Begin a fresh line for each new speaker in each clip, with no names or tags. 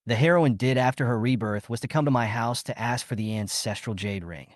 The heroine did after her rebirth was to come to my house to ask for the ancestral jade ring.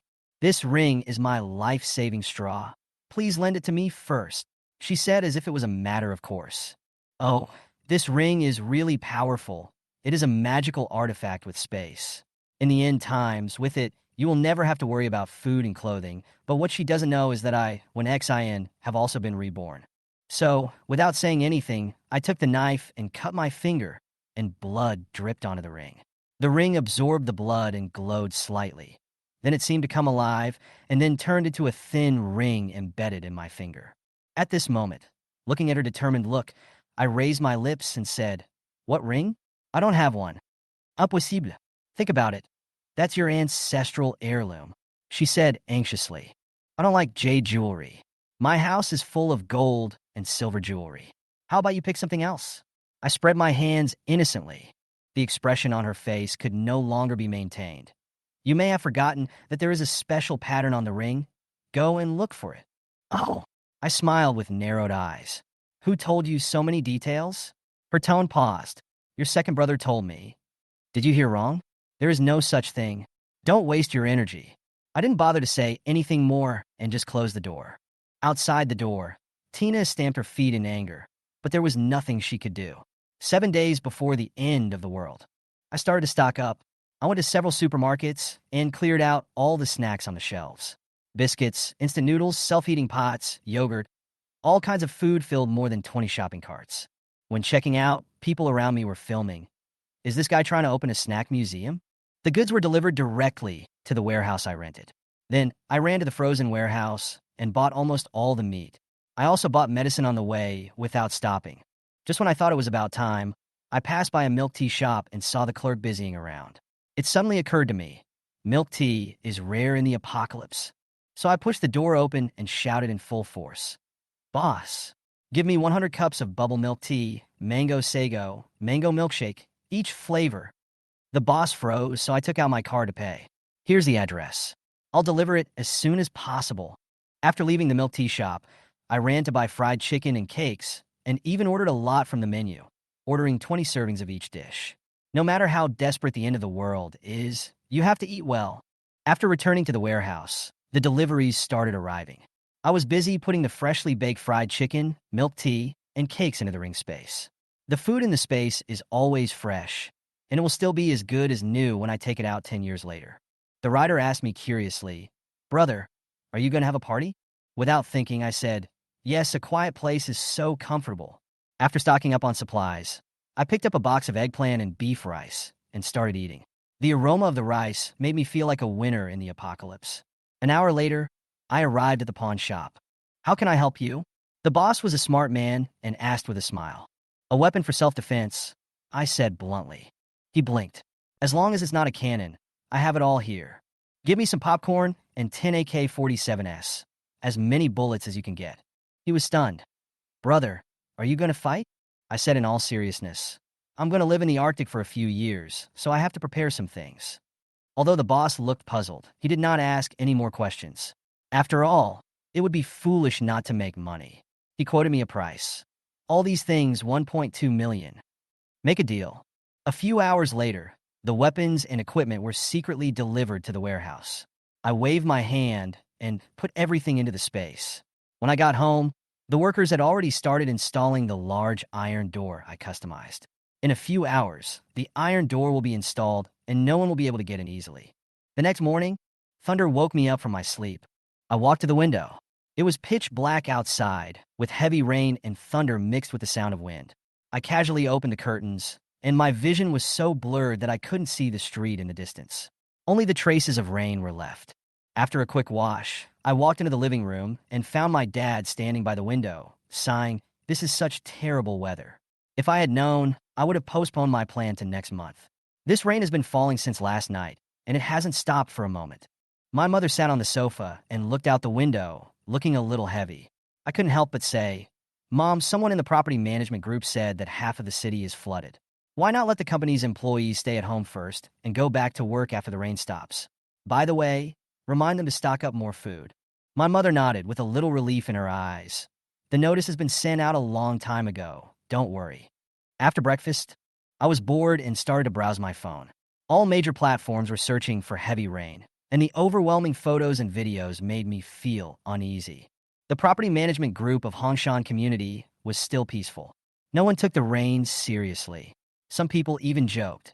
This ring is my life-saving straw. Please lend it to me first, she said as if it was a matter of course. Oh, this ring is really powerful. It is a magical artifact with space. In the end times, with it, you will never have to worry about food and clothing, but what she doesn't know is that I, when XIN, have also been reborn. So, without saying anything, I took the knife and cut my finger, and blood dripped onto the ring. The ring absorbed the blood and glowed slightly. Then it seemed to come alive, and then turned into a thin ring embedded in my finger. At this moment, looking at her determined look, I raised my lips and said, "What ring? I don't have one." "Impossible. Think about it. That's your ancestral heirloom," she said anxiously. "I don't like jade jewelry. My house is full of gold and silver jewelry. How about you pick something else?" I spread my hands innocently. The expression on her face could no longer be maintained. "You may have forgotten that there is a special pattern on the ring. Go and look for it." "Oh." I smiled with narrowed eyes. "Who told you so many details?" Her tone paused. "Your second brother told me." "Did you hear wrong? There is no such thing. Don't waste your energy." I didn't bother to say anything more and just closed the door. Outside the door, Tina stamped her feet in anger, but there was nothing she could do. 7 days before the end of the world, I started to stock up. I went to several supermarkets and cleared out all the snacks on the shelves. Biscuits, instant noodles, self-eating pots, yogurt, all kinds of food filled more than 20 shopping carts. When checking out, people around me were filming. Is this guy trying to open a snack museum? The goods were delivered directly to the warehouse I rented. Then I ran to the frozen warehouse and bought almost all the meat. I also bought medicine on the way without stopping. Just when I thought it was about time, I passed by a milk tea shop and saw the clerk busying around. It suddenly occurred to me, milk tea is rare in the apocalypse. So I pushed the door open and shouted in full force, "Boss, give me 100 cups of bubble milk tea, mango sago, mango milkshake, each flavor." The boss froze, so I took out my card to pay. "Here's the address. I'll deliver it as soon as possible." After leaving the milk tea shop, I ran to buy fried chicken and cakes, and even ordered a lot from the menu, ordering 20 servings of each dish. No matter how desperate the end of the world is, you have to eat well. After returning to the warehouse, the deliveries started arriving. I was busy putting the freshly baked fried chicken, milk tea, and cakes into the ring space. The food in the space is always fresh, and it will still be as good as new when I take it out 10 years later. The rider asked me curiously, "Brother, are you going to have a party?" Without thinking, I said, "Yes, a quiet place is so comfortable." After stocking up on supplies, I picked up a box of eggplant and beef rice and started eating. The aroma of the rice made me feel like a winner in the apocalypse. An hour later, I arrived at the pawn shop. "How can I help you?" The boss was a smart man and asked with a smile. "A weapon for self-defense," I said bluntly. He blinked. "As long as it's not a cannon, I have it all here. Give me some popcorn and 10 AK-47s, as many bullets as you can get." He was stunned. "Brother, are you going to fight?" I said in all seriousness. "I'm going to live in the Arctic for a few years, so I have to prepare some things." Although the boss looked puzzled, he did not ask any more questions. After all, it would be foolish not to make money. He quoted me a price. "All these things, 1.2 million. Make a deal." A few hours later, the weapons and equipment were secretly delivered to the warehouse. I waved my hand and put everything into the space. When I got home, the workers had already started installing the large iron door I customized. In a few hours, the iron door will be installed and no one will be able to get in easily. The next morning, thunder woke me up from my sleep. I walked to the window. It was pitch black outside, with heavy rain and thunder mixed with the sound of wind. I casually opened the curtains, and my vision was so blurred that I couldn't see the street in the distance. Only the traces of rain were left. After a quick wash, I walked into the living room and found my dad standing by the window, sighing, "This is such terrible weather." If I had known, I would have postponed my plan to next month. This rain has been falling since last night, and it hasn't stopped for a moment. My mother sat on the sofa and looked out the window, looking a little heavy. I couldn't help but say, "Mom, someone in the property management group said that half of the city is flooded. Why not let the company's employees stay at home first and go back to work after the rain stops? By the way, remind them to stock up more food." My mother nodded with a little relief in her eyes. "The notice has been sent out a long time ago. Don't worry." After breakfast, I was bored and started to browse my phone. All major platforms were searching for heavy rain, and the overwhelming photos and videos made me feel uneasy. The property management group of Hongshan community was still peaceful. No one took the rain seriously. Some people even joked.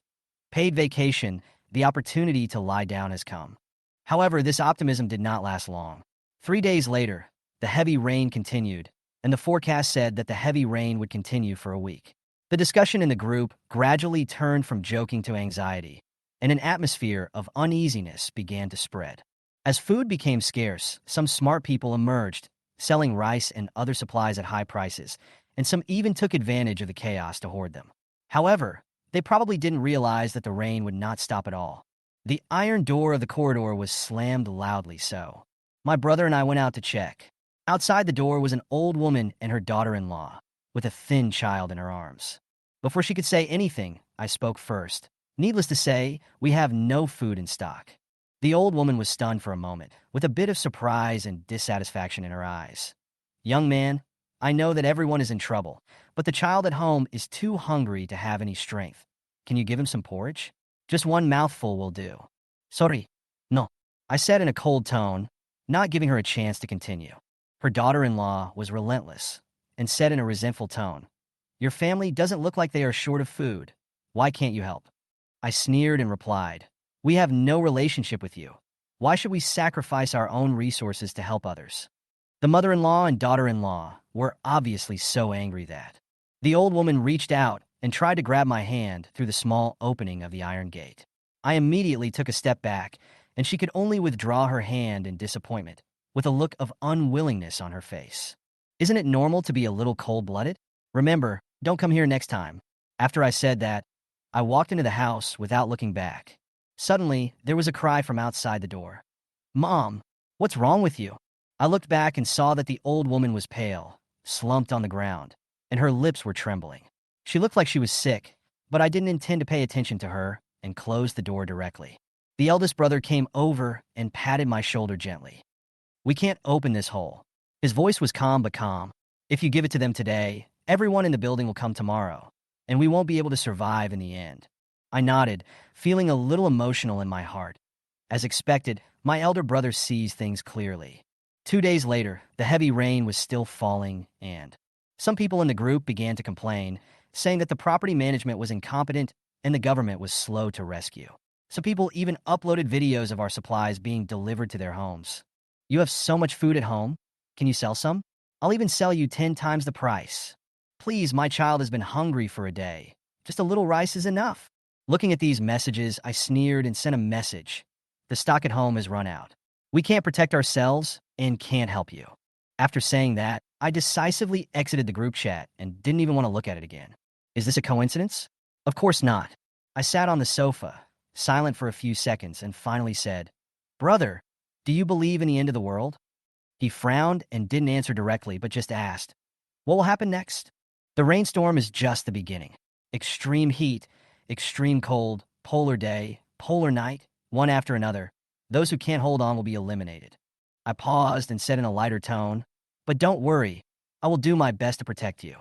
Paid vacation, the opportunity to lie down has come. However, this optimism did not last long. 3 days later, the heavy rain continued, and the forecast said that the heavy rain would continue for a week. The discussion in the group gradually turned from joking to anxiety, and an atmosphere of uneasiness began to spread. As food became scarce, some smart people emerged, selling rice and other supplies at high prices, and some even took advantage of the chaos to hoard them. However, they probably didn't realize that the rain would not stop at all. The iron door of the corridor was slammed loudly so. My brother and I went out to check. Outside the door was an old woman and her daughter-in-law, with a thin child in her arms. Before she could say anything, I spoke first. Needless to say, we have no food in stock. The old woman was stunned for a moment, with a bit of surprise and dissatisfaction in her eyes. Young man, I know that everyone is in trouble, but the child at home is too hungry to have any strength. Can you give him some porridge? Just one mouthful will do. Sorry. No. I said in a cold tone, not giving her a chance to continue. Her daughter-in-law was relentless and said in a resentful tone, Your family doesn't look like they are short of food. Why can't you help? I sneered and replied, We have no relationship with you. Why should we sacrifice our own resources to help others? The mother-in-law and daughter-in-law were obviously so angry that the old woman reached out and tried to grab my hand through the small opening of the iron gate. I immediately took a step back, and she could only withdraw her hand in disappointment, with a look of unwillingness on her face. Isn't it normal to be a little cold-blooded? Remember, don't come here next time. After I said that, I walked into the house without looking back. Suddenly, there was a cry from outside the door. Mom, what's wrong with you? I looked back and saw that the old woman was pale, slumped on the ground, and her lips were trembling. She looked like she was sick, but I didn't intend to pay attention to her and closed the door directly. The eldest brother came over and patted my shoulder gently. We can't open this hole. His voice was calm but calm. If you give it to them today, everyone in the building will come tomorrow, and we won't be able to survive in the end. I nodded, feeling a little emotional in my heart. As expected, my elder brother sees things clearly. 2 days later, the heavy rain was still falling, and some people in the group began to complain, saying that the property management was incompetent and the government was slow to rescue. Some people even uploaded videos of our supplies being delivered to their homes. You have so much food at home? Can you sell some? I'll even sell you 10 times the price. Please, my child has been hungry for a day. Just a little rice is enough. Looking at these messages, I sneered and sent a message. The stock at home has run out. We can't protect ourselves and can't help you. After saying that, I decisively exited the group chat and didn't even want to look at it again. Is this a coincidence? Of course not. I sat on the sofa, silent for a few seconds, and finally said, Brother, do you believe in the end of the world? He frowned and didn't answer directly, but just asked, What will happen next? The rainstorm is just the beginning. Extreme heat, extreme cold, polar day, polar night, one after another. Those who can't hold on will be eliminated. I paused and said in a lighter tone, But don't worry, I will do my best to protect you.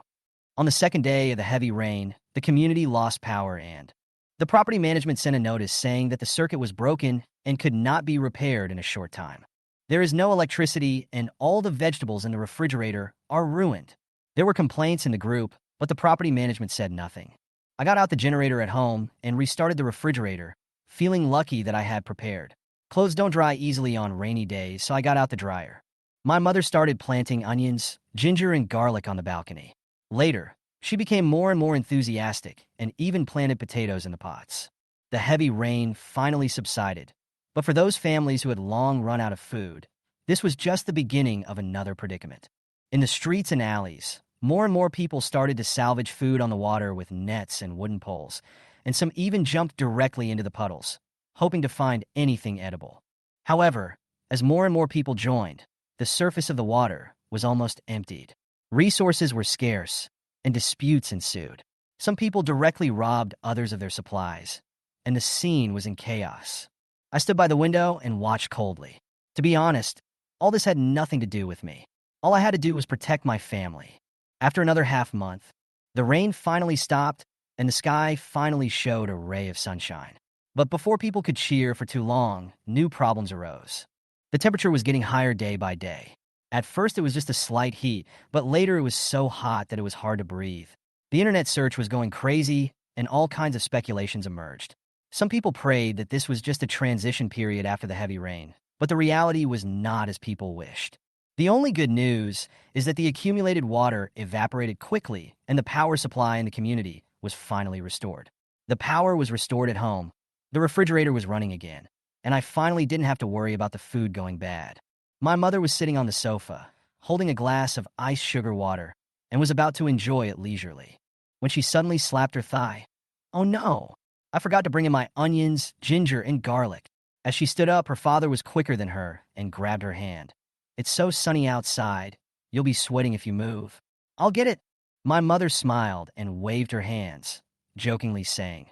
On the second day of the heavy rain, the community lost power and the property management sent a notice saying that the circuit was broken and could not be repaired in a short time. There is no electricity and all the vegetables in the refrigerator are ruined. There were complaints in the group, but the property management said nothing. I got out the generator at home and restarted the refrigerator, feeling lucky that I had prepared. Clothes don't dry easily on rainy days, so I got out the dryer. My mother started planting onions, ginger, and garlic on the balcony. Later, she became more and more enthusiastic and even planted potatoes in the pots. The heavy rain finally subsided, but for those families who had long run out of food, this was just the beginning of another predicament. In the streets and alleys, more and more people started to salvage food on the water with nets and wooden poles, and some even jumped directly into the puddles, hoping to find anything edible. However, as more and more people joined, the surface of the water was almost emptied. Resources were scarce, and disputes ensued. Some people directly robbed others of their supplies, and the scene was in chaos. I stood by the window and watched coldly. To be honest, all this had nothing to do with me. All I had to do was protect my family. After another half month, the rain finally stopped, and the sky finally showed a ray of sunshine. But before people could cheer for too long, new problems arose. The temperature was getting higher day by day. At first, it was just a slight heat, but later it was so hot that it was hard to breathe. The internet search was going crazy, and all kinds of speculations emerged. Some people prayed that this was just a transition period after the heavy rain, but the reality was not as people wished. The only good news is that the accumulated water evaporated quickly, and the power supply in the community was finally restored. The power was restored at home, the refrigerator was running again, and I finally didn't have to worry about the food going bad. My mother was sitting on the sofa, holding a glass of iced sugar water, and was about to enjoy it leisurely, when she suddenly slapped her thigh. Oh no! I forgot to bring in my onions, ginger, and garlic. As she stood up, her father was quicker than her and grabbed her hand. It's so sunny outside. You'll be sweating if you move. I'll get it. My mother smiled and waved her hands, jokingly saying,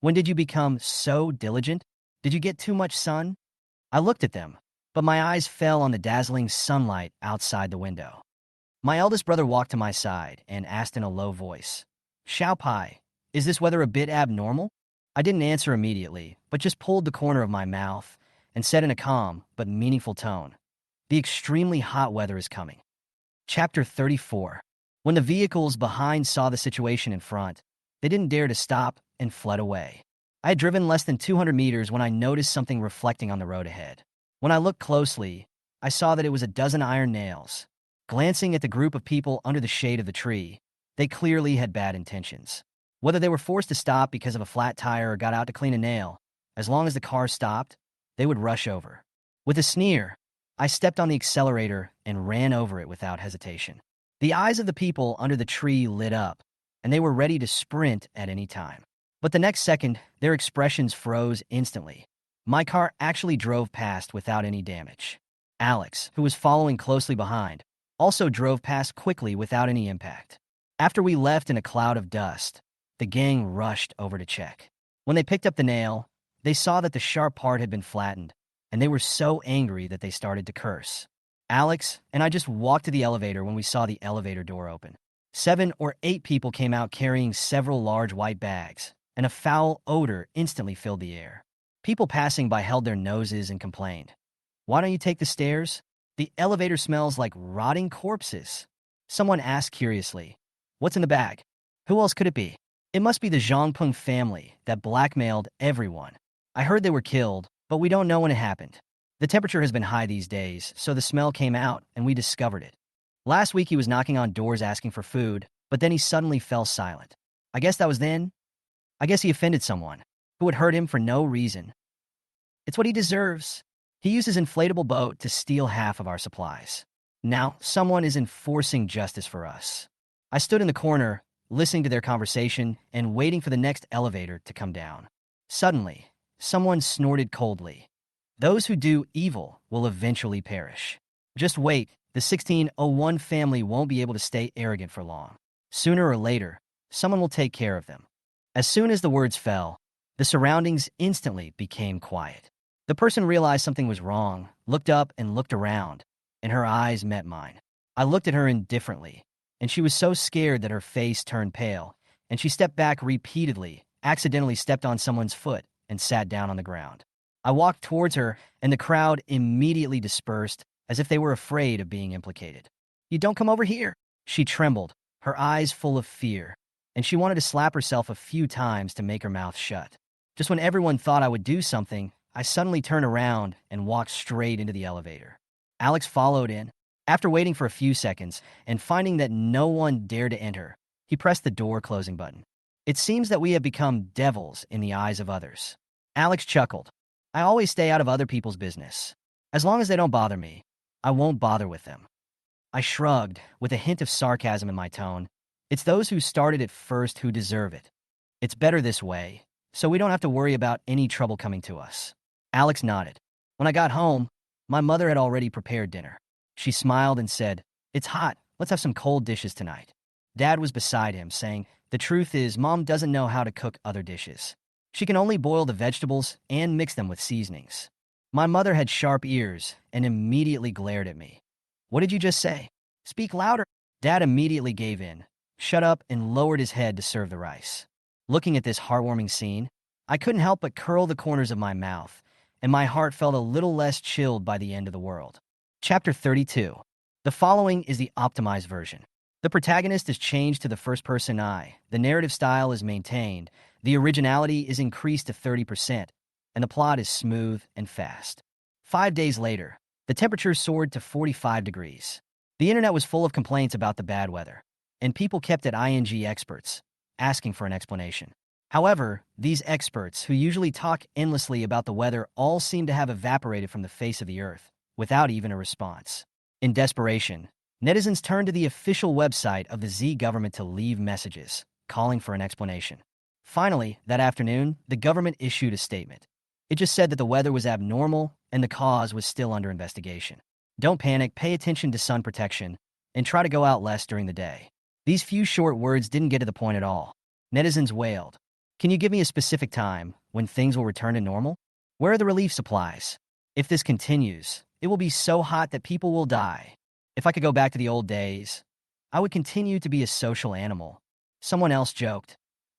"When did you become so diligent? Did you get too much sun?" I looked at them, but my eyes fell on the dazzling sunlight outside the window. My eldest brother walked to my side and asked in a low voice, "Xiao Pai, is this weather a bit abnormal?" I didn't answer immediately, but just pulled the corner of my mouth and said in a calm but meaningful tone, "The extremely hot weather is coming." Chapter 34. When the vehicles behind saw the situation in front, they didn't dare to stop and fled away. I had driven less than 200 meters when I noticed something reflecting on the road ahead. When I looked closely, I saw that it was a dozen iron nails. Glancing at the group of people under the shade of the tree, they clearly had bad intentions. Whether they were forced to stop because of a flat tire or got out to clean a nail, as long as the car stopped, they would rush over. With a sneer, I stepped on the accelerator and ran over it without hesitation. The eyes of the people under the tree lit up, and they were ready to sprint at any time. But the next second, their expressions froze instantly. My car actually drove past without any damage. Alex, who was following closely behind, also drove past quickly without any impact. After we left in a cloud of dust, the gang rushed over to check. When they picked up the nail, they saw that the sharp part had been flattened, and they were so angry that they started to curse. Alex and I just walked to the elevator when we saw the elevator door open. 7 or 8 people came out carrying several large white bags, and a foul odor instantly filled the air. People passing by held their noses and complained, "Why don't you take the stairs? The elevator smells like rotting corpses." Someone asked curiously, "What's in the bag?" Who else could it be? It must be the Zhangpeng family that blackmailed everyone. I heard they were killed, but we don't know when it happened. The temperature has been high these days, so the smell came out and we discovered it. Last week he was knocking on doors asking for food, but then he suddenly fell silent. I guess that was then. I guess he offended someone who would hurt him for no reason. It's what he deserves. He used his inflatable boat to steal half of our supplies. Now, someone is enforcing justice for us. I stood in the corner, listening to their conversation and waiting for the next elevator to come down. Suddenly, someone snorted coldly. "Those who do evil will eventually perish. Just wait, the 1601 family won't be able to stay arrogant for long. Sooner or later, someone will take care of them." As soon as the words fell, the surroundings instantly became quiet. The person realized something was wrong, looked up and looked around, and her eyes met mine. I looked at her indifferently, and she was so scared that her face turned pale, and she stepped back repeatedly, accidentally stepped on someone's foot, and sat down on the ground. I walked towards her, and the crowd immediately dispersed, as if they were afraid of being implicated. "You don't come over here!" She trembled, her eyes full of fear, and she wanted to slap herself a few times to make her mouth shut. Just when everyone thought I would do something, I suddenly turned around and walked straight into the elevator. Alex followed in. After waiting for a few seconds and finding that no one dared to enter, he pressed the door closing button. "It seems that we have become devils in the eyes of others." Alex chuckled. "I always stay out of other people's business. As long as they don't bother me, I won't bother with them." I shrugged, with a hint of sarcasm in my tone. "It's those who started it first who deserve it. It's better this way, so we don't have to worry about any trouble coming to us." Alex nodded. When I got home, my mother had already prepared dinner. She smiled and said, "It's hot. Let's have some cold dishes tonight." Dad was beside him, saying, "The truth is, Mom doesn't know how to cook other dishes. She can only boil the vegetables and mix them with seasonings." My mother had sharp ears and immediately glared at me. "What did you just say? Speak louder." Dad immediately gave in, shut up, and lowered his head to serve the rice. Looking at this heartwarming scene, I couldn't help but curl the corners of my mouth, and my heart felt a little less chilled by the end of the world. Chapter 32. The following is the optimized version. The protagonist is changed to the first-person eye, the narrative style is maintained, the originality is increased to 30%, and the plot is smooth and fast. 5 days later, the temperature soared to 45 degrees. The internet was full of complaints about the bad weather, and people kept at ING experts, asking for an explanation. However, these experts, who usually talk endlessly about the weather, all seem to have evaporated from the face of the earth, without even a response. In desperation, netizens turned to the official website of the Z government to leave messages, calling for an explanation. Finally, that afternoon, the government issued a statement. It just said that the weather was abnormal and the cause was still under investigation. Don't panic, pay attention to sun protection, and try to go out less during the day. These few short words didn't get to the point at all. Netizens wailed. Can you give me a specific time when things will return to normal? Where are the relief supplies? If this continues, it will be so hot that people will die. If I could go back to the old days, I would continue to be a social animal. Someone else joked.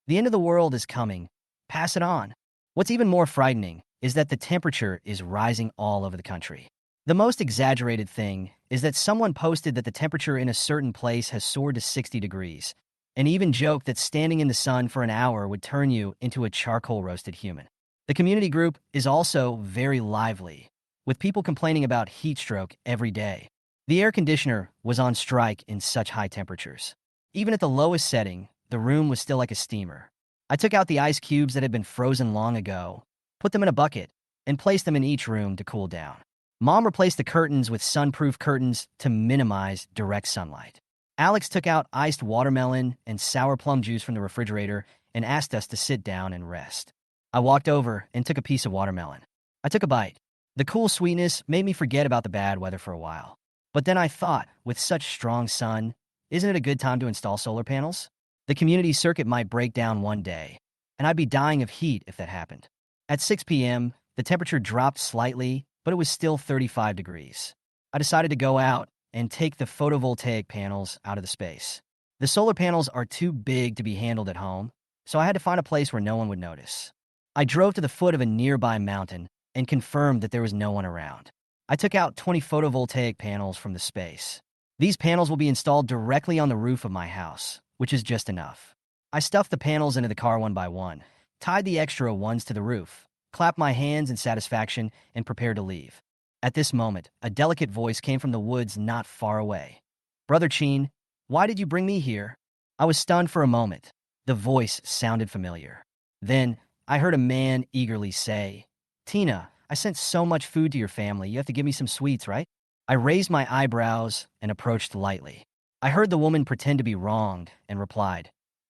The end of the world is coming. Pass it on. What's even more frightening is that the temperature is rising all over the country. The most exaggerated thing is that someone posted that the temperature in a certain place has soared to 60 degrees, and even joked that standing in the sun for an hour would turn you into a charcoal-roasted human. The community group is also very lively, with people complaining about heat stroke every day. The air conditioner was on strike in such high temperatures. Even at the lowest setting, the room was still like a steamer. I took out the ice cubes that had been frozen long ago, put them in a bucket, and placed them in each room to cool down. Mom replaced the curtains with sun-proof curtains to minimize direct sunlight. Alex took out iced watermelon and sour plum juice from the refrigerator and asked us to sit down and rest. I walked over and took a piece of watermelon. I took a bite. The cool sweetness made me forget about the bad weather for a while. But then I thought, with such strong sun, isn't it a good time to install solar panels? The community circuit might break down one day, and I'd be dying of heat if that happened. At 6 p.m., the temperature dropped slightly, but it was still 35 degrees. I decided to go out and take the photovoltaic panels out of the space. The solar panels are too big to be handled at home, so I had to find a place where no one would notice. I drove to the foot of a nearby mountain and confirmed that there was no one around. I took out 20 photovoltaic panels from the space. These panels will be installed directly on the roof of my house, which is just enough. I stuffed the panels into the car one by one, tied the extra ones to the roof, clapped my hands in satisfaction, and prepared to leave. At this moment, a delicate voice came from the woods not far away. Brother Chin, why did you bring me here? I was stunned for a moment. The voice sounded familiar. Then, I heard a man eagerly say, Tina, I sent so much food to your family, you have to give me some sweets, right? I raised my eyebrows and approached lightly. I heard the woman pretend to be wronged and replied,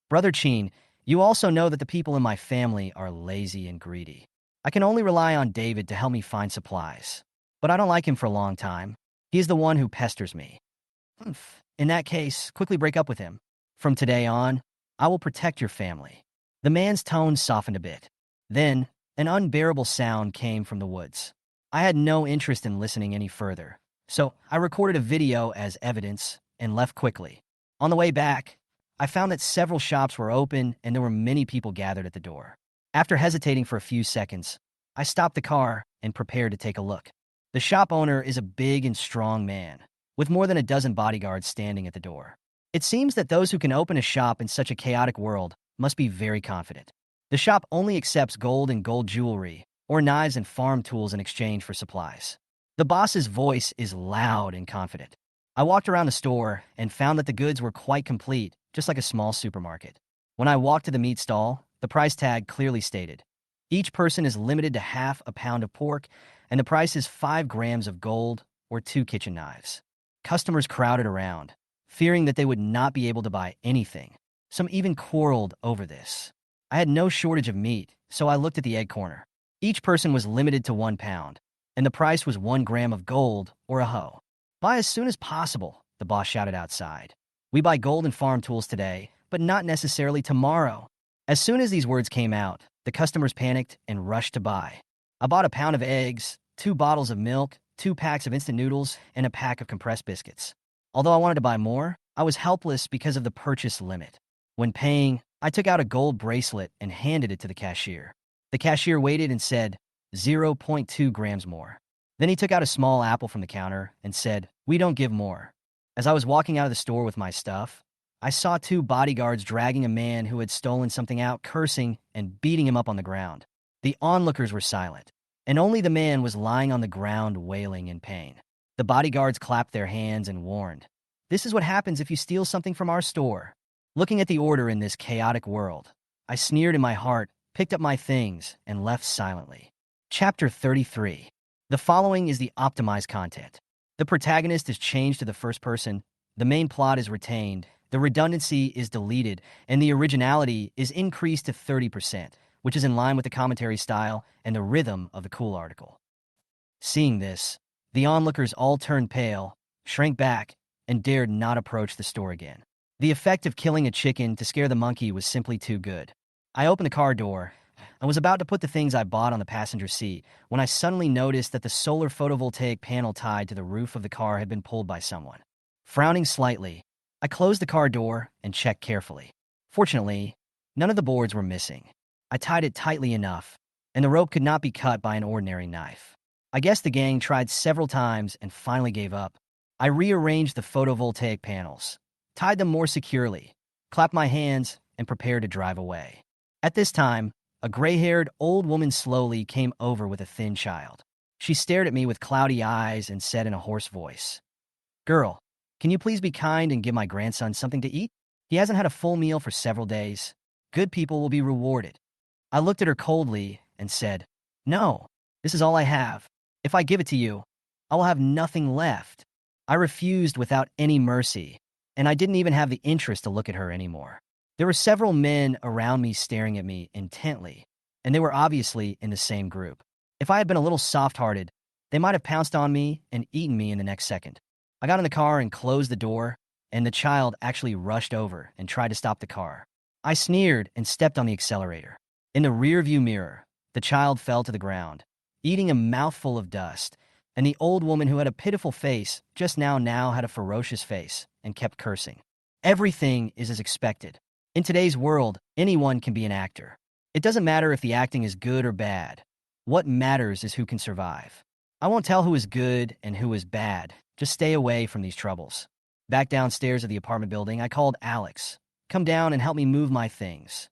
Brother Chin, you also know that the people in my family are lazy and greedy. I can only rely on David to help me find supplies. But I don't like him for a long time. He is the one who pesters me. In that case, quickly break up with him. From today on, I will protect your family. The man's tone softened a bit. Then, an unbearable sound came from the woods. I had no interest in listening any further, so I recorded a video as evidence and left quickly. On the way back, I found that several shops were open and there were many people gathered at the door. After hesitating for a few seconds, I stopped the car and prepared to take a look. The shop owner is a big and strong man, with more than a dozen bodyguards standing at the door. It seems that those who can open a shop in such a chaotic world must be very confident. The shop only accepts gold and gold jewelry, or knives and farm tools in exchange for supplies. The boss's voice is loud and confident. I walked around the store and found that the goods were quite complete, just like a small supermarket. When I walked to the meat stall, the price tag clearly stated, each person is limited to half a pound of pork, and the price is 5 grams of gold or 2 kitchen knives. Customers crowded around, fearing that they would not be able to buy anything. Some even quarreled over this. I had no shortage of meat, so I looked at the egg corner. Each person was limited to 1 pound, and the price was 1 gram of gold or a hoe. Buy as soon as possible, the boss shouted outside. We buy gold and farm tools today, but not necessarily tomorrow. As soon as these words came out, the customers panicked and rushed to buy. I bought a pound of eggs, 2 bottles of milk, 2 packs of instant noodles, and a pack of compressed biscuits. Although I wanted to buy more, I was helpless because of the purchase limit. When paying, I took out a gold bracelet and handed it to the cashier. The cashier waited and said, 0.2 grams more. Then he took out a small apple from the counter and said, "We don't give more." As I was walking out of the store with my stuff, I saw two bodyguards dragging a man who had stolen something out, cursing and beating him up on the ground. The onlookers were silent, and only the man was lying on the ground wailing in pain. The bodyguards clapped their hands and warned, "This is what happens if you steal something from our store." Looking at the order in this chaotic world, I sneered in my heart, picked up my things, and left silently. Chapter 33. The following is the optimized content. The protagonist is changed to the first person, the main plot is retained, the redundancy is deleted, and the originality is increased to 30%, which is in line with the commentary style and the rhythm of the cool article. Seeing this, the onlookers all turned pale, shrank back, and dared not approach the store again. The effect of killing a chicken to scare the monkey was simply too good. I opened the car door and was about to put the things I bought on the passenger seat when I suddenly noticed that the solar photovoltaic panel tied to the roof of the car had been pulled by someone. Frowning slightly, I closed the car door and checked carefully. Fortunately, none of the boards were missing. I tied it tightly enough, and the rope could not be cut by an ordinary knife. I guess the gang tried several times and finally gave up. I rearranged the photovoltaic panels, tied them more securely, clapped my hands, and prepared to drive away. At this time, a gray-haired old woman slowly came over with a thin child. She stared at me with cloudy eyes and said in a hoarse voice, "Girl, can you please be kind and give my grandson something to eat? He hasn't had a full meal for several days. Good people will be rewarded." I looked at her coldly and said, "No, this is all I have. If I give it to you, I will have nothing left." I refused without any mercy, and I didn't even have the interest to look at her anymore. There were several men around me staring at me intently, and they were obviously in the same group. If I had been a little soft-hearted, they might have pounced on me and eaten me in the next second. I got in the car and closed the door, and the child actually rushed over and tried to stop the car. I sneered and stepped on the accelerator. In the rearview mirror, the child fell to the ground, eating a mouthful of dust, and the old woman who had a pitiful face just now had a ferocious face and kept cursing. Everything is as expected. In today's world, anyone can be an actor. It doesn't matter if the acting is good or bad. What matters is who can survive. I won't tell who is good and who is bad. Just stay away from these troubles. Back downstairs of the apartment building, I called Alex. "Come down and help me move my things."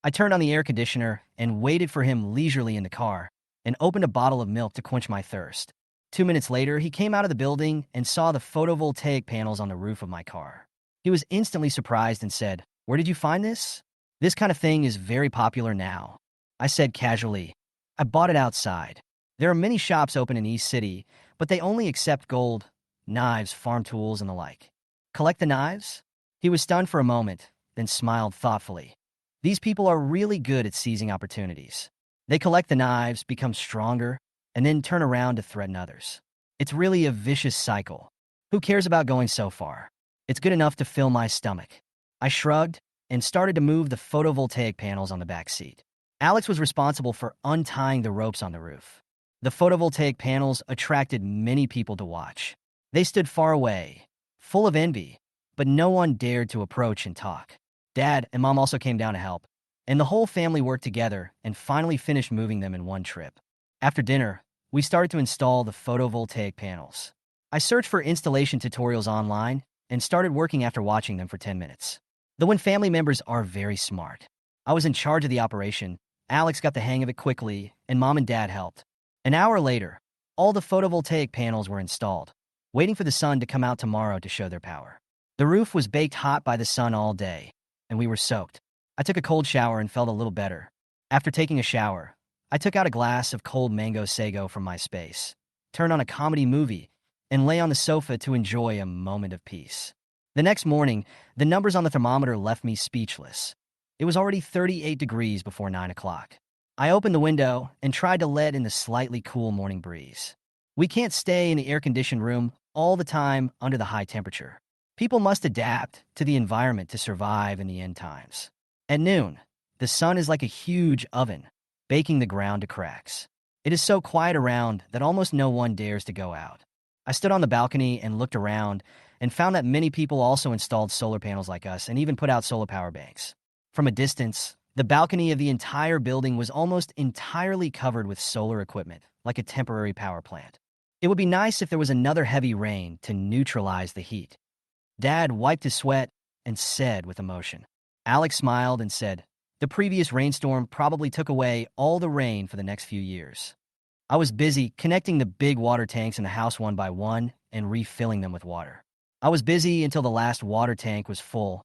I turned on the air conditioner and waited for him leisurely in the car and opened a bottle of milk to quench my thirst. 2 minutes later, he came out of the building and saw the photovoltaic panels on the roof of my car. He was instantly surprised and said, "Where did you find this?" "This kind of thing is very popular now," I said casually. "I bought it outside. There are many shops open in East City, but they only accept gold, knives, farm tools, and the like." "Collect the knives?" He was stunned for a moment, then smiled thoughtfully. "These people are really good at seizing opportunities. They collect the knives, become stronger, and then turn around to threaten others. It's really a vicious cycle. Who cares about going so far? It's good enough to fill my stomach." I shrugged and started to move the photovoltaic panels on the back seat. Alex was responsible for untying the ropes on the roof. The photovoltaic panels attracted many people to watch. They stood far away, full of envy, but no one dared to approach and talk. Dad and Mom also came down to help, and the whole family worked together and finally finished moving them in one trip. After dinner, we started to install the photovoltaic panels. I searched for installation tutorials online and started working after watching them for 10 minutes. The Win family members are very smart. I was in charge of the operation, Alex got the hang of it quickly, and Mom and Dad helped. An hour later, all the photovoltaic panels were installed, waiting for the sun to come out tomorrow to show their power. The roof was baked hot by the sun all day, and we were soaked. I took a cold shower and felt a little better. After taking a shower, I took out a glass of cold mango sago from my space, turned on a comedy movie, and lay on the sofa to enjoy a moment of peace. The next morning, the numbers on the thermometer left me speechless. It was already 38 degrees before 9 o'clock. I opened the window and tried to let in the slightly cool morning breeze. We can't stay in the air-conditioned room all the time under the high temperature. People must adapt to the environment to survive in the end times. At noon, the sun is like a huge oven, baking the ground to cracks. It is so quiet around that almost no one dares to go out. I stood on the balcony and looked around and found that many people also installed solar panels like us and even put out solar power banks. From a distance, the balcony of the entire building was almost entirely covered with solar equipment, like a temporary power plant. It would be nice if there was another heavy rain to neutralize the heat. Dad wiped his sweat and said with emotion. Alex smiled and said, "The previous rainstorm probably took away all the rain for the next few years." I was busy connecting the big water tanks in the house one by one and refilling them with water. I was busy until the last water tank was full.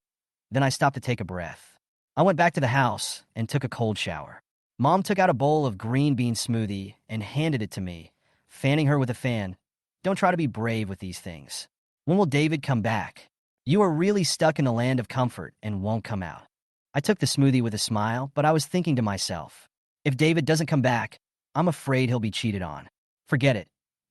Then I stopped to take a breath. I went back to the house and took a cold shower. Mom took out a bowl of green bean smoothie and handed it to me, fanning her with a fan. "Don't try to be brave with these things. When will David come back? You are really stuck in the land of comfort and won't come out." I took the smoothie with a smile, but I was thinking to myself, if David doesn't come back, I'm afraid he'll be cheated on. Forget it.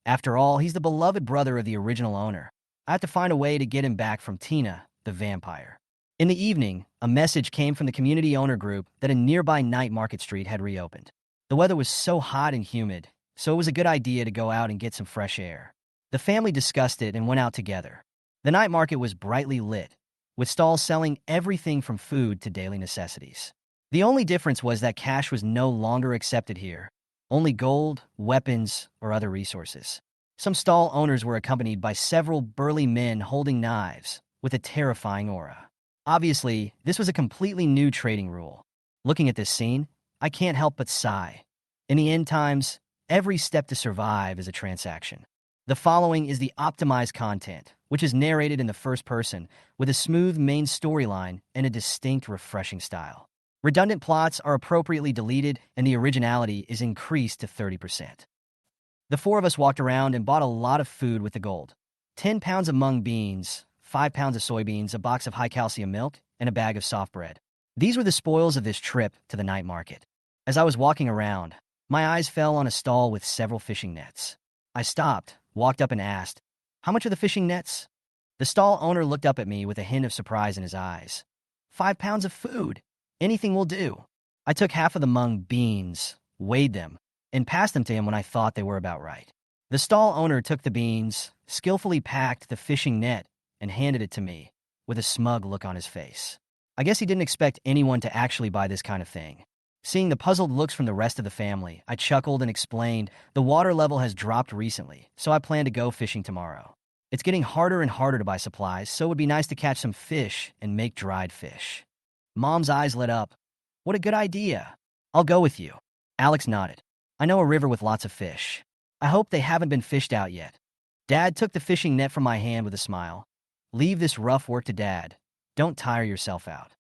After all, he's the beloved brother of the original owner. I have to find a way to get him back from Tina, the vampire. In the evening, a message came from the community owner group that a nearby night market street had reopened. The weather was so hot and humid, so it was a good idea to go out and get some fresh air. The family discussed it and went out together. The night market was brightly lit, with stalls selling everything from food to daily necessities. The only difference was that cash was no longer accepted here, only gold, weapons, or other resources. Some stall owners were accompanied by several burly men holding knives, with a terrifying aura. Obviously, this was a completely new trading rule. Looking at this scene, I can't help but sigh. In the end times, every step to survive is a transaction. The following is the optimized content, which is narrated in the first person, with a smooth main storyline and a distinct, refreshing style. Redundant plots are appropriately deleted, and the originality is increased to 30%. The four of us walked around and bought a lot of food with the gold. 10 pounds of mung beans, 5 pounds of soybeans, a box of high-calcium milk, and a bag of soft bread. These were the spoils of this trip to the night market. As I was walking around, my eyes fell on a stall with several fishing nets. I stopped, walked up and asked, "How much are the fishing nets?" The stall owner looked up at me with a hint of surprise in his eyes. 5 pounds of food. Anything will do." I took half of the mung beans, weighed them, and passed them to him when I thought they were about right. The stall owner took the beans, skillfully packed the fishing net, and handed it to me, with a smug look on his face. I guess he didn't expect anyone to actually buy this kind of thing. Seeing the puzzled looks from the rest of the family, I chuckled and explained, "The water level has dropped recently, so I plan to go fishing tomorrow. It's getting harder and harder to buy supplies, so it would be nice to catch some fish and make dried fish." Mom's eyes lit up. "What a good idea. I'll go with you." Alex nodded. "I know a river with lots of fish. I hope they haven't been fished out yet." Dad took the fishing net from my hand with a smile. "Leave this rough work to Dad. Don't tire yourself out."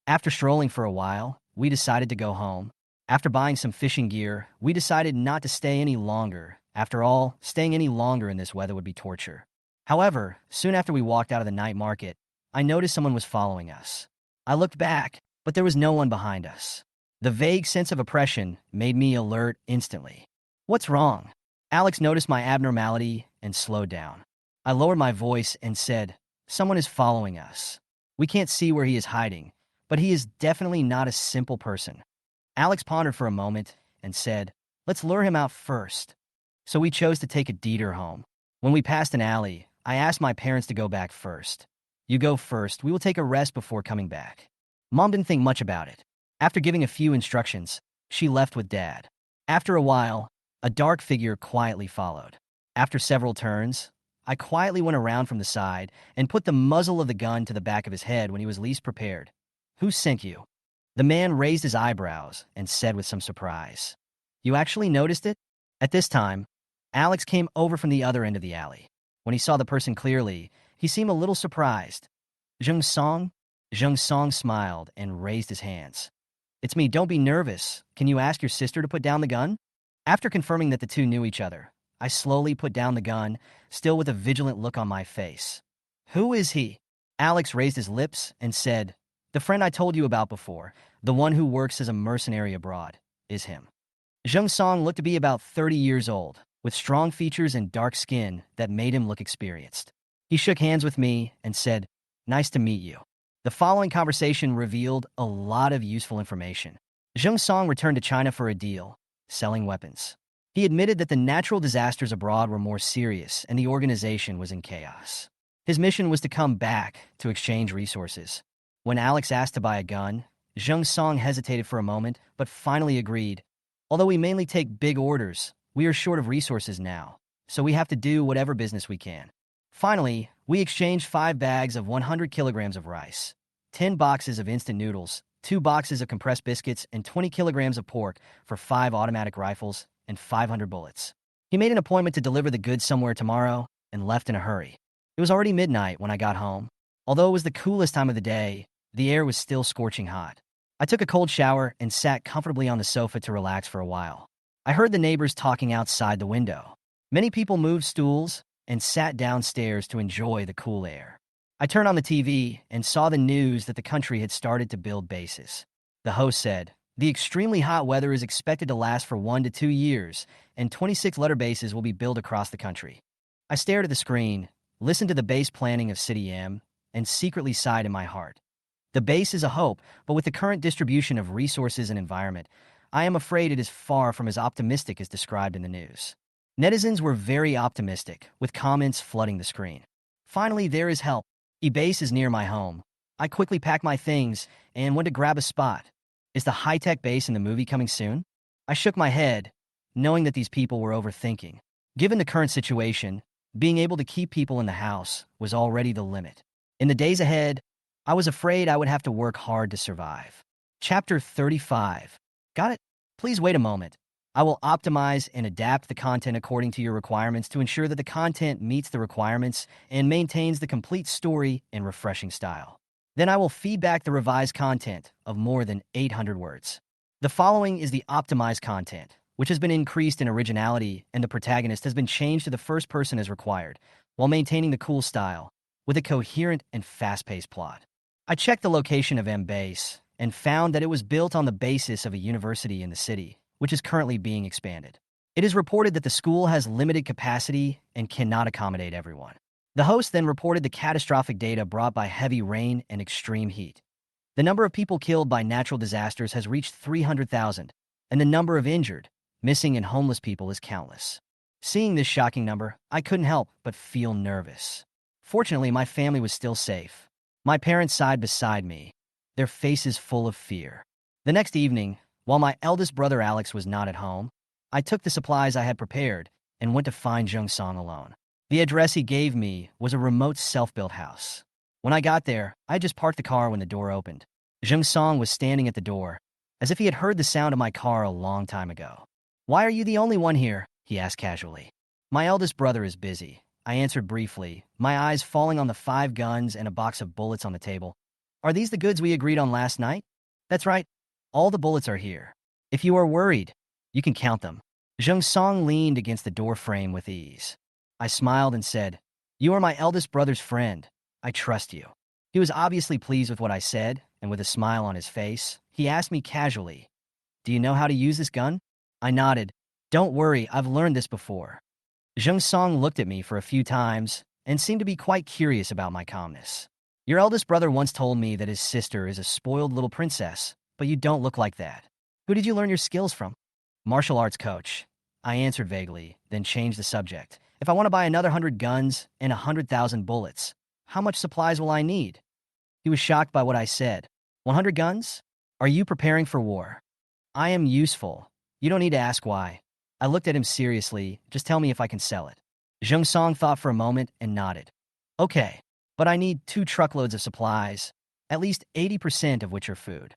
After strolling for a while, we decided to go home. After buying some fishing gear, we decided not to stay any longer. After all, staying any longer in this weather would be torture. However, soon after we walked out of the night market, I noticed someone was following us. I looked back, but there was no one behind us. The vague sense of oppression made me alert instantly. "What's wrong?" Alex noticed my abnormality and slowed down. I lowered my voice and said, "Someone is following us. We can't see where he is hiding, but he is definitely not a simple person." Alex pondered for a moment and said, "Let's lure him out first." So we chose to take a detour home. When we passed an alley, I asked my parents to go back first. "You go first. We will take a rest before coming back." Mom didn't think much about it. After giving a few instructions, she left with Dad. After a while, a dark figure quietly followed. After several turns, I quietly went around from the side and put the muzzle of the gun to the back of his head when he was least prepared. "Who sent you?" The man raised his eyebrows and said with some surprise, "You actually noticed it?" At this time, Alex came over from the other end of the alley. When he saw the person clearly, he seemed a little surprised. "Jung Song?" Jung Song smiled and raised his hands. "It's me, don't be nervous. Can you ask your sister to put down the gun?" After confirming that the two knew each other, I slowly put down the gun, still with a vigilant look on my face. "Who is he?" Alex raised his lips and said, "The friend I told you about before, the one who works as a mercenary abroad, is him." Jung Song looked to be about 30 years old, with strong features and dark skin that made him look experienced. He shook hands with me and said, "Nice to meet you." The following conversation revealed a lot of useful information. Jung Song returned to China for a deal, selling weapons. He admitted that the natural disasters abroad were more serious and the organization was in chaos. His mission was to come back to exchange resources. When Alex asked to buy a gun, Zheng Song hesitated for a moment, but finally agreed. Although we mainly take big orders, we are short of resources now, so we have to do whatever business we can. Finally, we exchanged 5 bags of 100 kilograms of rice, 10 boxes of instant noodles, 2 boxes of compressed biscuits, and 20 kilograms of pork for 5 automatic rifles and 500 bullets. He made an appointment to deliver the goods somewhere tomorrow and left in a hurry. It was already midnight when I got home. Although it was the coolest time of the day, the air was still scorching hot. I took a cold shower and sat comfortably on the sofa to relax for a while. I heard the neighbors talking outside the window. Many people moved stools and sat downstairs to enjoy the cool air. I turned on the TV and saw the news that the country had started to build bases. The host said, "The extremely hot weather is expected to last for 1 to 2 years, and 26 letter bases will be built across the country." I stared at the screen, listened to the base planning of City M, and secretly sighed in my heart. The base is a hope, but with the current distribution of resources and environment, I am afraid it is far from as optimistic as described in the news. Netizens were very optimistic, with comments flooding the screen. Finally, there is help. E-base is near my home. I quickly packed my things and went to grab a spot. Is the high-tech base in the movie coming soon? I shook my head, knowing that these people were overthinking. Given the current situation, being able to keep people in the house was already the limit. In the days ahead, I was afraid I would have to work hard to survive. Chapter 35. Got it? Please wait a moment. I will optimize and adapt the content according to your requirements to ensure that the content meets the requirements and maintains the complete story in refreshing style. Then I will feedback the revised content of more than 800 words. The following is the optimized content, which has been increased in originality, and the protagonist has been changed to the first person as required, while maintaining the cool style, with a coherent and fast-paced plot. I checked the location of M-Base and found that it was built on the basis of a university in the city, which is currently being expanded. It is reported that the school has limited capacity and cannot accommodate everyone. The host then reported the catastrophic data brought by heavy rain and extreme heat. The number of people killed by natural disasters has reached 300,000, and the number of injured, missing, and homeless people is countless. Seeing this shocking number, I couldn't help but feel nervous. Fortunately, my family was still safe. My parents sighed beside me, their faces full of fear. The next evening, while my eldest brother Alex was not at home, I took the supplies I had prepared and went to find Zheng Song alone. The address he gave me was a remote self-built house. When I got there, I just parked the car when the door opened. Zheng Song was standing at the door, as if he had heard the sound of my car a long time ago. "Why are you the only one here?" he asked casually. "My eldest brother is busy," I answered briefly, my eyes falling on the 5 guns and a box of bullets on the table. "Are these the goods we agreed on last night?" "That's right. All the bullets are here. If you are worried, you can count them." Zheng Song leaned against the door frame with ease. I smiled and said, "You are my eldest brother's friend. I trust you." He was obviously pleased with what I said, and with a smile on his face, he asked me casually, "Do you know how to use this gun?" I nodded. "Don't worry, I've learned this before." Zheng Song looked at me for a few times and seemed to be quite curious about my calmness. "Your eldest brother once told me that his sister is a spoiled little princess, but you don't look like that. Who did you learn your skills from?" "Martial arts coach," I answered vaguely, then changed the subject. "If I want to buy another 100 guns and 100,000 bullets, how much supplies will I need?" He was shocked by what I said. "100 guns? Are you preparing for war?" "I am useful. You don't need to ask why." I looked at him seriously. "Just tell me if I can sell it." Zheng Song thought for a moment and nodded. "Okay, but I need 2 truckloads of supplies, at least 80% of which are food."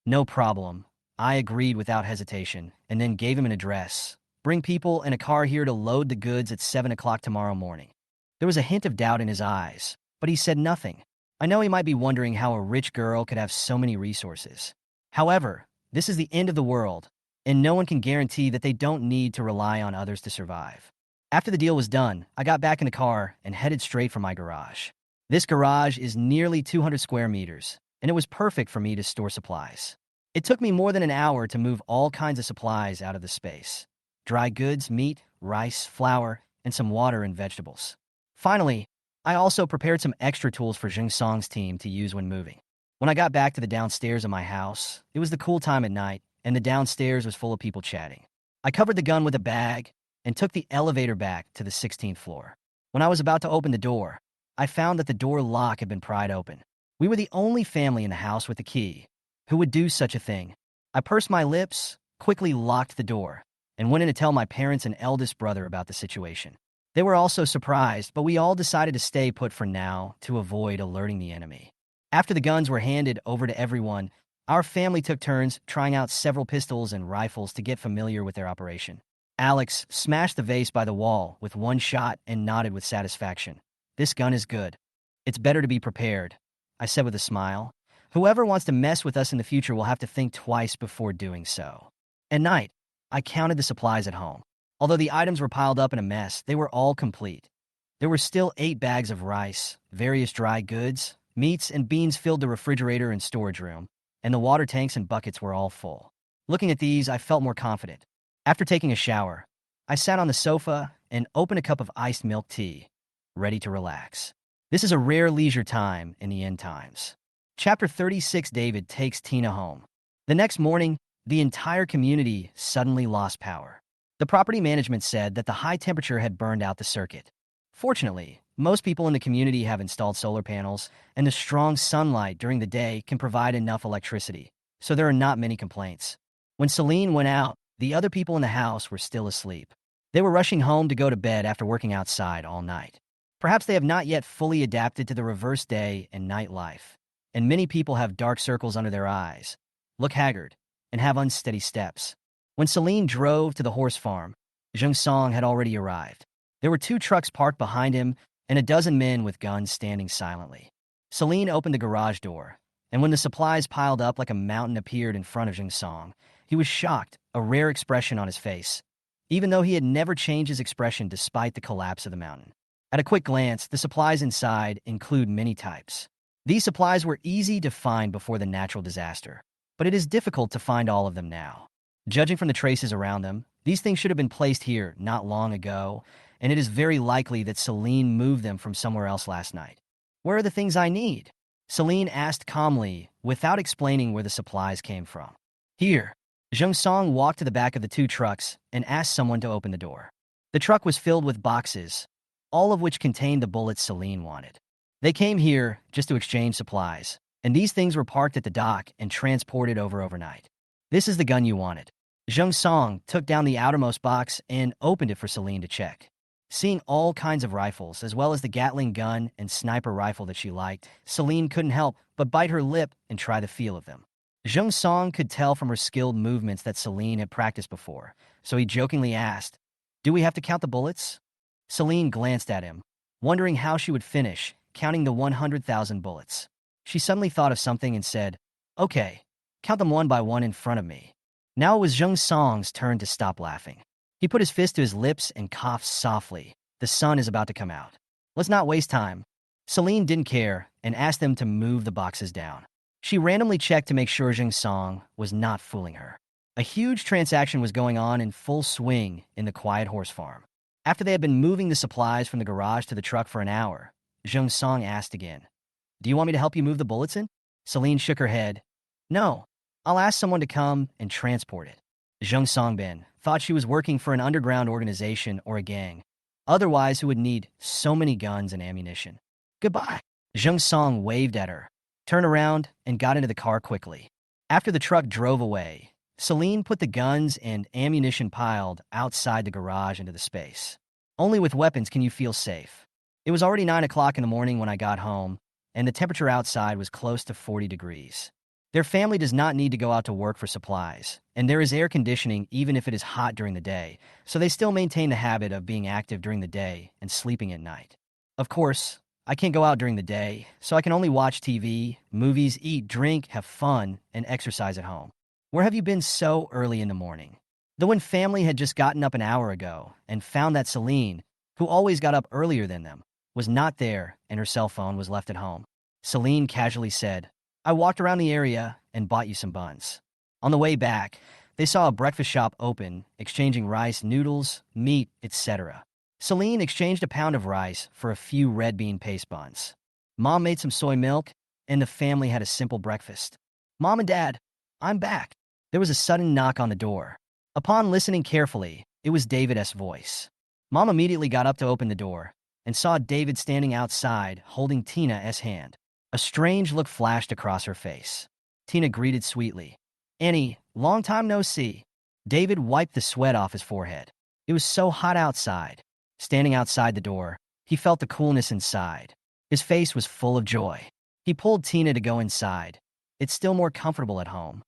"No problem." I agreed without hesitation, and then gave him an address. "Bring people and a car here to load the goods at 7 o'clock tomorrow morning." There was a hint of doubt in his eyes, but he said nothing. I know he might be wondering how a rich girl could have so many resources. However, this is the end of the world, and no one can guarantee that they don't need to rely on others to survive. After the deal was done, I got back in the car and headed straight for my garage. This garage is nearly 200 square meters, and it was perfect for me to store supplies. It took me more than an hour to move all kinds of supplies out of the space. Dry goods, meat, rice, flour, and some water and vegetables. Finally, I also prepared some extra tools for Zheng Song's team to use when moving. When I got back to the downstairs of my house, it was the cool time at night, and the downstairs was full of people chatting. I covered the gun with a bag and took the elevator back to the 16th floor. When I was about to open the door, I found that the door lock had been pried open. We were the only family in the house with the key, Who would do such a thing? I pursed my lips, quickly locked the door, and went in to tell my parents and eldest brother about the situation. They were also surprised, but we all decided to stay put for now to avoid alerting the enemy. After the guns were handed over to everyone, our family took turns trying out several pistols and rifles to get familiar with their operation. Alex smashed the vase by the wall with one shot and nodded with satisfaction. This gun is good. It's better to be prepared, I said with a smile. Whoever wants to mess with us in the future will have to think twice before doing so. At night, I counted the supplies at home. Although the items were piled up in a mess, they were all complete. There were still 8 bags of rice, various dry goods, meats, and beans filled the refrigerator and storage room, and the water tanks and buckets were all full. Looking at these, I felt more confident. After taking a shower, I sat on the sofa and opened a cup of iced milk tea, ready to relax. This is a rare leisure time in the end times. Chapter 36. David takes Tina home. The next morning, the entire community suddenly lost power. The property management said that the high temperature had burned out the circuit. Fortunately, most people in the community have installed solar panels, and the strong sunlight during the day can provide enough electricity, so there are not many complaints. When Celine went out, the other people in the house were still asleep. They were rushing home to go to bed after working outside all night. Perhaps they have not yet fully adapted to the reverse day and night life, and many people have dark circles under their eyes, look haggard, and have unsteady steps. When Celine drove to the horse farm, Jung Song had already arrived. There were 2 trucks parked behind him and a dozen men with guns standing silently. Celine opened the garage door, and when the supplies piled up like a mountain appeared in front of Jung Song, he was shocked, a rare expression on his face, even though he had never changed his expression despite the collapse of the mountain. At a quick glance, the supplies inside include many types. These supplies were easy to find before the natural disaster, but it is difficult to find all of them now. Judging from the traces around them, these things should have been placed here not long ago, and it is very likely that Celine moved them from somewhere else last night. Where are the things I need? Celine asked calmly, without explaining where the supplies came from. Here. Jung Song walked to the back of the 2 trucks and asked someone to open the door. The truck was filled with boxes, all of which contained the bullets Celine wanted. They came here just to exchange supplies, and these things were parked at the dock and transported overnight. This is the gun you wanted. Jung Song took down the outermost box and opened it for Celine to check. Seeing all kinds of rifles, as well as the Gatling gun and sniper rifle that she liked, Celine couldn't help but bite her lip and try the feel of them. Jung Song could tell from her skilled movements that Celine had practiced before, so he jokingly asked, "Do we have to count the bullets?" Celine glanced at him, wondering how she would finish, counting the 100,000 bullets. She suddenly thought of something and said, "Okay, count them one by one in front of me." Now it was Jung Song's turn to stop laughing. He put his fist to his lips and coughed softly. The sun is about to come out. Let's not waste time. Celine didn't care and asked them to move the boxes down. She randomly checked to make sure Jung Song was not fooling her. A huge transaction was going on in full swing in the quiet horse farm. After they had been moving the supplies from the garage to the truck for an hour, Jung Song asked again, "Do you want me to help you move the bullets in?" Celine shook her head. "No, I'll ask someone to come and transport it." Jung Songbin thought she was working for an underground organization or a gang. Otherwise, who would need so many guns and ammunition? "Goodbye." Jung Song waved at her, turned around, and got into the car quickly. After the truck drove away, Celine put the guns and ammunition piled outside the garage into the space. "Only with weapons can you feel safe." It was already 9 o'clock in the morning when I got home, and the temperature outside was close to 40 degrees. Their family does not need to go out to work for supplies, and there is air conditioning even if it is hot during the day, so they still maintain the habit of being active during the day and sleeping at night. Of course, I can't go out during the day, so I can only watch TV, movies, eat, drink, have fun, and exercise at home. Where have you been so early in the morning? The Wen family had just gotten up an hour ago and found that Celine, who always got up earlier than them, was not there and her cell phone was left at home. Celine casually said, "I walked around the area and bought you some buns." On the way back, they saw a breakfast shop open, exchanging rice, noodles, meat, etc. Celine exchanged a pound of rice for a few red bean paste buns. Mom made some soy milk, and the family had a simple breakfast. "Mom and Dad, I'm back." There was a sudden knock on the door. Upon listening carefully, it was David's voice. Mom immediately got up to open the door and saw David standing outside holding Tina's hand. A strange look flashed across her face. Tina greeted sweetly. Annie, long time no see. David wiped the sweat off his forehead. It was so hot outside. Standing outside the door, he felt the coolness inside. His face was full of joy. He pulled Tina to go inside. It's still more comfortable at home.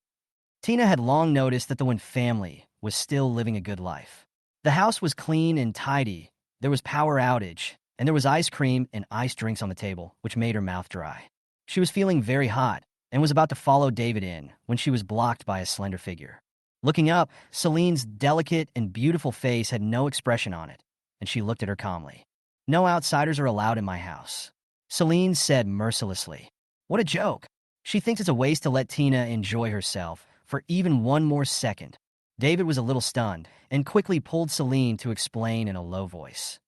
Tina had long noticed that the Wynn family was still living a good life. The house was clean and tidy. There was power outage, and there was ice cream and iced drinks on the table, which made her mouth dry. She was feeling very hot and was about to follow David in when she was blocked by a slender figure. Looking up, Celine's delicate and beautiful face had no expression on it, and she looked at her calmly. No outsiders are allowed in my house, Celine said mercilessly. What a joke. She thinks it's a waste to let Tina enjoy herself for even one more second. David was a little stunned and quickly pulled Celine to explain in a low voice.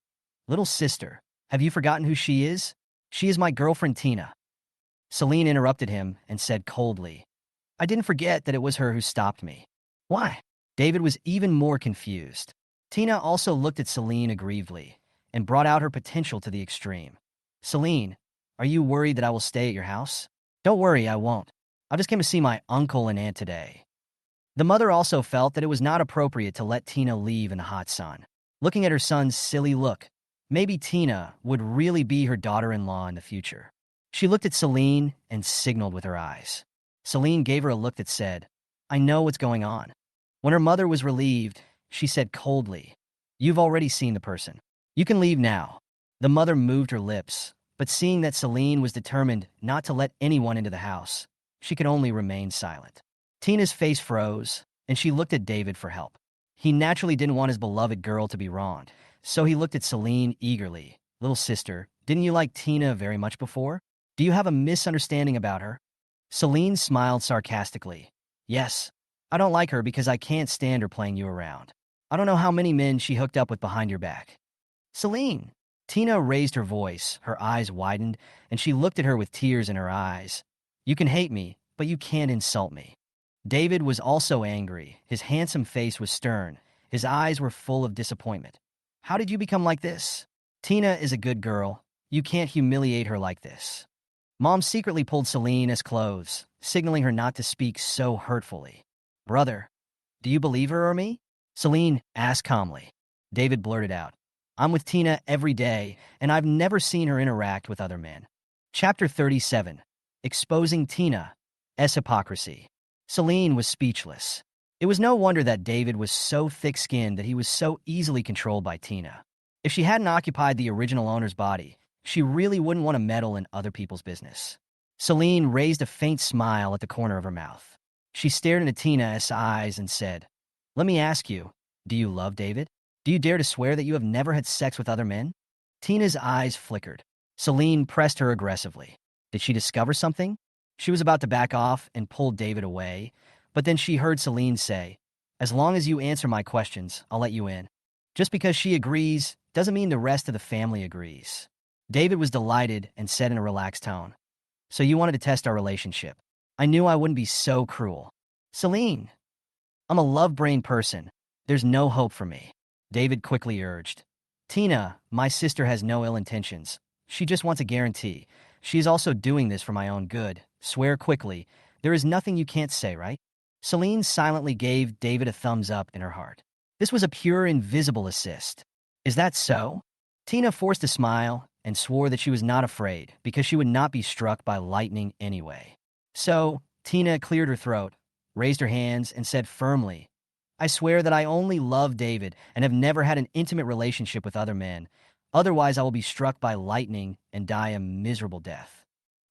Little sister, have you forgotten who she is? She is my girlfriend Tina. Celine interrupted him and said coldly, I didn't forget that it was her who stopped me. Why? David was even more confused. Tina also looked at Celine aggrievedly and brought out her potential to the extreme. Celine, are you worried that I will stay at your house? Don't worry, I won't. I just came to see my uncle and aunt today. The mother also felt that it was not appropriate to let Tina leave in the hot sun. Looking at her son's silly look, maybe Tina would really be her daughter-in-law in the future. She looked at Celine and signaled with her eyes. Celine gave her a look that said, I know what's going on. When her mother was relieved, she said coldly, You've already seen the person. You can leave now. The mother moved her lips, but seeing that Celine was determined not to let anyone into the house, she could only remain silent. Tina's face froze, and she looked at David for help. He naturally didn't want his beloved girl to be wronged, so he looked at Celine eagerly. Little sister, didn't you like Tina very much before? Do you have a misunderstanding about her? Celine smiled sarcastically. Yes. I don't like her because I can't stand her playing you around. I don't know how many men she hooked up with behind your back. Celine! Tina raised her voice, her eyes widened, and she looked at her with tears in her eyes. You can hate me, but you can't insult me. David was also angry. His handsome face was stern. His eyes were full of disappointment. How did you become like this? Tina is a good girl. You can't humiliate her like this. Mom secretly pulled Celine as clothes, signaling her not to speak so hurtfully. Brother, do you believe her or me? Celine asked calmly. David blurted out. I'm with Tina every day, and I've never seen her interact with other men. Chapter 37. Exposing Tina's hypocrisy. Celine was speechless. It was no wonder that David was so thick-skinned that he was so easily controlled by Tina. If she hadn't occupied the original owner's body, she really wouldn't want to meddle in other people's business. Celine raised a faint smile at the corner of her mouth. She stared into Tina's eyes and said, Let me ask you, do you love David? Do you dare to swear that you have never had sex with other men? Tina's eyes flickered. Celine pressed her aggressively. Did she discover something? She was about to back off and pull David away, but then she heard Celine say, As long as you answer my questions, I'll let you in. Just because she agrees doesn't mean the rest of the family agrees. David was delighted and said in a relaxed tone, So you wanted to test our relationship. I knew I wouldn't be so cruel. Celine, I'm a love-brained person. There's no hope for me. David quickly urged. Tina, my sister has no ill intentions. She just wants a guarantee. She's also doing this for my own good. Swear quickly. There is nothing you can't say, right? Celine silently gave David a thumbs up in her heart. This was a pure invisible assist. Is that so? Tina forced a smile and swore that she was not afraid because she would not be struck by lightning anyway. So, Tina cleared her throat, raised her hands, and said firmly, I swear that I only love David and have never had an intimate relationship with other men. Otherwise, I will be struck by lightning and die a miserable death.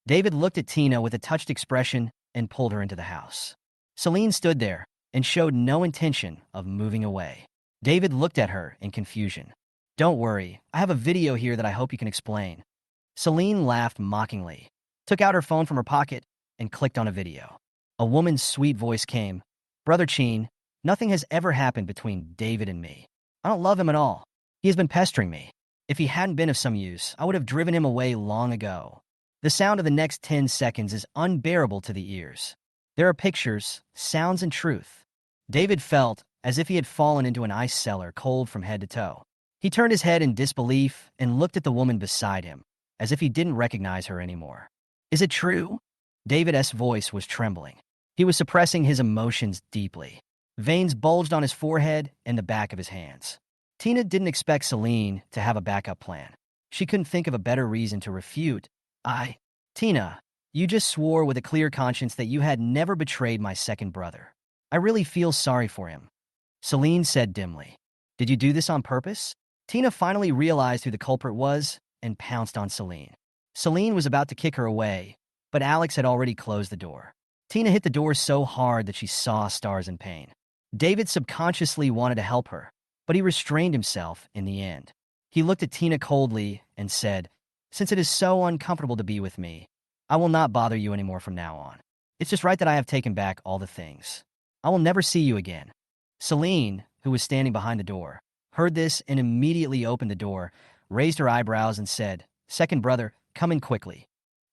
David looked at Tina with a touched expression and pulled her into the house. Celine stood there and showed no intention of moving away. David looked at her in confusion. Don't worry, I have a video here that I hope you can explain. Celine laughed mockingly, took out her phone from her pocket, and clicked on a video. A woman's sweet voice came. Brother Cheen, nothing has ever happened between David and me. I don't love him at all. He has been pestering me. If he hadn't been of some use, I would have driven him away long ago. The sound of the next 10 seconds is unbearable to the ears. There are pictures, sounds, and truth. David felt as if he had fallen into an ice cellar, cold from head to toe. He turned his head in disbelief and looked at the woman beside him, as if he didn't recognize her anymore. Is it true? David's voice was trembling. He was suppressing his emotions deeply. Veins bulged on his forehead and the back of his hands. Tina didn't expect Celine to have a backup plan. She couldn't think of a better reason to refute. Tina, you just swore with a clear conscience that you had never betrayed my second brother. I really feel sorry for him. Celine said dimly. Did you do this on purpose? Tina finally realized who the culprit was and pounced on Celine. Celine was about to kick her away, but Alex had already closed the door. Tina hit the door so hard that she saw stars in pain. David subconsciously wanted to help her, but he restrained himself in the end. He looked at Tina coldly and said, "Since it is so uncomfortable to be with me, I will not bother you anymore from now on. It's just right that I have taken back all the things. I will never see you again." Celine, who was standing behind the door, heard this and immediately opened the door, raised her eyebrows and said, "Second brother, come in quickly."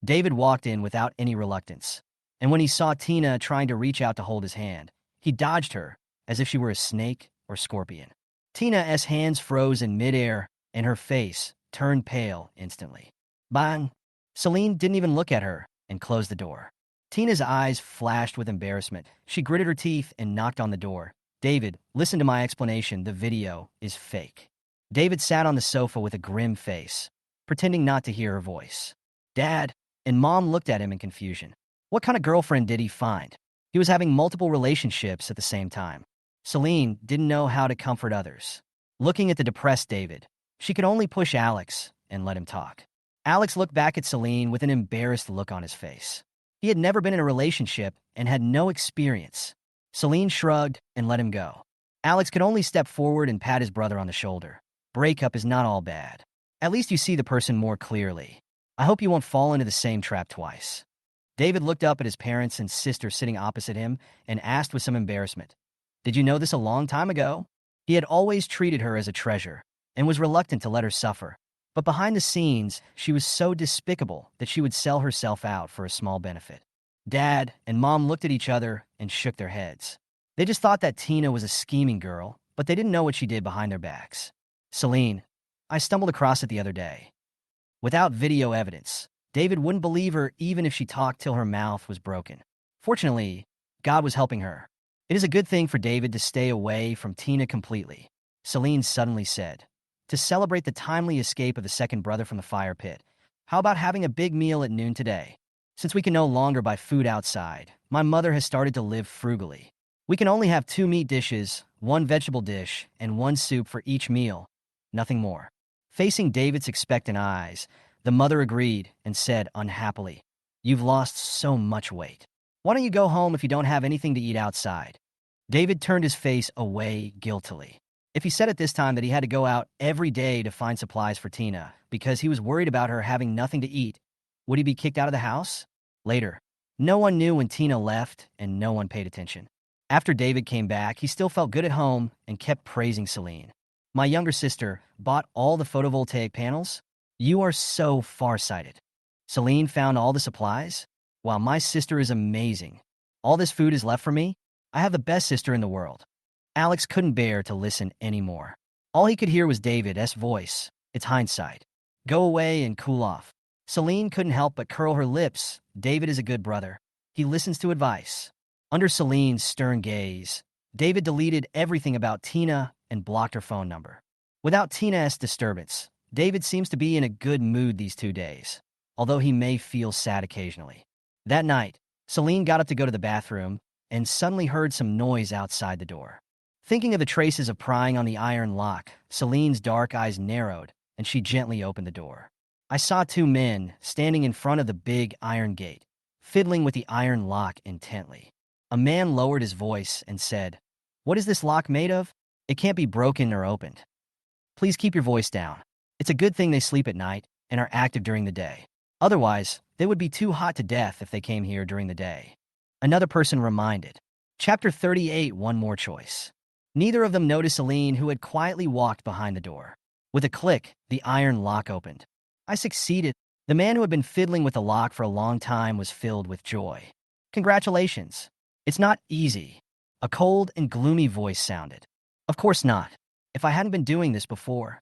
David walked in without any reluctance, and when he saw Tina trying to reach out to hold his hand, he dodged her as if she were a snake or scorpion. Tina's hands froze in midair, and her face turned pale instantly. Bang! Celine didn't even look at her and closed the door. Tina's eyes flashed with embarrassment. She gritted her teeth and knocked on the door. "David, listen to my explanation. The video is fake." David sat on the sofa with a grim face, pretending not to hear her voice. "Dad," and Mom looked at him in confusion. What kind of girlfriend did he find? He was having multiple relationships at the same time. Celine didn't know how to comfort others. Looking at the depressed David, she could only push Alex and let him talk. Alex looked back at Celine with an embarrassed look on his face. He had never been in a relationship and had no experience. Celine shrugged and let him go. Alex could only step forward and pat his brother on the shoulder. "Breakup is not all bad. At least you see the person more clearly. I hope you won't fall into the same trap twice." David looked up at his parents and sister sitting opposite him and asked with some embarrassment, "Did you know this a long time ago?" He had always treated her as a treasure and was reluctant to let her suffer. But behind the scenes, she was so despicable that she would sell herself out for a small benefit. Dad and Mom looked at each other and shook their heads. They just thought that Tina was a scheming girl, but they didn't know what she did behind their backs. "Celine, I stumbled across it the other day. Without video evidence, David wouldn't believe her even if she talked till her mouth was broken. Fortunately, God was helping her. It is a good thing for David to stay away from Tina completely," Celine suddenly said. "To celebrate the timely escape of the second brother from the fire pit, how about having a big meal at noon today? Since we can no longer buy food outside, my mother has started to live frugally. We can only have 2 meat dishes, 1 vegetable dish, and 1 soup for each meal. Nothing more." Facing David's expectant eyes, the mother agreed and said unhappily, "You've lost so much weight. Why don't you go home if you don't have anything to eat outside?" David turned his face away guiltily. If he said at this time that he had to go out every day to find supplies for Tina because he was worried about her having nothing to eat, would he be kicked out of the house? Later, no one knew when Tina left and no one paid attention. After David came back, he still felt good at home and kept praising Celine. "My younger sister bought all the photovoltaic panels. You are so farsighted. Celine found all the supplies? Wow, my sister is amazing. All this food is left for me? I have the best sister in the world." Alex couldn't bear to listen anymore. All he could hear was David's voice. "It's hindsight. Go away and cool off." Celine couldn't help but curl her lips. David is a good brother. He listens to advice. Under Celine's stern gaze, David deleted everything about Tina and blocked her phone number. Without Tina's disturbance, David seems to be in a good mood these 2 days, although he may feel sad occasionally. That night, Celine got up to go to the bathroom and suddenly heard some noise outside the door. Thinking of the traces of prying on the iron lock, Celine's dark eyes narrowed, and she gently opened the door. "I saw 2 men standing in front of the big iron gate, fiddling with the iron lock intently. A man lowered his voice and said, 'What is this lock made of? It can't be broken or opened. Please keep your voice down. It's a good thing they sleep at night and are active during the day. Otherwise, they would be too hot to death if they came here during the day.'" Another person reminded. Chapter 38, One More Choice. Neither of them noticed Celine, who had quietly walked behind the door. With a click, the iron lock opened. "I succeeded." The man who had been fiddling with the lock for a long time was filled with joy. "Congratulations. It's not easy." A cold and gloomy voice sounded. "Of course not. If I hadn't been doing this before."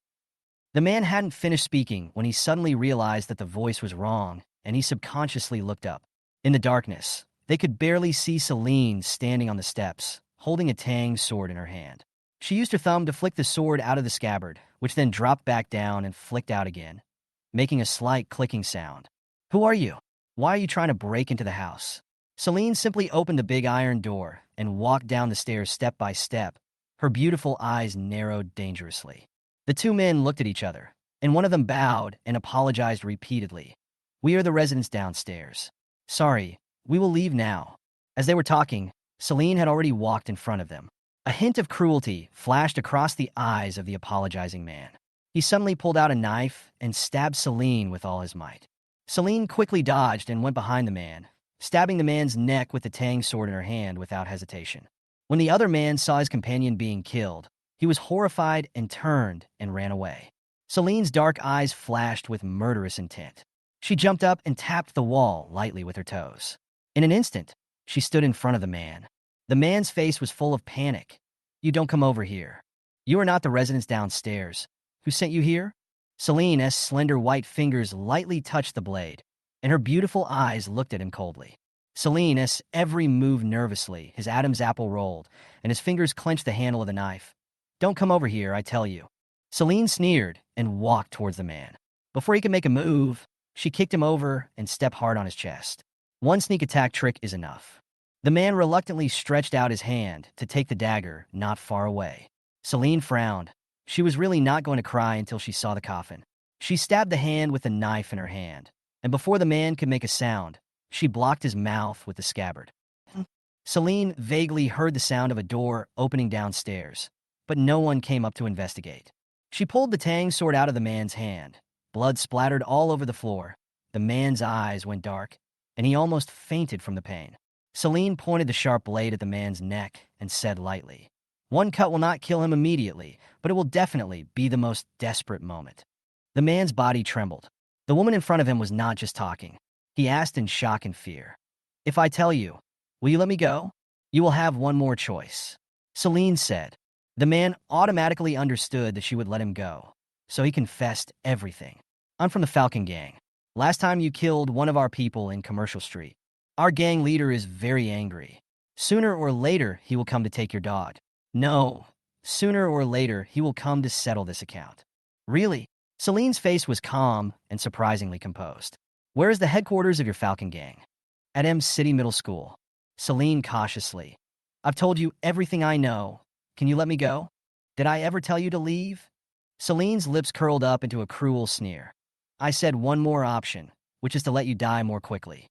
The man hadn't finished speaking when he suddenly realized that the voice was wrong, and he subconsciously looked up. In the darkness, They could barely see Celine standing on the steps, holding a tang sword in her hand. She used her thumb to flick the sword out of the scabbard, which then dropped back down and flicked out again, making a slight clicking sound. Who are you? Why are you trying to break into the house? Celine simply opened the big iron door and walked down the stairs step by step. Her beautiful eyes narrowed dangerously. The two men looked at each other, and one of them bowed and apologized repeatedly. We are the residents downstairs. Sorry, we will leave now. As they were talking, Celine had already walked in front of them. A hint of cruelty flashed across the eyes of the apologizing man. He suddenly pulled out a knife and stabbed Celine with all his might. Celine quickly dodged and went behind the man, stabbing the man's neck with the tang sword in her hand without hesitation. When the other man saw his companion being killed, he was horrified and turned and ran away. Celine's dark eyes flashed with murderous intent. She jumped up and tapped the wall lightly with her toes. In an instant, she stood in front of the man. The man's face was full of panic. You don't come over here. You are not the residents downstairs. Who sent you here? Celine's slender white fingers lightly touched the blade, and her beautiful eyes looked at him coldly. Celine's every move nervously, his Adam's apple rolled, and his fingers clenched the handle of the knife. Don't come over here, I tell you. Celine sneered and walked towards the man. Before he could make a move, she kicked him over and stepped hard on his chest. One sneak attack trick is enough. The man reluctantly stretched out his hand to take the dagger not far away. Celine frowned. She was really not going to cry until she saw the coffin. She stabbed the hand with the knife in her hand, and before the man could make a sound, she blocked his mouth with the scabbard. Celine vaguely heard the sound of a door opening downstairs, but no one came up to investigate. She pulled the tang sword out of the man's hand. Blood splattered all over the floor. The man's eyes went dark, and he almost fainted from the pain. Celine pointed the sharp blade at the man's neck and said lightly, "One cut will not kill him immediately, but it will definitely be the most desperate moment." The man's body trembled. The woman in front of him was not just talking. He asked in shock and fear, "If I tell you, will you let me go? You will have one more choice." Celine said. The man automatically understood that she would let him go, so he confessed everything. "I'm from the Falcon gang. Last time you killed one of our people in Commercial Street. Our gang leader is very angry. Sooner or later, he will come to take your dog. No, sooner or later, he will come to settle this account." "Really?" Celine's face was calm and surprisingly composed. "Where is the headquarters of your Falcon gang?" "At M City Middle School." Celine cautiously. "I've told you everything I know. Can you let me go? Did I ever tell you to leave?" Celine's lips curled up into a cruel sneer. "I said one more option, which is to let you die more quickly."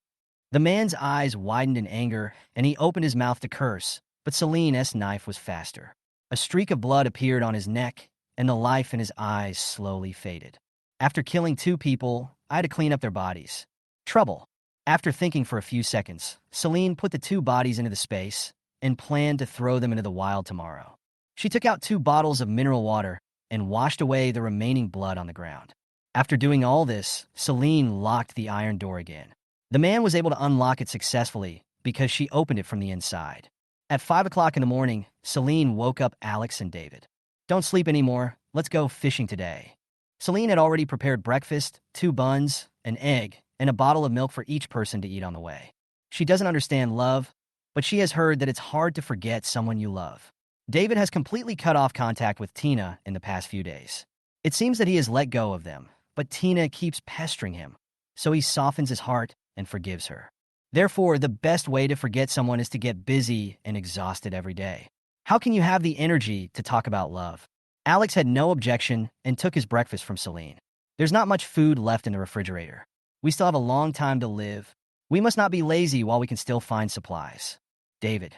The man's eyes widened in anger, and he opened his mouth to curse, but Celine's knife was faster. A streak of blood appeared on his neck, and the life in his eyes slowly faded. "After killing 2 people, I had to clean up their bodies. Trouble." After thinking for a few seconds, Celine put the 2 bodies into the space and planned to throw them into the wild tomorrow. She took out 2 bottles of mineral water and washed away the remaining blood on the ground. After doing all this, Celine locked the iron door again. The man was able to unlock it successfully because she opened it from the inside. At 5 o'clock in the morning, Celine woke up Alex and David. "Don't sleep anymore. Let's go fishing today." Celine had already prepared breakfast, 2 buns, an egg, and a bottle of milk for each person to eat on the way. She doesn't understand love, but she has heard that it's hard to forget someone you love. David has completely cut off contact with Tina in the past few days. It seems that he has let go of them, but Tina keeps pestering him, so he softens his heart and forgives her. Therefore, the best way to forget someone is to get busy and exhausted every day. How can you have the energy to talk about love? Alex had no objection and took his breakfast from Celine. "There's not much food left in the refrigerator. We still have a long time to live. We must not be lazy while we can still find supplies." David,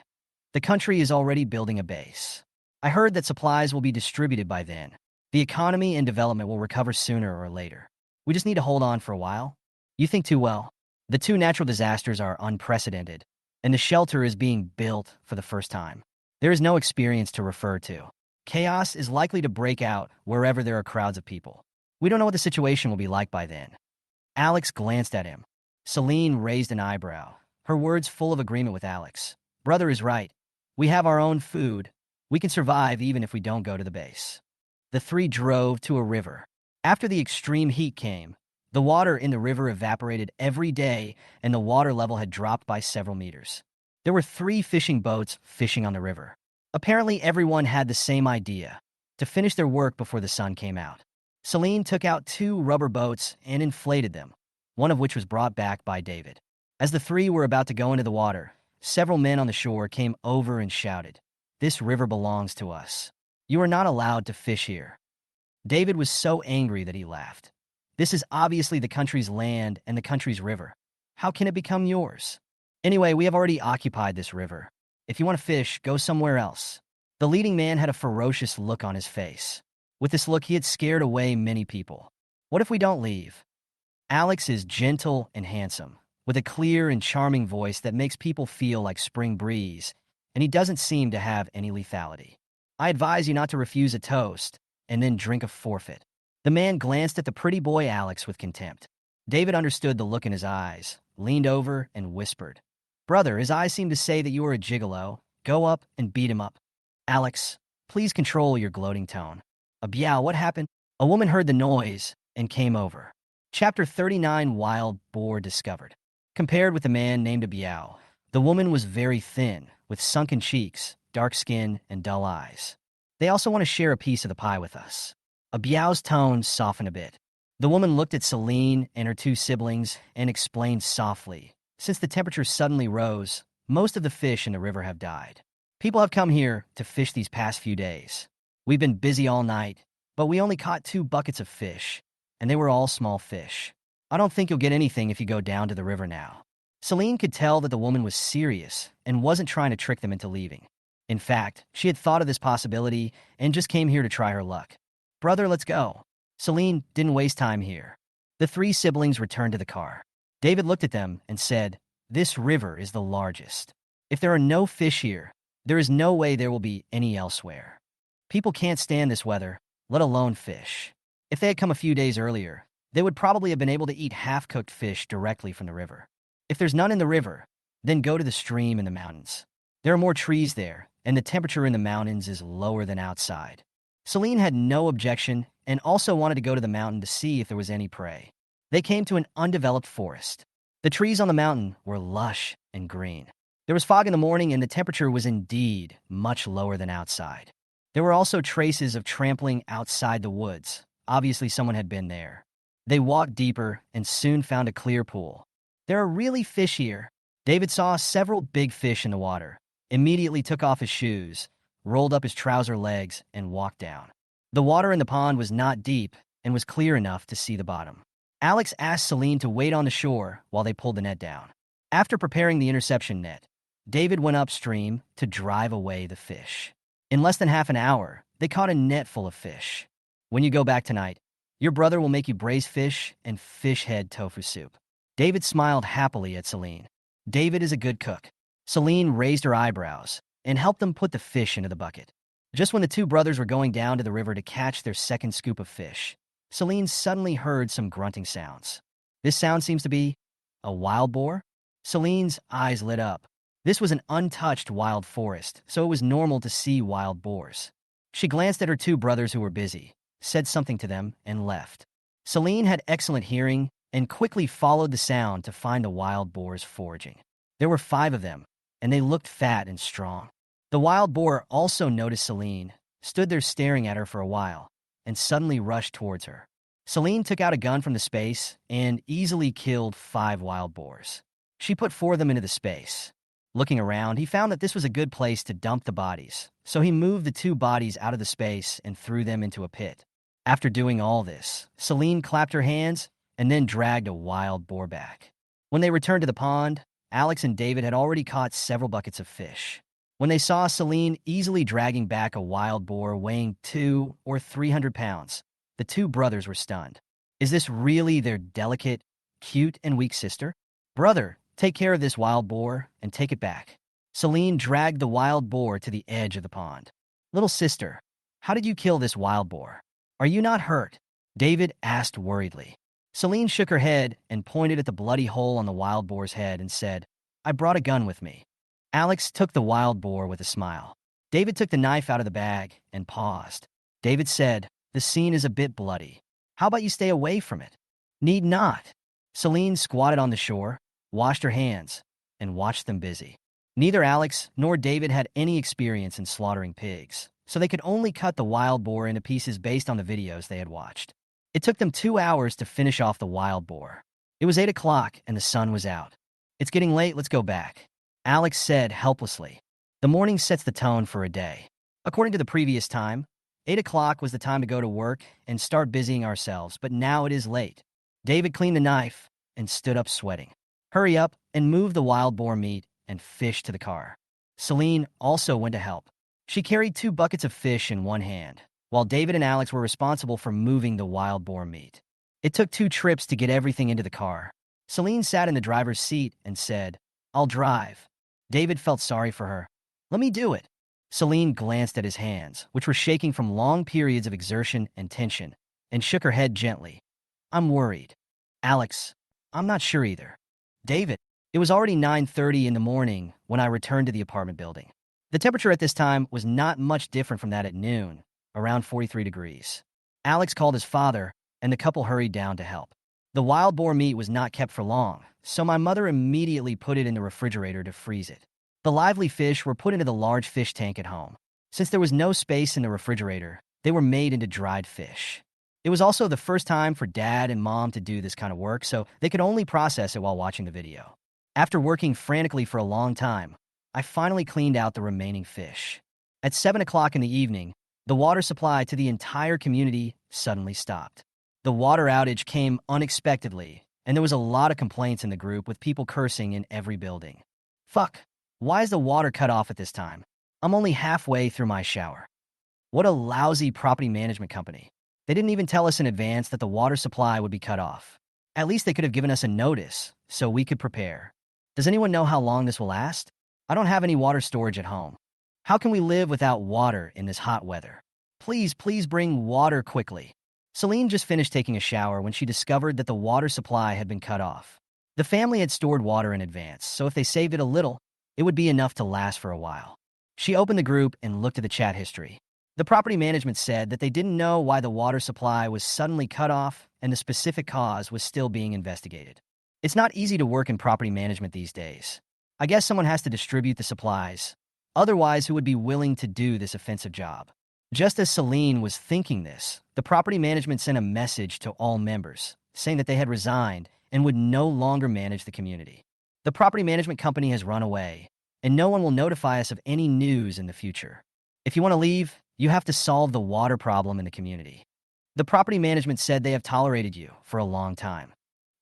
"The country is already building a base. I heard that supplies will be distributed by then. The economy and development will recover sooner or later. We just need to hold on for a while." "You think too well. The 2 natural disasters are unprecedented, and the shelter is being built for the first time. There is no experience to refer to. Chaos is likely to break out wherever there are crowds of people. We don't know what the situation will be like by then." Alex glanced at him. Celine raised an eyebrow, her words full of agreement with Alex. "Brother is right. We have our own food. We can survive even if we don't go to the base." The 3 drove to a river. After the extreme heat came, The water in the river evaporated every day, and the water level had dropped by several meters. There were 3 fishing boats fishing on the river. Apparently, everyone had the same idea, to finish their work before the sun came out. Celine took out 2 rubber boats and inflated them, one of which was brought back by David. As the 3 were about to go into the water, several men on the shore came over and shouted, "This river belongs to us. You are not allowed to fish here." David was so angry that he laughed. "This is obviously the country's land and the country's river. How can it become yours? Anyway, we have already occupied this river. If you want to fish, go somewhere else." The leading man had a ferocious look on his face. With this look, he had scared away many people. "What if we don't leave?" Alex is gentle and handsome, with a clear and charming voice that makes people feel like spring breeze, and he doesn't seem to have any lethality. "I advise you not to refuse a toast and then drink a forfeit." The man glanced at the pretty boy Alex with contempt. David understood the look in his eyes, leaned over, and whispered, "Brother, his eyes seem to say that you are a gigolo. Go up and beat him up." "Alex, please control your gloating tone." "A biao, what happened?" A woman heard the noise and came over. Chapter 39, Wild Boar Discovered. Compared with the man named Biao, the woman was very thin, with sunken cheeks, dark skin, and dull eyes. "They also want to share a piece of the pie with us." Biao's tone softened a bit. The woman looked at Celine and her 2 siblings and explained softly, "Since the temperature suddenly rose, most of the fish in the river have died. People have come here to fish these past few days. We've been busy all night, but we only caught 2 buckets of fish, and they were all small fish. I don't think you'll get anything if you go down to the river now." Celine could tell that the woman was serious and wasn't trying to trick them into leaving. In fact, she had thought of this possibility and just came here to try her luck. "Brother, let's go." Celine didn't waste time here. The 3 siblings returned to the car. David looked at them and said, "This river is the largest. If there are no fish here, there is no way there will be any elsewhere. People can't stand this weather, let alone fish." If they had come a few days earlier, they would probably have been able to eat half-cooked fish directly from the river. If there's none in the river, then go to the stream in the mountains. There are more trees there, and the temperature in the mountains is lower than outside. Celine had no objection and also wanted to go to the mountain to see if there was any prey. They came to an undeveloped forest. The trees on the mountain were lush and green. There was fog in the morning, and the temperature was indeed much lower than outside. There were also traces of trampling outside the woods. Obviously, someone had been there. They walked deeper and soon found a clear pool. "There are really fish here." David saw several big fish in the water, immediately took off his shoes, rolled up his trouser legs, and walked down. The water in the pond was not deep and was clear enough to see the bottom. Alex asked Celine to wait on the shore while they pulled the net down. After preparing the interception net, David went upstream to drive away the fish. In less than half an hour, they caught a net full of fish. "When you go back tonight, your brother will make you braised fish and fish head tofu soup." David smiled happily at Celine. David is a good cook. Celine raised her eyebrows and helped them put the fish into the bucket. Just when the 2 brothers were going down to the river to catch their second scoop of fish, Celine suddenly heard some grunting sounds. "This sound seems to be a wild boar?" Celine's eyes lit up. This was an untouched wild forest, so it was normal to see wild boars. She glanced at her 2 brothers who were busy, said something to them, and left. Celine had excellent hearing and quickly followed the sound to find the wild boars foraging. There were 5 of them, and they looked fat and strong. The wild boar also noticed Celine, stood there staring at her for a while, and suddenly rushed towards her. Celine took out a gun from the space and easily killed 5 wild boars. She put 4 of them into the space. Looking around, he found that this was a good place to dump the bodies, so he moved the 2 bodies out of the space and threw them into a pit. After doing all this, Celine clapped her hands and then dragged a wild boar back. When they returned to the pond, Alex and David had already caught several buckets of fish. When they saw Celine easily dragging back a wild boar weighing 200 or 300 pounds, the 2 brothers were stunned. Is this really their delicate, cute, and weak sister? "Brother, take care of this wild boar and take it back." Celine dragged the wild boar to the edge of the pond. "Little sister, how did you kill this wild boar? Are you not hurt?" David asked worriedly. Celine shook her head and pointed at the bloody hole on the wild boar's head and said, "I brought a gun with me." Alex took the wild boar with a smile. David took the knife out of the bag and paused. David said, "The scene is a bit bloody. How about you stay away from it?" Need not. Celine squatted on the shore, washed her hands, and watched them busy. Neither Alex nor David had any experience in slaughtering pigs, so they could only cut the wild boar into pieces based on the videos they had watched. It took them 2 hours to finish off the wild boar. It was 8 o'clock and the sun was out. It's getting late, let's go back, Alex said helplessly. The morning sets the tone for a day. According to the previous time, 8 o'clock was the time to go to work and start busying ourselves, but now it is late. David cleaned the knife and stood up sweating. Hurry up and move the wild boar meat and fish to the car. Celine also went to help. She carried 2 buckets of fish in one hand, while David and Alex were responsible for moving the wild boar meat. It took 2 trips to get everything into the car. Celine sat in the driver's seat and said, "I'll drive." David felt sorry for her. "Let me do it." Celine glanced at his hands, which were shaking from long periods of exertion and tension, and shook her head gently. "I'm worried." Alex, "I'm not sure either." David, it was already 9:30 in the morning when I returned to the apartment building. The temperature at this time was not much different from that at noon, around 43 degrees. Alex called his father, and the couple hurried down to help. The wild boar meat was not kept for long, so my mother immediately put it in the refrigerator to freeze it. The lively fish were put into the large fish tank at home. Since there was no space in the refrigerator, they were made into dried fish. It was also the first time for Dad and Mom to do this kind of work, so they could only process it while watching the video. After working frantically for a long time, I finally cleaned out the remaining fish. At 7 o'clock in the evening, the water supply to the entire community suddenly stopped. The water outage came unexpectedly, and there was a lot of complaints in the group with people cursing in every building. Fuck, why is the water cut off at this time? I'm only halfway through my shower. What a lousy property management company. They didn't even tell us in advance that the water supply would be cut off. At least they could have given us a notice, so we could prepare. Does anyone know how long this will last? I don't have any water storage at home. How can we live without water in this hot weather? Please bring water quickly. Celine just finished taking a shower when she discovered that the water supply had been cut off. The family had stored water in advance, so if they saved it a little, it would be enough to last for a while. She opened the group and looked at the chat history. The property management said that they didn't know why the water supply was suddenly cut off and the specific cause was still being investigated. It's not easy to work in property management these days. I guess someone has to distribute the supplies. Otherwise, who would be willing to do this offensive job? Just as Celine was thinking this, the property management sent a message to all members, saying that they had resigned and would no longer manage the community. The property management company has run away, and no one will notify us of any news in the future. If you want to leave, you have to solve the water problem in the community. The property management said they have tolerated you for a long time.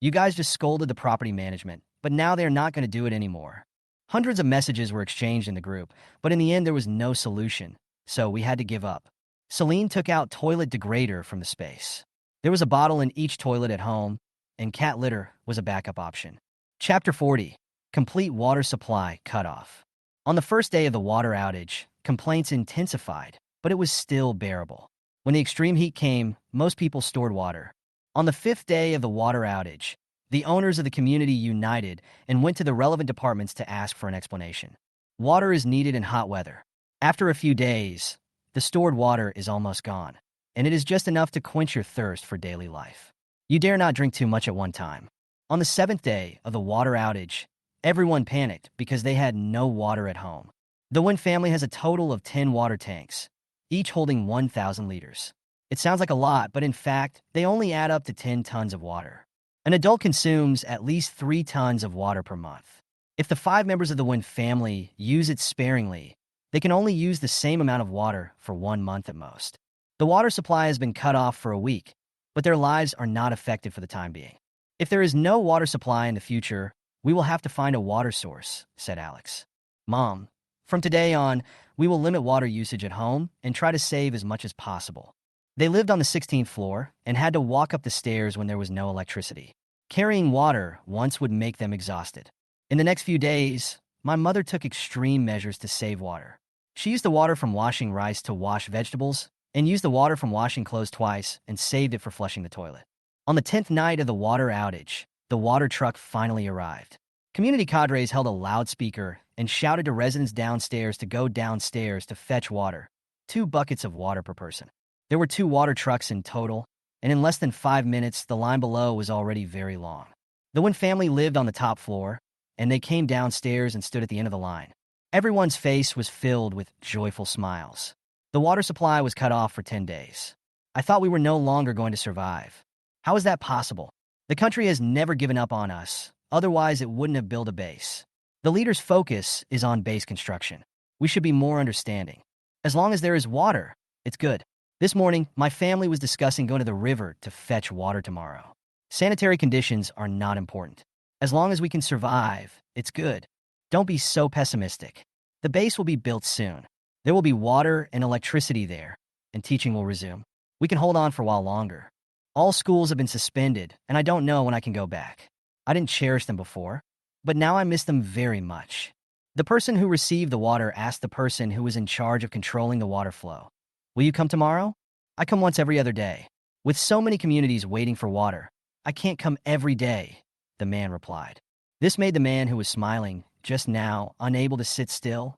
You guys just scolded the property management, but now they're not going to do it anymore. Hundreds of messages were exchanged in the group, but in the end there was no solution, so we had to give up. Celine took out toilet degrader from the space. There was a bottle in each toilet at home, and cat litter was a backup option. Chapter 40. Complete water supply cut off. On the first day of the water outage, complaints intensified, but it was still bearable. When the extreme heat came, most people stored water. On the 5th day of the water outage, the owners of the community united and went to the relevant departments to ask for an explanation. Water is needed in hot weather. After a few days, the stored water is almost gone, and it is just enough to quench your thirst for daily life. You dare not drink too much at one time. On the 7th day of the water outage, everyone panicked because they had no water at home. The Wynn family has a total of 10 water tanks, each holding 1,000 liters. It sounds like a lot, but in fact, they only add up to 10 tons of water. An adult consumes at least 3 tons of water per month. If the 5 members of the Wynn family use it sparingly, they can only use the same amount of water for 1 month at most. The water supply has been cut off for a week, but their lives are not affected for the time being. If there is no water supply in the future, we will have to find a water source, said Alex. Mom, from today on, we will limit water usage at home and try to save as much as possible. They lived on the 16th floor and had to walk up the stairs when there was no electricity. Carrying water once would make them exhausted. In the next few days, my mother took extreme measures to save water. She used the water from washing rice to wash vegetables, and used the water from washing clothes twice and saved it for flushing the toilet. On the 10th night of the water outage, the water truck finally arrived. Community cadres held a loudspeaker and shouted to residents downstairs to go downstairs to fetch water, 2 buckets of water per person. There were 2 water trucks in total, and in less than 5 minutes, the line below was already very long. The Wynn family lived on the top floor, and they came downstairs and stood at the end of the line. Everyone's face was filled with joyful smiles. The water supply was cut off for 10 days. I thought we were no longer going to survive. How is that possible? The country has never given up on us, otherwise it wouldn't have built a base. The leader's focus is on base construction. We should be more understanding. As long as there is water, it's good. This morning, my family was discussing going to the river to fetch water tomorrow. Sanitary conditions are not important. As long as we can survive, it's good. Don't be so pessimistic. The base will be built soon. There will be water and electricity there, and teaching will resume. We can hold on for a while longer. All schools have been suspended, and I don't know when I can go back. I didn't cherish them before, but now I miss them very much. The person who received the water asked the person who was in charge of controlling the water flow, "Will you come tomorrow?" "I come once every other day. With so many communities waiting for water, I can't come every day," the man replied. This made the man who was smiling just now unable to sit still.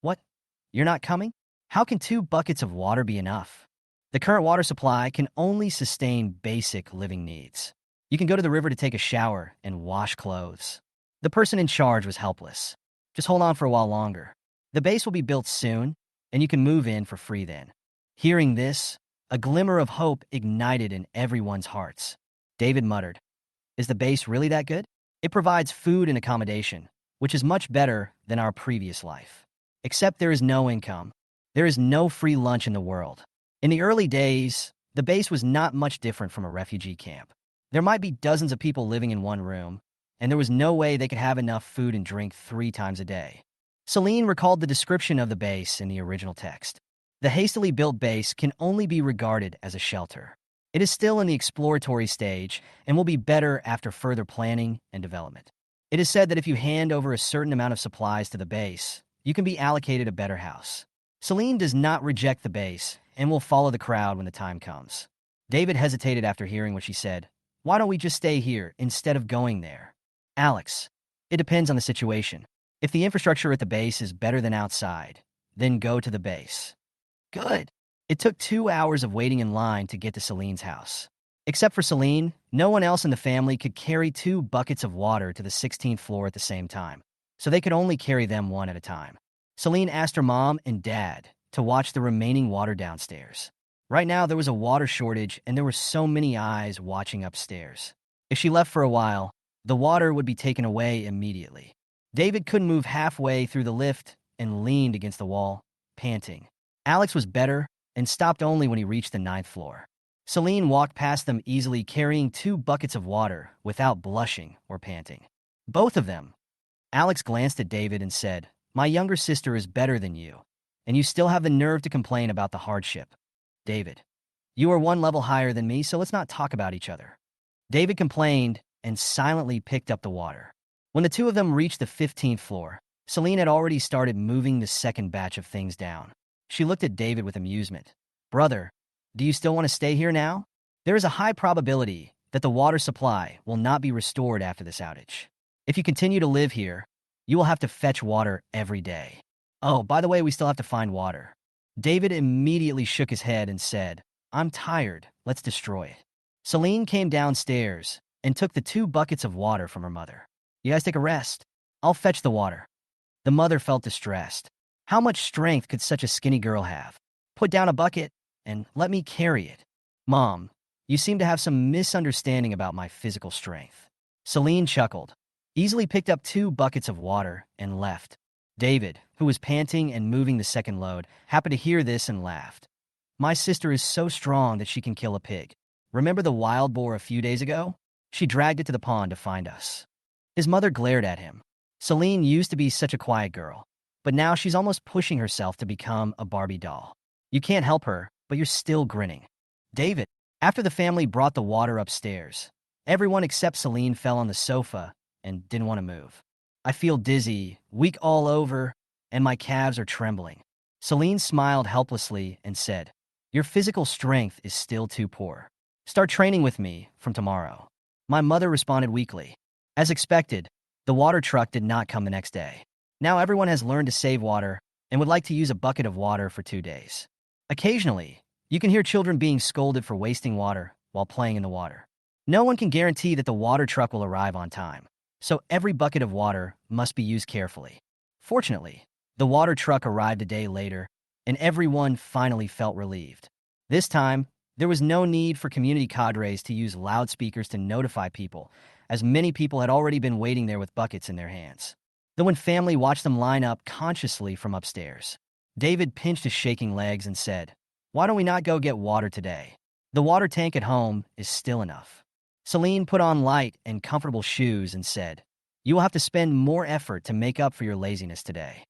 "What? You're not coming? How can 2 buckets of water be enough? The current water supply can only sustain basic living needs. You can go to the river to take a shower and wash clothes." The person in charge was helpless. "Just hold on for a while longer. The base will be built soon, and you can move in for free then." Hearing this, a glimmer of hope ignited in everyone's hearts. David muttered, "Is the base really that good? It provides food and accommodation, which is much better than our previous life. Except there is no income. There is no free lunch in the world." In the early days, the base was not much different from a refugee camp. There might be dozens of people living in one room, and there was no way they could have enough food and drink 3 times a day. Celine recalled the description of the base in the original text. The hastily built base can only be regarded as a shelter. It is still in the exploratory stage and will be better after further planning and development. It is said that if you hand over a certain amount of supplies to the base, you can be allocated a better house. Celine does not reject the base and will follow the crowd when the time comes. David hesitated after hearing what she said. "Why don't we just stay here instead of going there?" "Alex, it depends on the situation. If the infrastructure at the base is better than outside, then go to the base." "Good." It took 2 hours of waiting in line to get to Celine's house. Except for Celine, no one else in the family could carry 2 buckets of water to the 16th floor at the same time, so they could only carry them one at a time. Celine asked her mom and dad to watch the remaining water downstairs. Right now, there was a water shortage, and there were so many eyes watching upstairs. If she left for a while, the water would be taken away immediately. David couldn't move halfway through the lift and leaned against the wall, panting. Alex was better and stopped only when he reached the 9th floor. Celine walked past them easily, carrying 2 buckets of water without blushing or panting. Both of them. Alex glanced at David and said, "My younger sister is better than you, and you still have the nerve to complain about the hardship." "David, you are 1 level higher than me, so let's not talk about each other." David complained and silently picked up the water. When the 2 of them reached the 15th floor, Celine had already started moving the second batch of things down. She looked at David with amusement. "Brother, do you still want to stay here now? There is a high probability that the water supply will not be restored after this outage. If you continue to live here, you will have to fetch water every day. Oh, by the way, we still have to find water." David immediately shook his head and said, "I'm tired. Let's destroy it." Celine came downstairs and took the 2 buckets of water from her mother. "You guys take a rest. I'll fetch the water." The mother felt distressed. How much strength could such a skinny girl have? "Put down a bucket and let me carry it." "Mom, you seem to have some misunderstanding about my physical strength." Celine chuckled, easily picked up 2 buckets of water, and left. David, who was panting and moving the second load, happened to hear this and laughed. "My sister is so strong that she can kill a pig. Remember the wild boar a few days ago? She dragged it to the pond to find us." His mother glared at him. Celine used to be such a quiet girl, but now she's almost pushing herself to become a Barbie doll. You can't help her, but you're still grinning. "David." After the family brought the water upstairs, everyone except Celine fell on the sofa and didn't want to move. "I feel dizzy, weak all over, and my calves are trembling." Celine smiled helplessly and said, "Your physical strength is still too poor. Start training with me from tomorrow." My mother responded weakly. As expected, the water truck did not come the next day. Now everyone has learned to save water and would like to use a bucket of water for 2 days. Occasionally, you can hear children being scolded for wasting water, while playing in the water. No one can guarantee that the water truck will arrive on time, so every bucket of water must be used carefully. Fortunately, the water truck arrived a day later, and everyone finally felt relieved. This time, there was no need for community cadres to use loudspeakers to notify people, as many people had already been waiting there with buckets in their hands. The Wynn family watched them line up consciously from upstairs. David pinched his shaking legs and said, "Why don't we not go get water today? The water tank at home is still enough." Celine put on light and comfortable shoes and said, "You will have to spend more effort to make up for your laziness today."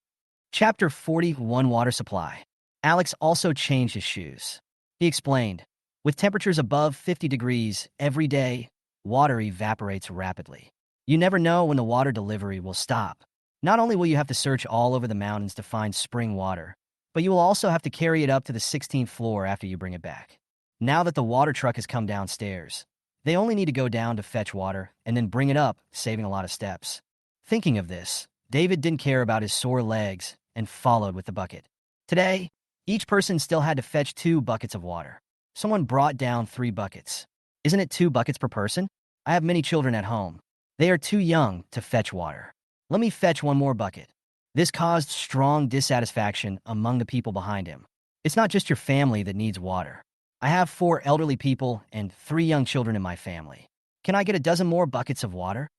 Chapter 41, Water Supply. Alex also changed his shoes. He explained, "With temperatures above 50 degrees every day, water evaporates rapidly. You never know when the water delivery will stop. Not only will you have to search all over the mountains to find spring water, but you will also have to carry it up to the 16th floor after you bring it back. Now that the water truck has come downstairs, they only need to go down to fetch water and then bring it up, saving a lot of steps." Thinking of this, David didn't care about his sore legs and followed with the bucket. Today, each person still had to fetch 2 buckets of water. Someone brought down 3 buckets. "Isn't it 2 buckets per person? I have many children at home. They are too young to fetch water. Let me fetch 1 more bucket." This caused strong dissatisfaction among the people behind him. "It's not just your family that needs water. I have 4 elderly people and 3 young children in my family. Can I get a dozen more buckets of water?"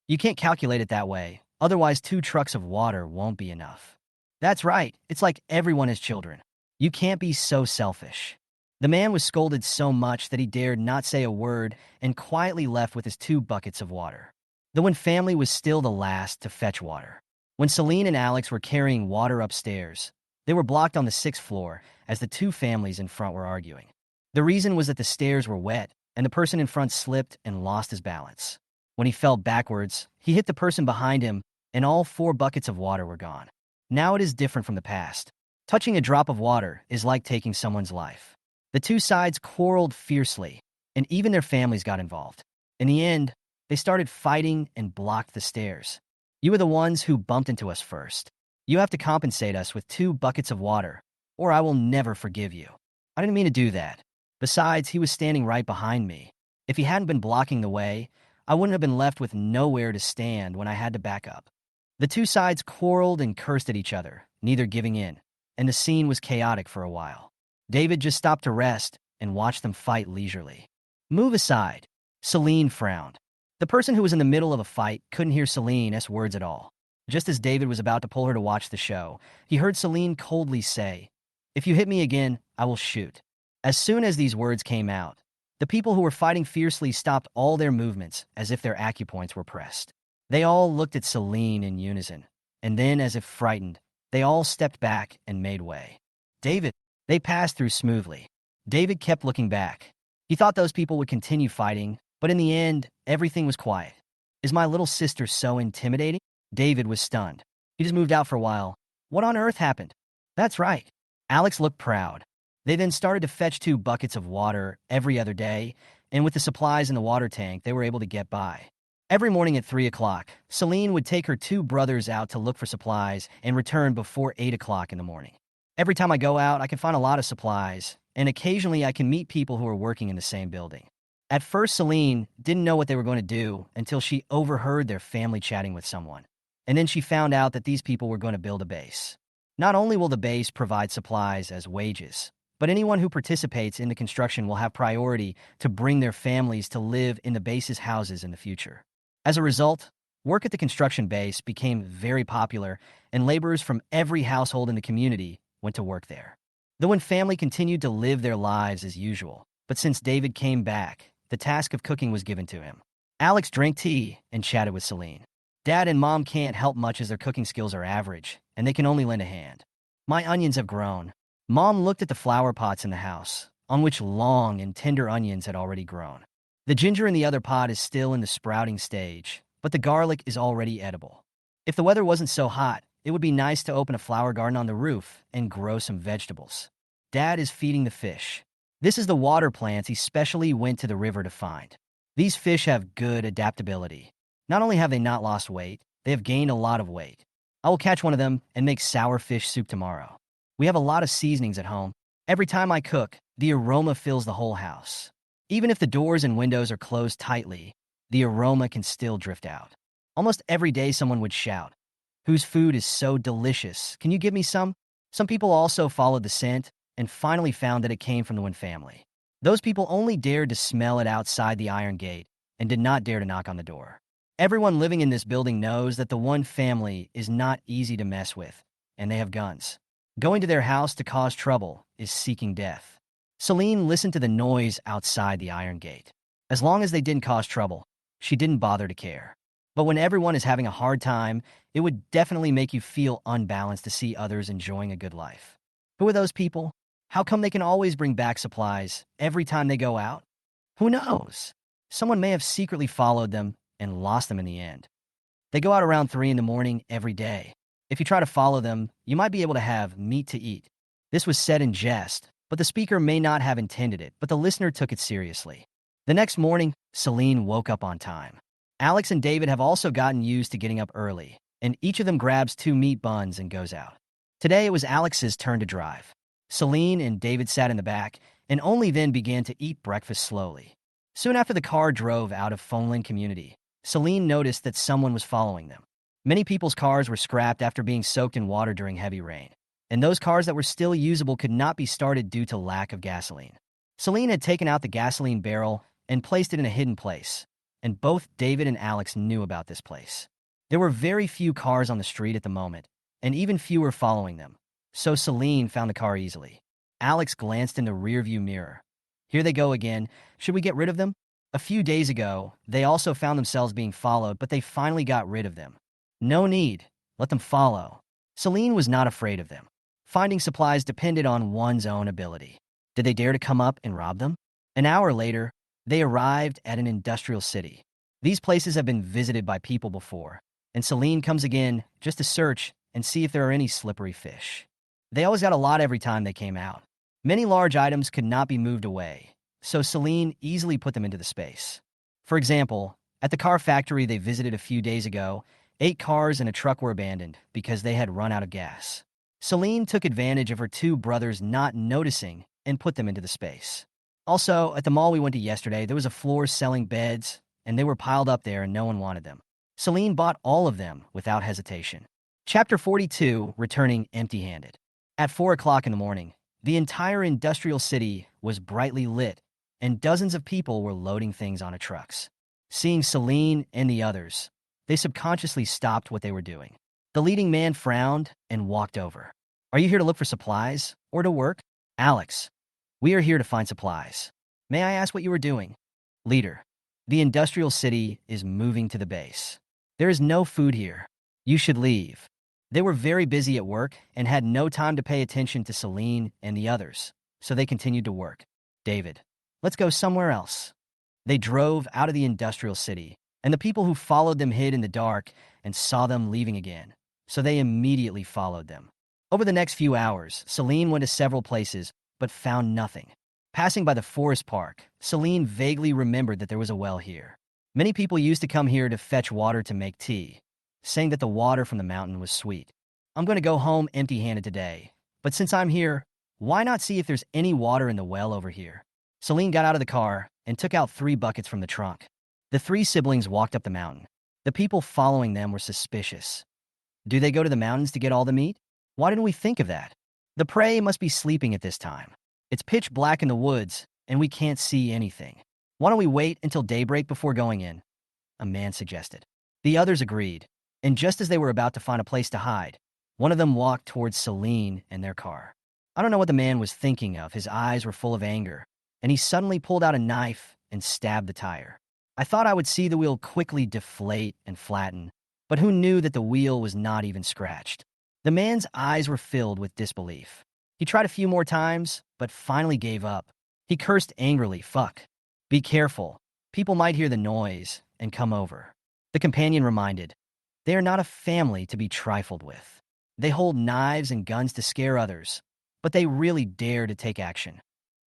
"You can't calculate it that way, otherwise 2 trucks of water won't be enough." "That's right, it's like everyone has children. You can't be so selfish." The man was scolded so much that he dared not say a word and quietly left with his 2 buckets of water. The Wynn family was still the last to fetch water. When Celine and Alex were carrying water upstairs, they were blocked on the 6th floor as the 2 families in front were arguing. The reason was that the stairs were wet and the person in front slipped and lost his balance. When he fell backwards, he hit the person behind him and all 4 buckets of water were gone. Now it is different from the past. Touching a drop of water is like taking someone's life. The 2 sides quarreled fiercely, and even their families got involved. In the end, they started fighting and blocked the stairs. "You were the ones who bumped into us first. You have to compensate us with 2 buckets of water, or I will never forgive you." "I didn't mean to do that. Besides, he was standing right behind me. If he hadn't been blocking the way, I wouldn't have been left with nowhere to stand when I had to back up." The 2 sides quarreled and cursed at each other, neither giving in, and the scene was chaotic for a while. David just stopped to rest and watched them fight leisurely. "Move aside." Celine frowned. The person who was in the middle of a fight couldn't hear Celine's words at all. Just as David was about to pull her to watch the show, he heard Celine coldly say, "If you hit me again, I will shoot." As soon as these words came out, the people who were fighting fiercely stopped all their movements as if their acupoints were pressed. They all looked at Celine in unison, and then, as if frightened, they all stepped back and made way. "David." They passed through smoothly. David kept looking back. He thought those people would continue fighting, but in the end, everything was quiet. "Is my little sister so intimidating?" David was stunned. He just moved out for a while. "What on earth happened?" "That's right." Alex looked proud. They then started to fetch 2 buckets of water every other day, and with the supplies in the water tank, they were able to get by. Every morning at 3 o'clock, Celine would take her 2 brothers out to look for supplies and return before 8 o'clock in the morning. "Every time I go out, I can find a lot of supplies, and occasionally I can meet people who are working in the same building." At first, Celine didn't know what they were going to do until she overheard their family chatting with someone. And then she found out that these people were going to build a base. Not only will the base provide supplies as wages, but anyone who participates in the construction will have priority to bring their families to live in the base's houses in the future. As a result, work at the construction base became very popular, and laborers from every household in the community went to work there. The Wynn family continued to live their lives as usual, but since David came back, the task of cooking was given to him. Alex drank tea and chatted with Celine. "Dad and Mom can't help much as their cooking skills are average, and they can only lend a hand. My onions have grown." Mom looked at the flower pots in the house, on which long and tender onions had already grown. "The ginger in the other pot is still in the sprouting stage, but the garlic is already edible. If the weather wasn't so hot, it would be nice to open a flower garden on the roof and grow some vegetables." Dad is feeding the fish. This is the water plants he specially went to the river to find. These fish have good adaptability. Not only have they not lost weight, they have gained a lot of weight. I will catch one of them and make sour fish soup tomorrow. We have a lot of seasonings at home. Every time I cook, the aroma fills the whole house. Even if the doors and windows are closed tightly, the aroma can still drift out. Almost every day someone would shout, "Whose food is so delicious? Can you give me some?" Some people also followed the scent and finally found that it came from the one family. Those people only dared to smell it outside the iron gate and did not dare to knock on the door. Everyone living in this building knows that the one family is not easy to mess with, and they have guns. Going to their house to cause trouble is seeking death. Celine listened to the noise outside the iron gate. As long as they didn't cause trouble, she didn't bother to care. But when everyone is having a hard time, it would definitely make you feel unbalanced to see others enjoying a good life. Who are those people? How come they can always bring back supplies every time they go out? Who knows? Someone may have secretly followed them and lost them in the end. They go out around 3 in the morning every day. If you try to follow them, you might be able to have meat to eat. This was said in jest, but the speaker may not have intended it, but the listener took it seriously. The next morning, Celine woke up on time. Alex and David have also gotten used to getting up early, and each of them grabs 2 meat buns and goes out. Today it was Alex's turn to drive. Celine and David sat in the back, and only then began to eat breakfast slowly. Soon after the car drove out of Phonelin community, Celine noticed that someone was following them. Many people's cars were scrapped after being soaked in water during heavy rain, and those cars that were still usable could not be started due to lack of gasoline. Celine had taken out the gasoline barrel and placed it in a hidden place, and both David and Alex knew about this place. There were very few cars on the street at the moment, and even fewer following them, so Celine found the car easily. Alex glanced in the rearview mirror. Here they go again. Should we get rid of them? A few days ago, they also found themselves being followed, but they finally got rid of them. No need. Let them follow. Celine was not afraid of them. Finding supplies depended on one's own ability. Did they dare to come up and rob them? An hour later, they arrived at an industrial city. These places have been visited by people before, and Celine comes again just to search and see if there are any slippery fish. They always got a lot every time they came out. Many large items could not be moved away, so Celine easily put them into the space. For example, at the car factory they visited a few days ago, 8 cars and a truck were abandoned because they had run out of gas. Celine took advantage of her 2 brothers not noticing and put them into the space. Also, at the mall we went to yesterday, there was a floor selling beds, and they were piled up there and no one wanted them. Celine bought all of them without hesitation. Chapter 42, Returning Empty-Handed. At 4 o'clock in the morning, the entire industrial city was brightly lit, and dozens of people were loading things onto trucks. Seeing Celine and the others, they subconsciously stopped what they were doing. The leading man frowned and walked over. "Are you here to look for supplies or to work?" "Alex, we are here to find supplies. May I ask what you are doing?" "Leader, the industrial city is moving to the base. There is no food here. You should leave." They were very busy at work and had no time to pay attention to Celine and the others, so they continued to work. "David, let's go somewhere else." They drove out of the industrial city, and the people who followed them hid in the dark and saw them leaving again, so they immediately followed them. Over the next few hours, Celine went to several places, but found nothing. Passing by the forest park, Celine vaguely remembered that there was a well here. Many people used to come here to fetch water to make tea, saying that the water from the mountain was sweet. "I'm going to go home empty-handed today, but since I'm here, why not see if there's any water in the well over here?" Celine got out of the car and took out 3 buckets from the trunk. The 3 siblings walked up the mountain. The people following them were suspicious. Do they go to the mountains to get all the meat? Why didn't we think of that? The prey must be sleeping at this time. It's pitch black in the woods, and we can't see anything. "Why don't we wait until daybreak before going in?" a man suggested. The others agreed, and just as they were about to find a place to hide, one of them walked towards Celine and their car. I don't know what the man was thinking of. His eyes were full of anger, and he suddenly pulled out a knife and stabbed the tire. I thought I would see the wheel quickly deflate and flatten, but who knew that the wheel was not even scratched? The man's eyes were filled with disbelief. He tried a few more times, but finally gave up. He cursed angrily, "Fuck. Be careful. People might hear the noise and come over." The companion reminded, "They are not a family to be trifled with. They hold knives and guns to scare others, but they really dare to take action.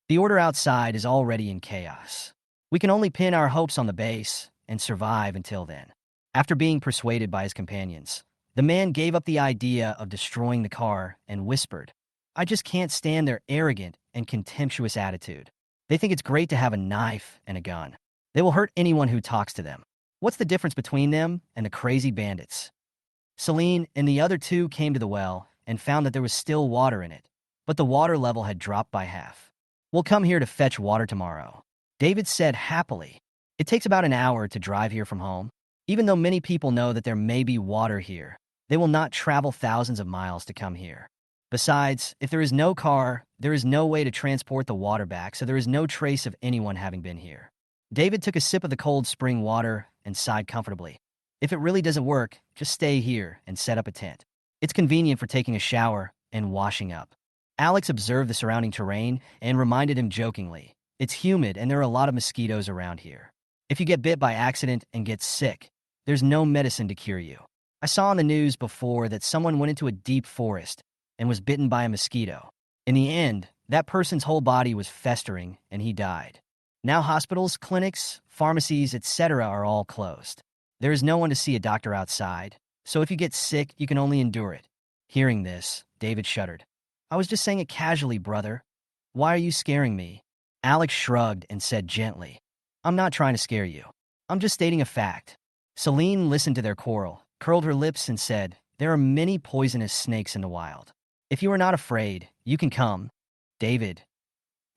The order outside is already in chaos. We can only pin our hopes on the base and survive until then." After being persuaded by his companions, the man gave up the idea of destroying the car and whispered, "I just can't stand their arrogant and contemptuous attitude. They think it's great to have a knife and a gun. They will hurt anyone who talks to them. What's the difference between them and the crazy bandits? Celine and the other two came to the well and found that there was still water in it, but the water level had dropped by half. We'll come here to fetch water tomorrow, David said happily. It takes about an hour to drive here from home. Even though many people know that there may be water here, they will not travel thousands of miles to come here. Besides, if there is no car, there is no way to transport the water back, so there is no trace of anyone having been here. David took a sip of the cold spring water and sighed comfortably. If it really doesn't work, just stay here and set up a tent. It's convenient for taking a shower and washing up. Alex observed the surrounding terrain and reminded him jokingly, it's humid and there are a lot of mosquitoes around here. If you get bit by accident and get sick, there's no medicine to cure you. I saw on the news before that someone went into a deep forest and was bitten by a mosquito. In the end, that person's whole body was festering and he died. Now hospitals, clinics, pharmacies, etc. are all closed. There is no one to see a doctor outside, so if you get sick, you can only endure it. Hearing this, David shuddered. I was just saying it casually, brother. Why are you scaring me? Alex shrugged and said gently, I'm not trying to scare you. I'm just stating a fact. Celine listened to their quarrel, curled her lips and said, there are many poisonous snakes in the wild. If you are not afraid, you can come. David,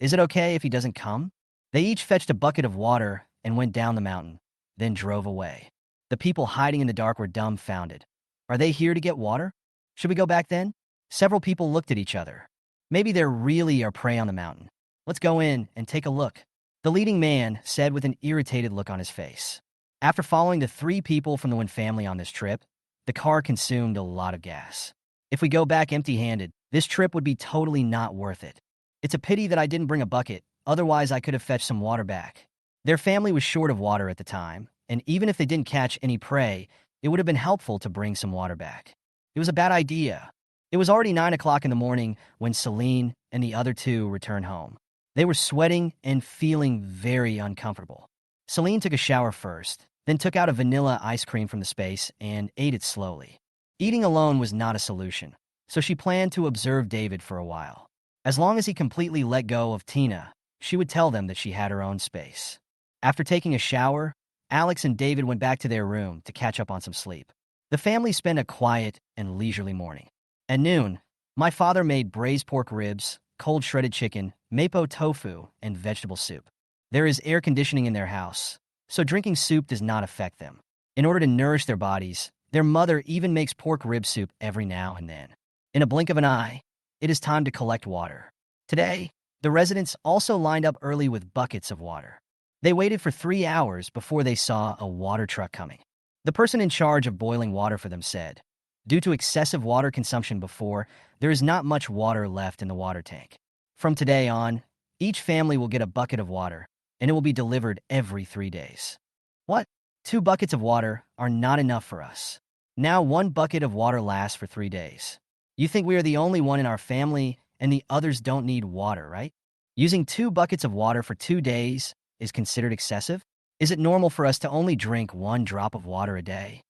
is it okay if he doesn't come? They each fetched a bucket of water and went down the mountain, then drove away. The people hiding in the dark were dumbfounded. Are they here to get water? Should we go back then? Several people looked at each other. Maybe there really are prey on the mountain. Let's go in and take a look. The leading man said with an irritated look on his face. After following the 3 people from the Wynn family on this trip, the car consumed a lot of gas. If we go back empty-handed, this trip would be totally not worth it. It's a pity that I didn't bring a bucket, otherwise I could have fetched some water back. Their family was short of water at the time, and even if they didn't catch any prey, it would have been helpful to bring some water back. It was a bad idea. It was already 9 o'clock in the morning when Celine and the other 2 returned home. They were sweating and feeling very uncomfortable. Celine took a shower first, then took out a vanilla ice cream from the space and ate it slowly. Eating alone was not a solution, so she planned to observe David for a while. As long as he completely let go of Tina, she would tell them that she had her own space. After taking a shower, Alex and David went back to their room to catch up on some sleep. The family spent a quiet and leisurely morning. At noon, my father made braised pork ribs, cold shredded chicken, mapo tofu, and vegetable soup. There is air conditioning in their house, so drinking soup does not affect them. In order to nourish their bodies, their mother even makes pork rib soup every now and then. In a blink of an eye, it is time to collect water. Today, the residents also lined up early with buckets of water. They waited for 3 hours before they saw a water truck coming. The person in charge of boiling water for them said, due to excessive water consumption before, there is not much water left in the water tank. From today on, each family will get a bucket of water, and it will be delivered every 3 days. What? 2 buckets of water are not enough for us. Now 1 bucket of water lasts for 3 days. You think we are the only one in our family and the others don't need water, right? Using 2 buckets of water for 2 days is considered excessive? Is it normal for us to only drink 1 drop of water a day?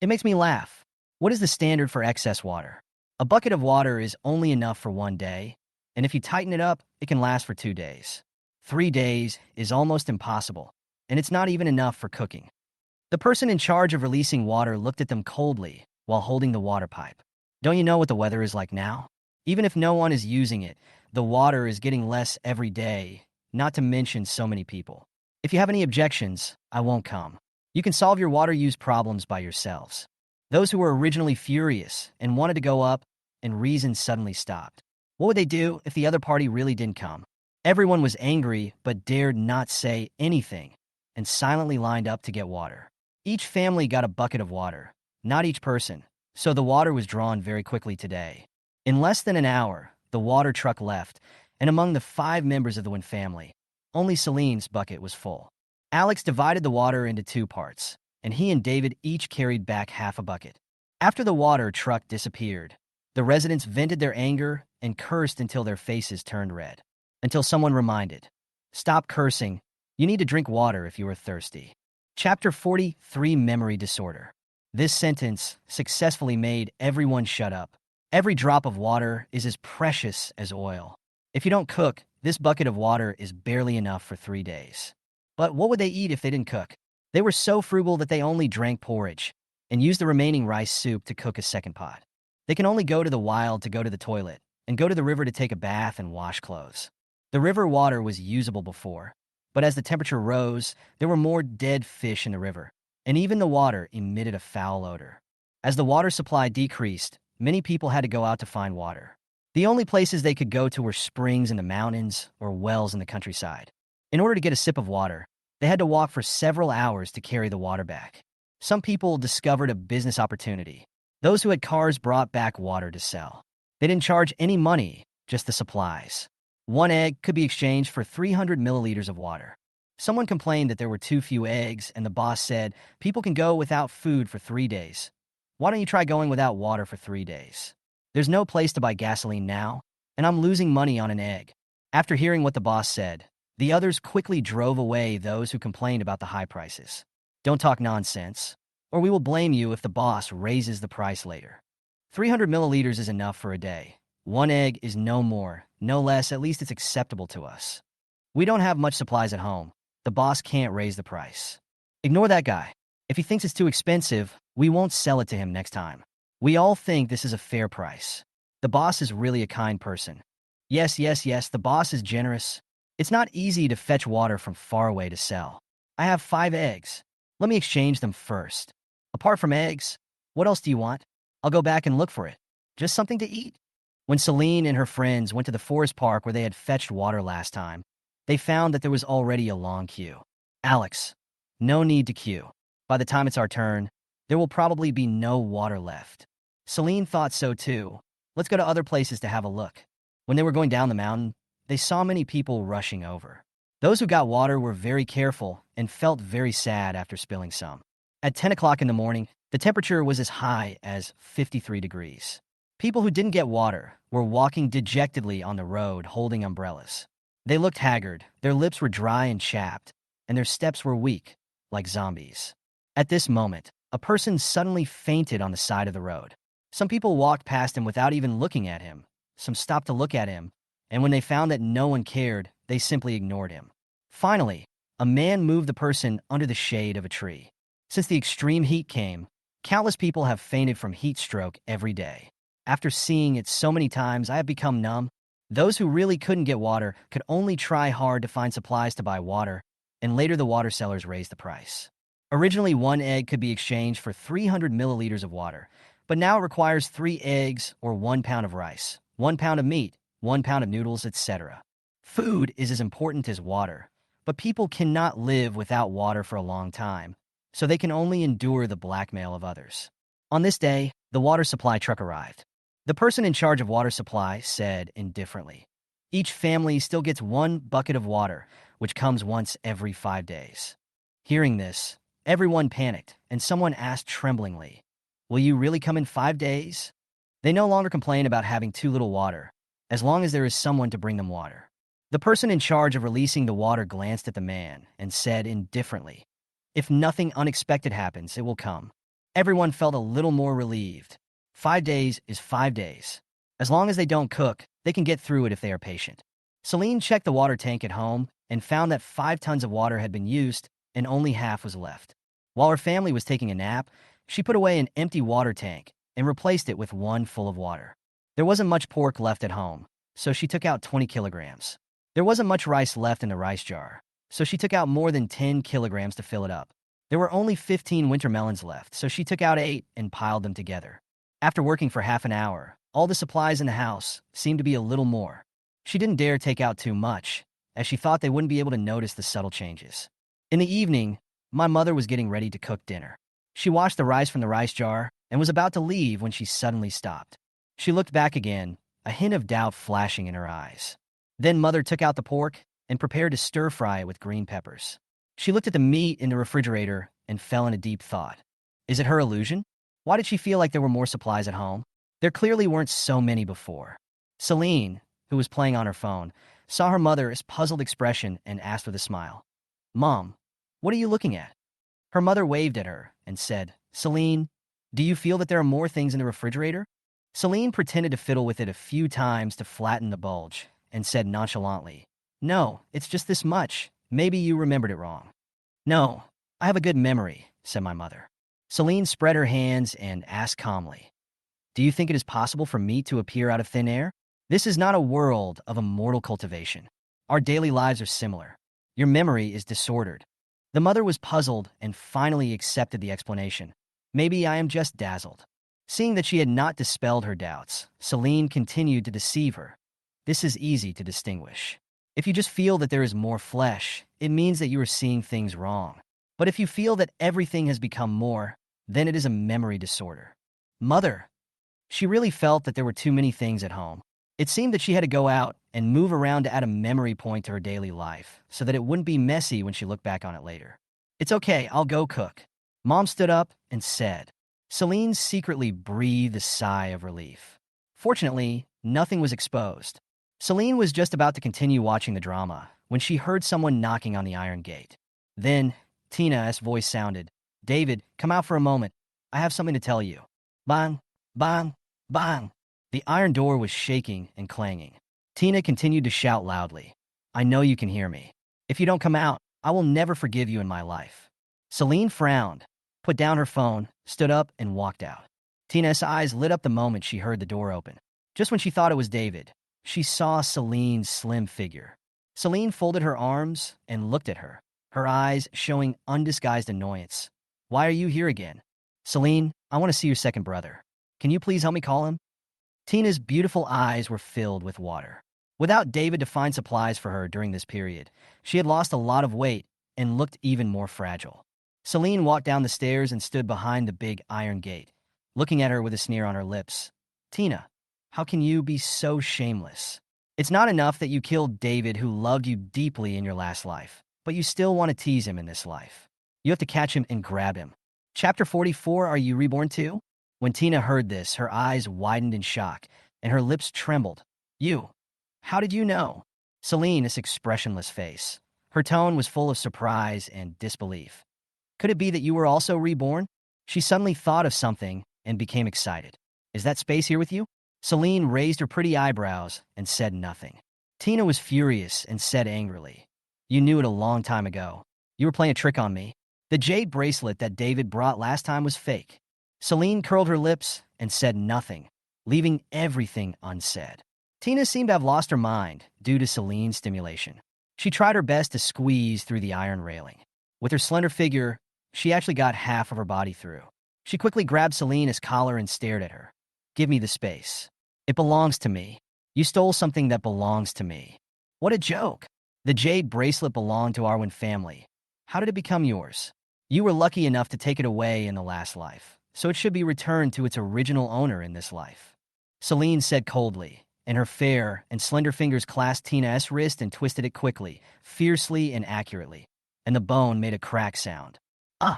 It makes me laugh. What is the standard for excess water? A bucket of water is only enough for 1 day, and if you tighten it up, it can last for 2 days. 3 days is almost impossible, and it's not even enough for cooking. The person in charge of releasing water looked at them coldly while holding the water pipe. Don't you know what the weather is like now? Even if no one is using it, the water is getting less every day, not to mention so many people. If you have any objections, I won't come. You can solve your water use problems by yourselves. Those who were originally furious and wanted to go up and reason suddenly stopped. What would they do if the other party really didn't come? Everyone was angry but dared not say anything and silently lined up to get water. Each family got a bucket of water, not each person, so the water was drawn very quickly today. In less than an hour, the water truck left, and among the 5 members of the Wynn family, only Celine's bucket was full. Alex divided the water into 2 parts, and he and David each carried back half a bucket. After the water truck disappeared, the residents vented their anger and cursed until their faces turned red. Until someone reminded, stop cursing, you need to drink water if you are thirsty. Chapter 43, Memory Disorder. This sentence successfully made everyone shut up. Every drop of water is as precious as oil. If you don't cook, This bucket of water is barely enough for 3 days. But what would they eat if they didn't cook? They were so frugal that they only drank porridge and used the remaining rice soup to cook a second pot. They can only go to the wild to go to the toilet and go to the river to take a bath and wash clothes. The river water was usable before, but as the temperature rose, there were more dead fish in the river, and even the water emitted a foul odor. As the water supply decreased, many people had to go out to find water. The only places they could go to were springs in the mountains or wells in the countryside. In order to get a sip of water, they had to walk for several hours to carry the water back. Some people discovered a business opportunity. Those who had cars brought back water to sell. They didn't charge any money, just the supplies. One egg could be exchanged for 300 milliliters of water. Someone complained that there were too few eggs, and the boss said, "People can go without food for 3 days. Why don't you try going without water for 3 days? There's no place to buy gasoline now, and I'm losing money on an egg." After hearing what the boss said, the others quickly drove away those who complained about the high prices. "Don't talk nonsense, or we will blame you if the boss raises the price later. 300 milliliters is enough for a day. One egg is no more, no less, at least it's acceptable to us. We don't have much supplies at home. The boss can't raise the price. Ignore that guy. If he thinks it's too expensive, we won't sell it to him next time. We all think this is a fair price. The boss is really a kind person. Yes, the boss is generous. It's not easy to fetch water from far away to sell. I have 5 eggs. Let me exchange them first. Apart from eggs, what else do you want? I'll go back and look for it. Just something to eat." When Celine and her friends went to the forest park where they had fetched water last time, they found that there was already a long queue. "Alex, no need to queue. By the time it's our turn, there will probably be no water left." Celine thought so too. "Let's go to other places to have a look." When they were going down the mountain, they saw many people rushing over. Those who got water were very careful and felt very sad after spilling some. At 10 o'clock in the morning, the temperature was as high as 53 degrees. People who didn't get water were walking dejectedly on the road holding umbrellas. They looked haggard, their lips were dry and chapped, and their steps were weak, like zombies. At this moment, a person suddenly fainted on the side of the road. Some people walked past him without even looking at him. Some stopped to look at him, and when they found that no one cared, they simply ignored him. Finally, a man moved the person under the shade of a tree. Since the extreme heat came, countless people have fainted from heat stroke every day. After seeing it so many times, I have become numb. Those who really couldn't get water could only try hard to find supplies to buy water, and later the water sellers raised the price. Originally, one egg could be exchanged for 300 milliliters of water, but now it requires 3 eggs or 1 pound of rice, 1 pound of meat, 1 pound of noodles, etc. Food is as important as water, but people cannot live without water for a long time, so they can only endure the blackmail of others. On this day, the water supply truck arrived. The person in charge of water supply said indifferently, "Each family still gets 1 bucket of water, which comes once every 5 days. Hearing this, everyone panicked, and someone asked tremblingly, "Will you really come in 5 days?" They no longer complain about having too little water, as long as there is someone to bring them water. The person in charge of releasing the water glanced at the man and said indifferently, "If nothing unexpected happens, it will come." Everyone felt a little more relieved. 5 days is 5 days. As long as they don't cook, they can get through it if they are patient. Celine checked the water tank at home and found that 5 tons of water had been used and only half was left. While her family was taking a nap, she put away an empty water tank and replaced it with one full of water. There wasn't much pork left at home, so she took out 20 kilograms. There wasn't much rice left in the rice jar, so she took out more than 10 kilograms to fill it up. There were only 15 winter melons left, so she took out 8 and piled them together. After working for half an hour, all the supplies in the house seemed to be a little more. She didn't dare take out too much, as she thought they wouldn't be able to notice the subtle changes. In the evening, my mother was getting ready to cook dinner. She washed the rice from the rice jar and was about to leave when she suddenly stopped. She looked back again, a hint of doubt flashing in her eyes. Then Mother took out the pork and prepared to stir-fry it with green peppers. She looked at the meat in the refrigerator and fell in a deep thought. Is it her illusion? Why did she feel like there were more supplies at home? There clearly weren't so many before. Celine, who was playing on her phone, saw her mother's puzzled expression and asked with a smile, "Mom, what are you looking at?" Her mother waved at her and said, "Celine, do you feel that there are more things in the refrigerator?" Celine pretended to fiddle with it a few times to flatten the bulge and said nonchalantly, No, it's just this much. Maybe you remembered it wrong. No, I have a good memory, said my mother. Celine spread her hands and asked calmly, do you think it is possible for meat to appear out of thin air? This is not a world of immortal cultivation. Our daily lives are similar. Your memory is disordered. The mother was puzzled and finally accepted the explanation. Maybe I am just dazzled. Seeing that she had not dispelled her doubts, Celine continued to deceive her. This is easy to distinguish. If you just feel that there is more flesh, it means that you are seeing things wrong. But if you feel that everything has become more, then it is a memory disorder. Mother. She really felt that there were too many things at home. It seemed that she had to go out and move around to add a memory point to her daily life so that it wouldn't be messy when she looked back on it later. It's okay, I'll go cook. Mom stood up and said. Celine secretly breathed a sigh of relief. Fortunately, nothing was exposed. Celine was just about to continue watching the drama when she heard someone knocking on the iron gate. Then, Tina's voice sounded, David, come out for a moment. I have something to tell you. Bang, bang, bang. The iron door was shaking and clanging. Tina continued to shout loudly. I know you can hear me. If you don't come out, I will never forgive you in my life. Celine frowned, put down her phone, stood up, and walked out. Tina's eyes lit up the moment she heard the door open. Just when she thought it was David, she saw Celine's slim figure. Celine folded her arms and looked at her, her eyes showing undisguised annoyance. Why are you here again? Celine, I want to see your second brother. Can you please help me call him? Tina's beautiful eyes were filled with water. Without David to find supplies for her during this period, she had lost a lot of weight and looked even more fragile. Celine walked down the stairs and stood behind the big iron gate, looking at her with a sneer on her lips. Tina, how can you be so shameless? It's not enough that you killed David, who loved you deeply in your last life, but you still want to tease him in this life. You have to catch him and grab him. Chapter 44, Are You Reborn Too? When Tina heard this, her eyes widened in shock, and her lips trembled. You? How did you know? Celine's expressionless face. Her tone was full of surprise and disbelief. Could it be that you were also reborn? She suddenly thought of something and became excited. Is that space here with you? Celine raised her pretty eyebrows and said nothing. Tina was furious and said angrily, You knew it a long time ago. You were playing a trick on me. The jade bracelet that David brought last time was fake. Celine curled her lips and said nothing, leaving everything unsaid. Tina seemed to have lost her mind due to Celine's stimulation. She tried her best to squeeze through the iron railing. With her slender figure, she actually got half of her body through. She quickly grabbed Celine's collar and stared at her. Give me the space. It belongs to me. You stole something that belongs to me. What a joke. The jade bracelet belonged to our family. How did it become yours? You were lucky enough to take it away in the last life, so it should be returned to its original owner in this life. Celine said coldly, and her fair and slender fingers clasped Tina's wrist and twisted it quickly, fiercely and accurately, and the bone made a crack sound. Ah!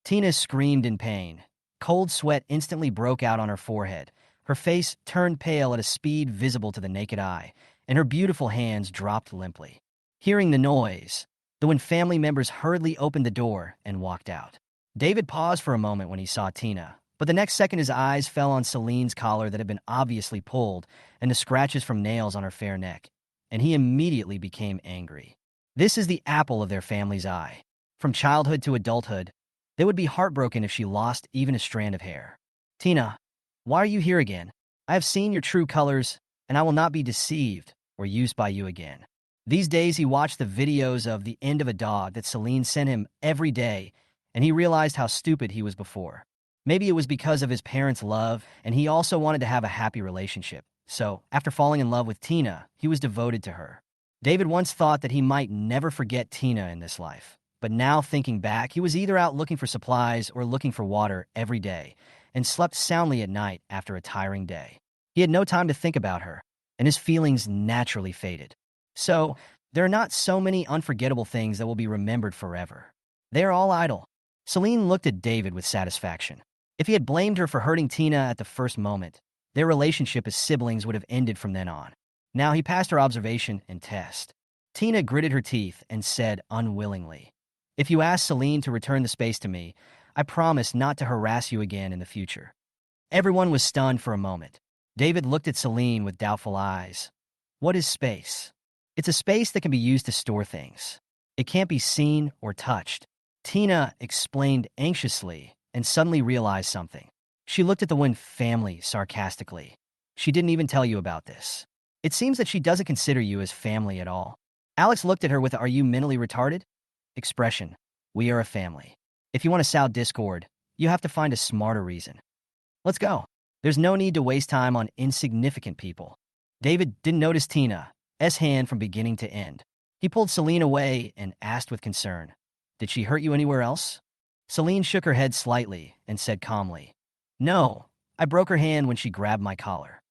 Tina screamed in pain. Cold sweat instantly broke out on her forehead. Her face turned pale at a speed visible to the naked eye, and her beautiful hands dropped limply. Hearing the noise, the family members hurriedly opened the door and walked out. David paused for a moment when he saw Tina, but the next second his eyes fell on Celine's collar that had been obviously pulled and the scratches from nails on her fair neck, and he immediately became angry. This is the apple of their family's eye. From childhood to adulthood, they would be heartbroken if she lost even a strand of hair. Tina, why are you here again? I have seen your true colors, and I will not be deceived or used by you again. These days he watched the videos of the end of a dog that Celine sent him every day, and he realized how stupid he was before. Maybe it was because of his parents' love, and he also wanted to have a happy relationship. So, after falling in love with Tina, he was devoted to her. David once thought that he might never forget Tina in this life. But now, thinking back, he was either out looking for supplies or looking for water every day, and slept soundly at night after a tiring day. He had no time to think about her, and his feelings naturally faded. So, there are not so many unforgettable things that will be remembered forever. They are all idle. Celine looked at David with satisfaction. If he had blamed her for hurting Tina at the first moment, their relationship as siblings would have ended from then on. Now he passed her observation and test. Tina gritted her teeth and said unwillingly, If you ask Celine to return the space to me, I promise not to harass you again in the future. Everyone was stunned for a moment. David looked at Celine with doubtful eyes. What is space? It's a space that can be used to store things. It can't be seen or touched. Tina explained anxiously and suddenly realized something. She looked at the word family sarcastically. She didn't even tell you about this. It seems that she doesn't consider you as family at all. Alex looked at her with "Are you mentally retarded?" expression. We are a family. If you want to sow discord, you have to find a smarter reason. Let's go. There's no need to waste time on insignificant people. David didn't notice Tina's hand from beginning to end. He pulled Celine away and asked with concern, "Did she hurt you anywhere else?" Celine shook her head slightly and said calmly, "No, I broke her hand when she grabbed my collar."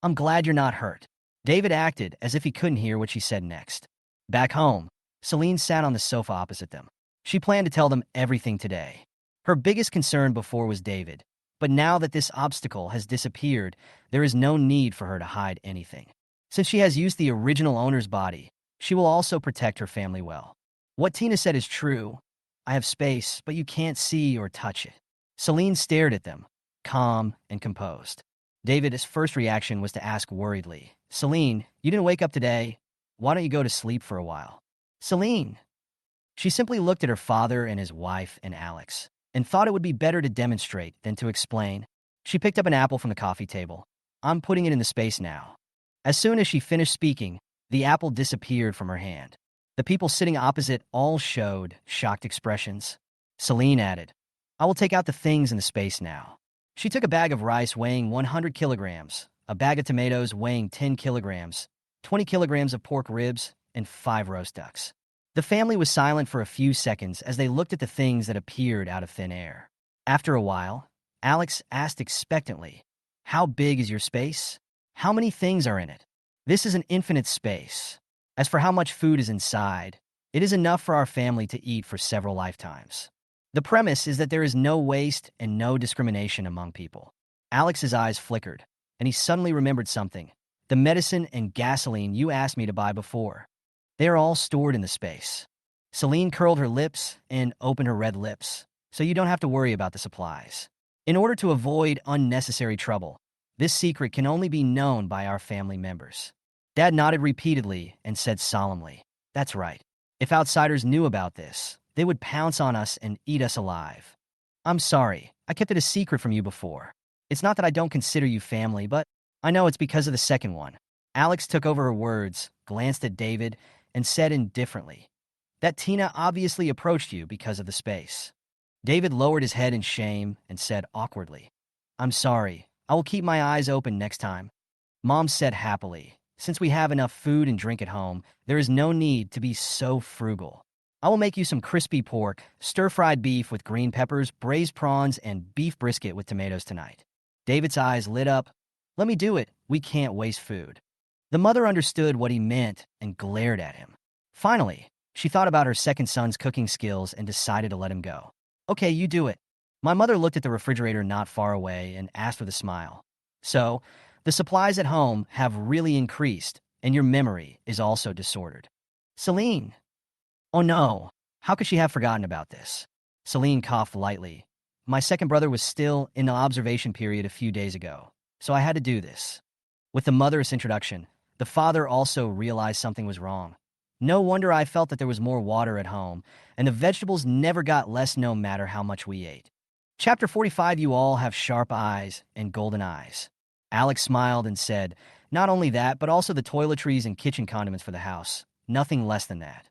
"I'm glad you're not hurt." David acted as if he couldn't hear what she said next. Back home, Celine sat on the sofa opposite them. She planned to tell them everything today. Her biggest concern before was David, but now that this obstacle has disappeared, there is no need for her to hide anything. Since she has used the original owner's body, she will also protect her family well. What Tina said is true. I have space, but you can't see or touch it. Celine stared at them, calm and composed. David's first reaction was to ask worriedly, "Celine, you didn't wake up today. Why don't you go to sleep for a while?" "Celine." She simply looked at her father and his wife and Alex, and thought it would be better to demonstrate than to explain. She picked up an apple from the coffee table. "I'm putting it in the space now." As soon as she finished speaking, the apple disappeared from her hand. The people sitting opposite all showed shocked expressions. Celine added, "I will take out the things in the space now." She took a bag of rice weighing 100 kilograms, a bag of tomatoes weighing 10 kilograms, 20 kilograms of pork ribs, and 5 roast ducks. The family was silent for a few seconds as they looked at the things that appeared out of thin air. After a while, Alex asked expectantly, "How big is your space? How many things are in it?" "This is an infinite space. As for how much food is inside, it is enough for our family to eat for several lifetimes. The premise is that there is no waste and no discrimination among people." Alex's eyes flickered, and he suddenly remembered something. "The medicine and gasoline you asked me to buy before. They are all stored in the space." Celine curled her lips and opened her red lips, "So you don't have to worry about the supplies. In order to avoid unnecessary trouble, this secret can only be known by our family members." Dad nodded repeatedly and said solemnly, "That's right. If outsiders knew about this, they would pounce on us and eat us alive. I'm sorry, I kept it a secret from you before. It's not that I don't consider you family, but I know it's because of the second one." Alex took over her words, glanced at David, and said indifferently, "That Tina obviously approached you because of the space." David lowered his head in shame and said awkwardly, "I'm sorry. I will keep my eyes open next time." Mom said happily, "Since we have enough food and drink at home, there is no need to be so frugal. I will make you some crispy pork, stir-fried beef with green peppers, braised prawns, and beef brisket with tomatoes tonight." David's eyes lit up. "Let me do it. We can't waste food." The mother understood what he meant and glared at him. Finally, she thought about her second son's cooking skills and decided to let him go. "Okay, you do it." My mother looked at the refrigerator not far away and asked with a smile, "So, the supplies at home have really increased, and your memory is also disordered." "Celine." "Oh no, how could she have forgotten about this?" Celine coughed lightly. "My second brother was still in the observation period a few days ago, so I had to do this." With the mother's introduction, the father also realized something was wrong. "No wonder I felt that there was more water at home, and the vegetables never got less no matter how much we ate." Chapter 45. You all have sharp eyes and golden eyes. Alex smiled and said, "Not only that, but also the toiletries and kitchen condiments for the house. Nothing less than that."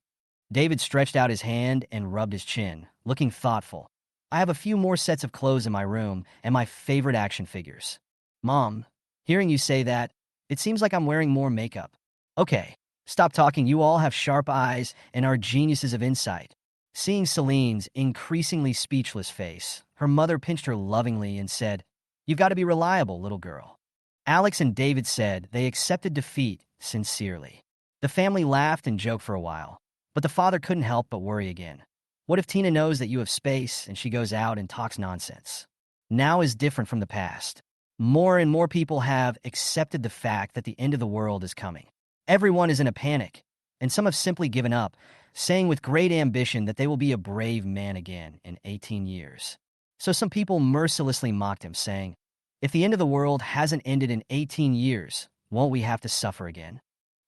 David stretched out his hand and rubbed his chin, looking thoughtful. "I have a few more sets of clothes in my room and my favorite action figures." "Mom, hearing you say that, it seems like I'm wearing more makeup." "Okay, stop talking. You all have sharp eyes and are geniuses of insight." Seeing Celine's increasingly speechless face, her mother pinched her lovingly and said, "You've got to be reliable, little girl." Alex and David said they accepted defeat sincerely. The family laughed and joked for a while, but the father couldn't help but worry again. What if Tina knows that you have space and she goes out and talks nonsense? Now is different from the past. More and more people have accepted the fact that the end of the world is coming. Everyone is in a panic, and some have simply given up, saying with great ambition that they will be a brave man again in 18 years. So some people mercilessly mocked him, saying, "If the end of the world hasn't ended in 18 years, won't we have to suffer again?"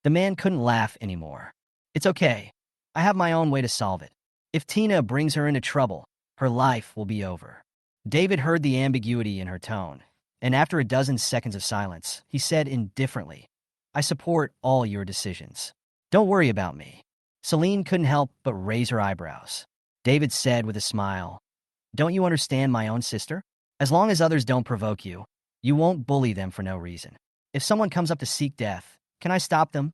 The man couldn't laugh anymore. It's okay. I have my own way to solve it. If Tina brings her into trouble, her life will be over. David heard the ambiguity in her tone, and after a dozen seconds of silence, he said indifferently, I support all your decisions. Don't worry about me. Celine couldn't help but raise her eyebrows. David said with a smile, don't you understand my own sister? As long as others don't provoke you, you won't bully them for no reason. If someone comes up to seek death, can I stop them?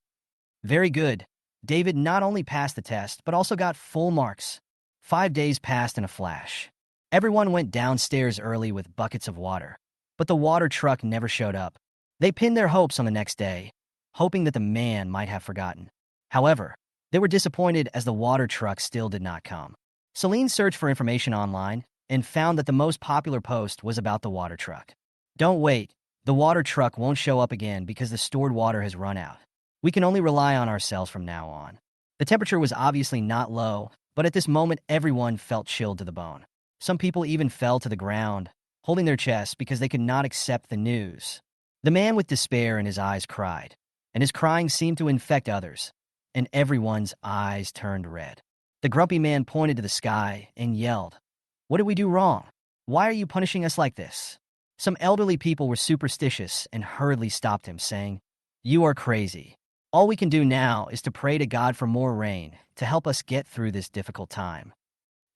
Very good. David not only passed the test, but also got full marks. 5 days passed in a flash. Everyone went downstairs early with buckets of water, but the water truck never showed up. They pinned their hopes on the next day, hoping that the man might have forgotten. However, they were disappointed as the water truck still did not come. Celine searched for information online and found that the most popular post was about the water truck. Don't wait. The water truck won't show up again because the stored water has run out. We can only rely on ourselves from now on. The temperature was obviously not low, but at this moment everyone felt chilled to the bone. Some people even fell to the ground, holding their chests because they could not accept the news. The man with despair in his eyes cried, and his crying seemed to infect others, and everyone's eyes turned red. The grumpy man pointed to the sky and yelled, what did we do wrong? Why are you punishing us like this? Some elderly people were superstitious and hurriedly stopped him, saying, you are crazy. All we can do now is to pray to God for more rain to help us get through this difficult time.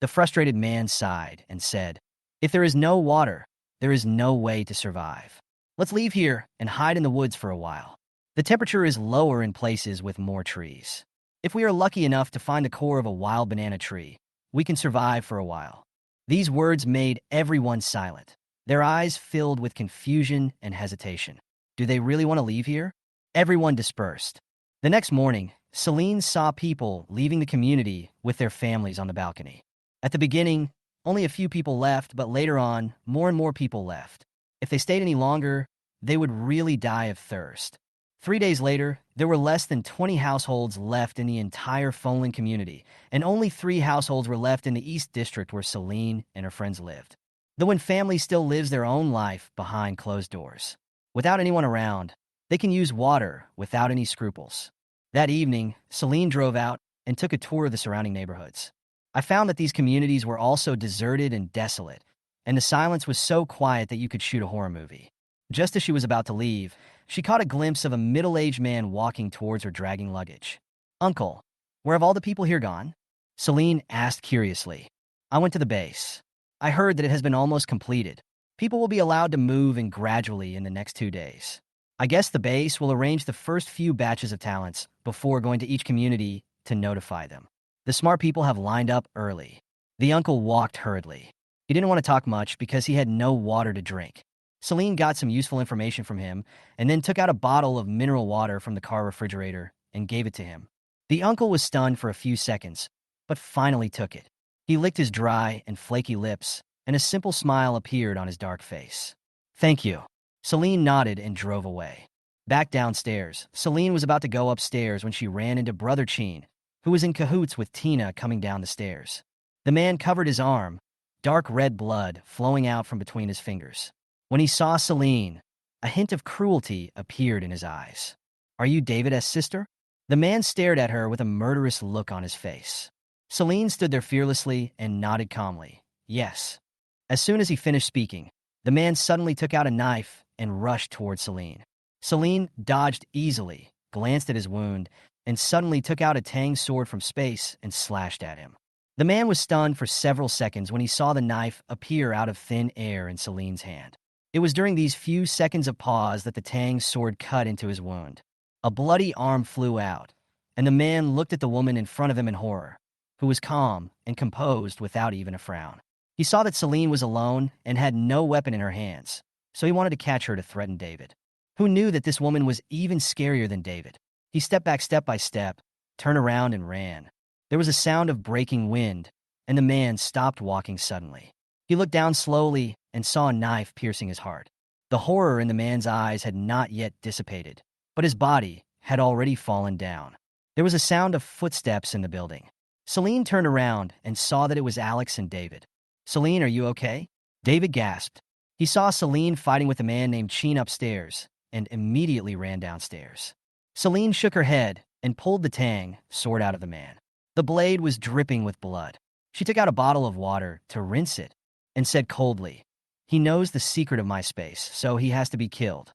The frustrated man sighed and said, if there is no water, there is no way to survive. Let's leave here and hide in the woods for a while. The temperature is lower in places with more trees. If we are lucky enough to find the core of a wild banana tree, we can survive for a while. These words made everyone silent, their eyes filled with confusion and hesitation. Do they really want to leave here? Everyone dispersed. The next morning, Celine saw people leaving the community with their families on the balcony. At the beginning, only a few people left, but later on, more and more people left. If they stayed any longer, they would really die of thirst. 3 days later, there were less than 20 households left in the entire Finland community, and only 3 households were left in the East District where Celine and her friends lived. Though one family still lives their own life behind closed doors. Without anyone around, they can use water without any scruples. That evening, Celine drove out and took a tour of the surrounding neighborhoods. I found that these communities were also deserted and desolate, and the silence was so quiet that you could shoot a horror movie. Just as she was about to leave, she caught a glimpse of a middle-aged man walking towards her dragging luggage. Uncle, where have all the people here gone? Celine asked curiously. I went to the base. I heard that it has been almost completed. People will be allowed to move in gradually in the next 2 days. I guess the base will arrange the first few batches of talents before going to each community to notify them. The smart people have lined up early. The uncle walked hurriedly. He didn't want to talk much because he had no water to drink. Celine got some useful information from him and then took out a bottle of mineral water from the car refrigerator and gave it to him. The uncle was stunned for a few seconds, but finally took it. He licked his dry and flaky lips, and a simple smile appeared on his dark face. Thank you. Celine nodded and drove away. Back downstairs, Celine was about to go upstairs when she ran into Brother Cheen, who was in cahoots with Tina coming down the stairs. The man covered his arm, dark red blood flowing out from between his fingers. When he saw Celine, a hint of cruelty appeared in his eyes. Are you David's sister? The man stared at her with a murderous look on his face. Celine stood there fearlessly and nodded calmly. Yes. As soon as he finished speaking, the man suddenly took out a knife and rushed toward Celine. Celine dodged easily, glanced at his wound, and suddenly took out a tang sword from space and slashed at him. The man was stunned for several seconds when he saw the knife appear out of thin air in Celine's hand. It was during these few seconds of pause that the tang sword cut into his wound. A bloody arm flew out, and the man looked at the woman in front of him in horror, who was calm and composed without even a frown. He saw that Celine was alone and had no weapon in her hands, so he wanted to catch her to threaten David. Who knew that this woman was even scarier than David? He stepped back step by step, turned around and ran. There was a sound of breaking wind, and the man stopped walking suddenly. He looked down slowly and saw a knife piercing his heart. The horror in the man's eyes had not yet dissipated, but his body had already fallen down. There was a sound of footsteps in the building. Celine turned around and saw that it was Alex and David. Celine, are you okay? David gasped. He saw Celine fighting with a man named Cheen upstairs and immediately ran downstairs. Celine shook her head and pulled the tang sword out of the man. The blade was dripping with blood. She took out a bottle of water to rinse it and said coldly, "He knows the secret of my space, so he has to be killed."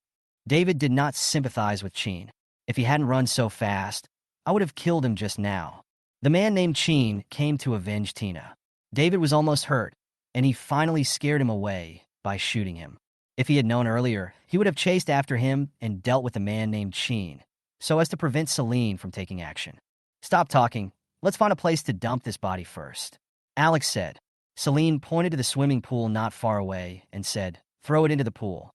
David did not sympathize with Cheen. If he hadn't run so fast, I would have killed him just now. The man named Cheen came to avenge Tina. David was almost hurt, and he finally scared him away by shooting him. If he had known earlier, he would have chased after him and dealt with the man named Cheen, so as to prevent Celine from taking action. "Stop talking. Let's find a place to dump this body first," Alex said. Celine pointed to the swimming pool not far away and said, "Throw it into the pool."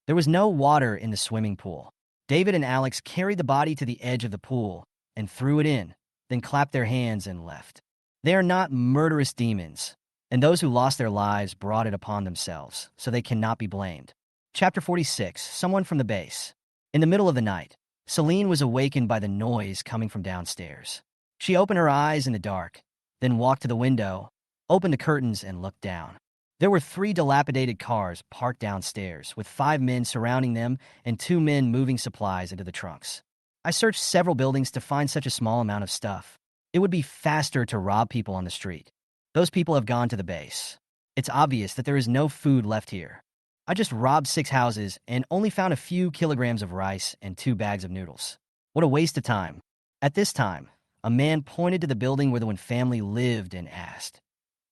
There was no water in the swimming pool. David and Alex carried the body to the edge of the pool and threw it in, then clapped their hands and left. They are not murderous demons, and those who lost their lives brought it upon themselves, so they cannot be blamed. Chapter 46, Someone from the Base. In the middle of the night, Celine was awakened by the noise coming from downstairs. She opened her eyes in the dark, then walked to the window, opened the curtains, and looked down. There were 3 dilapidated cars parked downstairs, with 5 men surrounding them and 2 men moving supplies into the trunks. I searched several buildings to find such a small amount of stuff. It would be faster to rob people on the street. Those people have gone to the base. It's obvious that there is no food left here. I just robbed 6 houses and only found a few kilograms of rice and 2 bags of noodles. What a waste of time. At this time, a man pointed to the building where the one family lived and asked,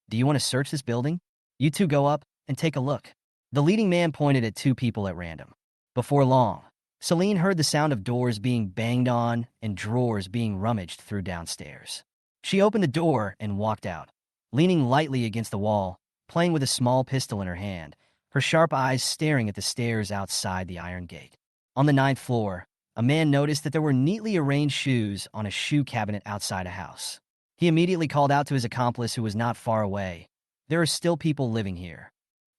"Do you want to search this building? You 2 go up and take a look." The leading man pointed at 2 people at random. Before long, Celine heard the sound of doors being banged on and drawers being rummaged through downstairs. She opened the door and walked out, leaning lightly against the wall, playing with a small pistol in her hand, her sharp eyes staring at the stairs outside the iron gate. On the 9th floor, a man noticed that there were neatly arranged shoes on a shoe cabinet outside a house. He immediately called out to his accomplice, who was not far away, "There are still people living here."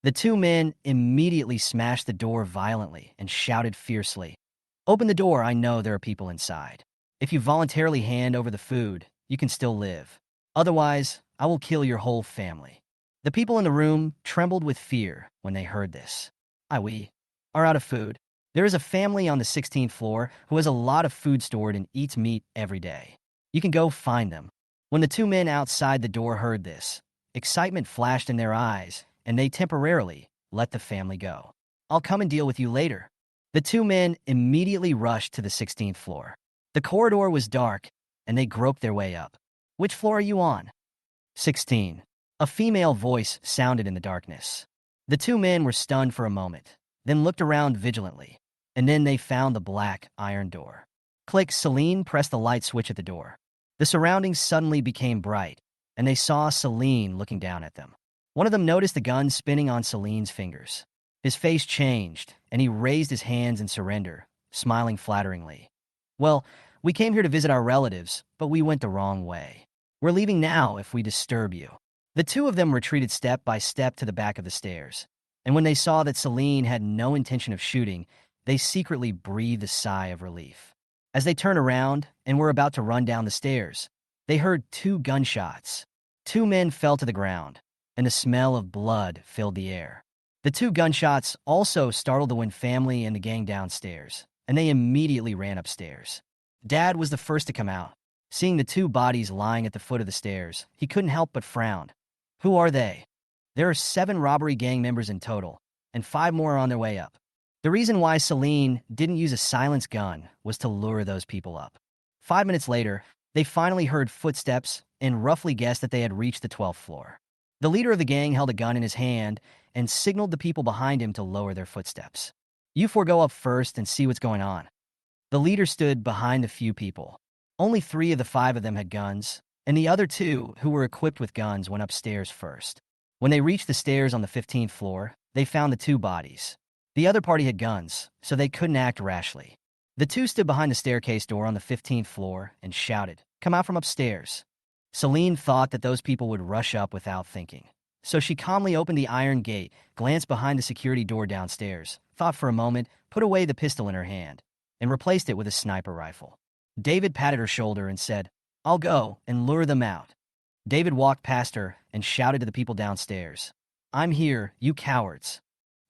The 2 men immediately smashed the door violently and shouted fiercely, "Open the door, I know there are people inside. If you voluntarily hand over the food, you can still live. Otherwise, I will kill your whole family." The people in the room trembled with fear when they heard this. We are out of food. There is a family on the 16th floor who has a lot of food stored and eats meat every day. You can go find them. When the 2 men outside the door heard this, excitement flashed in their eyes, and they temporarily let the family go. "I'll come and deal with you later." The 2 men immediately rushed to the 16th floor. The corridor was dark, and they groped their way up. "Which floor are you on?" 16. A female voice sounded in the darkness. The 2 men were stunned for a moment, then looked around vigilantly, and then they found the black iron door. Click. Celine pressed the light switch at the door. The surroundings suddenly became bright, and they saw Celine looking down at them. One of them noticed the gun spinning on Celine's fingers. His face changed, and he raised his hands in surrender, smiling flatteringly. "Well, we came here to visit our relatives, but we went the wrong way. We're leaving now if we disturb you." The 2 of them retreated step by step to the back of the stairs, and when they saw that Celine had no intention of shooting, they secretly breathed a sigh of relief. As they turned around and were about to run down the stairs, they heard 2 gunshots. 2 men fell to the ground, and the smell of blood filled the air. The 2 gunshots also startled the Wynn family and the gang downstairs, and they immediately ran upstairs. Dad was the first to come out. Seeing the 2 bodies lying at the foot of the stairs, he couldn't help but frown. "Who are they?" "There are 7 robbery gang members in total, and 5 more are on their way up." The reason why Celine didn't use a silenced gun was to lure those people up. 5 minutes later, they finally heard footsteps and roughly guessed that they had reached the 12th floor. The leader of the gang held a gun in his hand and signaled the people behind him to lower their footsteps. "You 4 go up first and see what's going on." The leader stood behind the few people. Only 3 of the 5 of them had guns, and the other 2, who were equipped with guns, went upstairs first. When they reached the stairs on the 15th floor, they found the 2 bodies. The other party had guns, so they couldn't act rashly. The 2 stood behind the staircase door on the 15th floor and shouted, "Come out from upstairs." Celine thought that those people would rush up without thinking. So she calmly opened the iron gate, glanced behind the security door downstairs, thought for a moment, put away the pistol in her hand, and replaced it with a sniper rifle. David patted her shoulder and said, "I'll go and lure them out." David walked past her and shouted to the people downstairs, "I'm here, you cowards."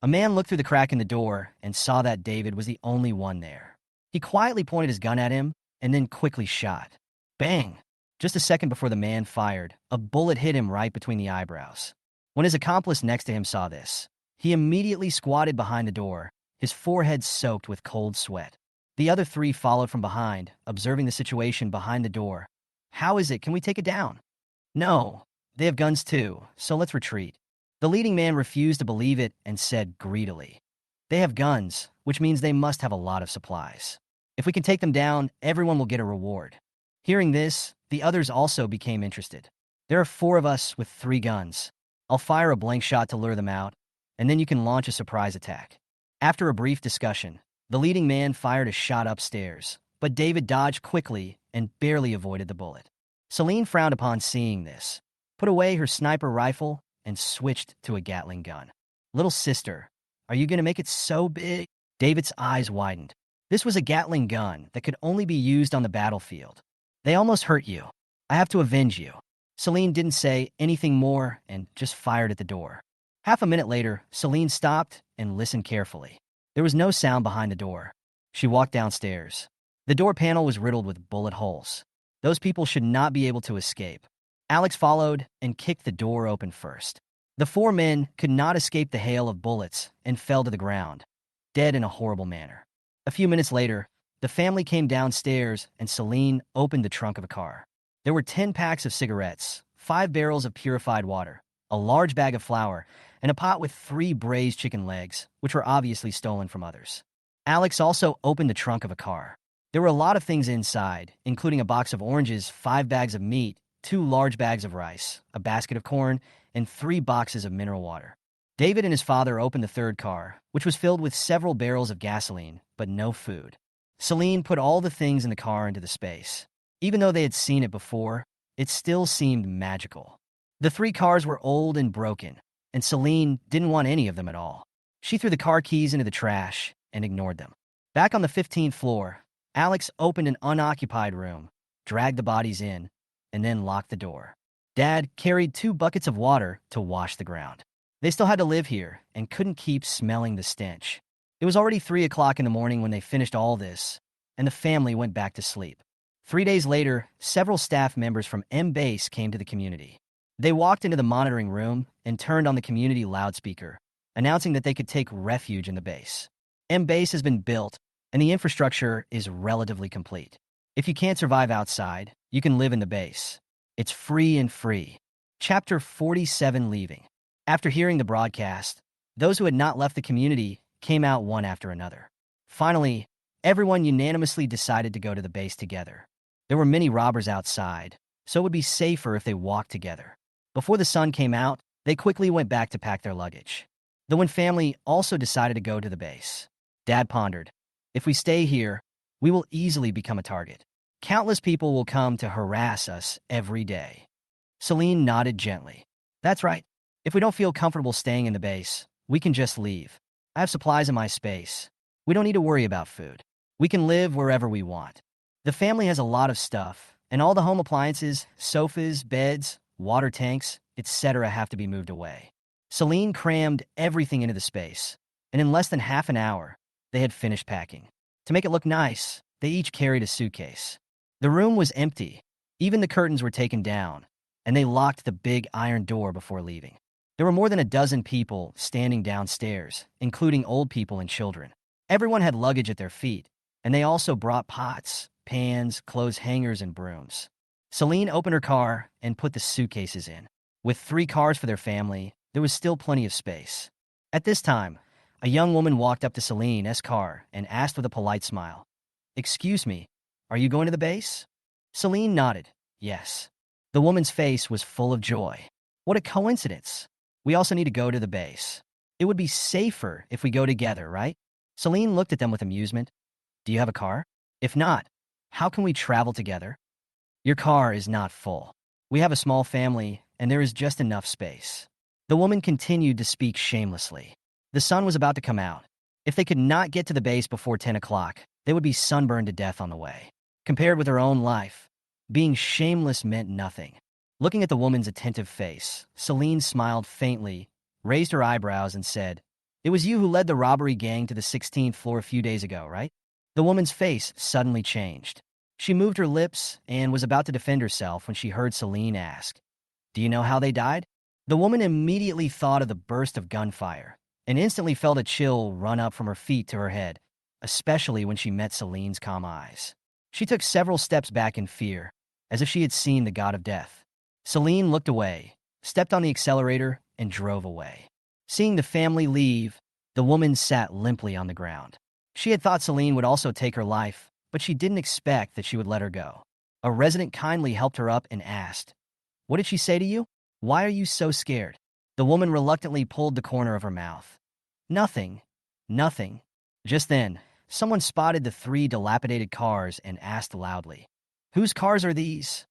A man looked through the crack in the door and saw that David was the only one there. He quietly pointed his gun at him and then quickly shot. Bang! Just a second before the man fired, a bullet hit him right between the eyebrows. When his accomplice next to him saw this, he immediately squatted behind the door, his forehead soaked with cold sweat. The other three followed from behind, observing the situation behind the door. How is it? Can we take it down? No. They have guns too, so let's retreat. The leading man refused to believe it and said greedily, they have guns, which means they must have a lot of supplies. If we can take them down, everyone will get a reward. Hearing this, the others also became interested. There are 4 of us with 3 guns. I'll fire a blank shot to lure them out, and then you can launch a surprise attack. After a brief discussion, the leading man fired a shot upstairs, but David dodged quickly and barely avoided the bullet. Celine frowned upon seeing this, put away her sniper rifle, and switched to a Gatling gun. Little sister, are you going to make it so big? David's eyes widened. This was a Gatling gun that could only be used on the battlefield. They almost hurt you. I have to avenge you. Celine didn't say anything more and just fired at the door. Half a minute later, Celine stopped and listened carefully. There was no sound behind the door. She walked downstairs. The door panel was riddled with bullet holes. Those people should not be able to escape. Alex followed and kicked the door open first. The 4 men could not escape the hail of bullets and fell to the ground, dead in a horrible manner. A few minutes later, the family came downstairs and Celine opened the trunk of a car. There were 10 packs of cigarettes, 5 barrels of purified water, a large bag of flour, and a pot with 3 braised chicken legs, which were obviously stolen from others. Alex also opened the trunk of a car. There were a lot of things inside, including a box of oranges, 5 bags of meat, 2 large bags of rice, a basket of corn, and 3 boxes of mineral water. David and his father opened the third car, which was filled with several barrels of gasoline, but no food. Celine put all the things in the car into the space. Even though they had seen it before, it still seemed magical. The 3 cars were old and broken, and Celine didn't want any of them at all. She threw the car keys into the trash and ignored them. Back on the 15th floor, Alex opened an unoccupied room, dragged the bodies in, and then locked the door. Dad carried 2 buckets of water to wash the ground. They still had to live here and couldn't keep smelling the stench. It was already 3 o'clock in the morning when they finished all this, and the family went back to sleep. 3 days later, several staff members from M-Base came to the community. They walked into the monitoring room and turned on the community loudspeaker, announcing that they could take refuge in the base. M-Base has been built, and the infrastructure is relatively complete. If you can't survive outside, you can live in the base. It's free and free. Chapter 47, Leaving. After hearing the broadcast, those who had not left the community came out one after another. Finally, everyone unanimously decided to go to the base together. There were many robbers outside, so it would be safer if they walked together. Before the sun came out, they quickly went back to pack their luggage. The Wynn family also decided to go to the base. Dad pondered, if we stay here, we will easily become a target. Countless people will come to harass us every day. Celine nodded gently. That's right. If we don't feel comfortable staying in the base, we can just leave. I have supplies in my space. We don't need to worry about food. We can live wherever we want. The family has a lot of stuff, and all the home appliances, sofas, beds, water tanks, etc. have to be moved away. Celine crammed everything into the space, and in less than half an hour, they had finished packing. To make it look nice, they each carried a suitcase. The room was empty. Even the curtains were taken down, and they locked the big iron door before leaving. There were more than a dozen people standing downstairs, including old people and children. Everyone had luggage at their feet, and they also brought pots, pans, clothes hangers, and brooms. Celine opened her car and put the suitcases in. With 3 cars for their family, there was still plenty of space. At this time, a young woman walked up to Celine's car and asked with a polite smile, "Excuse me, are you going to the base?" Celine nodded, yes. The woman's face was full of joy. What a coincidence. We also need to go to the base. It would be safer if we go together, right? Celine looked at them with amusement. Do you have a car? If not, how can we travel together? Your car is not full. We have a small family, and there is just enough space. The woman continued to speak shamelessly. The sun was about to come out. If they could not get to the base before 10 o'clock, they would be sunburned to death on the way. Compared with her own life, being shameless meant nothing. Looking at the woman's attentive face, Celine smiled faintly, raised her eyebrows, and said, "It was you who led the robbery gang to the 16th floor a few days ago, right?" The woman's face suddenly changed. She moved her lips and was about to defend herself when she heard Celine ask, "Do you know how they died?" The woman immediately thought of the burst of gunfire and instantly felt a chill run up from her feet to her head, especially when she met Celine's calm eyes. She took several steps back in fear, as if she had seen the god of death. Celine looked away, stepped on the accelerator, and drove away. Seeing the family leave, the woman sat limply on the ground. She had thought Celine would also take her life, but she didn't expect that she would let her go. A resident kindly helped her up and asked, "What did she say to you? Why are you so scared?" The woman reluctantly pulled the corner of her mouth. "Nothing. Nothing." Just then, someone spotted the three dilapidated cars and asked loudly, "Whose cars are these?"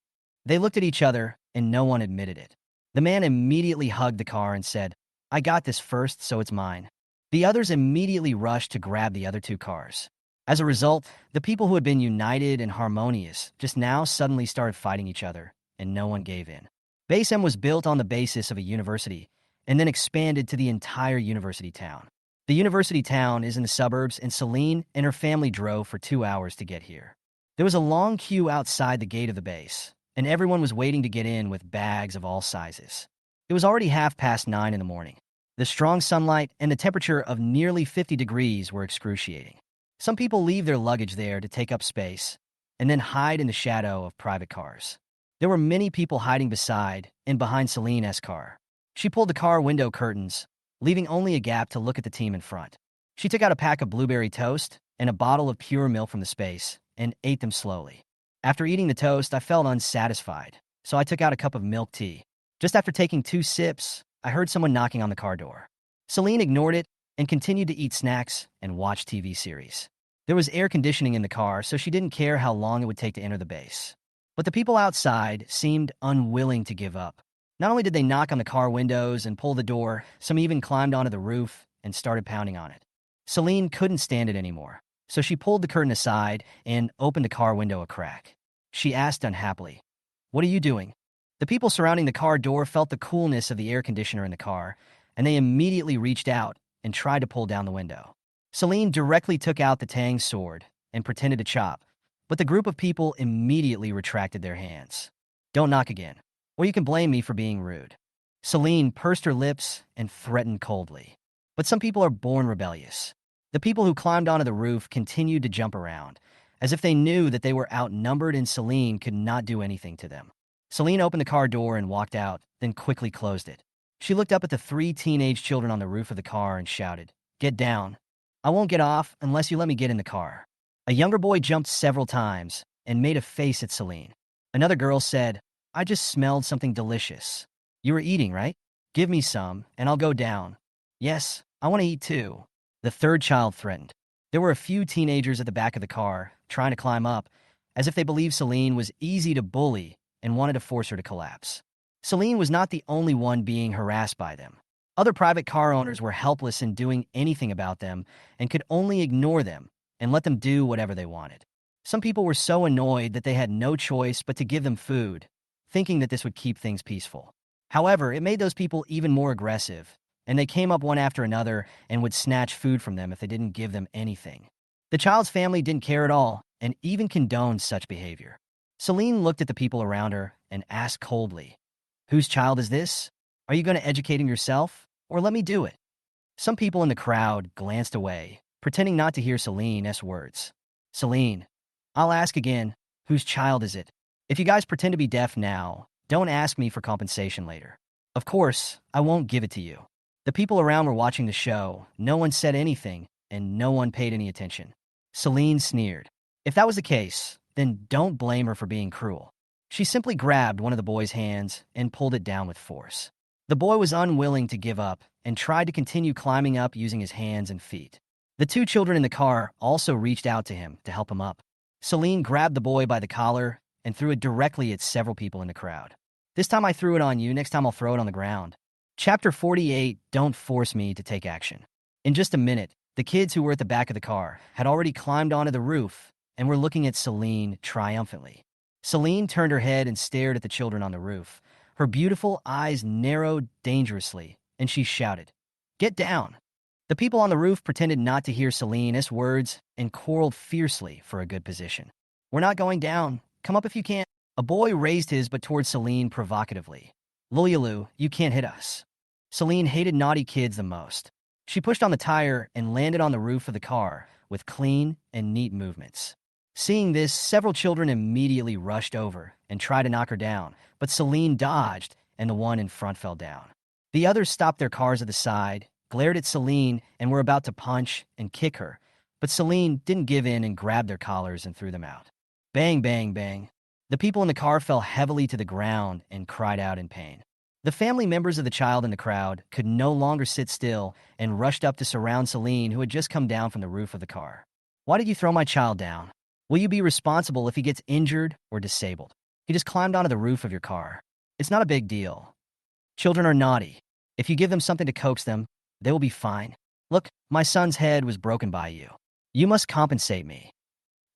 They looked at each other, and no one admitted it. The man immediately hugged the car and said, "I got this first, so it's mine." The others immediately rushed to grab the other two cars. As a result, the people who had been united and harmonious just now suddenly started fighting each other, and no one gave in. Base M was built on the basis of a university, and then expanded to the entire university town. The university town is in the suburbs, and Celine and her family drove for 2 hours to get here. There was a long queue outside the gate of the base, and everyone was waiting to get in with bags of all sizes. It was already 9:30 in the morning. The strong sunlight and the temperature of nearly 50 degrees were excruciating. Some people leave their luggage there to take up space, and then hide in the shadow of private cars. There were many people hiding beside and behind Celine's car. She pulled the car window curtains, leaving only a gap to look at the team in front. She took out a pack of blueberry toast and a bottle of pure milk from the space and ate them slowly. After eating the toast, I felt unsatisfied, so I took out a cup of milk tea. Just after taking 2 sips, I heard someone knocking on the car door. Celine ignored it and continued to eat snacks and watch TV series. There was air conditioning in the car, so she didn't care how long it would take to enter the base. But the people outside seemed unwilling to give up. Not only did they knock on the car windows and pull the door, some even climbed onto the roof and started pounding on it. Celine couldn't stand it anymore, so she pulled the curtain aside and opened the car window a crack. She asked unhappily, "What are you doing?" The people surrounding the car door felt the coolness of the air conditioner in the car, and they immediately reached out and tried to pull down the window. Celine directly took out the Tang sword and pretended to chop, but the group of people immediately retracted their hands. "Don't knock again, or you can blame me for being rude." Celine pursed her lips and threatened coldly. But some people are born rebellious. The people who climbed onto the roof continued to jump around, as if they knew that they were outnumbered and Celine could not do anything to them. Celine opened the car door and walked out, then quickly closed it. She looked up at the 3 teenage children on the roof of the car and shouted, "Get down. I won't get off unless you let me get in the car." A younger boy jumped several times and made a face at Celine. Another girl said, "I just smelled something delicious." "You were eating, right? Give me some, and I'll go down." "Yes, I want to eat too." The third child threatened. There were a few teenagers at the back of the car, trying to climb up, as if they believed Celine was easy to bully and wanted to force her to collapse. Celine was not the only one being harassed by them. Other private car owners were helpless in doing anything about them and could only ignore them and let them do whatever they wanted. Some people were so annoyed that they had no choice but to give them food, thinking that this would keep things peaceful. However, it made those people even more aggressive, and they came up one after another and would snatch food from them if they didn't give them anything. The child's family didn't care at all and even condoned such behavior. Celine looked at the people around her and asked coldly, "Whose child is this? Are you going to educate him yourself, or let me do it?" Some people in the crowd glanced away, pretending not to hear Celine's words. "Celine, I'll ask again, whose child is it? If you guys pretend to be deaf now, don't ask me for compensation later. Of course, I won't give it to you." The people around were watching the show. No one said anything, and no one paid any attention. Celine sneered. If that was the case, then don't blame her for being cruel. She simply grabbed one of the boy's hands and pulled it down with force. The boy was unwilling to give up and tried to continue climbing up using his hands and feet. The 2 children in the car also reached out to him to help him up. Celine grabbed the boy by the collar and threw it directly at several people in the crowd. "This time I threw it on you, next time I'll throw it on the ground." Chapter 48, Don't Force Me to Take Action. In just a minute, the kids who were at the back of the car had already climbed onto the roof and were looking at Celine triumphantly. Celine turned her head and stared at the children on the roof. Her beautiful eyes narrowed dangerously, and she shouted, "Get down!" The people on the roof pretended not to hear Selene's words and quarreled fiercely for a good position. We're not going down. Come up if you can. A boy raised his but towards Selene provocatively. Lululu, you can't hit us. Selene hated naughty kids the most. She pushed on the tire and landed on the roof of the car with clean and neat movements. Seeing this, several children immediately rushed over and tried to knock her down, but Selene dodged and the one in front fell down. The others stopped their cars at the side, glared at Selene, and were about to punch and kick her, but Selene didn't give in and grabbed their collars and threw them out. Bang, bang, bang. The people in the car fell heavily to the ground and cried out in pain. The family members of the child in the crowd could no longer sit still and rushed up to surround Selene, who had just come down from the roof of the car. Why did you throw my child down? Will you be responsible if he gets injured or disabled? He just climbed onto the roof of your car. It's not a big deal. Children are naughty. If you give them something to coax them, they will be fine. Look, my son's head was broken by you. You must compensate me.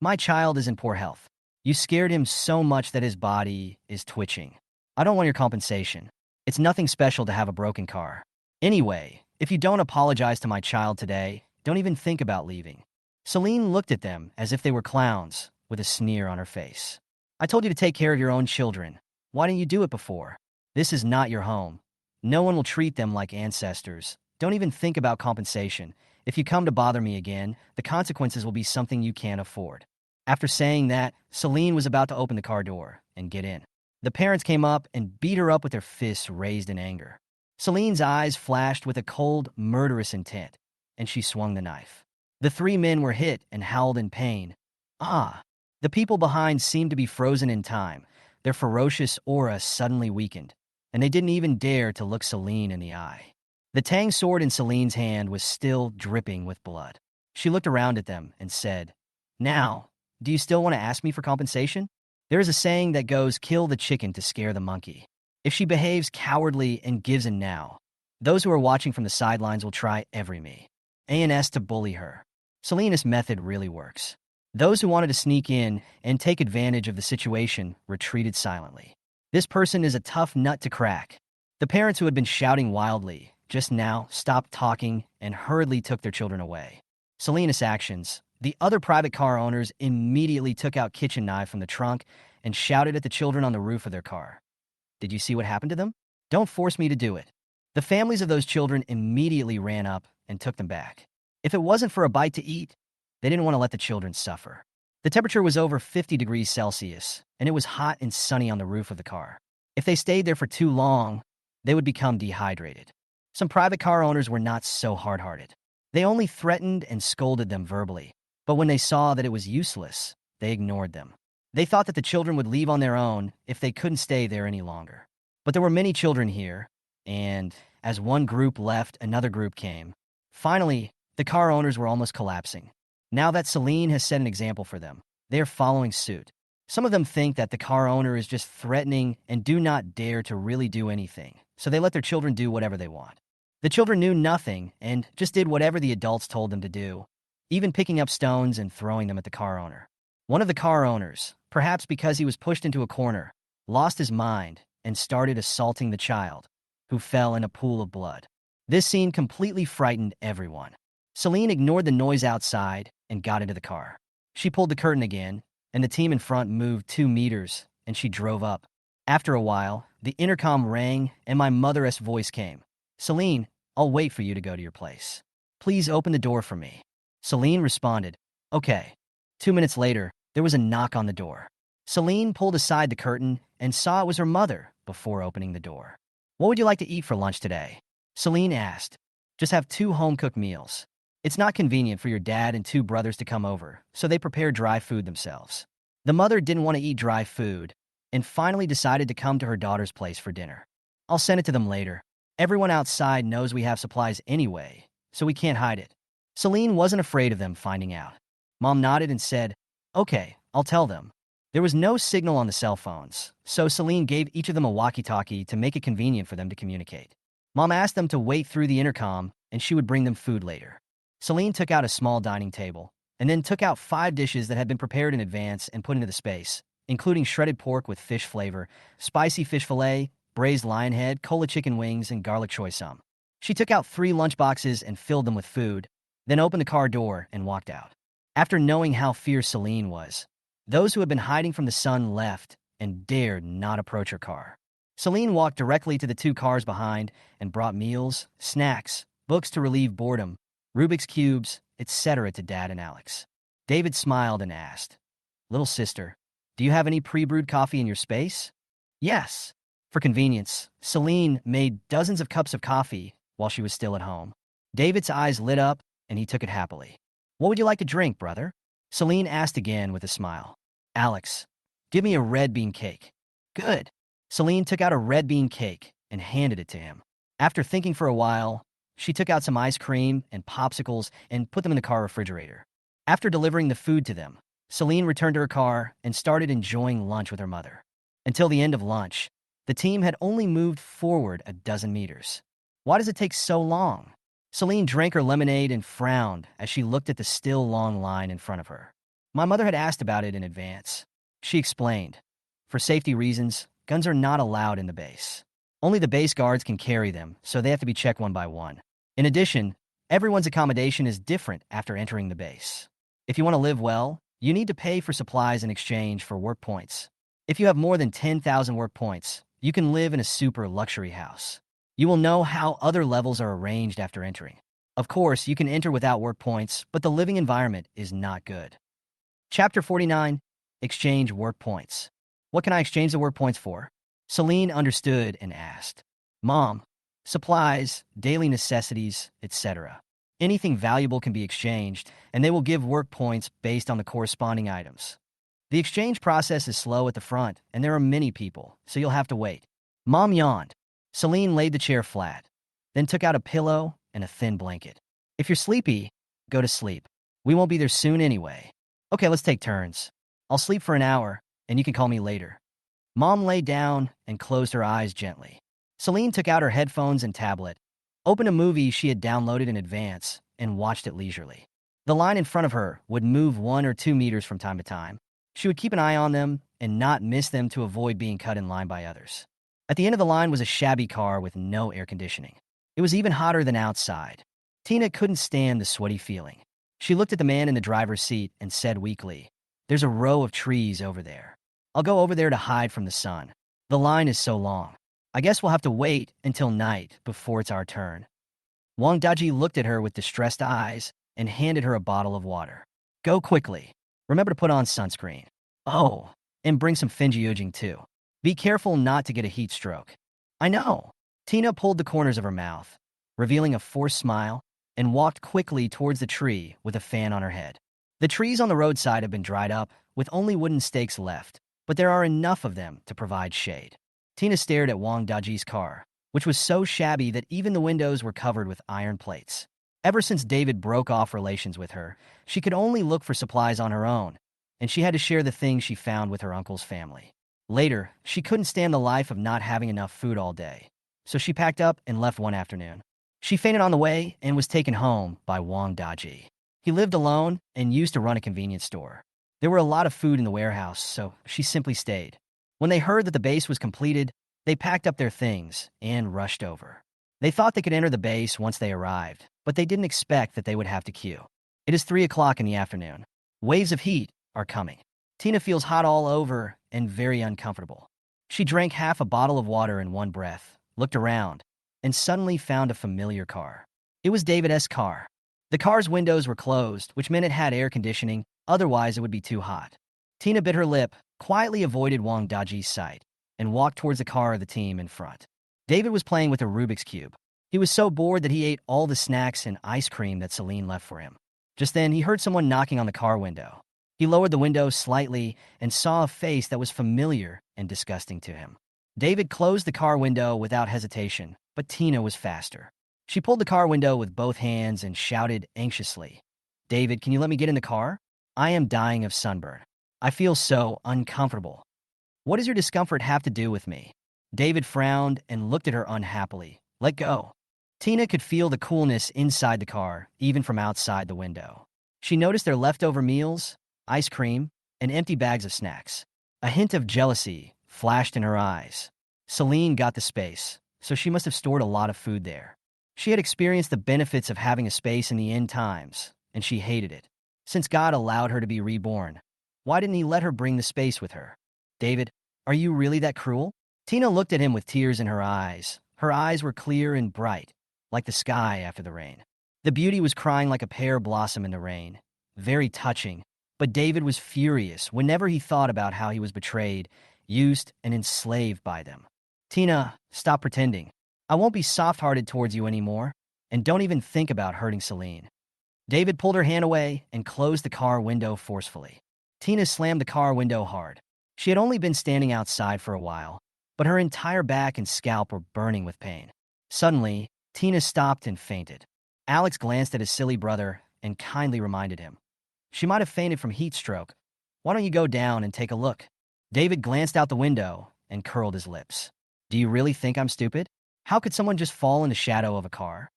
My child is in poor health. You scared him so much that his body is twitching. I don't want your compensation. It's nothing special to have a broken car. Anyway, if you don't apologize to my child today, don't even think about leaving. Selene looked at them as if they were clowns, with a sneer on her face. I told you to take care of your own children. Why didn't you do it before? This is not your home. No one will treat them like ancestors. Don't even think about compensation. If you come to bother me again, the consequences will be something you can't afford. After saying that, Selene was about to open the car door and get in. The parents came up and beat her up with their fists raised in anger. Selene's eyes flashed with a cold, murderous intent, and she swung the knife. The three men were hit and howled in pain. Ah! The people behind seemed to be frozen in time. Their ferocious aura suddenly weakened, and they didn't even dare to look Selene in the eye. The tang sword in Selene's hand was still dripping with blood. She looked around at them and said, Now, do you still want to ask me for compensation? There is a saying that goes, kill the chicken to scare the monkey. If she behaves cowardly and gives in now, those who are watching from the sidelines will try every means to bully her. Selene's method really works. Those who wanted to sneak in and take advantage of the situation retreated silently. This person is a tough nut to crack. The parents who had been shouting wildly just now stopped talking and hurriedly took their children away. Selene's actions. The other private car owners immediately took out kitchen knife from the trunk and shouted at the children on the roof of their car. Did you see what happened to them? Don't force me to do it. The families of those children immediately ran up and took them back. If it wasn't for a bite to eat, they didn't want to let the children suffer. The temperature was over 50 degrees Celsius, and it was hot and sunny on the roof of the car. If they stayed there for too long, they would become dehydrated. Some private car owners were not so hard-hearted. They only threatened and scolded them verbally, but when they saw that it was useless, they ignored them. They thought that the children would leave on their own if they couldn't stay there any longer. But there were many children here, and as one group left, another group came. Finally, the car owners were almost collapsing. Now that Selene has set an example for them, they are following suit. Some of them think that the car owner is just threatening and do not dare to really do anything, so they let their children do whatever they want. The children knew nothing and just did whatever the adults told them to do, even picking up stones and throwing them at the car owner. One of the car owners, perhaps because he was pushed into a corner, lost his mind and started assaulting the child, who fell in a pool of blood. This scene completely frightened everyone. Selene ignored the noise outside and got into the car. She pulled the curtain again, and the team in front moved 2 meters, and she drove up. After a while, the intercom rang, and my mother's voice came. Selene, I'll wait for you to go to your place. Please open the door for me. Selene responded, Okay. 2 minutes later, there was a knock on the door. Selene pulled aside the curtain and saw it was her mother before opening the door. What would you like to eat for lunch today? Selene asked. Just have 2 home-cooked meals. It's not convenient for your dad and 2 brothers to come over, so they prepared dry food themselves. The mother didn't want to eat dry food and finally decided to come to her daughter's place for dinner. I'll send it to them later. Everyone outside knows we have supplies anyway, so we can't hide it. Selene wasn't afraid of them finding out. Mom nodded and said, Okay, I'll tell them. There was no signal on the cell phones, so Selene gave each of them a walkie-talkie to make it convenient for them to communicate. Mom asked them to wait through the intercom, and she would bring them food later. Selene took out a small dining table, and then took out 5 dishes that had been prepared in advance and put into the space, including shredded pork with fish flavor, spicy fish fillet, braised lion head, cola chicken wings, and garlic choy sum. She took out 3 lunchboxes and filled them with food, then opened the car door and walked out. After knowing how fierce Celine was, those who had been hiding from the sun left and dared not approach her car. Celine walked directly to the 2 cars behind and brought meals, snacks, books to relieve boredom, Rubik's Cubes, etc. to Dad and Alex. David smiled and asked, "Little sister, do you have any pre-brewed coffee in your space?" "Yes." For convenience, Celine made dozens of cups of coffee while she was still at home. David's eyes lit up, and he took it happily. "What would you like to drink, brother?" Celine asked again with a smile. "Alex, give me a red bean cake." "Good." Celine took out a red bean cake and handed it to him. After thinking for a while, she took out some ice cream and popsicles and put them in the car refrigerator. After delivering the food to them, Celine returned to her car and started enjoying lunch with her mother. Until the end of lunch, the team had only moved forward a dozen meters. Why does it take so long? Celine drank her lemonade and frowned as she looked at the still long line in front of her. My mother had asked about it in advance. She explained, "For safety reasons, guns are not allowed in the base. Only the base guards can carry them, so they have to be checked one by one. In addition, everyone's accommodation is different after entering the base. If you want to live well, you need to pay for supplies in exchange for work points. If you have more than 10,000 work points, you can live in a super luxury house. You will know how other levels are arranged after entering. Of course, you can enter without work points, but the living environment is not good." Chapter 49, Exchange Work Points. "What can I exchange the work points for?" Celine understood and asked. "Mom, supplies, daily necessities, etc. Anything valuable can be exchanged, and they will give work points based on the corresponding items. The exchange process is slow at the front, and there are many people, so you'll have to wait." Mom yawned. Celine laid the chair flat, then took out a pillow and a thin blanket. "If you're sleepy, go to sleep. We won't be there soon anyway. Okay, let's take turns. I'll sleep for an hour, and you can call me later." Mom lay down and closed her eyes gently. Celine took out her headphones and tablet, opened a movie she had downloaded in advance, and watched it leisurely. The line in front of her would move 1 or 2 meters from time to time. She would keep an eye on them and not miss them to avoid being cut in line by others. At the end of the line was a shabby car with no air conditioning. It was even hotter than outside. Tina couldn't stand the sweaty feeling. She looked at the man in the driver's seat and said weakly, "There's a row of trees over there. I'll go over there to hide from the sun. The line is so long. I guess we'll have to wait until night before it's our turn." Wang Daji looked at her with distressed eyes and handed her a bottle of water. "Go quickly. Remember to put on sunscreen. Oh, and bring some Finjiujing too. Be careful not to get a heat stroke." "I know." Tina pulled the corners of her mouth, revealing a forced smile, and walked quickly towards the tree with a fan on her head. The trees on the roadside have been dried up, with only wooden stakes left, but there are enough of them to provide shade. Tina stared at Wang Daji's car, which was so shabby that even the windows were covered with iron plates. Ever since David broke off relations with her, she could only look for supplies on her own, and she had to share the things she found with her uncle's family. Later, she couldn't stand the life of not having enough food all day, so she packed up and left one afternoon. She fainted on the way and was taken home by Wang Daji. He lived alone and used to run a convenience store. There were a lot of food in the warehouse, so she simply stayed. When they heard that the base was completed, they packed up their things and rushed over. They thought they could enter the base once they arrived, but they didn't expect that they would have to queue. It is 3 o'clock in the afternoon. Waves of heat are coming. Tina feels hot all over and very uncomfortable. She drank half a bottle of water in one breath, looked around, and suddenly found a familiar car. It was David's car. The car's windows were closed, which meant it had air conditioning, otherwise it would be too hot. Tina bit her lip, quietly avoided Wang Daji's sight, and walked towards the car of the team in front. David was playing with a Rubik's Cube. He was so bored that he ate all the snacks and ice cream that Celine left for him. Just then, he heard someone knocking on the car window. He lowered the window slightly and saw a face that was familiar and disgusting to him. David closed the car window without hesitation, but Tina was faster. She pulled the car window with both hands and shouted anxiously, "David, can you let me get in the car? I am dying of sunburn. I feel so uncomfortable." "What does your discomfort have to do with me?" David frowned and looked at her unhappily. "Let go." Tina could feel the coolness inside the car, even from outside the window. She noticed their leftover meals, ice cream, and empty bags of snacks. A hint of jealousy flashed in her eyes. Celine got the space, so she must have stored a lot of food there. She had experienced the benefits of having a space in the end times, and she hated it. Since God allowed her to be reborn, why didn't he let her bring the space with her? David, are you really that cruel? Tina looked at him with tears in her eyes. Her eyes were clear and bright, like the sky after the rain. The beauty was crying like a pear blossom in the rain. Very touching. But David was furious whenever he thought about how he was betrayed, used, and enslaved by them. Tina, stop pretending. I won't be soft-hearted towards you anymore, and don't even think about hurting Celine. David pulled her hand away and closed the car window forcefully. Tina slammed the car window hard. She had only been standing outside for a while, but her entire back and scalp were burning with pain. Suddenly, Tina stopped and fainted. Alex glanced at his silly brother and kindly reminded him. She might have fainted from heat stroke. Why don't you go down and take a look? David glanced out the window and curled his lips. Do you really think I'm stupid? How could someone just fall in the shadow of a car?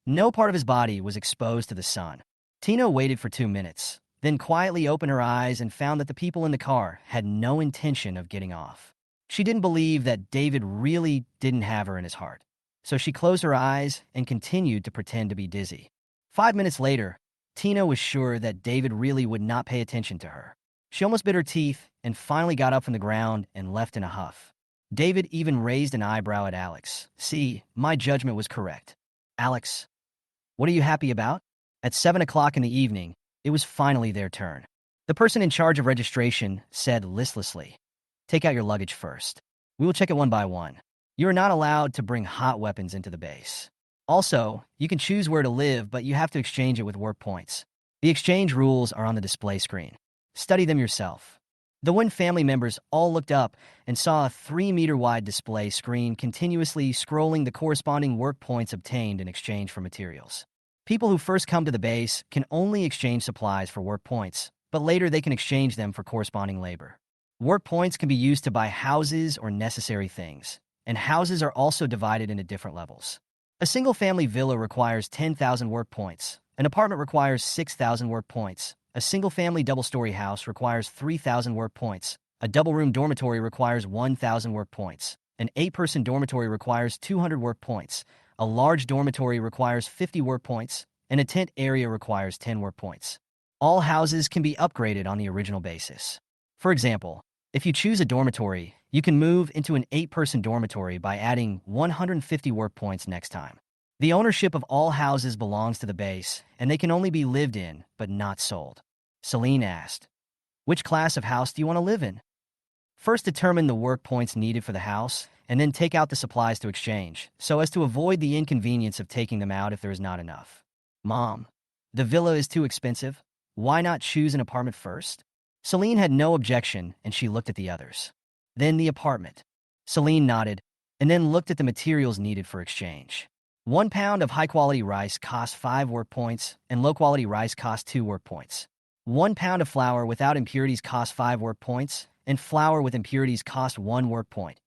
No part of his body was exposed to the sun. Tina waited for 2 minutes, then quietly opened her eyes and found that the people in the car had no intention of getting off. She didn't believe that David really didn't have her in his heart. So she closed her eyes and continued to pretend to be dizzy. 5 minutes later, Tina was sure that David really would not pay attention to her. She almost bit her teeth and finally got up from the ground and left in a huff. David even raised an eyebrow at Alex. See, my judgment was correct. Alex, what are you happy about? At 7 o'clock in the evening, it was finally their turn. The person in charge of registration said listlessly, take out your luggage first. We will check it one by one. You are not allowed to bring hot weapons into the base. Also, you can choose where to live, but you have to exchange it with work points. The exchange rules are on the display screen. Study them yourself. The Wynn family members all looked up and saw a 3-meter-wide display screen continuously scrolling the corresponding work points obtained in exchange for materials. People who first come to the base can only exchange supplies for work points, but later they can exchange them for corresponding labor. Work points can be used to buy houses or necessary things, and houses are also divided into different levels. A single-family villa requires 10,000 work points. An apartment requires 6,000 work points. A single-family double-story house requires 3,000 work points. A double-room dormitory requires 1,000 work points. An 8-person dormitory requires 200 work points. A large dormitory requires 50 work points. And a tent area requires 10 work points. All houses can be upgraded on the original basis. For example, if you choose a dormitory, you can move into an 8-person dormitory by adding 150 work points next time. The ownership of all houses belongs to the base, and they can only be lived in, but not sold. Celine asked, which class of house do you want to live in? First determine the work points needed for the house, and then take out the supplies to exchange, so as to avoid the inconvenience of taking them out if there is not enough. Mom, the villa is too expensive. Why not choose an apartment first? Celine had no objection, and she looked at the others. Then the apartment. Celine nodded, and then looked at the materials needed for exchange. 1 pound of high-quality rice cost 5 work points, and low-quality rice cost 2 work points. 1 pound of flour without impurities cost 5 work points, and flour with impurities cost 1 work point.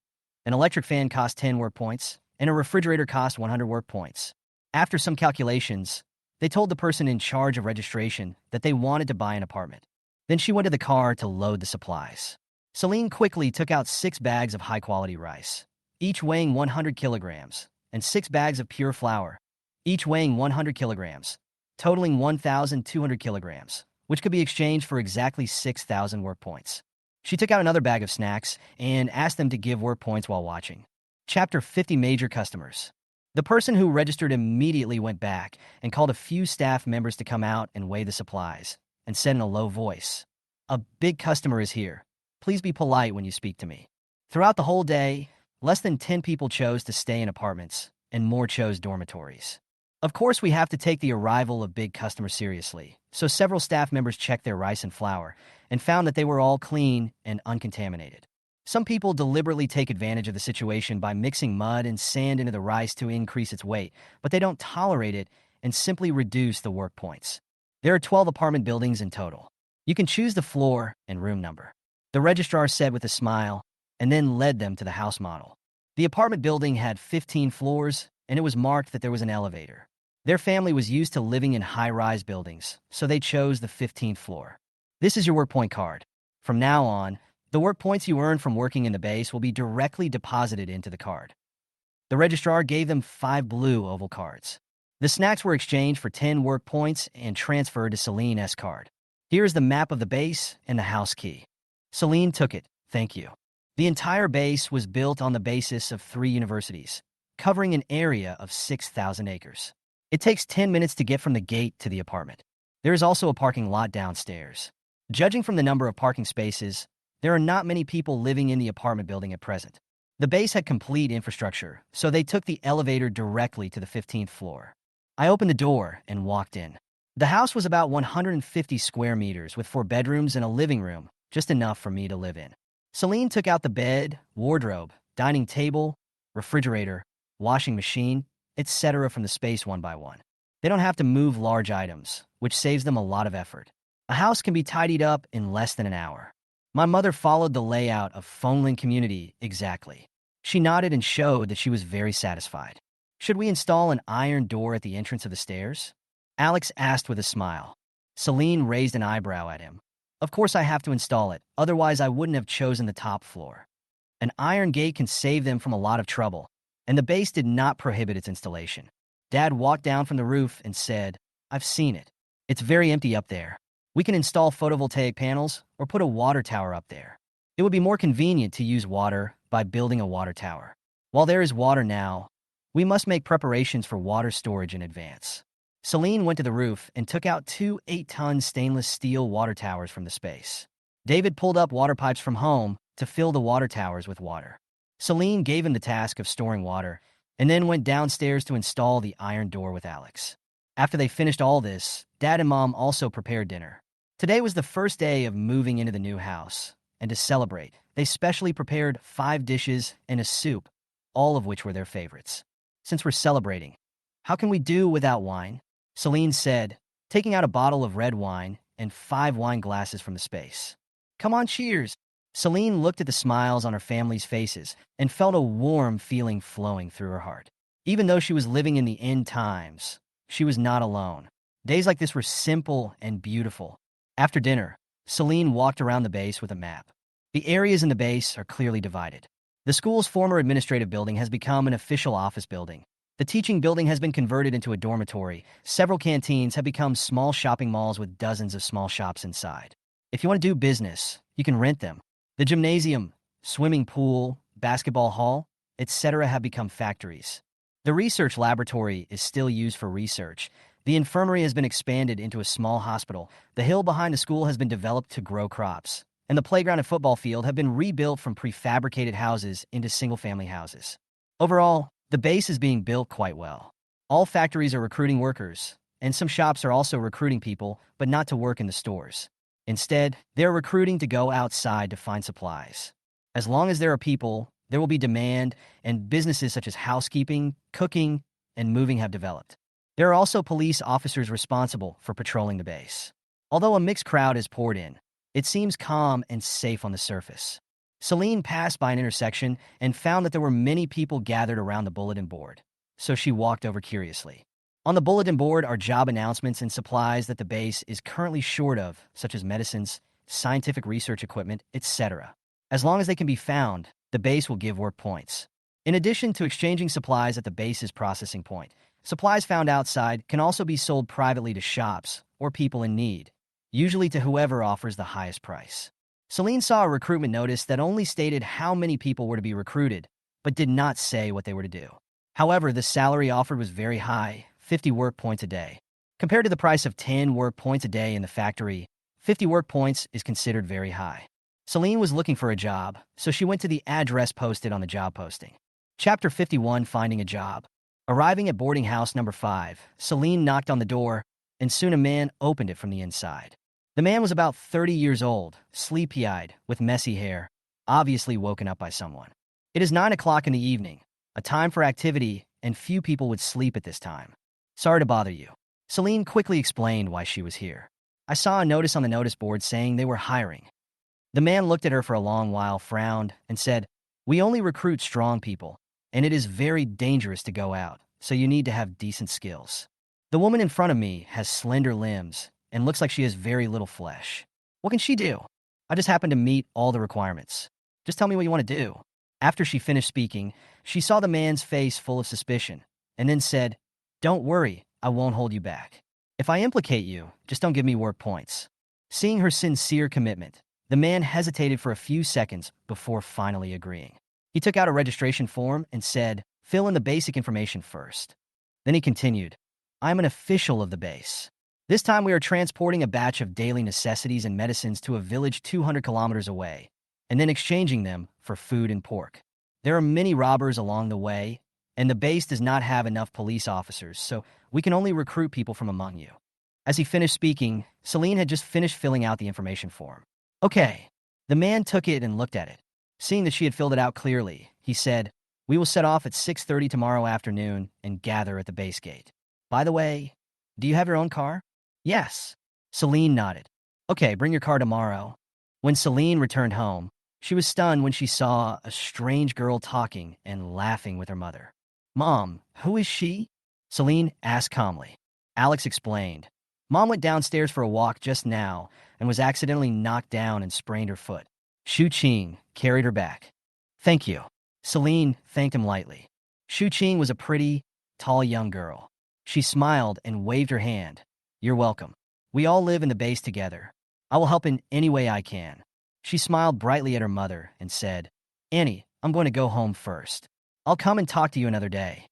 An electric fan cost 10 work points, and a refrigerator cost 100 work points. After some calculations, they told the person in charge of registration that they wanted to buy an apartment. Then she went to the car to load the supplies. Celine quickly took out 6 bags of high-quality rice, each weighing 100 kilograms, and 6 bags of pure flour, each weighing 100 kilograms, totaling 1,200 kilograms, which could be exchanged for exactly 6,000 work points. She took out another bag of snacks and asked them to give work points while watching. Chapter 50 Major Customers. The person who registered immediately went back and called a few staff members to come out and weigh the supplies, and said in a low voice, "A big customer is here. Please be polite when you speak to me." Throughout the whole day, less than 10 people chose to stay in apartments, and more chose dormitories. Of course, we have to take the arrival of big customers seriously, so several staff members checked their rice and flour and found that they were all clean and uncontaminated. Some people deliberately take advantage of the situation by mixing mud and sand into the rice to increase its weight, but they don't tolerate it and simply reduce the work points. There are 12 apartment buildings in total. You can choose the floor and room number. The registrar said with a smile, and then led them to the house model. The apartment building had 15 floors, and it was marked that there was an elevator. Their family was used to living in high-rise buildings, so they chose the 15th floor. This is your work point card. From now on, the work points you earn from working in the base will be directly deposited into the card. The registrar gave them 5 blue oval cards. The snacks were exchanged for 10 work points and transferred to Celine's card. Here is the map of the base and the house key. Celine took it, thank you. The entire base was built on the basis of 3 universities, covering an area of 6,000 acres. It takes 10 minutes to get from the gate to the apartment. There is also a parking lot downstairs. Judging from the number of parking spaces, there are not many people living in the apartment building at present. The base had complete infrastructure, so they took the elevator directly to the 15th floor. I opened the door and walked in. The house was about 150 square meters with 4 bedrooms and a living room, just enough for me to live in. Celine took out the bed, wardrobe, dining table, refrigerator, washing machine, etc. from the space one by one. They don't have to move large items, which saves them a lot of effort. A house can be tidied up in less than an hour. My mother followed the layout of Phonelin community exactly. She nodded and showed that she was very satisfied. Should we install an iron door at the entrance of the stairs? Alex asked with a smile. Celine raised an eyebrow at him. Of course I have to install it, otherwise I wouldn't have chosen the top floor. An iron gate can save them from a lot of trouble, and the base did not prohibit its installation. Dad walked down from the roof and said, I've seen it. It's very empty up there. We can install photovoltaic panels or put a water tower up there. It would be more convenient to use water by building a water tower. While there is water now, we must make preparations for water storage in advance. Celine went to the roof and took out 2 8-ton stainless steel water towers from the space. David pulled up water pipes from home to fill the water towers with water. Celine gave him the task of storing water and then went downstairs to install the iron door with Alex. After they finished all this, Dad and Mom also prepared dinner. Today was the first day of moving into the new house, and to celebrate, they specially prepared 5 dishes and a soup, all of which were their favorites. Since we're celebrating, how can we do without wine? Celine said, taking out a bottle of red wine and 5 wine glasses from the space. Come on, cheers! Celine looked at the smiles on her family's faces and felt a warm feeling flowing through her heart. Even though she was living in the end times, she was not alone. Days like this were simple and beautiful. After dinner, Celine walked around the base with a map. The areas in the base are clearly divided. The school's former administrative building has become an official office building. The teaching building has been converted into a dormitory. Several canteens have become small shopping malls with dozens of small shops inside. If you want to do business, you can rent them. The gymnasium, swimming pool, basketball hall, etc. have become factories. The research laboratory is still used for research. The infirmary has been expanded into a small hospital. The hill behind the school has been developed to grow crops. And the playground and football field have been rebuilt from prefabricated houses into single-family houses. Overall, the base is being built quite well. All factories are recruiting workers, and some shops are also recruiting people, but not to work in the stores. Instead, they're recruiting to go outside to find supplies. As long as there are people, there will be demand, and businesses such as housekeeping, cooking, and moving have developed. There are also police officers responsible for patrolling the base. Although a mixed crowd has poured in, it seems calm and safe on the surface. Celine passed by an intersection and found that there were many people gathered around the bulletin board, so she walked over curiously. On the bulletin board are job announcements and supplies that the base is currently short of, such as medicines, scientific research equipment, etc. As long as they can be found, the base will give work points. In addition to exchanging supplies at the base's processing point, supplies found outside can also be sold privately to shops or people in need, usually to whoever offers the highest price. Celine saw a recruitment notice that only stated how many people were to be recruited, but did not say what they were to do. However, the salary offered was very high, 50 work points a day. Compared to the price of 10 work points a day in the factory, 50 work points is considered very high. Celine was looking for a job, so she went to the address posted on the job posting. Chapter 51, Finding a Job. Arriving at boarding house number 5, Celine knocked on the door, and soon a man opened it from the inside. The man was about 30 years old, sleepy-eyed, with messy hair, obviously woken up by someone. It is 9 o'clock in the evening, a time for activity, and few people would sleep at this time. Sorry to bother you. Celine quickly explained why she was here. I saw a notice on the notice board saying they were hiring. The man looked at her for a long while, frowned, and said, We only recruit strong people, and it is very dangerous to go out, so you need to have decent skills. The woman in front of me has slender limbs and looks like she has very little flesh. What can she do? I just happen to meet all the requirements. Just tell me what you want to do. After she finished speaking, she saw the man's face full of suspicion, and then said, "Don't worry, I won't hold you back. If I implicate you, just don't give me work points." Seeing her sincere commitment, the man hesitated for a few seconds before finally agreeing. He took out a registration form and said, "Fill in the basic information first." Then he continued, "I'm an official of the base. This time we are transporting a batch of daily necessities and medicines to a village 200 kilometers away, and then exchanging them for food and pork. There are many robbers along the way, and the base does not have enough police officers, so we can only recruit people from among you." As he finished speaking, Celine had just finished filling out the information form. "Okay." The man took it and looked at it. Seeing that she had filled it out clearly, he said, "We will set off at 6:30 tomorrow afternoon and gather at the base gate. By the way, do you have your own car?" "Yes." Celine nodded. "Okay, bring your car tomorrow." When Celine returned home, she was stunned when she saw a strange girl talking and laughing with her mother. "Mom, who is she?" Celine asked calmly. Alex explained. "Mom went downstairs for a walk just now and was accidentally knocked down and sprained her foot. Shu Qing carried her back." "Thank you." Celine thanked him lightly. Shu Qing was a pretty, tall young girl. She smiled and waved her hand. "You're welcome. We all live in the base together. I will help in any way I can." She smiled brightly at her mother and said, "Annie, I'm going to go home first. I'll come and talk to you another day."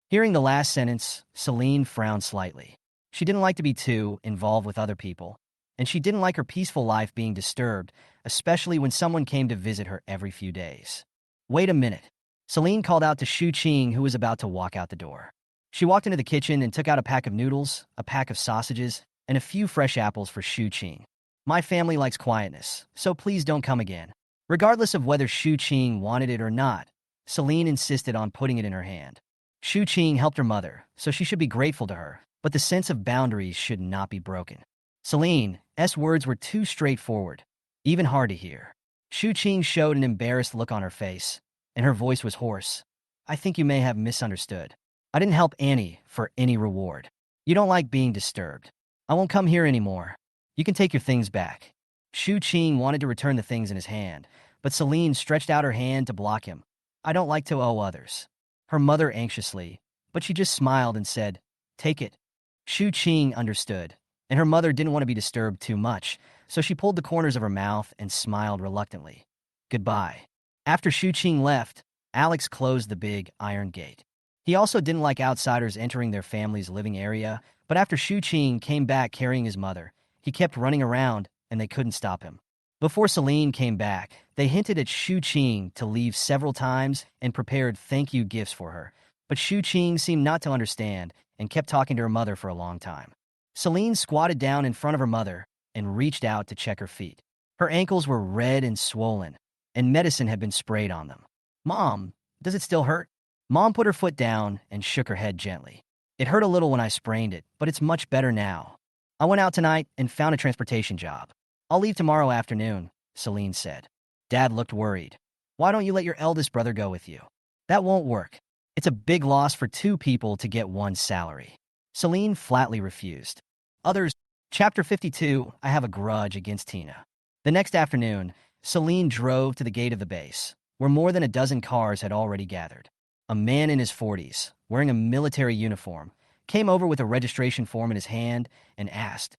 Hearing the last sentence, Celine frowned slightly. She didn't like to be too involved with other people, and she didn't like her peaceful life being disturbed, especially when someone came to visit her every few days. "Wait a minute." Celine called out to Shu Qing, who was about to walk out the door. She walked into the kitchen and took out a pack of noodles, a pack of sausages, and a few fresh apples for Shu Qing. "My family likes quietness, so please don't come again." Regardless of whether Shu Qing wanted it or not, Celine insisted on putting it in her hand. Shu Qing helped her mother, so she should be grateful to her, but the sense of boundaries should not be broken. Celine's words were too straightforward, even hard to hear. Shu Qing showed an embarrassed look on her face, and her voice was hoarse. "I think you may have misunderstood. I didn't help Annie for any reward. You don't like being disturbed. I won't come here anymore. You can take your things back." Shu Qing wanted to return the things in his hand, but Celine stretched out her hand to block him. "I don't like to owe others." Her mother anxiously, but she just smiled and said, "Take it." Shu Qing understood, and her mother didn't want to be disturbed too much, so she pulled the corners of her mouth and smiled reluctantly. "Goodbye." After Shu Qing left, Alex closed the big iron gate. He also didn't like outsiders entering their family's living area, but after Shu Qing came back carrying his mother, he kept running around and they couldn't stop him. Before Celine came back, they hinted at Shu Qing to leave several times and prepared thank you gifts for her, but Shu Qing seemed not to understand and kept talking to her mother for a long time. Celine squatted down in front of her mother and reached out to check her feet. Her ankles were red and swollen, and medicine had been sprayed on them. "Mom, does it still hurt?" Mom put her foot down and shook her head gently. "It hurt a little when I sprained it, but it's much better now. I went out tonight and found a transportation job. I'll leave tomorrow afternoon," Celine said. Dad looked worried. "Why don't you let your eldest brother go with you?" "That won't work. It's a big loss for two people to get one salary." Celine flatly refused. Others. Chapter 52, I have a grudge against Tina. The next afternoon, Celine drove to the gate of the base, where more than a dozen cars had already gathered. A man in his 40s, wearing a military uniform, came over with a registration form in his hand and asked,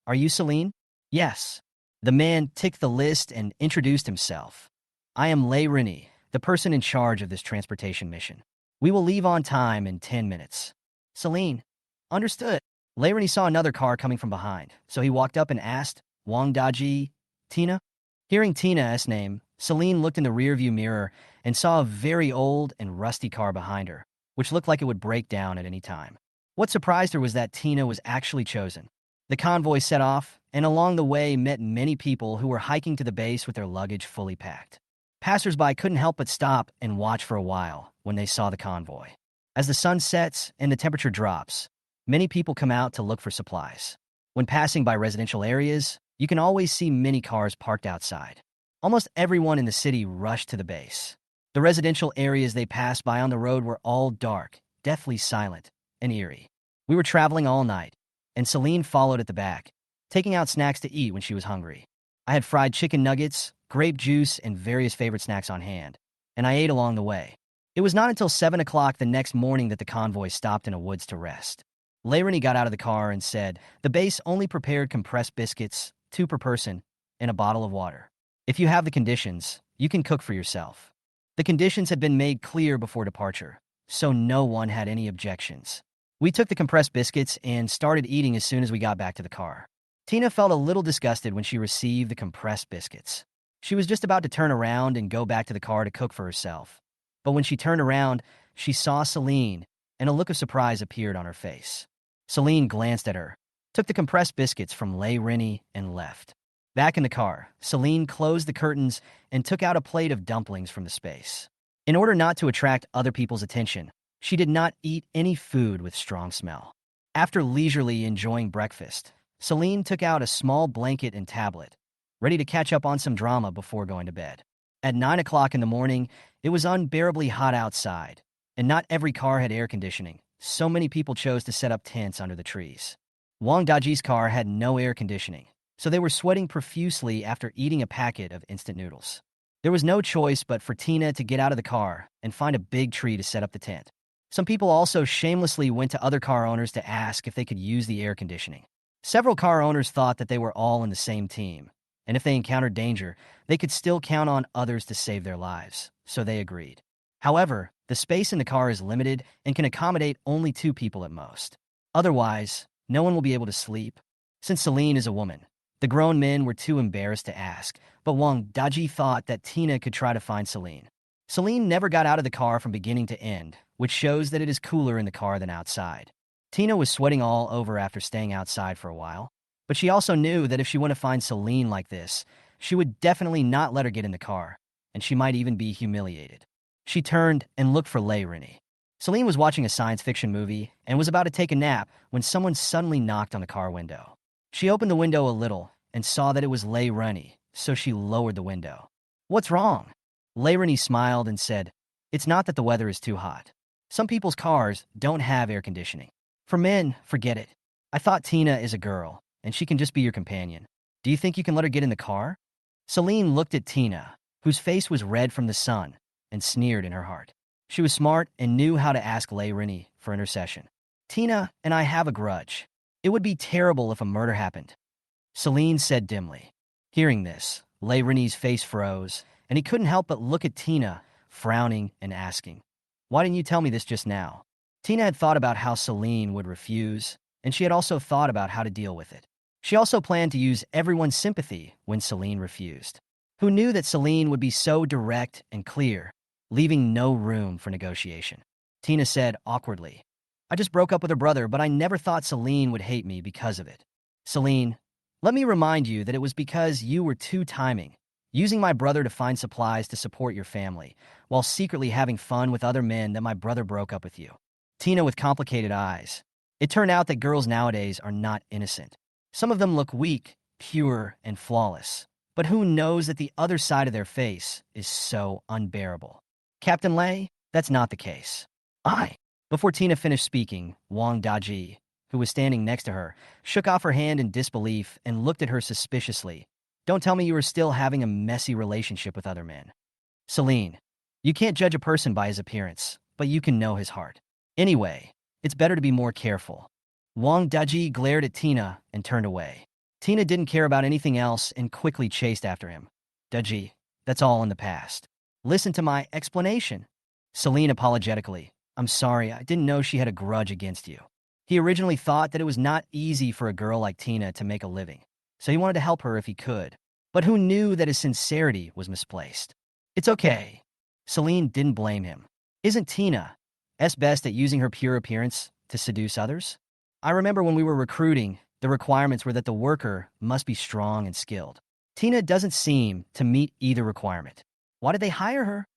"Are you Celine?" "Yes." The man ticked the list and introduced himself. "I am Lei Rini, the person in charge of this transportation mission. We will leave on time in 10 minutes. Celine. "Understood." Lei Rini saw another car coming from behind, so he walked up and asked, "Wang Daji, Tina?" Hearing Tina's name, Celine looked in the rearview mirror and saw a very old and rusty car behind her, which looked like it would break down at any time. What surprised her was that Tina was actually chosen. The convoy set off, and along the way met many people who were hiking to the base with their luggage fully packed. Passers-by couldn't help but stop and watch for a while when they saw the convoy. As the sun sets and the temperature drops, many people come out to look for supplies. When passing by residential areas, you can always see many cars parked outside. Almost everyone in the city rushed to the base. The residential areas they passed by on the road were all dark, deathly silent, and eerie. We were traveling all night, and Celine followed at the back, taking out snacks to eat when she was hungry. I had fried chicken nuggets, grape juice, and various favorite snacks on hand, and I ate along the way. It was not until 7 o'clock the next morning that the convoy stopped in a woods to rest. Layrani got out of the car and said, "The base only prepared compressed biscuits, 2 per person, and a bottle of water. If you have the conditions, you can cook for yourself." The conditions had been made clear before departure, so no one had any objections. We took the compressed biscuits and started eating as soon as we got back to the car. Tina felt a little disgusted when she received the compressed biscuits. She was just about to turn around and go back to the car to cook for herself. But when she turned around, she saw Celine, and a look of surprise appeared on her face. Celine glanced at her, took the compressed biscuits from Layrani, and left. Back in the car, Celine closed the curtains and took out a plate of dumplings from the space. In order not to attract other people's attention, she did not eat any food with strong smell. After leisurely enjoying breakfast, Celine took out a small blanket and tablet, ready to catch up on some drama before going to bed. At 9 o'clock in the morning, it was unbearably hot outside, and not every car had air conditioning, so many people chose to set up tents under the trees. Wang Daji's car had no air conditioning, so they were sweating profusely after eating a packet of instant noodles. There was no choice but for Tina to get out of the car and find a big tree to set up the tent. Some people also shamelessly went to other car owners to ask if they could use the air conditioning. Several car owners thought that they were all in the same team, and if they encountered danger, they could still count on others to save their lives, so they agreed. However, the space in the car is limited and can accommodate only 2 people at most. Otherwise, no one will be able to sleep. Since Celine is a woman, the grown men were too embarrassed to ask, but Wang Daji thought that Tina could try to find Celine. Celine never got out of the car from beginning to end, which shows that it is cooler in the car than outside. Tina was sweating all over after staying outside for a while, but she also knew that if she went to find Celine like this, she would definitely not let her get in the car, and she might even be humiliated. She turned and looked for Layrani. Celine was watching a science fiction movie and was about to take a nap when someone suddenly knocked on the car window. She opened the window a little and saw that it was Layrani, so she lowered the window. "What's wrong?" Layrani smiled and said, "It's not that the weather is too hot. Some people's cars don't have air conditioning. For men, forget it. I thought Tina is a girl, and she can just be your companion. Do you think you can let her get in the car?" Celine looked at Tina, whose face was red from the sun, and sneered in her heart. She was smart and knew how to ask Layrani for intercession. "Tina and I have a grudge. It would be terrible if a murder happened," Celine said dimly. Hearing this, Layrani's face froze, and he couldn't help but look at Tina, frowning and asking, "Why didn't you tell me this just now?" Tina had thought about how Celine would refuse, and she had also thought about how to deal with it. She also planned to use everyone's sympathy when Celine refused. Who knew that Celine would be so direct and clear, leaving no room for negotiation? Tina said awkwardly, "I just broke up with her brother, but I never thought Celine would hate me because of it." "Celine, let me remind you that it was because you were two-timing, using my brother to find supplies to support your family, while secretly having fun with other men that my brother broke up with you." Tina with complicated eyes. It turned out that girls nowadays are not innocent. Some of them look weak, pure, and flawless. But who knows that the other side of their face is so unbearable? "Captain Lei, that's not the case." "I." Before Tina finished speaking, Wang Daji, who was standing next to her, shook off her hand in disbelief and looked at her suspiciously. "Don't tell me you are still having a messy relationship with other men." "Celine, you can't judge a person by his appearance, but you can know his heart. Anyway, it's better to be more careful." Wang Daji glared at Tina and turned away. Tina didn't care about anything else and quickly chased after him. "Daji, that's all in the past. Listen to my explanation." Celine apologetically, "I'm sorry, I didn't know she had a grudge against you." He originally thought that it was not easy for a girl like Tina to make a living, so he wanted to help her if he could. But who knew that his sincerity was misplaced? "It's okay." Celine didn't blame him. "Isn't Tina best at using her pure appearance to seduce others? I remember when we were recruiting, the requirements were that the worker must be strong and skilled. Tina doesn't seem to meet either requirement. Why did they hire her?"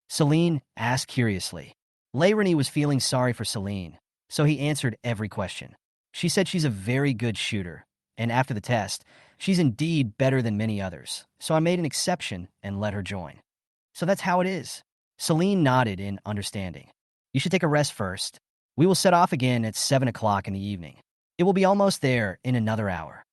Celine asked curiously. Layrani was feeling sorry for Celine, so he answered every question. "She said she's a very good shooter, and after the test, she's indeed better than many others, so I made an exception and let her join." "So that's how it is." Celine nodded in understanding. "You should take a rest first. We will set off again at 7 o'clock in the evening. It will be almost there in another hour,"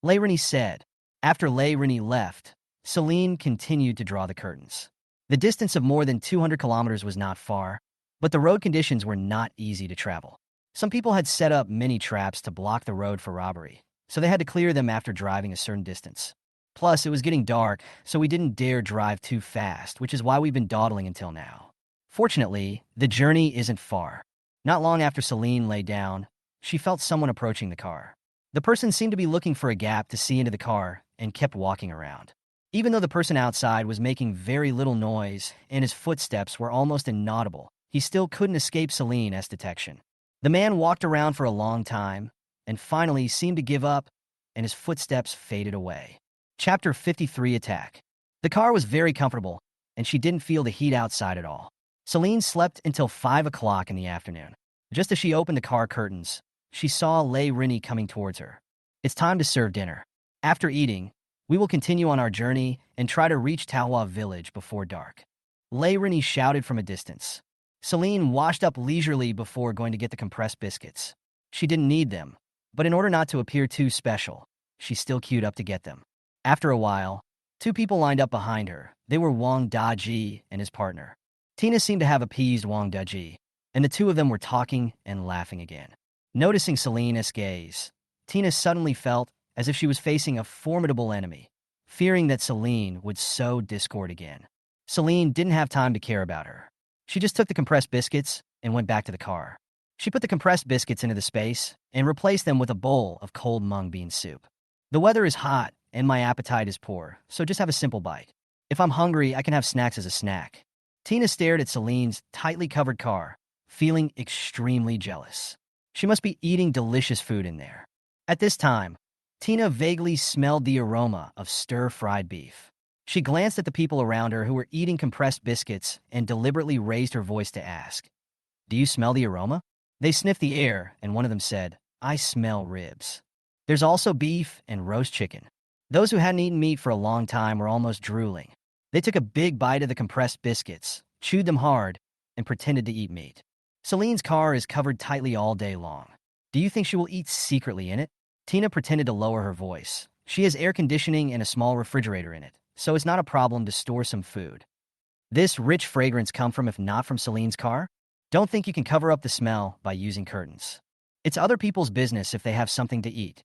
Layrani said. After Layrani left, Celine continued to draw the curtains. The distance of more than 200 kilometers was not far, but the road conditions were not easy to travel. Some people had set up many traps to block the road for robbery, so they had to clear them after driving a certain distance. Plus, it was getting dark, so we didn't dare drive too fast, which is why we've been dawdling until now. Fortunately, the journey isn't far. Not long after Celine lay down, she felt someone approaching the car. The person seemed to be looking for a gap to see into the car and kept walking around. Even though the person outside was making very little noise and his footsteps were almost inaudible, he still couldn't escape Celine's detection. The man walked around for a long time and finally seemed to give up, and his footsteps faded away. Chapter 53 Attack. The car was very comfortable, and she didn't feel the heat outside at all. Celine slept until 5 o'clock in the afternoon. Just as she opened the car curtains, she saw Lei coming towards her. It's time to serve dinner. After eating, we will continue on our journey and try to reach Taohua village before dark. Lei shouted from a distance. Celine washed up leisurely before going to get the compressed biscuits. She didn't need them, but in order not to appear too special, she still queued up to get them. After a while, two people lined up behind her. They were Wang Daji and his partner. Tina seemed to have appeased Wang Daji, and the two of them were talking and laughing again. Noticing Celine's gaze, Tina suddenly felt as if she was facing a formidable enemy, fearing that Celine would sow discord again. Celine didn't have time to care about her. She just took the compressed biscuits and went back to the car. She put the compressed biscuits into the space and replaced them with a bowl of cold mung bean soup. The weather is hot and my appetite is poor, so just have a simple bite. If I'm hungry, I can have snacks as a snack. Tina stared at Celine's tightly covered car, feeling extremely jealous. She must be eating delicious food in there. At this time, Tina vaguely smelled the aroma of stir-fried beef. She glanced at the people around her who were eating compressed biscuits and deliberately raised her voice to ask, "Do you smell the aroma?" They sniffed the air, and one of them said, "I smell ribs." There's also beef and roast chicken. Those who hadn't eaten meat for a long time were almost drooling. They took a big bite of the compressed biscuits, chewed them hard, and pretended to eat meat. Celine's car is covered tightly all day long. Do you think she will eat secretly in it? Tina pretended to lower her voice. She has air conditioning and a small refrigerator in it, so it's not a problem to store some food. This rich fragrance come from if not from Celine's car? Don't think you can cover up the smell by using curtains. It's other people's business if they have something to eat.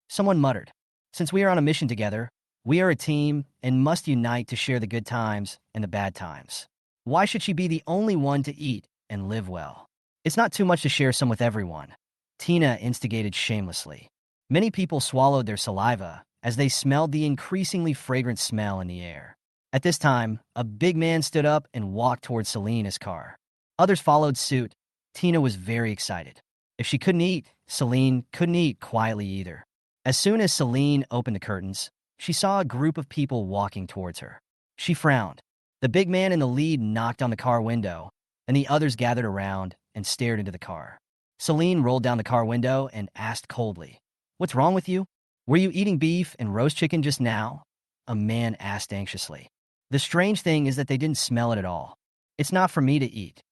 Someone muttered. Since we are on a mission together, we are a team and must unite to share the good times and the bad times. Why should she be the only one to eat and live well? It's not too much to share some with everyone. Tina instigated shamelessly. Many people swallowed their saliva as they smelled the increasingly fragrant smell in the air. At this time, a big man stood up and walked towards Celine's car. Others followed suit. Tina was very excited. If she couldn't eat, Celine couldn't eat quietly either. As soon as Celine opened the curtains, she saw a group of people walking towards her. She frowned. The big man in the lead knocked on the car window, and the others gathered around and stared into the car. Celine rolled down the car window and asked coldly, "What's wrong with you? Were you eating beef and roast chicken just now?" A man asked anxiously. The strange thing is that they didn't smell it at all. It's not for me to eat.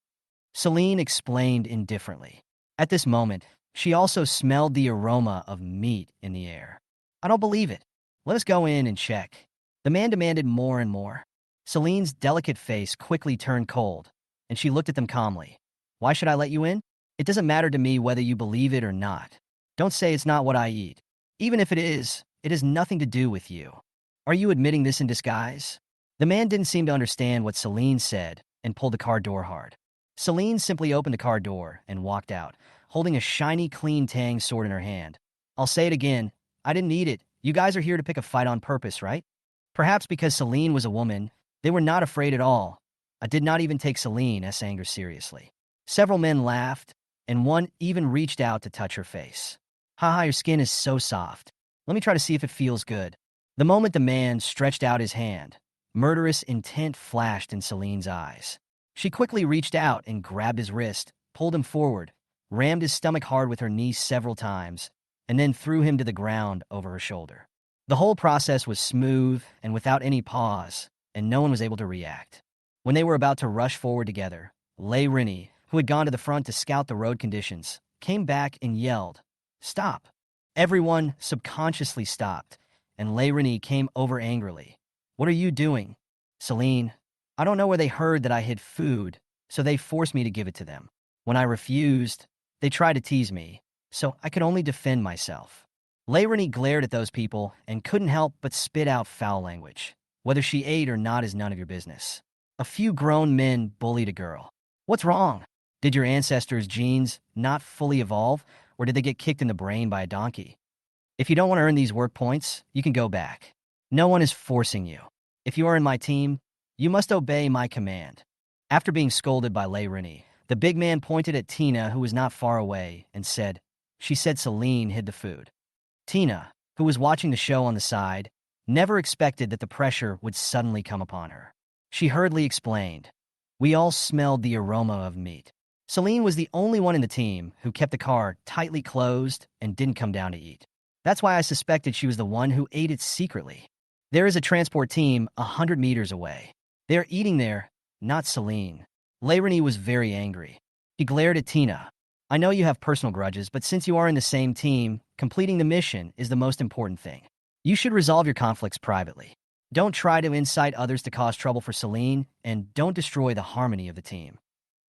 Celine explained indifferently. At this moment, she also smelled the aroma of meat in the air. I don't believe it. Let us go in and check. The man demanded more and more. Celine's delicate face quickly turned cold, and she looked at them calmly. Why should I let you in? It doesn't matter to me whether you believe it or not. Don't say it's not what I eat. Even if it is, it has nothing to do with you. Are you admitting this in disguise? The man didn't seem to understand what Celine said and pulled the car door hard. Celine simply opened the car door and walked out, holding a shiny, clean Tang sword in her hand. I'll say it again. I didn't eat it. You guys are here to pick a fight on purpose, right? Perhaps because Celine was a woman, they were not afraid at all. I did not even take Celine's anger seriously. Several men laughed, and one even reached out to touch her face. Haha, your skin is so soft. Let me try to see if it feels good. The moment the man stretched out his hand, murderous intent flashed in Celine's eyes. She quickly reached out and grabbed his wrist, pulled him forward, rammed his stomach hard with her knee several times, and then threw him to the ground over her shoulder. The whole process was smooth and without any pause, and no one was able to react. When they were about to rush forward together, Lei Rinnie, who had gone to the front to scout the road conditions, came back and yelled, "Stop!" Everyone subconsciously stopped, and Lei Rinnie came over angrily. What are you doing? Celine, I don't know where they heard that I hid food, so they forced me to give it to them. When I refused, they tried to tease me, so I could only defend myself. Layrani glared at those people and couldn't help but spit out foul language. Whether she ate or not is none of your business. A few grown men bullied a girl. What's wrong? Did your ancestors' genes not fully evolve, or did they get kicked in the brain by a donkey? If you don't want to earn these work points, you can go back. No one is forcing you. If you are in my team, you must obey my command. After being scolded by Layrani, the big man pointed at Tina, who was not far away, and said, "She said Celine hid the food." Tina, who was watching the show on the side, never expected that the pressure would suddenly come upon her. She hurriedly explained, "We all smelled the aroma of meat." Celine was the only one in the team who kept the car tightly closed and didn't come down to eat. That's why I suspected she was the one who ate it secretly. There is a transport team 100 meters away. They are eating there, not Celine. Layrani was very angry. He glared at Tina. "I know you have personal grudges, but since you are in the same team, completing the mission is the most important thing. You should resolve your conflicts privately. Don't try to incite others to cause trouble for Celine, and don't destroy the harmony of the team."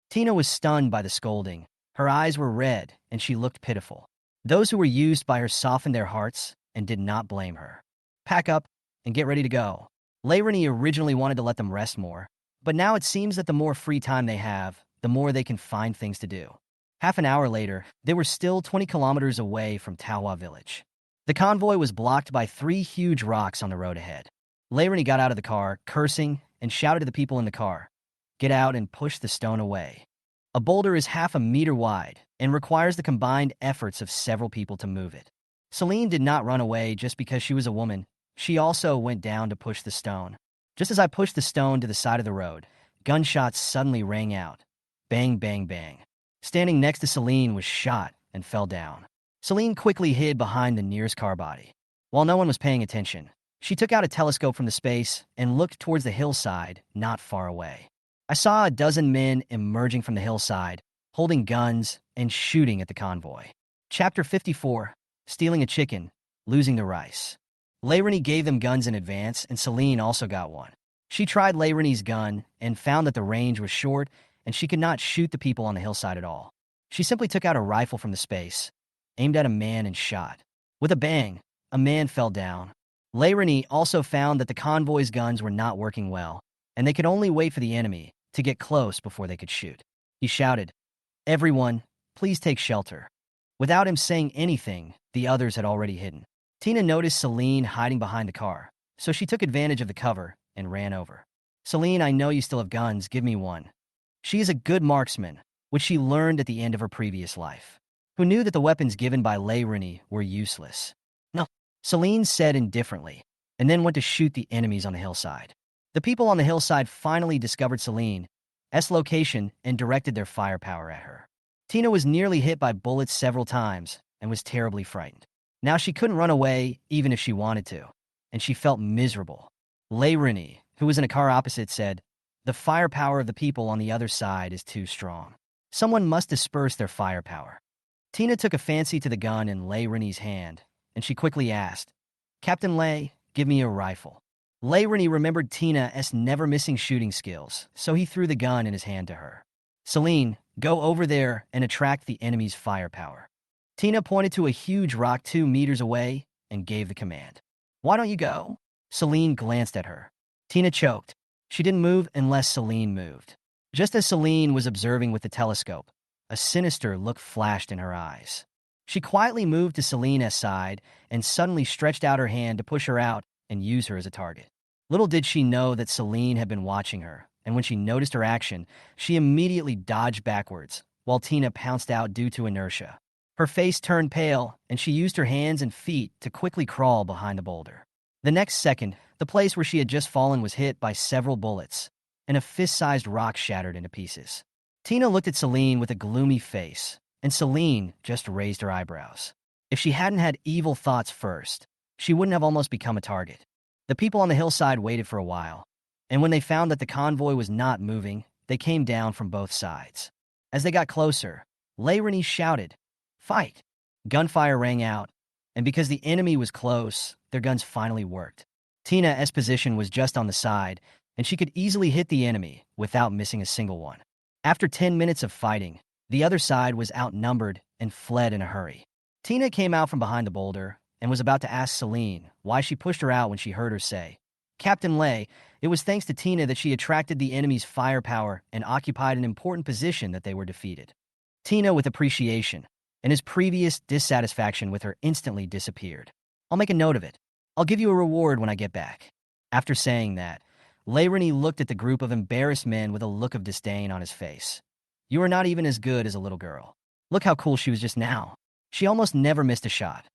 Tina was stunned by the scolding. Her eyes were red, and she looked pitiful. Those who were used by her softened their hearts and did not blame her. "Pack up and get ready to go." Layrani originally wanted to let them rest more, but now it seems that the more free time they have, the more they can find things to do. Half an hour later, they were still 20 kilometers away from Tawa village. The convoy was blocked by 3 huge rocks on the road ahead. Layrani got out of the car, cursing, and shouted to the people in the car, "Get out and push the stone away." A boulder is half a meter wide and requires the combined efforts of several people to move it. Celine did not run away just because she was a woman. She also went down to push the stone. Just as I pushed the stone to the side of the road, gunshots suddenly rang out. Bang, bang, bang. Standing next to Celine was shot and fell down. Celine quickly hid behind the nearest car body. While no one was paying attention, she took out a telescope from the space and looked towards the hillside not far away. I saw a dozen men emerging from the hillside, holding guns and shooting at the convoy. Chapter 54, Stealing a Chicken, Losing the Rice. Layrani gave them guns in advance, and Celine also got one. She tried Layrani's gun and found that the range was short and she could not shoot the people on the hillside at all. She simply took out a rifle from the space, aimed at a man and shot. With a bang, a man fell down. Layrani also found that the convoy's guns were not working well, and they could only wait for the enemy to get close before they could shoot. He shouted, "Everyone, please take shelter." Without him saying anything, the others had already hidden. Tina noticed Celine hiding behind the car, so she took advantage of the cover and ran over. "Celine, I know you still have guns. Give me one." She is a good marksman, which she learned at the end of her previous life. Who knew that the weapons given by Layrani were useless? "No," Celine said indifferently, and then went to shoot the enemies on the hillside. The people on the hillside finally discovered Celine's location and directed their firepower at her. Tina was nearly hit by bullets several times and was terribly frightened. Now she couldn't run away even if she wanted to, and she felt miserable. Layrani, who was in a car opposite, said, "The firepower of the people on the other side is too strong. Someone must disperse their firepower." Tina took a fancy to the gun in Layrani's hand, and she quickly asked, "Captain Lay, give me a rifle." Layrani remembered Tina's never-missing shooting skills, so he threw the gun in his hand to her. "Celine, go over there and attract the enemy's firepower." Tina pointed to a huge rock 2 meters away and gave the command. "Why don't you go?" Celine glanced at her. Tina choked. She didn't move unless Celine moved. Just as Celine was observing with the telescope, a sinister look flashed in her eyes. She quietly moved to Celine's side and suddenly stretched out her hand to push her out and use her as a target. Little did she know that Celine had been watching her, and when she noticed her action, she immediately dodged backwards, while Tina pounced out due to inertia. Her face turned pale, and she used her hands and feet to quickly crawl behind the boulder. The next second, the place where she had just fallen was hit by several bullets, and a fist-sized rock shattered into pieces. Tina looked at Celine with a gloomy face, and Celine just raised her eyebrows. If she hadn't had evil thoughts first, she wouldn't have almost become a target. The people on the hillside waited for a while, and when they found that the convoy was not moving, they came down from both sides. As they got closer, Layrani shouted, "Fight!" Gunfire rang out, and because the enemy was close, their guns finally worked. Tina's position was just on the side, and she could easily hit the enemy without missing a single one. After 10 minutes of fighting, the other side was outnumbered and fled in a hurry. Tina came out from behind the boulder and was about to ask Celine why she pushed her out when she heard her say, "Captain Lei, it was thanks to Tina that she attracted the enemy's firepower and occupied an important position that they were defeated." Tina, with appreciation, and his previous dissatisfaction with her instantly disappeared. "I'll make a note of it. I'll give you a reward when I get back." After saying that, Layrani looked at the group of embarrassed men with a look of disdain on his face. "You are not even as good as a little girl. Look how cool she was just now. She almost never missed a shot."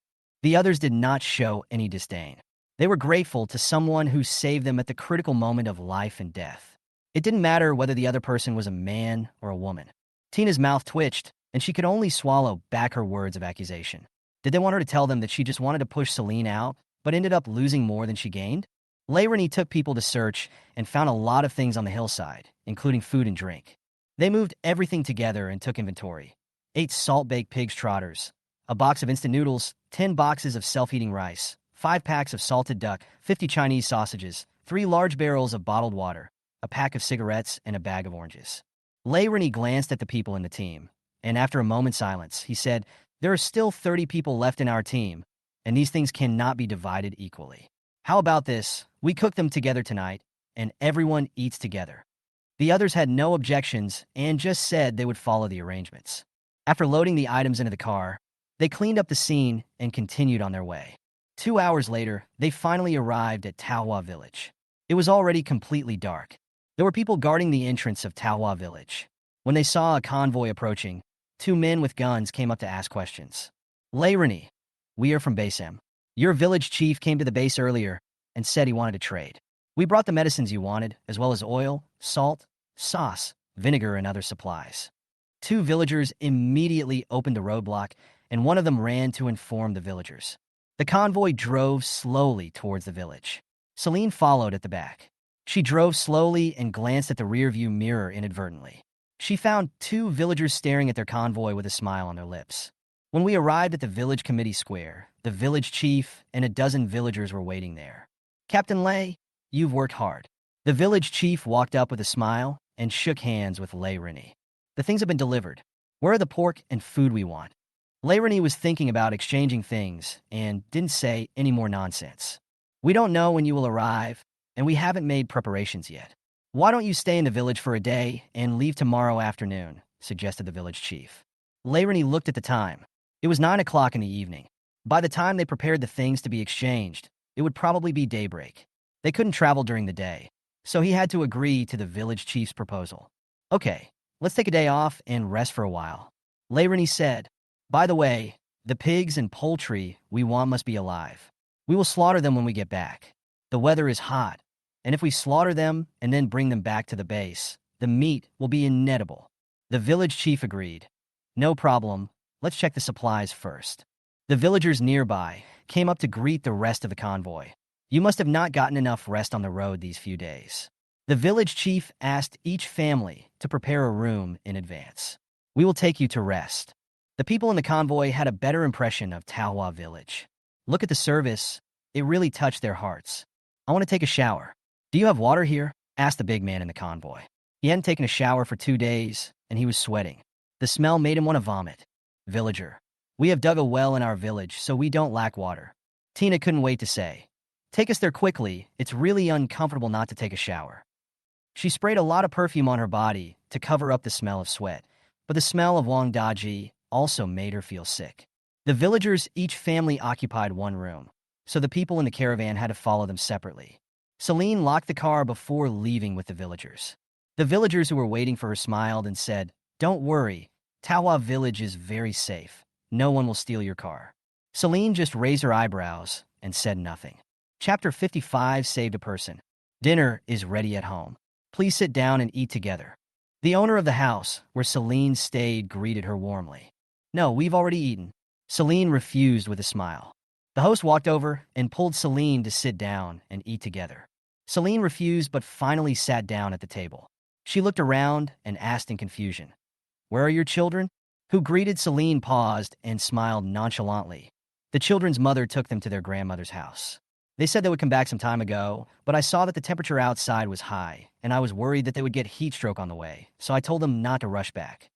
The others did not show any disdain. They were grateful to someone who saved them at the critical moment of life and death. It didn't matter whether the other person was a man or a woman. Tina's mouth twitched, and she could only swallow back her words of accusation. Did they want her to tell them that she just wanted to push Celine out, but ended up losing more than she gained? Layrani took people to search and found a lot of things on the hillside, including food and drink. They moved everything together and took inventory. 8 salt-baked pig's trotters, a box of instant noodles, 10 boxes of self-heating rice, 5 packs of salted duck, 50 Chinese sausages, 3 large barrels of bottled water, a pack of cigarettes, and a bag of oranges. Layrani glanced at the people in the team, and after a moment's silence, he said, "There are still 30 people left in our team, and these things cannot be divided equally. How about this? We cook them together tonight, and everyone eats together." The others had no objections and just said they would follow the arrangements. After loading the items into the car, they cleaned up the scene and continued on their way. 2 hours later, they finally arrived at Taohua Village. It was already completely dark. There were people guarding the entrance of Taohua Village. When they saw a convoy approaching, 2 men with guns came up to ask questions. "Layrani, we are from Base M. Your village chief came to the base earlier and said he wanted to trade. We brought the medicines you wanted, as well as oil, salt, sauce, vinegar, and other supplies." 2 villagers immediately opened the roadblock, and one of them ran to inform the villagers. The convoy drove slowly towards the village. Celine followed at the back. She drove slowly and glanced at the rearview mirror inadvertently. She found 2 villagers staring at their convoy with a smile on their lips. When we arrived at the village committee square, the village chief and a dozen villagers were waiting there. "Captain Lei, you've worked hard." The village chief walked up with a smile and shook hands with Layrani. "The things have been delivered. Where are the pork and food we want?" Layrani was thinking about exchanging things and didn't say any more nonsense. "We don't know when you will arrive, and we haven't made preparations yet. Why don't you stay in the village for a day and leave tomorrow afternoon?" suggested the village chief. Layrani looked at the time. It was 9 o'clock in the evening. By the time they prepared the things to be exchanged, it would probably be daybreak. They couldn't travel during the day, so he had to agree to the village chief's proposal. "Okay, let's take a day off and rest for a while." Layrani said, "By the way, the pigs and poultry we want must be alive. We will slaughter them when we get back. The weather is hot, and if we slaughter them and then bring them back to the base, the meat will be inedible." The village chief agreed. "No problem. Let's check the supplies first." The villagers nearby came up to greet the rest of the convoy. "You must have not gotten enough rest on the road these few days." The village chief asked each family to prepare a room in advance. "We will take you to rest." The people in the convoy had a better impression of Taohua Village. Look at the service. It really touched their hearts. "I want to take a shower." "Do you have water here?" asked the big man in the convoy. He hadn't taken a shower for 2 days, and he was sweating. The smell made him want to vomit. "Villager, we have dug a well in our village, so we don't lack water." Tina couldn't wait to say, "Take us there quickly. It's really uncomfortable not to take a shower." She sprayed a lot of perfume on her body to cover up the smell of sweat, but the smell of Wang Daji also made her feel sick. The villagers, each family occupied one room, so the people in the caravan had to follow them separately. Celine locked the car before leaving with the villagers. The villagers who were waiting for her smiled and said, "Don't worry, Taohua Village is very safe. No one will steal your car." Celine just raised her eyebrows and said nothing. Chapter 55 saved a person. Dinner is ready at home. Please sit down and eat together. The owner of the house, where Celine stayed, greeted her warmly. "No, we've already eaten." Celine refused with a smile. The host walked over and pulled Celine to sit down and eat together. Celine refused but finally sat down at the table. She looked around and asked in confusion, "Where are your children?" Who greeted Celine paused and smiled nonchalantly. The children's mother took them to their grandmother's house. They said they would come back some time ago, but I saw that the temperature outside was high, and I was worried that they would get heat stroke on the way, so I told them not to rush back.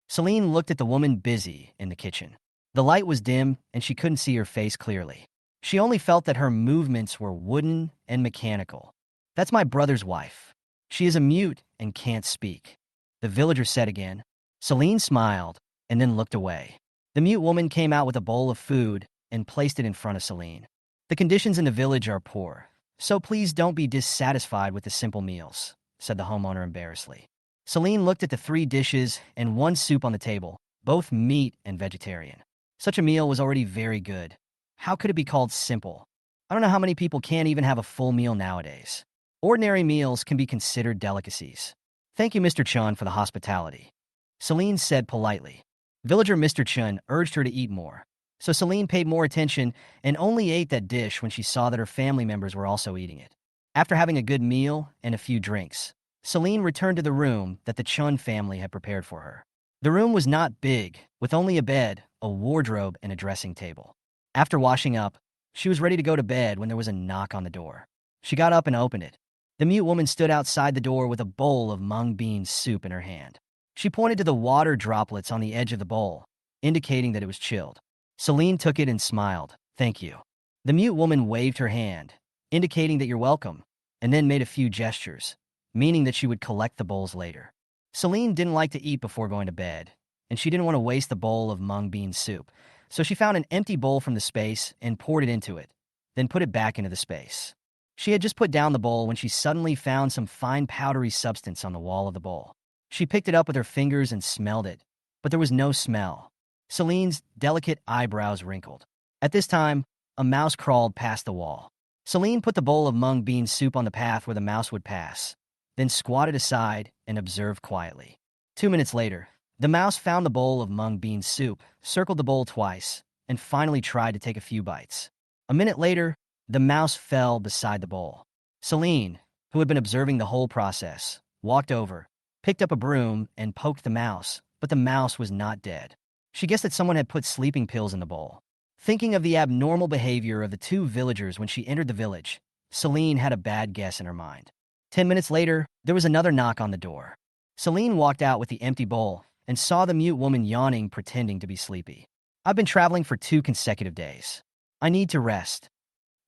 Celine looked at the woman busy in the kitchen. The light was dim, and she couldn't see her face clearly. She only felt that her movements were wooden and mechanical. That's my brother's wife. She is a mute and can't speak. The villager said again. Celine smiled and then looked away. The mute woman came out with a bowl of food and placed it in front of Celine. The conditions in the village are poor, so please don't be dissatisfied with the simple meals, said the homeowner embarrassedly. Celine looked at the 3 dishes and 1 soup on the table, both meat and vegetarian. Such a meal was already very good. How could it be called simple? I don't know how many people can't even have a full meal nowadays. Ordinary meals can be considered delicacies. Thank you, Mr. Chun, for the hospitality, Celine said politely. Villager Mr. Chun urged her to eat more, so Celine paid more attention and only ate that dish when she saw that her family members were also eating it. After having a good meal and a few drinks, Celine returned to the room that the Chun family had prepared for her. The room was not big, with only a bed, a wardrobe, and a dressing table. After washing up, she was ready to go to bed when there was a knock on the door. She got up and opened it. The mute woman stood outside the door with a bowl of mung bean soup in her hand. She pointed to the water droplets on the edge of the bowl, indicating that it was chilled. Celine took it and smiled. Thank you. The mute woman waved her hand, indicating that you're welcome, and then made a few gestures, meaning that she would collect the bowls later. Celine didn't like to eat before going to bed, and she didn't want to waste the bowl of mung bean soup, so she found an empty bowl from the space and poured it into it, then put it back into the space. She had just put down the bowl when she suddenly found some fine powdery substance on the wall of the bowl. She picked it up with her fingers and smelled it, but there was no smell. Celine's delicate eyebrows wrinkled. At this time, a mouse crawled past the wall. Celine put the bowl of mung bean soup on the path where the mouse would pass, then squatted aside and observed quietly. 2 minutes later, the mouse found the bowl of mung bean soup, circled the bowl twice, and finally tried to take a few bites. A minute later, the mouse fell beside the bowl. Celine, who had been observing the whole process, walked over, picked up a broom, and poked the mouse, but the mouse was not dead. She guessed that someone had put sleeping pills in the bowl. Thinking of the abnormal behavior of the 2 villagers when she entered the village, Celine had a bad guess in her mind. 10 minutes later, there was another knock on the door. Celine walked out with the empty bowl and saw the mute woman yawning, pretending to be sleepy. I've been traveling for 2 consecutive days. I need to rest.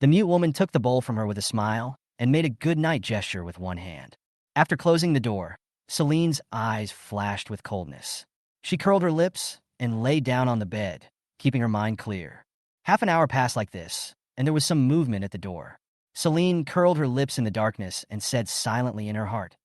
The mute woman took the bowl from her with a smile and made a good-night gesture with one hand. After closing the door, Celine's eyes flashed with coldness. She curled her lips and lay down on the bed, keeping her mind clear. Half an hour passed like this, and there was some movement at the door. Celine curled her lips in the darkness and said silently in her heart,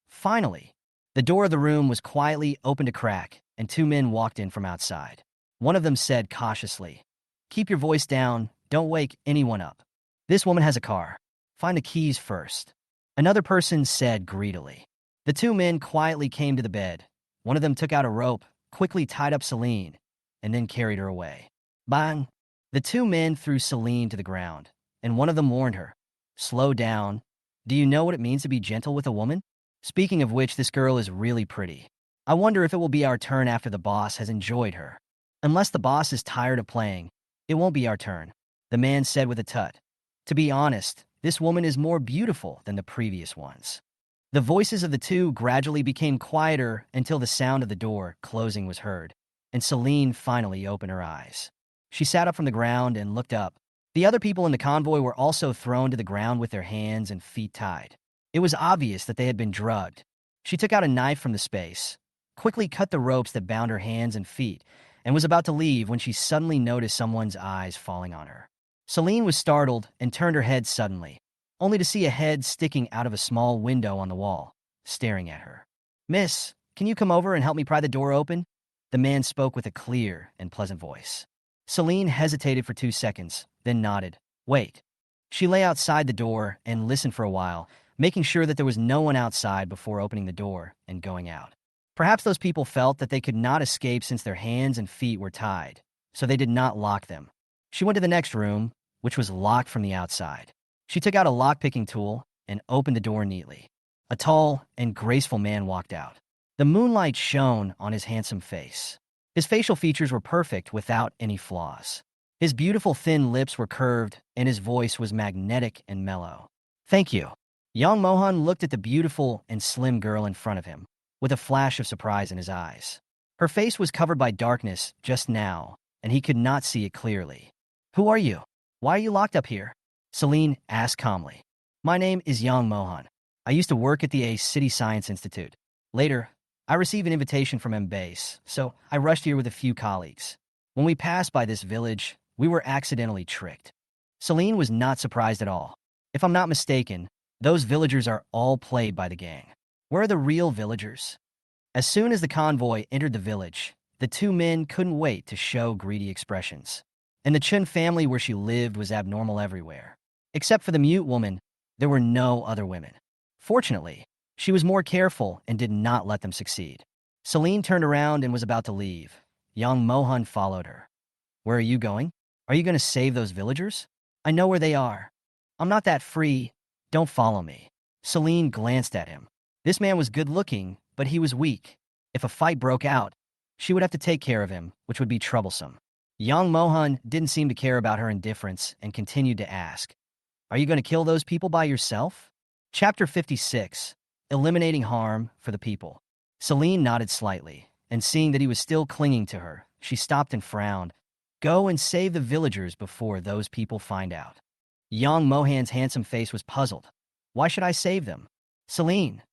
"Finally." The door of the room was quietly opened a crack, and 2 men walked in from outside. One of them said cautiously, "Keep your voice down, don't wake anyone up. This woman has a car. Find the keys first." Another person said greedily. The 2 men quietly came to the bed. One of them took out a rope, quickly tied up Celine, and then carried her away. Bang! The 2 men threw Celine to the ground, and one of them warned her, "Slow down. Do you know what it means to be gentle with a woman? Speaking of which, this girl is really pretty. I wonder if it will be our turn after the boss has enjoyed her. Unless the boss is tired of playing, it won't be our turn," the man said with a tut. To be honest, this woman is more beautiful than the previous ones. The voices of the 2 gradually became quieter until the sound of the door closing was heard, and Celine finally opened her eyes. She sat up from the ground and looked up. The other people in the convoy were also thrown to the ground with their hands and feet tied. It was obvious that they had been drugged. She took out a knife from the space, quickly cut the ropes that bound her hands and feet, and was about to leave when she suddenly noticed someone's eyes falling on her. Celine was startled and turned her head suddenly, only to see a head sticking out of a small window on the wall, staring at her. "Miss, can you come over and help me pry the door open?" The man spoke with a clear and pleasant voice. Celine hesitated for 2 seconds, then nodded. "Wait." She lay outside the door and listened for a while, making sure that there was no one outside before opening the door and going out. Perhaps those people felt that they could not escape since their hands and feet were tied, so they did not lock them. She went to the next room, which was locked from the outside. She took out a lock-picking tool and opened the door neatly. A tall and graceful man walked out. The moonlight shone on his handsome face. His facial features were perfect without any flaws. His beautiful thin lips were curved, and his voice was magnetic and mellow. Thank you. Young Mohan looked at the beautiful and slim girl in front of him, with a flash of surprise in his eyes. Her face was covered by darkness just now, and he could not see it clearly. Who are you? Why are you locked up here? Celine asked calmly. My name is Young Mohan. I used to work at the A City Science Institute. Later, I received an invitation from M-Base, so I rushed here with a few colleagues. When we passed by this village, we were accidentally tricked. Celine was not surprised at all. If I'm not mistaken, those villagers are all played by the gang. Where are the real villagers? As soon as the convoy entered the village, the two men couldn't wait to show greedy expressions. And the Chun family where she lived was abnormal everywhere. Except for the mute woman, there were no other women. Fortunately, she was more careful and did not let them succeed. Celine turned around and was about to leave. Young Mohan followed her. Where are you going? Are you going to save those villagers? I know where they are. I'm not that free. Don't follow me. Celine glanced at him. This man was good-looking, but he was weak. If a fight broke out, she would have to take care of him, which would be troublesome. Young Mohan didn't seem to care about her indifference and continued to ask, Are you going to kill those people by yourself? Chapter 56, Eliminating Harm for the People. Celine nodded slightly, and seeing that he was still clinging to her, she stopped and frowned. Go and save the villagers before those people find out. Young Mohan's handsome face was puzzled. Why should I save them? Celine.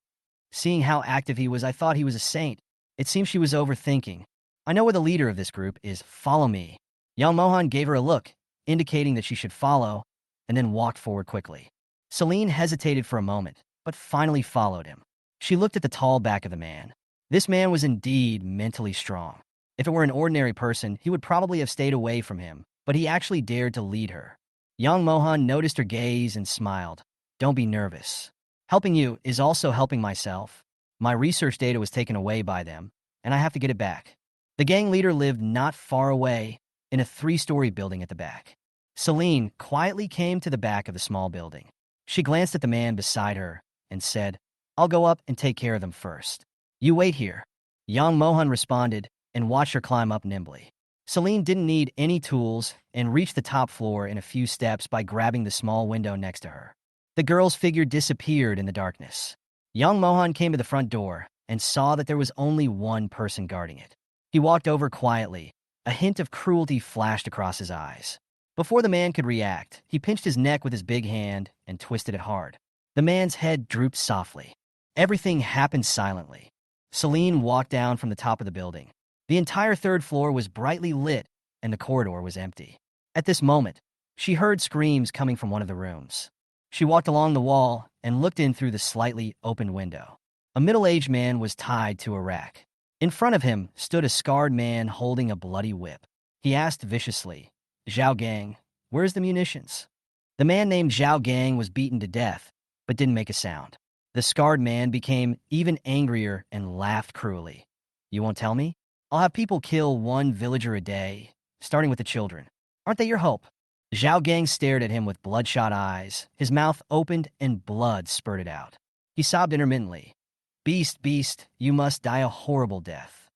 Seeing how active he was, I thought he was a saint. It seems she was overthinking. I know where the leader of this group is. Follow me. Young Mohan gave her a look, indicating that she should follow, and then walked forward quickly. Celine hesitated for a moment, but finally followed him. She looked at the tall back of the man. This man was indeed mentally strong. If it were an ordinary person, he would probably have stayed away from him, but he actually dared to lead her. Young Mohan noticed her gaze and smiled. Don't be nervous. Helping you is also helping myself. My research data was taken away by them, and I have to get it back. The gang leader lived not far away, in a 3-story building at the back. Celine quietly came to the back of the small building. She glanced at the man beside her and said, I'll go up and take care of them first. You wait here. Young Mohan responded and watched her climb up nimbly. Celine didn't need any tools and reached the top floor in a few steps by grabbing the small window next to her. The girl's figure disappeared in the darkness. Young Mohan came to the front door and saw that there was only one person guarding it. He walked over quietly. A hint of cruelty flashed across his eyes. Before the man could react, he pinched his neck with his big hand and twisted it hard. The man's head drooped softly. Everything happened silently. Celine walked down from the top of the building. The entire 3rd floor was brightly lit, and the corridor was empty. At this moment, she heard screams coming from one of the rooms. She walked along the wall and looked in through the slightly open window. A middle-aged man was tied to a rack. In front of him stood a scarred man holding a bloody whip. He asked viciously, Zhao Gang, where's the munitions? The man named Zhao Gang was beaten to death, but didn't make a sound. The scarred man became even angrier and laughed cruelly. You won't tell me? I'll have people kill 1 villager a day, starting with the children. Aren't they your hope? Zhao Gang stared at him with bloodshot eyes. His mouth opened and blood spurted out. He sobbed intermittently. Beast, beast, you must die a horrible death.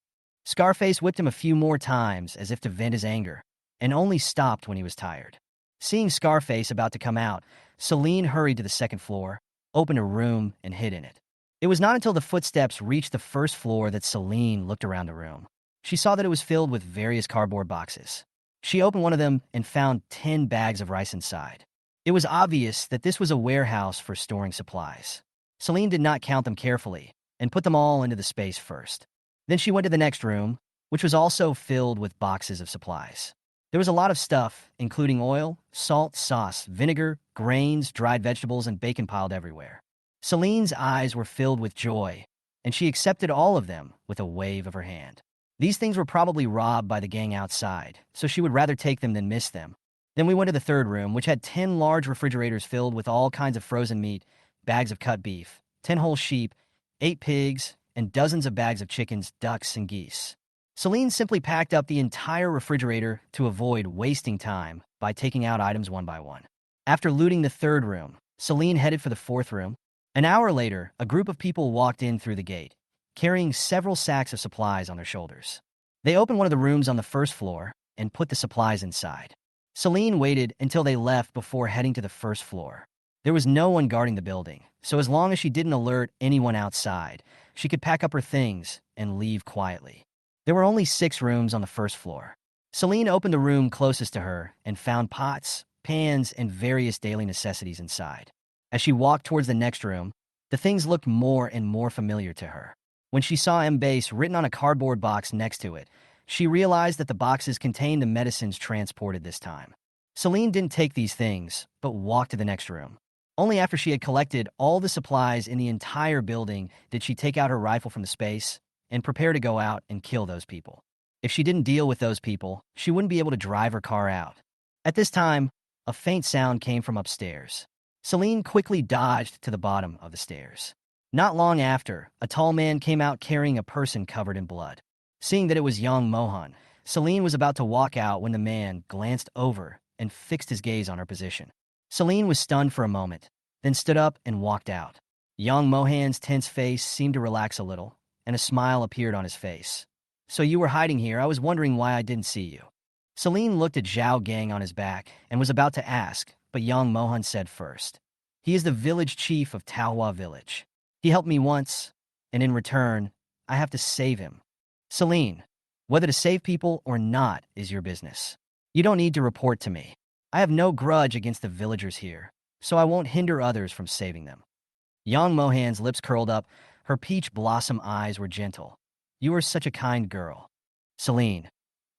Scarface whipped him a few more times as if to vent his anger, and only stopped when he was tired. Seeing Scarface about to come out, Celine hurried to the 2nd floor, opened a room, and hid in it. It was not until the footsteps reached the 1st floor that Celine looked around the room. She saw that it was filled with various cardboard boxes. She opened one of them and found 10 bags of rice inside. It was obvious that this was a warehouse for storing supplies. Celine did not count them carefully and put them all into the space first. Then she went to the next room, which was also filled with boxes of supplies. There was a lot of stuff, including oil, salt, sauce, vinegar, grains, dried vegetables, and bacon piled everywhere. Celine's eyes were filled with joy, and she accepted all of them with a wave of her hand. These things were probably robbed by the gang outside, so she would rather take them than miss them. Then we went to the 3rd room, which had 10 large refrigerators filled with all kinds of frozen meat, bags of cut beef, 10 whole sheep, 8 pigs, and dozens of bags of chickens, ducks, and geese. Celine simply packed up the entire refrigerator to avoid wasting time by taking out items one by one. After looting the 3rd room, Celine headed for the 4th room. An hour later, a group of people walked in through the gate, carrying several sacks of supplies on their shoulders. They opened one of the rooms on the 1st floor and put the supplies inside. Celine waited until they left before heading to the first floor. There was no one guarding the building, so as long as she didn't alert anyone outside, she could pack up her things and leave quietly. There were only 6 rooms on the first floor. Celine opened the room closest to her and found pots, pans, and various daily necessities inside. As she walked towards the next room, the things looked more and more familiar to her. When she saw M-Base written on a cardboard box next to it, she realized that the boxes contained the medicines transported this time. Celine didn't take these things, but walked to the next room. Only after she had collected all the supplies in the entire building did she take out her rifle from the space and prepare to go out and kill those people. If she didn't deal with those people, she wouldn't be able to drive her car out. At this time, a faint sound came from upstairs. Celine quickly dodged to the bottom of the stairs. Not long after, a tall man came out carrying a person covered in blood. Seeing that it was young Mohan, Celine was about to walk out when the man glanced over and fixed his gaze on her position. Celine was stunned for a moment, then stood up and walked out. Young Mohan's tense face seemed to relax a little, and a smile appeared on his face. "So you were hiding here. I was wondering why I didn't see you." Celine looked at Zhao Gang on his back and was about to ask, but young Mohan said first. "He is the village chief of Taohua village. He helped me once, and in return, I have to save him." "Celine, whether to save people or not is your business. You don't need to report to me. I have no grudge against the villagers here, so I won't hinder others from saving them." Young Mohan's lips curled up. Her peach blossom eyes were gentle. "You are such a kind girl." "Celine,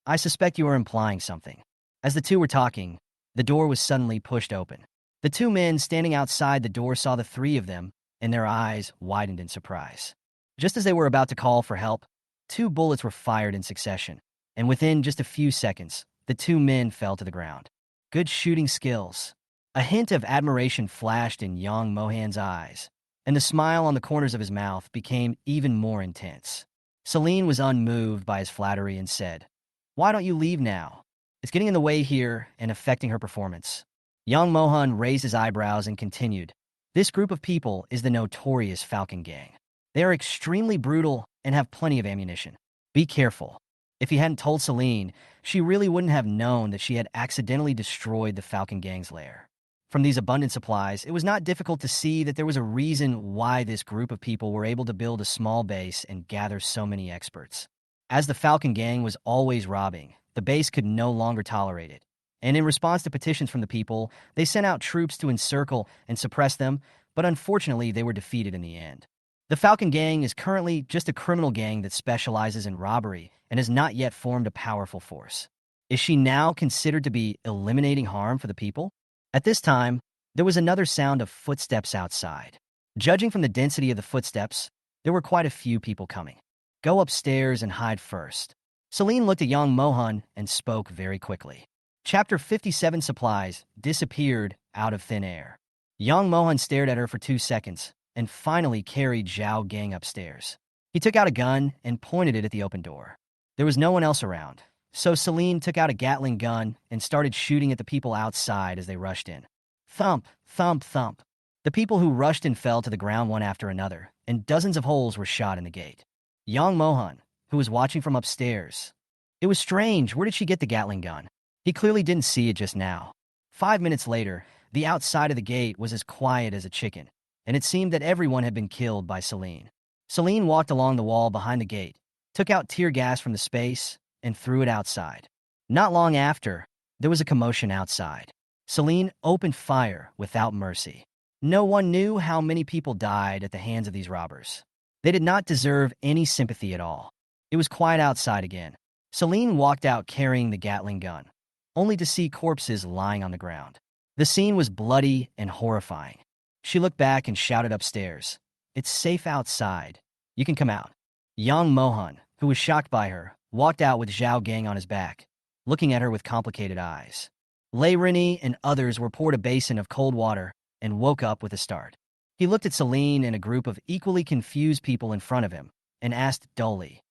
I suspect you are implying something." As the two were talking, the door was suddenly pushed open. The 2 men standing outside the door saw the 3 of them, and their eyes widened in surprise. Just as they were about to call for help, 2 bullets were fired in succession, and within just a few seconds, the 2 men fell to the ground. "Good shooting skills." A hint of admiration flashed in young Mohan's eyes, and the smile on the corners of his mouth became even more intense. Celine was unmoved by his flattery and said, "Why don't you leave now? It's getting in the way here and affecting her performance." Young Mohan raised his eyebrows and continued, "This group of people is the notorious Falcon gang. They are extremely brutal and have plenty of ammunition. Be careful." If he hadn't told Celine, she really wouldn't have known that she had accidentally destroyed the Falcon gang's lair. From these abundant supplies, it was not difficult to see that there was a reason why this group of people were able to build a small base and gather so many experts. As the Falcon gang was always robbing, the base could no longer tolerate it. And in response to petitions from the people, they sent out troops to encircle and suppress them, but unfortunately they were defeated in the end. The Falcon gang is currently just a criminal gang that specializes in robbery and has not yet formed a powerful force. Is she now considered to be eliminating harm for the people? At this time, there was another sound of footsteps outside. Judging from the density of the footsteps, there were quite a few people coming. "Go upstairs and hide first." Celine looked at young Mohan and spoke very quickly. Chapter 57 supplies disappeared out of thin air. Young Mohan stared at her for 2 seconds and finally carried Zhao Gang upstairs. He took out a gun and pointed it at the open door. There was no one else around, so Celine took out a Gatling gun and started shooting at the people outside as they rushed in. Thump, thump, thump. The people who rushed in fell to the ground one after another, and dozens of holes were shot in the gate. Young Mohan, who was watching from upstairs. It was strange. Where did she get the Gatling gun? He clearly didn't see it just now. 5 minutes later, the outside of the gate was as quiet as a chicken, and it seemed that everyone had been killed by Celine. Celine walked along the wall behind the gate, took out tear gas from the space, and threw it outside. Not long after, there was a commotion outside. Celine opened fire without mercy. No one knew how many people died at the hands of these robbers. They did not deserve any sympathy at all. It was quiet outside again. Celine walked out carrying the Gatling gun, only to see corpses lying on the ground. The scene was bloody and horrifying. She looked back and shouted upstairs, "It's safe outside. You can come out." Young Mohan, who was shocked by her, walked out with Zhao Gang on his back, looking at her with complicated eyes. Rini and others were poured a basin of cold water and woke up with a start. He looked at Celine and a group of equally confused people in front of him and asked dully,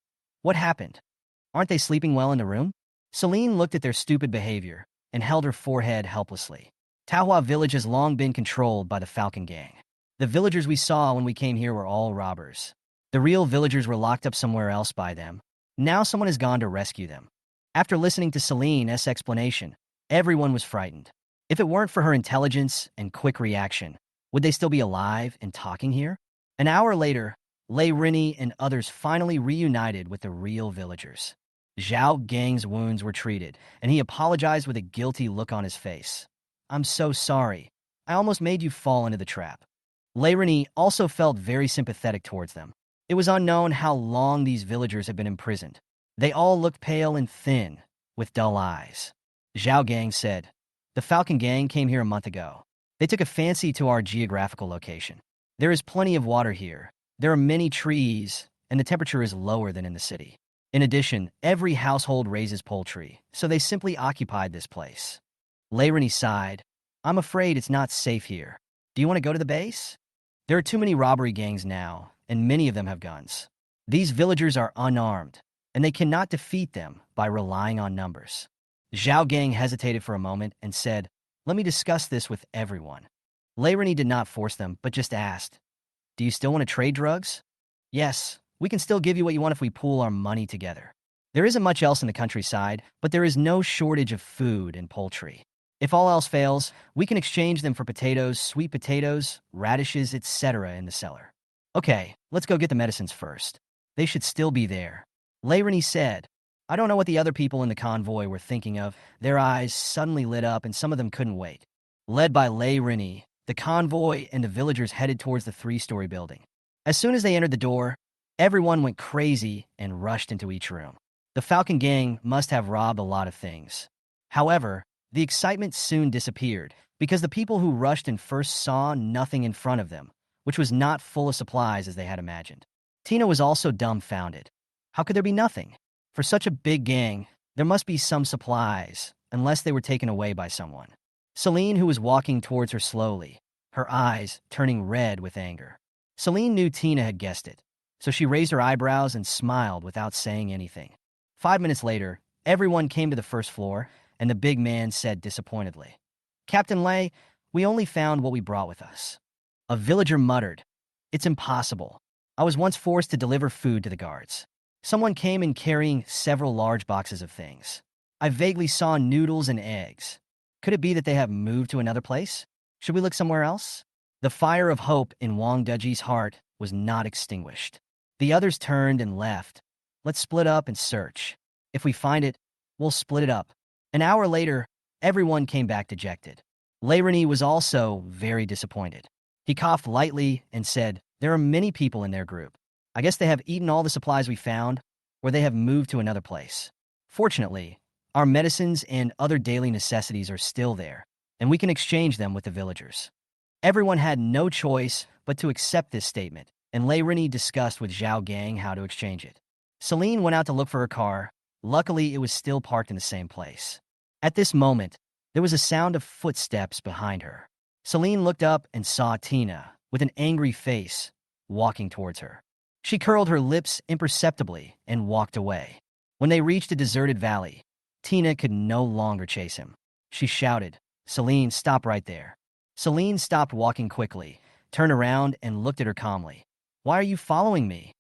"What happened? Aren't they sleeping well in the room?" Celine looked at their stupid behavior and held her forehead helplessly. Taohua village has long been controlled by the Falcon gang. The villagers we saw when we came here were all robbers. The real villagers were locked up somewhere else by them. Now someone has gone to rescue them. After listening to Celine's explanation, Everyone was frightened. If it weren't for her intelligence and quick reaction, would they still be alive and talking here? An hour later, Lei Rini and others finally reunited with the real villagers. Zhao Gang's wounds were treated, and he apologized with a guilty look on his face. I'm so sorry. I almost made you fall into the trap. Lei Rini also felt very sympathetic towards them. It was unknown how long these villagers had been imprisoned. They all looked pale and thin, with dull eyes. Zhao Gang said, "The Falcon Gang came here a month ago. They took a fancy to our geographical location. There is plenty of water here. There are many trees, and the temperature is lower than in the city. In addition, every household raises poultry, so they simply occupied this place." Lei Rini sighed. "I'm afraid it's not safe here. Do you want to go to the base? There are too many robbery gangs now, and many of them have guns. These villagers are unarmed, and they cannot defeat them by relying on numbers." Zhao Gang hesitated for a moment and said, "Let me discuss this with everyone." Lei Rini did not force them, but just asked, "Do you still want to trade drugs?" "Yes, we can still give you what you want if we pool our money together. There isn't much else in the countryside, but there is no shortage of food and poultry. If all else fails, we can exchange them for potatoes, sweet potatoes, radishes, etc. in the cellar." "Okay, let's go get the medicines first. They should still be there," Lei Rini said. I don't know what the other people in the convoy were thinking of. Their eyes suddenly lit up, and some of them couldn't wait. Led by Lei Rini, the convoy and the villagers headed towards the three-story building. As soon as they entered the door, everyone went crazy and rushed into each room. The Falcon Gang must have robbed a lot of things. However, the excitement soon disappeared because the people who rushed in first saw nothing in front of them, which was not full of supplies as they had imagined. Tina was also dumbfounded. How could there be nothing? For such a big gang, there must be some supplies, unless they were taken away by someone. Celine, who was walking towards her slowly, her eyes turning red with anger. Celine knew Tina had guessed it, so she raised her eyebrows and smiled without saying anything. 5 minutes later, everyone came to the first floor, and the big man said disappointedly, "Captain Lei, we only found what we brought with us." A villager muttered, "It's impossible. I was once forced to deliver food to the guards. Someone came in carrying several large boxes of things. I vaguely saw noodles and eggs. Could it be that they have moved to another place? Should we look somewhere else?" The fire of hope in Wang Deji's heart was not extinguished. The others turned and left. "Let's split up and search. If we find it, we'll split it up." An hour later, everyone came back dejected. Lei Rini was also very disappointed. He coughed lightly and said, "There are many people in their group. I guess they have eaten all the supplies we found, or they have moved to another place. Fortunately, our medicines and other daily necessities are still there, and we can exchange them with the villagers." Everyone had no choice but to accept this statement, and Lei Rini discussed with Zhao Gang how to exchange it. Celine went out to look for her car. Luckily, it was still parked in the same place. At this moment, there was a sound of footsteps behind her. Celine looked up and saw Tina, with an angry face, walking towards her. She curled her lips imperceptibly and walked away. When they reached a deserted valley, Tina could no longer chase him. She shouted, "Celine, stop right there." Celine stopped walking quickly, turned around, and looked at her calmly. "Why are you following me?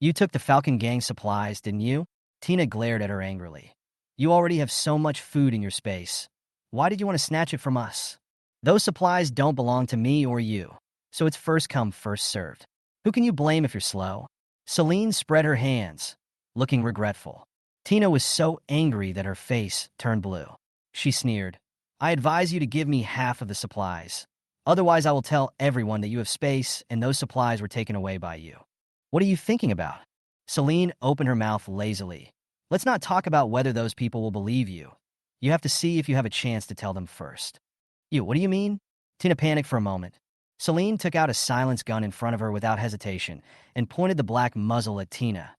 You took the Falcon Gang supplies, didn't you?" Tina glared at her angrily. "You already have so much food in your space. Why did you want to snatch it from us? Those supplies don't belong to me or you, so it's first come, first served. Who can you blame if you're slow?" Celine spread her hands, looking regretful. Tina was so angry that her face turned blue. She sneered, "I advise you to give me half of the supplies. Otherwise, I will tell everyone that you have space and those supplies were taken away by you." "What are you thinking about?" Celine opened her mouth lazily. "Let's not talk about whether those people will believe you. You have to see if you have a chance to tell them first." "You, what do you mean?" Tina panicked for a moment. Celine took out a silenced gun in front of her without hesitation and pointed the black muzzle at Tina.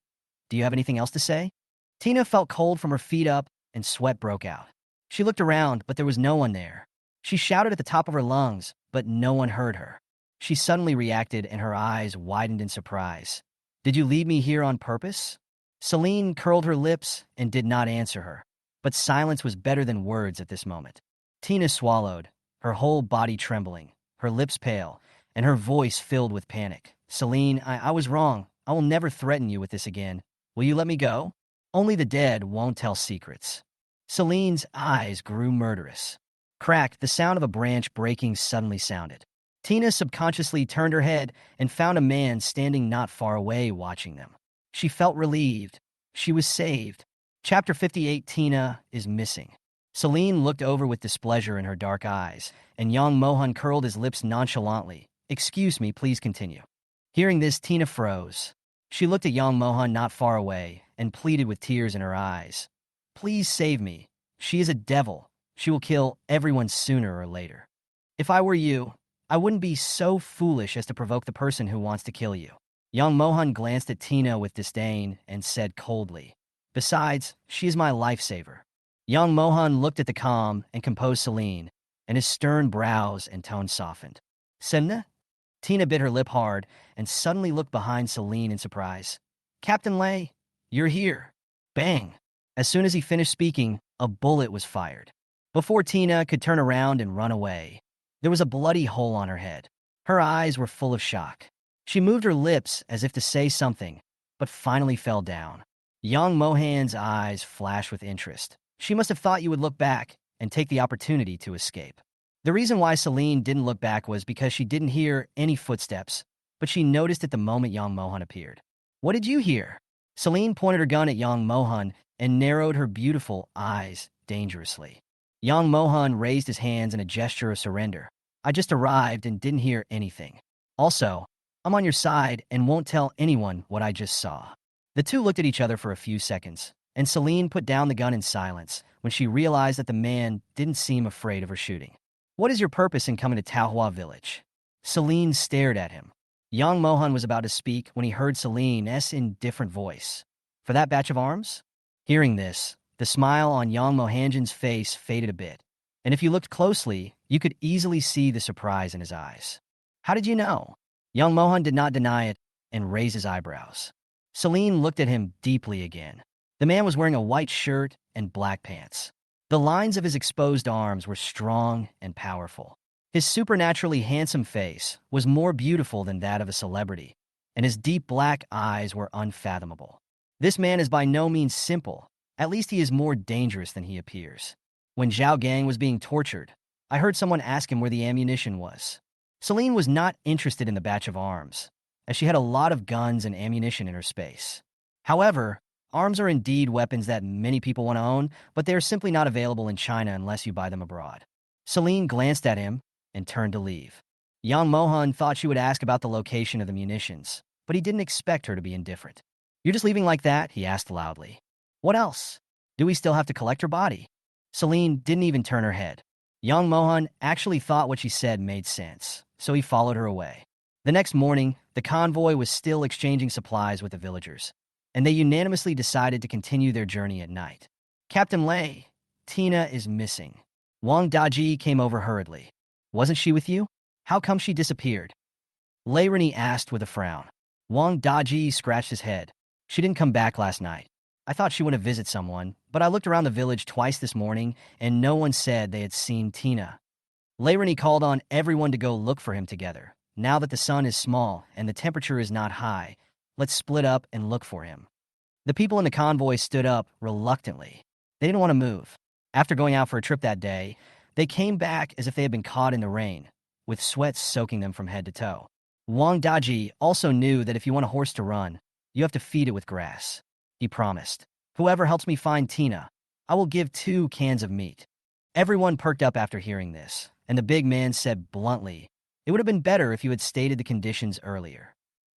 "Do you have anything else to say?" Tina felt cold from her feet up, and sweat broke out. She looked around, but there was no one there. She shouted at the top of her lungs, but no one heard her. She suddenly reacted, and her eyes widened in surprise. "Did you lead me here on purpose?" Celine curled her lips and did not answer her, but silence was better than words at this moment. Tina swallowed, her whole body trembling, her lips pale, and her voice filled with panic. "Celine, I was wrong. I will never threaten you with this again. Will you let me go? Only the dead won't tell secrets." Celine's eyes grew murderous. Crack, the sound of a branch breaking suddenly sounded. Tina subconsciously turned her head and found a man standing not far away watching them. She felt relieved. She was saved. Chapter 58, Tina is missing. Celine looked over with displeasure in her dark eyes, and young Mohan curled his lips nonchalantly. "Excuse me, please continue." Hearing this, Tina froze. She looked at young Mohan not far away and pleaded with tears in her eyes. "Please save me. She is a devil. She will kill everyone sooner or later. If I were you, I wouldn't be so foolish as to provoke the person who wants to kill you." Young Mohan glanced at Tina with disdain and said coldly, "Besides, she is my lifesaver." Young Mohan looked at the calm and composed Celine, and his stern brows and tone softened. "Semna?" Tina bit her lip hard and suddenly looked behind Celine in surprise. "Captain Lay, you're here." Bang! As soon as he finished speaking, a bullet was fired. Before Tina could turn around and run away, there was a bloody hole on her head. Her eyes were full of shock. She moved her lips as if to say something, but finally fell down. Young Mohan's eyes flashed with interest. "She must have thought you would look back and take the opportunity to escape." The reason why Celine didn't look back was because she didn't hear any footsteps, but she noticed it the moment young Mohan appeared. "What did you hear?" Celine pointed her gun at young Mohan and narrowed her beautiful eyes dangerously. Young Mohan raised his hands in a gesture of surrender. "I just arrived and didn't hear anything. Also, I'm on your side and won't tell anyone what I just saw." The two looked at each other for a few seconds, and Celine put down the gun in silence when she realized that the man didn't seem afraid of her shooting. "What is your purpose in coming to Taohua village?" Celine stared at him. Young Mohan was about to speak when he heard Celine's indifferent voice. "For that batch of arms?" Hearing this, the smile on young Mohanjan's face faded a bit, and if you looked closely, you could easily see the surprise in his eyes. "How did you know?" Young Mohan did not deny it and raised his eyebrows. Celine looked at him deeply again. The man was wearing a white shirt and black pants. The lines of his exposed arms were strong and powerful. His supernaturally handsome face was more beautiful than that of a celebrity, and his deep black eyes were unfathomable. This man is by no means simple. At least he is more dangerous than he appears. When Zhao Gang was being tortured, I heard someone ask him where the ammunition was. Celine was not interested in the batch of arms, as she had a lot of guns and ammunition in her space. However, arms are indeed weapons that many people want to own, but they are simply not available in China unless you buy them abroad. Celine glanced at him and turned to leave. Young Mohan thought she would ask about the location of the munitions, but he didn't expect her to be indifferent. "You're just leaving like that?" he asked loudly. "What else? Do we still have to collect her body?" Celine didn't even turn her head. Young Mohan actually thought what she said made sense, so he followed her away. The next morning, the convoy was still exchanging supplies with the villagers, and they unanimously decided to continue their journey at night. "Captain Lay, Tina is missing." Wang Daji came over hurriedly. "Wasn't she with you? How come she disappeared?" Lei Rini asked with a frown. Wang Daji scratched his head. "She didn't come back last night. I thought she would have visited someone, but I looked around the village twice this morning, and no one said they had seen Tina." Lei Rini called on everyone to go look for him together. "Now that the sun is small and the temperature is not high, let's split up and look for him." The people in the convoy stood up reluctantly. They didn't want to move. After going out for a trip that day, they came back as if they had been caught in the rain, with sweat soaking them from head to toe. Wang Daji also knew that if you want a horse to run, you have to feed it with grass. He promised, "Whoever helps me find Tina, I will give 2 cans of meat." Everyone perked up after hearing this, and the big man said bluntly, "It would have been better if you had stated the conditions earlier.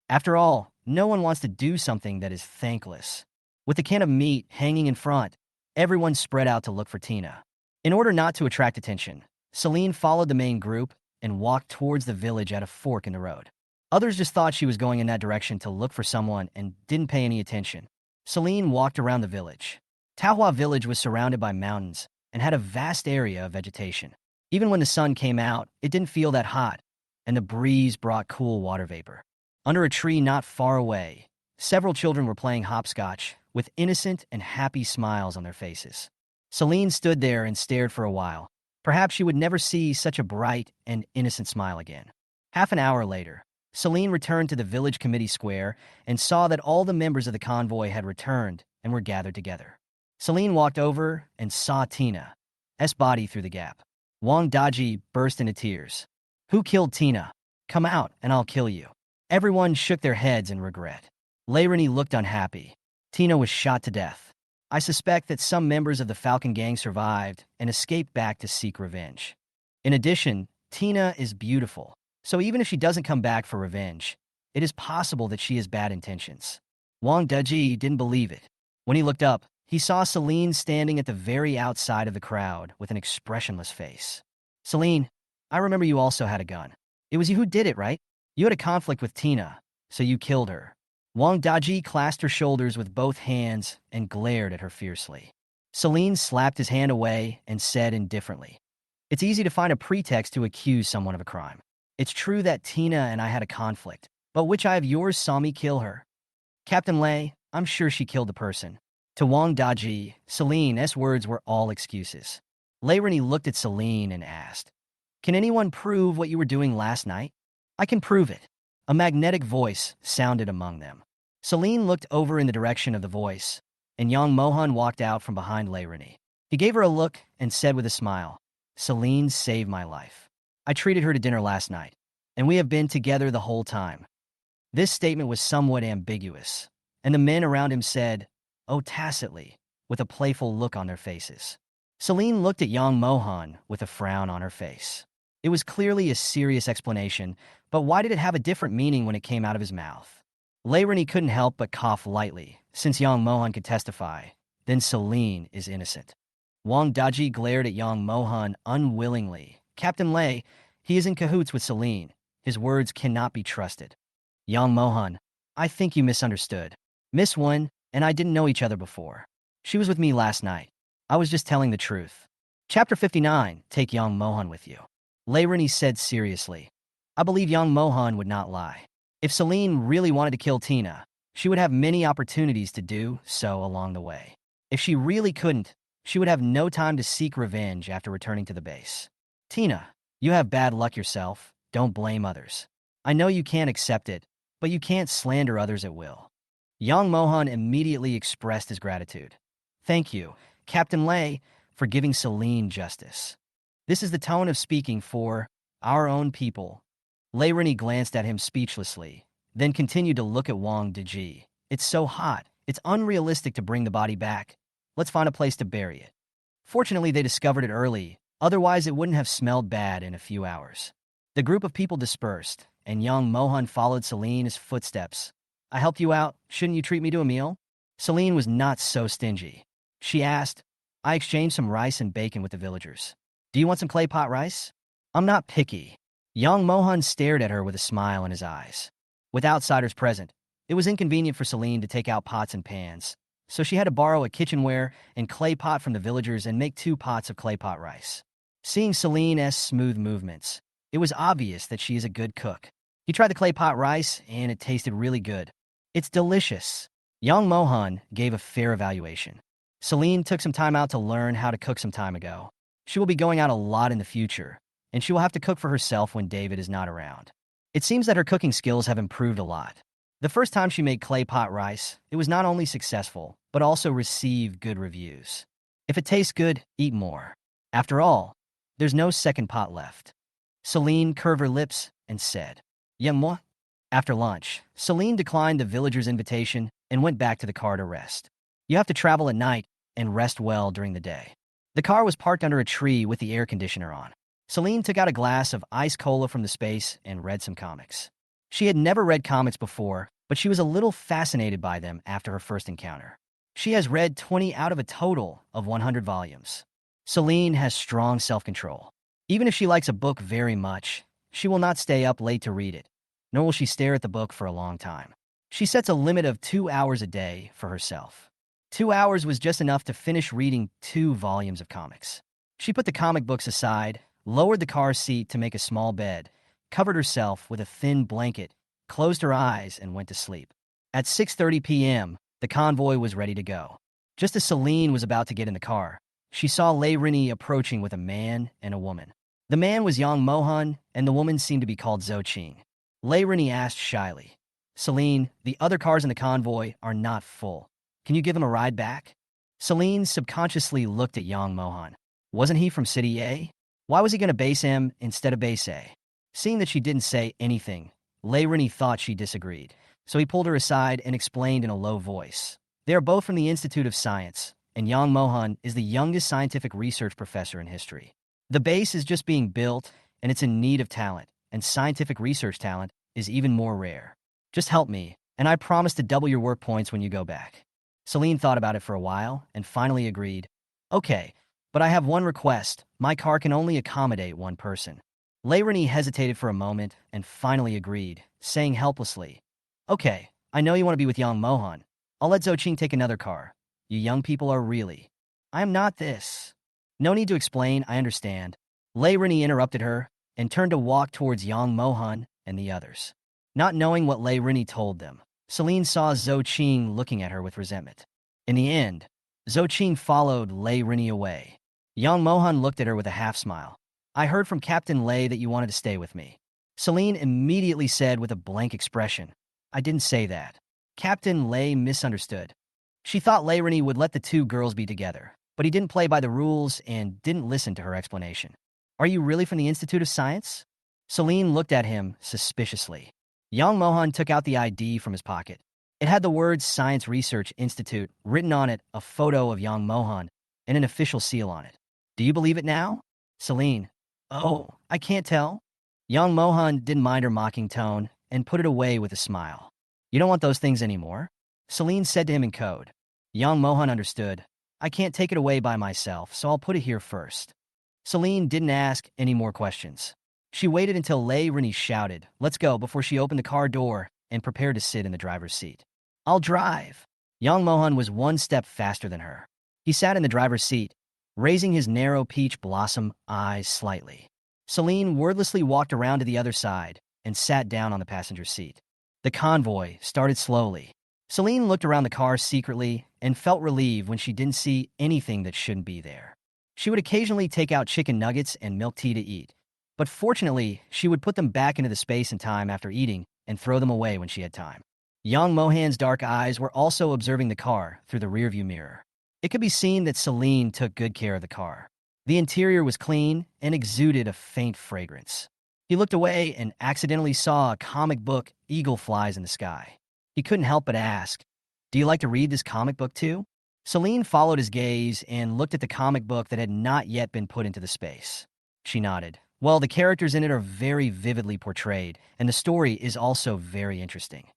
After all, no one wants to do something that is thankless." With the can of meat hanging in front, everyone spread out to look for Tina. In order not to attract attention, Celine followed the main group and walked towards the village at a fork in the road. Others just thought she was going in that direction to look for someone and didn't pay any attention. Celine walked around the village. Taohua village was surrounded by mountains and had a vast area of vegetation. Even when the sun came out, it didn't feel that hot, and the breeze brought cool water vapor. Under a tree not far away, several children were playing hopscotch with innocent and happy smiles on their faces. Celine stood there and stared for a while. Perhaps she would never see such a bright and innocent smile again. Half an hour later, Celine returned to the village committee square and saw that all the members of the convoy had returned and were gathered together. Celine walked over and saw Tina's body through the gap. Wang Daji burst into tears. Who killed Tina? Come out, and I'll kill you. Everyone shook their heads in regret. Layrani looked unhappy. Tina was shot to death. I suspect that some members of the Falcon gang survived and escaped back to seek revenge. In addition, Tina is beautiful, so even if she doesn't come back for revenge, it is possible that she has bad intentions. Wang Daji didn't believe it. When he looked up, he saw Celine standing at the very outside of the crowd with an expressionless face. Celine, I remember you also had a gun. It was you who did it, right? You had a conflict with Tina, so you killed her. Wang Daji clasped her shoulders with both hands and glared at her fiercely. Celine slapped his hand away and said indifferently, "It's easy to find a pretext to accuse someone of a crime. It's true that Tina and I had a conflict, but which eye of yours saw me kill her? Captain Lei, I'm sure she killed the person." To Wang Daji, Celine's words were all excuses. Layrani looked at Celine and asked, "Can anyone prove what you were doing last night?" "I can prove it." A magnetic voice sounded among them. Celine looked over in the direction of the voice, and young Mohan walked out from behind Layrani. He gave her a look and said with a smile, "Celine saved my life. I treated her to dinner last night, and we have been together the whole time." This statement was somewhat ambiguous, and the men around him said, "Oh," tacitly, with a playful look on their faces. Celine looked at young Mohan with a frown on her face. It was clearly a serious explanation, but why did it have a different meaning when it came out of his mouth? Layrani couldn't help but cough lightly, since young Mohan could testify. Then Celine is innocent. Wang Daji glared at young Mohan unwillingly. "Captain Lei, he is in cahoots with Celine. His words cannot be trusted." "Young Mohan, I think you misunderstood. Miss Wen and I didn't know each other before. She was with me last night. I was just telling the truth." Chapter 59, Take Young Mohan with you. Layrani said seriously, "I believe young Mohan would not lie. If Celine really wanted to kill Tina, she would have many opportunities to do so along the way. If she really couldn't, she would have no time to seek revenge after returning to the base. Tina, you have bad luck yourself. Don't blame others. I know you can't accept it, but you can't slander others at will." Young Mohan immediately expressed his gratitude. "Thank you, Captain Lei, for giving Celine justice. This is the tone of speaking for our own people." Layrani glanced at him speechlessly, then continued to look at Wang Daji. "It's so hot. It's unrealistic to bring the body back. Let's find a place to bury it." Fortunately, they discovered it early, otherwise it wouldn't have smelled bad in a few hours. The group of people dispersed, and young Mohan followed Celine's footsteps. "I helped you out. Shouldn't you treat me to a meal?" Celine was not so stingy. She asked, "I exchanged some rice and bacon with the villagers. Do you want some clay pot rice?" "I'm not picky." Young Mohan stared at her with a smile in his eyes. With outsiders present, it was inconvenient for Celine to take out pots and pans, so she had to borrow a kitchenware and clay pot from the villagers and make 2 pots of clay pot rice. Seeing Celine's smooth movements, it was obvious that she is a good cook. He tried the clay pot rice, and it tasted really good. "It's delicious." Young Mohan gave a fair evaluation. Celine took some time out to learn how to cook some time ago. She will be going out a lot in the future, and she will have to cook for herself when David is not around. It seems that her cooking skills have improved a lot. The first time she made clay pot rice, it was not only successful, but also received good reviews. If it tastes good, eat more. After all, there's no second pot left. Celine curved her lips and said, "Yeah, moi." After lunch, Celine declined the villagers' invitation and went back to the car to rest. You have to travel at night and rest well during the day. The car was parked under a tree with the air conditioner on. Celine took out a glass of ice cola from the space and read some comics. She had never read comics before, but she was a little fascinated by them after her first encounter. She has read 20 out of a total of 100 volumes. Celine has strong self-control. Even if she likes a book very much, she will not stay up late to read it, nor will she stare at the book for a long time. She sets a limit of 2 hours a day for herself. 2 hours was just enough to finish reading 2 volumes of comics. She put the comic books aside, lowered the car seat to make a small bed, covered herself with a thin blanket, closed her eyes, and went to sleep. At 6:30 p.m., the convoy was ready to go. Just as Celine was about to get in the car, she saw Layrani approaching with a man and a woman. The man was young Mohan, and the woman seemed to be called Zoqing. Layrani asked shyly, "Celine, the other cars in the convoy are not full. Can you give them a ride back?" Celine subconsciously looked at young Mohan. Wasn't he from City A? Why was he going to base him instead of base A? Seeing that she didn't say anything, Rini thought she disagreed. So he pulled her aside and explained in a low voice. They are both from the Institute of Science, and Yang Mohan is the youngest scientific research professor in history. The base is just being built, and it's in need of talent, and scientific research talent is even more rare. Just help me, and I promise to double your work points when you go back. Celine thought about it for a while and finally agreed. Okay, but I have one request. My car can only accommodate one person. Rini hesitated for a moment and finally agreed, saying helplessly, Okay, I know you want to be with young Mohan. I'll let Zhou take another car. You young people are really. I am not this. No need to explain, I understand. Rini interrupted her and turned to walk towards young Mohan and the others. Not knowing what Rini told them, Celine saw Zhou looking at her with resentment. In the end, Zhou followed Rini away. Young Mohan looked at her with a half-smile. I heard from Captain Lei that you wanted to stay with me. Celine immediately said with a blank expression. I didn't say that. Captain Lei misunderstood. She thought Rini would let the two girls be together, but he didn't play by the rules and didn't listen to her explanation. Are you really from the Institute of Science? Celine looked at him suspiciously. Young Mohan took out the ID from his pocket. It had the words Science Research Institute written on it, a photo of young Mohan, and an official seal on it. Do you believe it now? Celine. Oh, I can't tell. Young Mohan didn't mind her mocking tone and put it away with a smile. You don't want those things anymore? Celine said to him in code. Young Mohan understood. I can't take it away by myself, so I'll put it here first. Celine didn't ask any more questions. She waited until Rini shouted, let's go, before she opened the car door and prepared to sit in the driver's seat. I'll drive. Young Mohan was one step faster than her. He sat in the driver's seat, raising his narrow peach blossom eyes slightly. Celine wordlessly walked around to the other side and sat down on the passenger seat. The convoy started slowly. Celine looked around the car secretly and felt relieved when she didn't see anything that shouldn't be there. She would occasionally take out chicken nuggets and milk tea to eat, but fortunately, she would put them back into the space and time after eating and throw them away when she had time. Young Mohan's dark eyes were also observing the car through the rearview mirror. It could be seen that Celine took good care of the car. The interior was clean and exuded a faint fragrance. He looked away and accidentally saw a comic book, Eagle Flies in the Sky. He couldn't help but ask, do you like to read this comic book too? Celine followed his gaze and looked at the comic book that had not yet been put into the space. She nodded. Well, the characters in it are very vividly portrayed, and the story is also very interesting.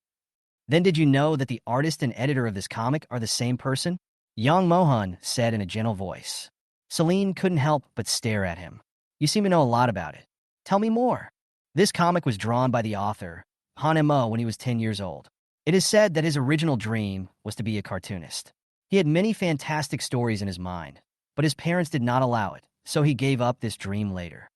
Then did you know that the artist and editor of this comic are the same person? Young Mohan said in a gentle voice. Celine couldn't help but stare at him. You seem to know a lot about it. Tell me more. This comic was drawn by the author, Han Mo, when he was 10 years old. It is said that his original dream was to be a cartoonist. He had many fantastic stories in his mind, but his parents did not allow it, so he gave up this dream later.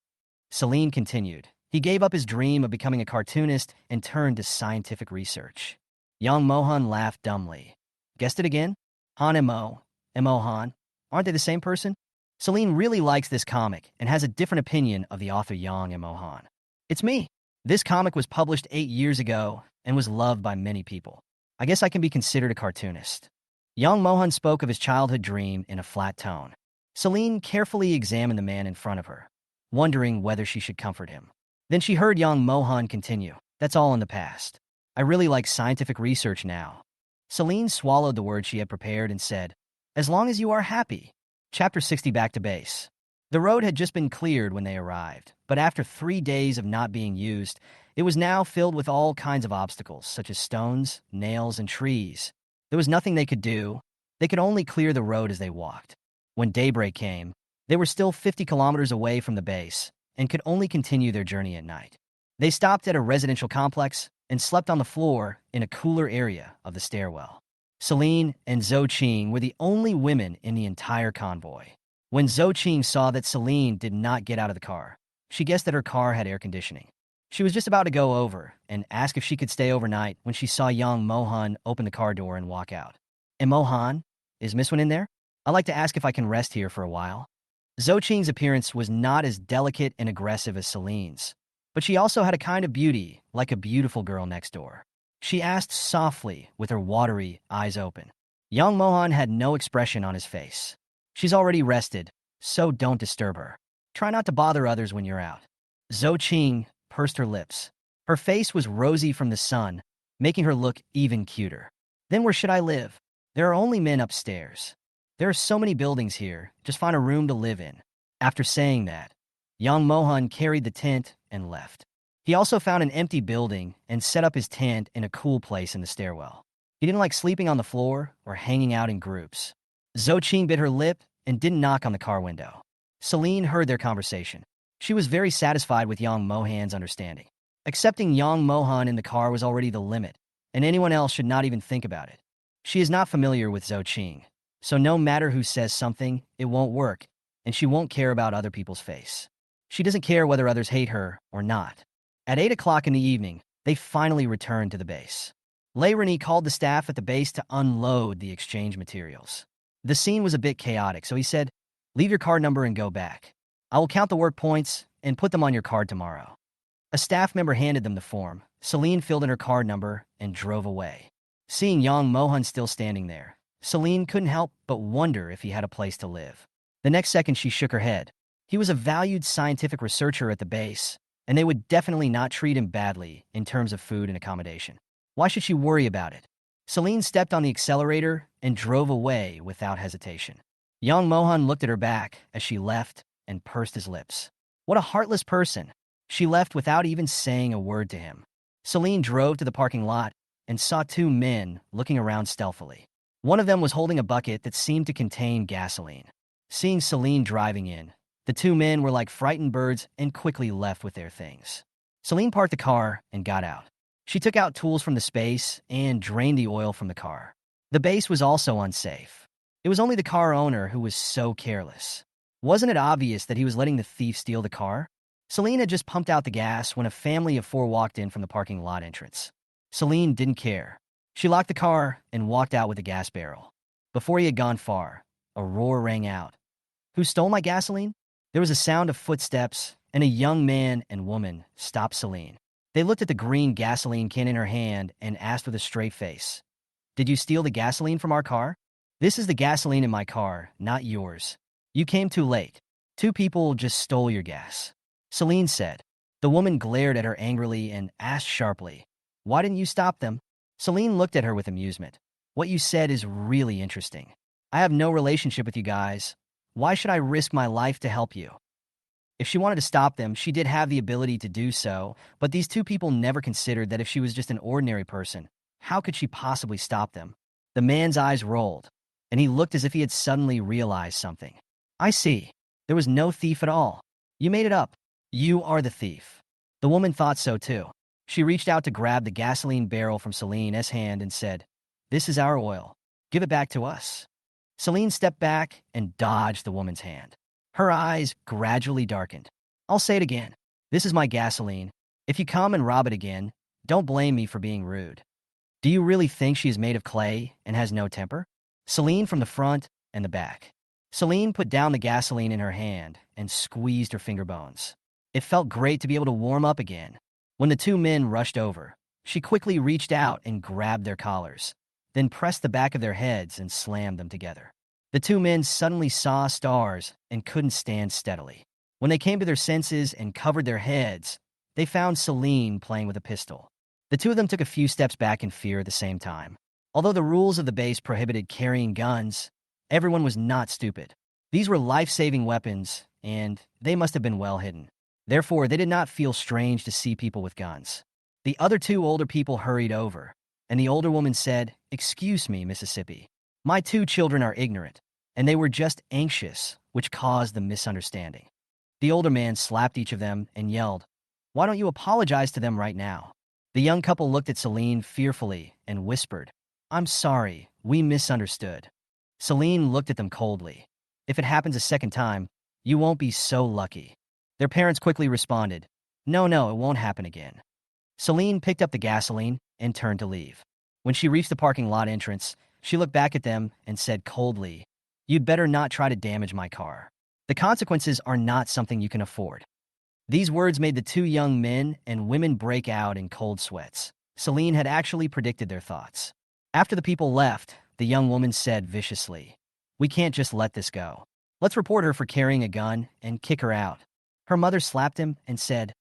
Celine continued. He gave up his dream of becoming a cartoonist and turned to scientific research. Young Mohan laughed dumbly. Guessed it again? Han Mo and Mohan. Aren't they the same person? Celine really likes this comic and has a different opinion of the author Yang and Mohan. It's me. This comic was published 8 years ago and was loved by many people. I guess I can be considered a cartoonist. Young Mohan spoke of his childhood dream in a flat tone. Celine carefully examined the man in front of her, wondering whether she should comfort him. Then she heard young Mohan continue. That's all in the past. I really like scientific research now. Celine swallowed the words she had prepared and said, as long as you are happy. Chapter 60 back to base. The road had just been cleared when they arrived, but after 3 days of not being used, it was now filled with all kinds of obstacles, such as stones, nails, and trees. There was nothing they could do. They could only clear the road as they walked. When daybreak came, they were still 50 kilometers away from the base and could only continue their journey at night. They stopped at a residential complex and slept on the floor in a cooler area of the stairwell. Celine and Zhou were the only women in the entire convoy. When Zhou saw that Celine did not get out of the car, she guessed that her car had air conditioning. She was just about to go over and ask if she could stay overnight when she saw young Mohan open the car door and walk out. And Mohan, is Miss One in there? I'd like to ask if I can rest here for a while. Zhou appearance was not as delicate and aggressive as Celine's, but she also had a kind of beauty, like a beautiful girl next door. She asked softly with her watery eyes open. Young Mohan had no expression on his face. She's already rested, so don't disturb her. Try not to bother others when you're out. Zhou Qing pursed her lips. Her face was rosy from the sun, making her look even cuter. Then where should I live? There are only men upstairs. There are so many buildings here, just find a room to live in. After saying that, young Mohan carried the tent and left. He also found an empty building and set up his tent in a cool place in the stairwell. He didn't like sleeping on the floor or hanging out in groups. Zhou Qing bit her lip and didn't knock on the car window. Celine heard their conversation. She was very satisfied with young Mohan's understanding. Accepting young Mohan in the car was already the limit, and anyone else should not even think about it. She is not familiar with Zhou Qing, so no matter who says something, it won't work, and she won't care about other people's face. She doesn't care whether others hate her or not. At 8 o'clock in the evening, they finally returned to the base. Lei called the staff at the base to unload the exchange materials. The scene was a bit chaotic, so he said, "Leave your card number and go back. I will count the work points and put them on your card tomorrow." A staff member handed them the form. Celine filled in her card number and drove away. Seeing young Mohan still standing there, Celine couldn't help but wonder if he had a place to live. The next second, she shook her head. He was a valued scientific researcher at the base, and they would definitely not treat him badly in terms of food and accommodation. Why should she worry about it? Celine stepped on the accelerator and drove away without hesitation. Young Mohan looked at her back as she left and pursed his lips. What a heartless person. She left without even saying a word to him. Celine drove to the parking lot and saw two men looking around stealthily. One of them was holding a bucket that seemed to contain gasoline. Seeing Celine driving in, the two men were like frightened birds and quickly left with their things. Celine parked the car and got out. She took out tools from the space and drained the oil from the car. The base was also unsafe. It was only the car owner who was so careless. Wasn't it obvious that he was letting the thief steal the car? Celine had just pumped out the gas when a family of four walked in from the parking lot entrance. Celine didn't care. She locked the car and walked out with the gas barrel. Before he had gone far, a roar rang out. "Who stole my gasoline?" There was a sound of footsteps, and a young man and woman stopped Celine. They looked at the green gasoline can in her hand and asked with a straight face, "Did you steal the gasoline from our car?" "This is the gasoline in my car, not yours. You came too late. Two people just stole your gas," Celine said. The woman glared at her angrily and asked sharply, "Why didn't you stop them?" Celine looked at her with amusement. "What you said is really interesting. I have no relationship with you guys. Why should I risk my life to help you?" If she wanted to stop them, she did have the ability to do so, but these two people never considered that if she was just an ordinary person, how could she possibly stop them? The man's eyes rolled, and he looked as if he had suddenly realized something. "I see. There was no thief at all. You made it up. You are the thief." The woman thought so too. She reached out to grab the gasoline barrel from Celine's hand and said, "This is our oil. Give it back to us." Celine stepped back and dodged the woman's hand. Her eyes gradually darkened. "I'll say it again. This is my gasoline. If you come and rob it again, don't blame me for being rude." "Do you really think she is made of clay and has no temper?" Celine from the front and the back. Celine put down the gasoline in her hand and squeezed her finger bones. It felt great to be able to warm up again. When the two men rushed over, she quickly reached out and grabbed their collars, then pressed the back of their heads and slammed them together. The two men suddenly saw stars and couldn't stand steadily. When they came to their senses and covered their heads, they found Celine playing with a pistol. The two of them took a few steps back in fear at the same time. Although the rules of the base prohibited carrying guns, everyone was not stupid. These were life-saving weapons, and they must have been well hidden. Therefore, they did not feel strange to see people with guns. The other two older people hurried over, and the older woman said, "Excuse me, Mississippi. My two children are ignorant, and they were just anxious, which caused the misunderstanding." The older man slapped each of them and yelled, "Why don't you apologize to them right now?" The young couple looked at Celine fearfully and whispered, "I'm sorry, we misunderstood." Celine looked at them coldly. "If it happens a second time, you won't be so lucky." Their parents quickly responded, No, it won't happen again." Celine picked up the gasoline and turned to leave. When she reached the parking lot entrance, she looked back at them and said coldly, "You'd better not try to damage my car. The consequences are not something you can afford." These words made the two young men and women break out in cold sweats. Celine had actually predicted their thoughts. After the people left, the young woman said viciously. We can't just let this go. Let's report her for carrying a gun and kick her out. Her mother slapped him and said,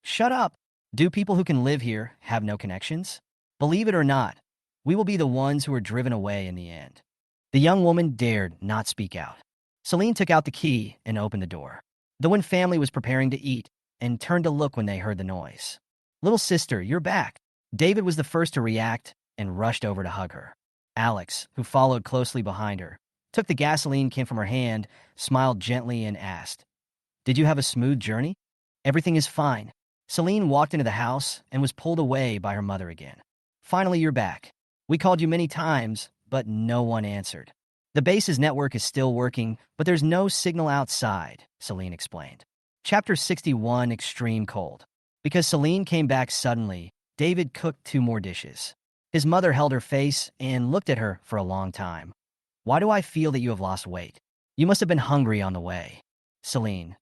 Shut up. Do people who can live here have no connections? Believe it or not, we will be the ones who are driven away in the end. The young woman dared not speak out. Celine took out the key and opened the door. The Wynn family was preparing to eat and turned to look when they heard the noise. Little sister, you're back. David was the first to react and rushed over to hug her. Alex, who followed closely behind her, took the gasoline can from her hand, smiled gently, and asked, Did you have a smooth journey? Everything is fine. Celine walked into the house and was pulled away by her mother again. Finally, you're back. We called you many times, but no one answered. The base's network is still working, but there's no signal outside, Celine explained. Chapter 61, Extreme Cold. Because Celine came back suddenly, David cooked 2 more dishes. His mother held her face and looked at her for a long time. Why do I feel that you have lost weight? You must have been hungry on the way. Celine,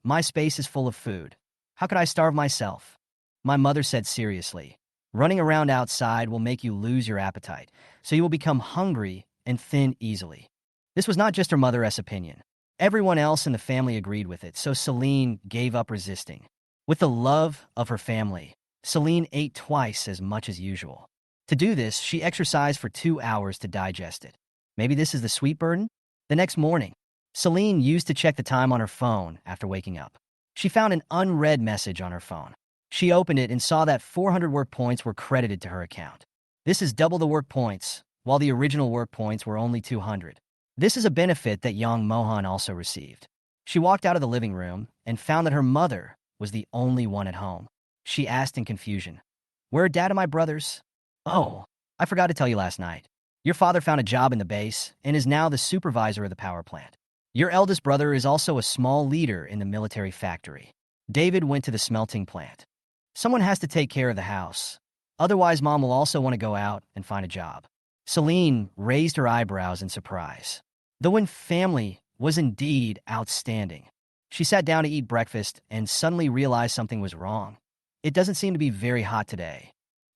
my space is full of food. How could I starve myself? My mother said seriously. Running around outside will make you lose your appetite, so you will become hungry and thin easily. This was not just her mother's opinion. Everyone else in the family agreed with it, so Celine gave up resisting. With the love of her family, Celine ate twice as much as usual. To do this, she exercised for 2 hours to digest it. Maybe this is the sweet burden? The next morning, Celine used to check the time on her phone after waking up. She found an unread message on her phone. She opened it and saw that 400 work points were credited to her account. This is double the work points, while the original work points were only 200. This is a benefit that young Mohan also received. She walked out of the living room and found that her mother was the only one at home. She asked in confusion, Where are Dad and my brothers? Oh, I forgot to tell you last night. Your father found a job in the base and is now the supervisor of the power plant. Your eldest brother is also a small leader in the military factory. David went to the smelting plant. Someone has to take care of the house. Otherwise, Mom will also want to go out and find a job. Celine raised her eyebrows in surprise. The Wynn family was indeed outstanding. She sat down to eat breakfast and suddenly realized something was wrong. It doesn't seem to be very hot today.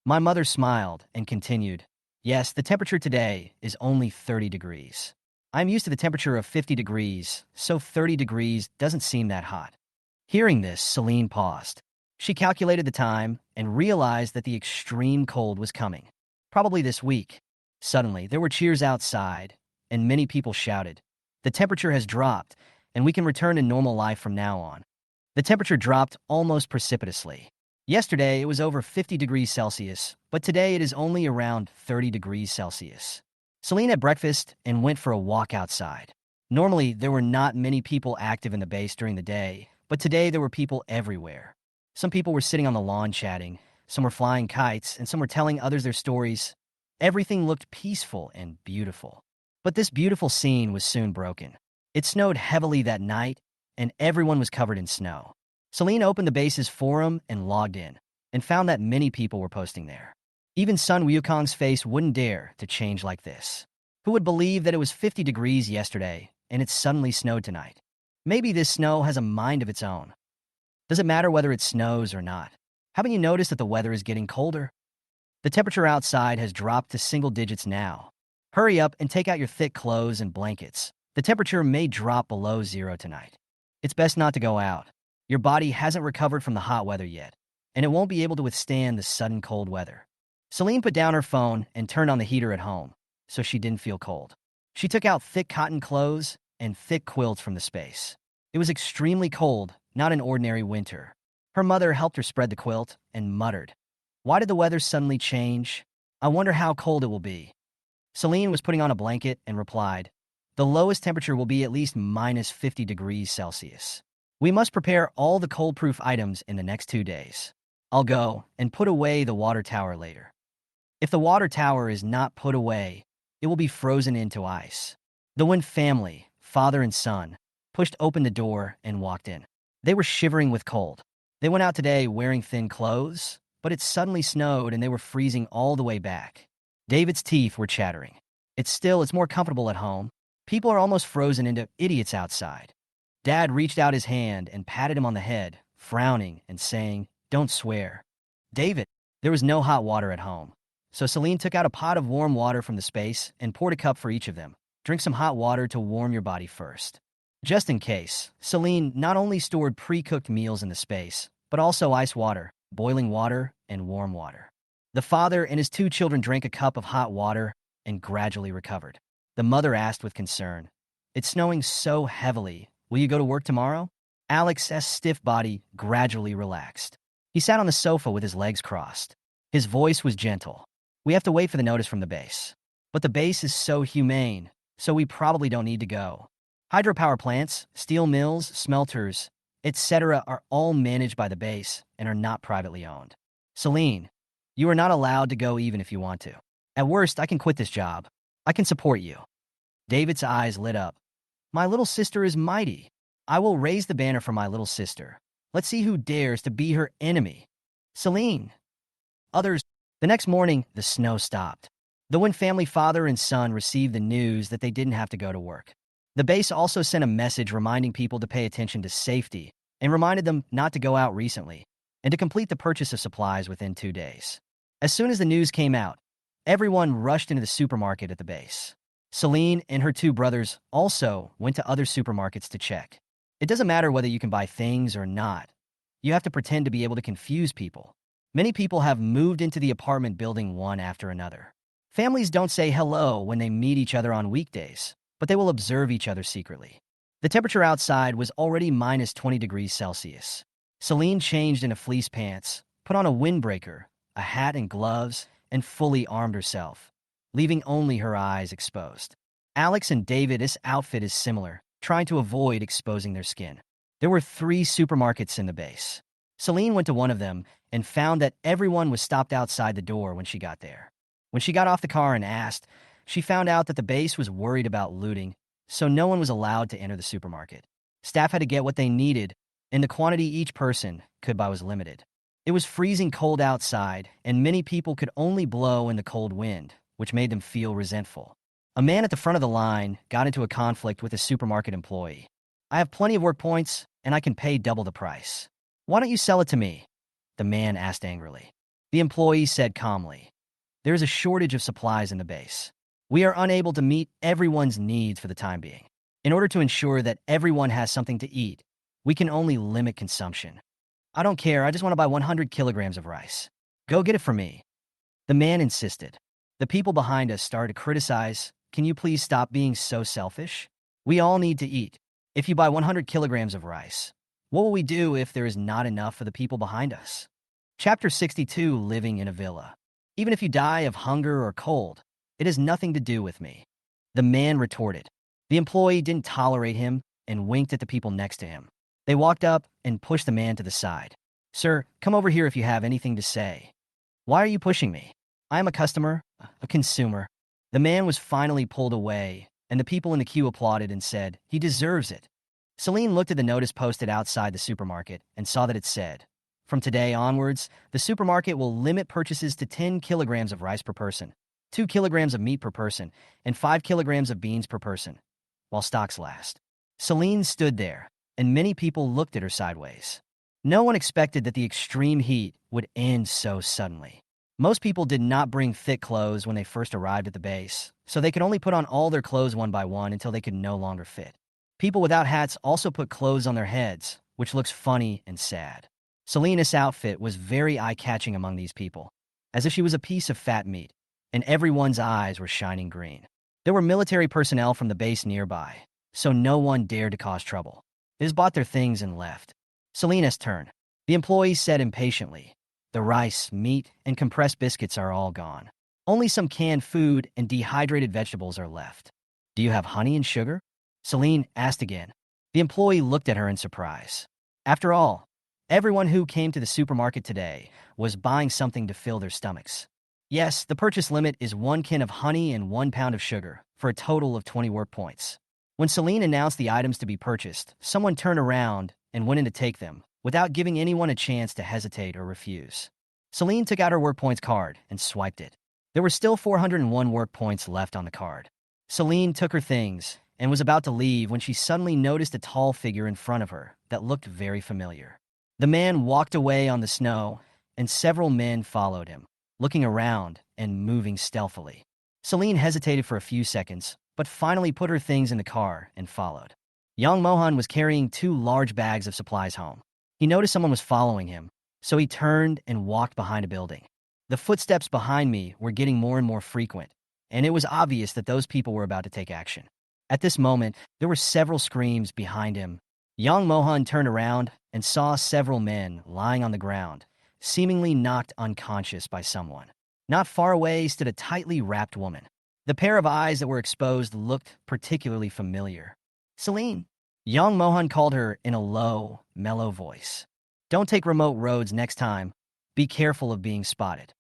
My mother smiled and continued, Yes, the temperature today is only 30 degrees. I'm used to the temperature of 50 degrees, so 30 degrees doesn't seem that hot. Hearing this, Celine paused. She calculated the time and realized that the extreme cold was coming, probably this week. Suddenly, there were cheers outside, and many people shouted, The temperature has dropped, and we can return to normal life from now on. The temperature dropped almost precipitously. Yesterday, it was over 50 degrees Celsius, but today it is only around 30 degrees Celsius. Celine had breakfast and went for a walk outside. Normally, there were not many people active in the base during the day, but today there were people everywhere. Some people were sitting on the lawn chatting, some were flying kites, and some were telling others their stories. Everything looked peaceful and beautiful. But this beautiful scene was soon broken. It snowed heavily that night, and everyone was covered in snow. Celine opened the base's forum and logged in, and found that many people were posting there. Even Sun Wukong's face wouldn't dare to change like this. Who would believe that it was 50 degrees yesterday, and it suddenly snowed tonight? Maybe this snow has a mind of its own. Does it matter whether it snows or not? Haven't you noticed that the weather is getting colder? The temperature outside has dropped to single digits now. Hurry up and take out your thick clothes and blankets. The temperature may drop below 0 tonight. It's best not to go out. Your body hasn't recovered from the hot weather yet, and it won't be able to withstand the sudden cold weather. Celine put down her phone and turned on the heater at home, so she didn't feel cold. She took out thick cotton clothes and thick quilts from the space. It was extremely cold, not an ordinary winter. Her mother helped her spread the quilt and muttered, Why did the weather suddenly change? I wonder how cold it will be. Celine was putting on a blanket and replied, The lowest temperature will be at least minus 50 degrees Celsius. We must prepare all the cold-proof items in the next 2 days. I'll go and put away the water tower later. If the water tower is not put away, it will be frozen into ice. The Wynn family, father and son, pushed open the door and walked in. They were shivering with cold. They went out today wearing thin clothes, but it suddenly snowed and they were freezing all the way back. David's teeth were chattering. It's more comfortable at home. People are almost frozen into idiots outside. Dad reached out his hand and patted him on the head, frowning and saying, Don't swear. David, there was no hot water at home. So Celine took out a pot of warm water from the space and poured a cup for each of them. Drink some hot water to warm your body first. Just in case, Celine not only stored pre-cooked meals in the space, but also ice water, boiling water, and warm water. The father and his two children drank a cup of hot water and gradually recovered. The mother asked with concern, "It's snowing so heavily. Will you go to work tomorrow?" Alex's stiff body gradually relaxed. He sat on the sofa with his legs crossed. His voice was gentle. "We have to wait for the notice from the base. But the base is so humane, so we probably don't need to go. Hydropower plants, steel mills, smelters, etc. are all managed by the base and are not privately owned. Celine, you are not allowed to go even if you want to. At worst, I can quit this job. I can support you." David's eyes lit up. "My little sister is mighty. I will raise the banner for my little sister. Let's see who dares to be her enemy." Celine. Others. The next morning, the snow stopped. The Wynn family father and son received the news that they didn't have to go to work. The base also sent a message reminding people to pay attention to safety and reminded them not to go out recently and to complete the purchase of supplies within 2 days. As soon as the news came out, everyone rushed into the supermarket at the base. Celine and her two brothers also went to other supermarkets to check. It doesn't matter whether you can buy things or not. You have to pretend to be able to confuse people. Many people have moved into the apartment building one after another. Families don't say hello when they meet each other on weekdays, but they will observe each other secretly. The temperature outside was already minus 20 degrees Celsius. Celine changed into fleece pants, put on a windbreaker, a hat and gloves, and fully armed herself, leaving only her eyes exposed. Alex and David's outfit is similar, trying to avoid exposing their skin. There were 3 supermarkets in the base. Celine went to one of them and found that everyone was stopped outside the door when she got there. When she got off the car and asked, she found out that the base was worried about looting, so no one was allowed to enter the supermarket. Staff had to get what they needed, and the quantity each person could buy was limited. It was freezing cold outside, and many people could only blow in the cold wind, which made them feel resentful. A man at the front of the line got into a conflict with a supermarket employee. "I have plenty of work points, and I can pay double the price. Why don't you sell it to me?" the man asked angrily. The employee said calmly, "There is a shortage of supplies in the base. We are unable to meet everyone's needs for the time being. In order to ensure that everyone has something to eat, we can only limit consumption. I don't care, I just want to buy 100 kilograms of rice. Go get it for me." The man insisted. The people behind us started to criticize, "Can you please stop being so selfish? We all need to eat. If you buy 100 kilograms of rice, what will we do if there is not enough for the people behind us?" Chapter 62, Living in a Villa. "Even if you die of hunger or cold, it has nothing to do with me," the man retorted. The employee didn't tolerate him and winked at the people next to him. They walked up and pushed the man to the side. "Sir, come over here if you have anything to say." "Why are you pushing me? I am a customer, a consumer." The man was finally pulled away, and the people in the queue applauded and said, "He deserves it." Celine looked at the notice posted outside the supermarket and saw that it said, "From today onwards, the supermarket will limit purchases to 10 kilograms of rice per person, 2 kilograms of meat per person, and 5 kilograms of beans per person, while stocks last." Celine stood there, and many people looked at her sideways. No one expected that the extreme heat would end so suddenly. Most people did not bring thick clothes when they first arrived at the base, so they could only put on all their clothes one by one until they could no longer fit. People without hats also put clothes on their heads, which looks funny and sad. Celine's outfit was very eye-catching among these people, as if she was a piece of fat meat, and everyone's eyes were shining green. There were military personnel from the base nearby, so no one dared to cause trouble. They just bought their things and left. Celine's turn. The employee said impatiently, "The rice, meat, and compressed biscuits are all gone. Only some canned food and dehydrated vegetables are left. Do you have honey and sugar?" Celine asked again. The employee looked at her in surprise. After all, everyone who came to the supermarket today was buying something to fill their stomachs. Yes, the purchase limit is 1 can of honey and 1 pound of sugar, for a total of 20 work points. When Celine announced the items to be purchased, someone turned around and went in to take them, without giving anyone a chance to hesitate or refuse. Celine took out her work points card and swiped it. There were still 401 work points left on the card. Celine took her things and was about to leave when she suddenly noticed a tall figure in front of her that looked very familiar. The man walked away on the snow, and several men followed him, looking around and moving stealthily. Celine hesitated for a few seconds, but finally put her things in the car and followed. Young Mohan was carrying 2 large bags of supplies home. He noticed someone was following him, so he turned and walked behind a building. The footsteps behind me were getting more and more frequent, and it was obvious that those people were about to take action. At this moment, there were several screams behind him. Young Mohan turned around and saw several men lying on the ground, seemingly knocked unconscious by someone. Not far away stood a tightly wrapped woman. The pair of eyes that were exposed looked particularly familiar. Celine. Young Mohan called her in a low, mellow voice. Don't take remote roads next time. Be careful of being spotted.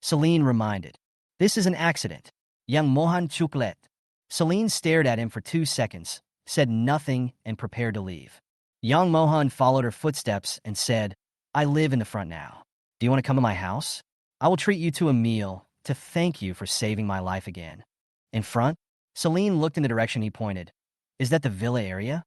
Celine reminded. This is an accident. Young Mohan chuklet. Celine stared at him for 2 seconds, said nothing, and prepared to leave. Young Mohan followed her footsteps and said, I live in the front now. Do you want to come to my house? I will treat you to a meal to thank you for saving my life again. In front? Celine looked in the direction he pointed. Is that the villa area?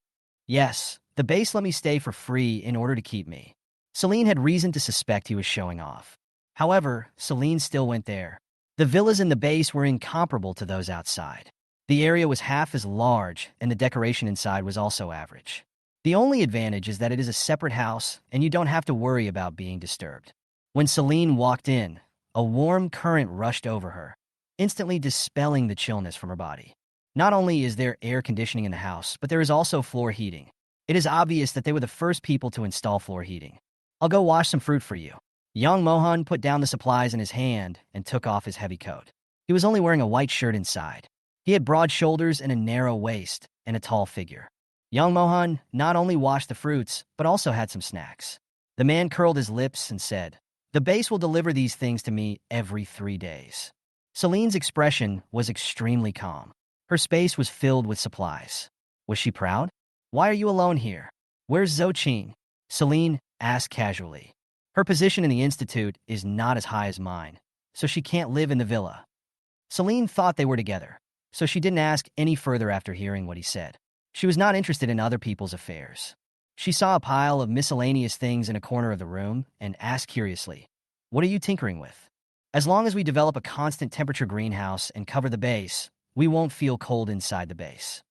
Yes, the base let me stay for free in order to keep me. Celine had reason to suspect he was showing off. However, Celine still went there. The villas in the base were incomparable to those outside. The area was half as large, and the decoration inside was also average. The only advantage is that it is a separate house, and you don't have to worry about being disturbed. When Celine walked in, a warm current rushed over her, instantly dispelling the chillness from her body. Not only is there air conditioning in the house, but there is also floor heating. It is obvious that they were the first people to install floor heating. I'll go wash some fruit for you. Young Mohan put down the supplies in his hand and took off his heavy coat. He was only wearing a white shirt inside. He had broad shoulders and a narrow waist and a tall figure. Young Mohan not only washed the fruits, but also had some snacks. The man curled his lips and said, The base will deliver these things to me every 3 days. Celine's expression was extremely calm. Her space was filled with supplies. Was she proud? Why are you alone here? Where's Zochin? Celine asked casually. Her position in the institute is not as high as mine, so she can't live in the villa. Celine thought they were together, so she didn't ask any further after hearing what he said. She was not interested in other people's affairs. She saw a pile of miscellaneous things in a corner of the room and asked curiously, What are you tinkering with? As long as we develop a constant temperature greenhouse and cover the base, we won't feel cold inside the base.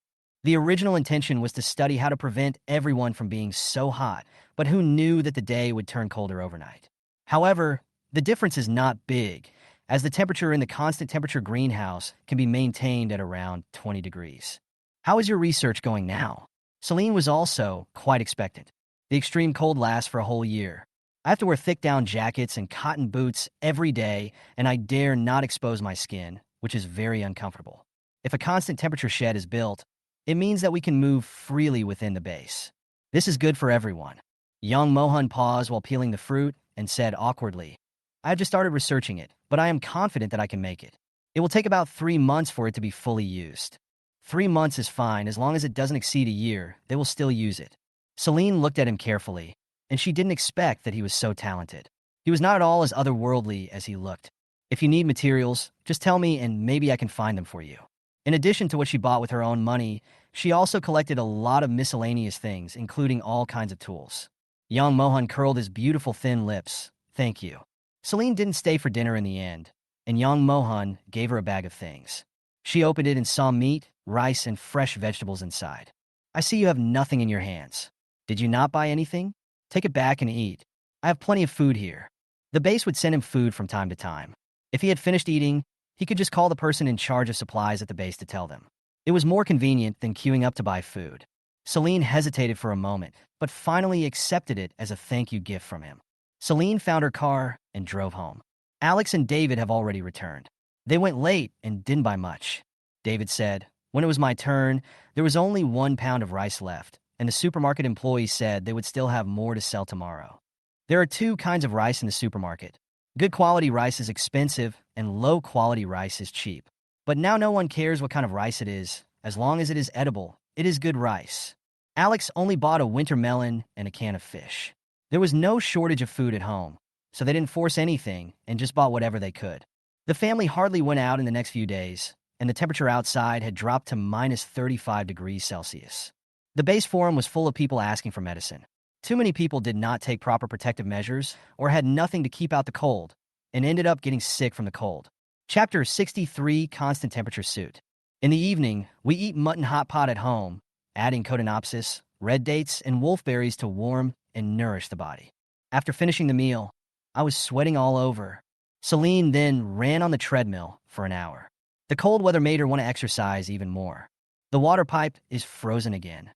The original intention was to study how to prevent everyone from being so hot, but who knew that the day would turn colder overnight? However, the difference is not big, as the temperature in the constant temperature greenhouse can be maintained at around 20 degrees. How is your research going now? Celine was also quite expectant. The extreme cold lasts for a whole year. I have to wear thick down jackets and cotton boots every day, and I dare not expose my skin, which is very uncomfortable. If a constant temperature shed is built, it means that we can move freely within the base. This is good for everyone. Young Mohan paused while peeling the fruit and said awkwardly, I have just started researching it, but I am confident that I can make it. It will take about 3 months for it to be fully used. 3 months is fine as long as it doesn't exceed a year, they will still use it. Celine looked at him carefully, and she didn't expect that he was so talented. He was not at all as otherworldly as he looked. If you need materials, just tell me and maybe I can find them for you. In addition to what she bought with her own money, she also collected a lot of miscellaneous things, including all kinds of tools. Young Mohan curled his beautiful thin lips. Thank you. Celine didn't stay for dinner in the end, and young Mohan gave her a bag of things. She opened it and saw meat, rice, and fresh vegetables inside. I see you have nothing in your hands. Did you not buy anything? Take it back and eat. I have plenty of food here. The base would send him food from time to time. If he had finished eating, he could just call the person in charge of supplies at the base to tell them. It was more convenient than queuing up to buy food. Celine hesitated for a moment, but finally accepted it as a thank you gift from him. Celine found her car and drove home. Alex and David have already returned. They went late and didn't buy much. David said, When it was my turn, there was only 1 pound of rice left, and the supermarket employee said they would still have more to sell tomorrow. There are 2 kinds of rice in the supermarket. Good quality rice is expensive, and low quality rice is cheap. But now no one cares what kind of rice it is. As long as it is edible, it is good rice. Alex only bought a winter melon and a can of fish. There was no shortage of food at home, so they didn't force anything and just bought whatever they could. The family hardly went out in the next few days, and the temperature outside had dropped to minus 35 degrees Celsius. The base forum was full of people asking for medicine. Too many people did not take proper protective measures or had nothing to keep out the cold and ended up getting sick from the cold. Chapter 63, Constant Temperature Suit. In the evening, we eat mutton hot pot at home, adding codonopsis, red dates, and wolfberries to warm and nourish the body. After finishing the meal, I was sweating all over. Celine then ran on the treadmill for an hour. The cold weather made her want to exercise even more. The water pipe is frozen again.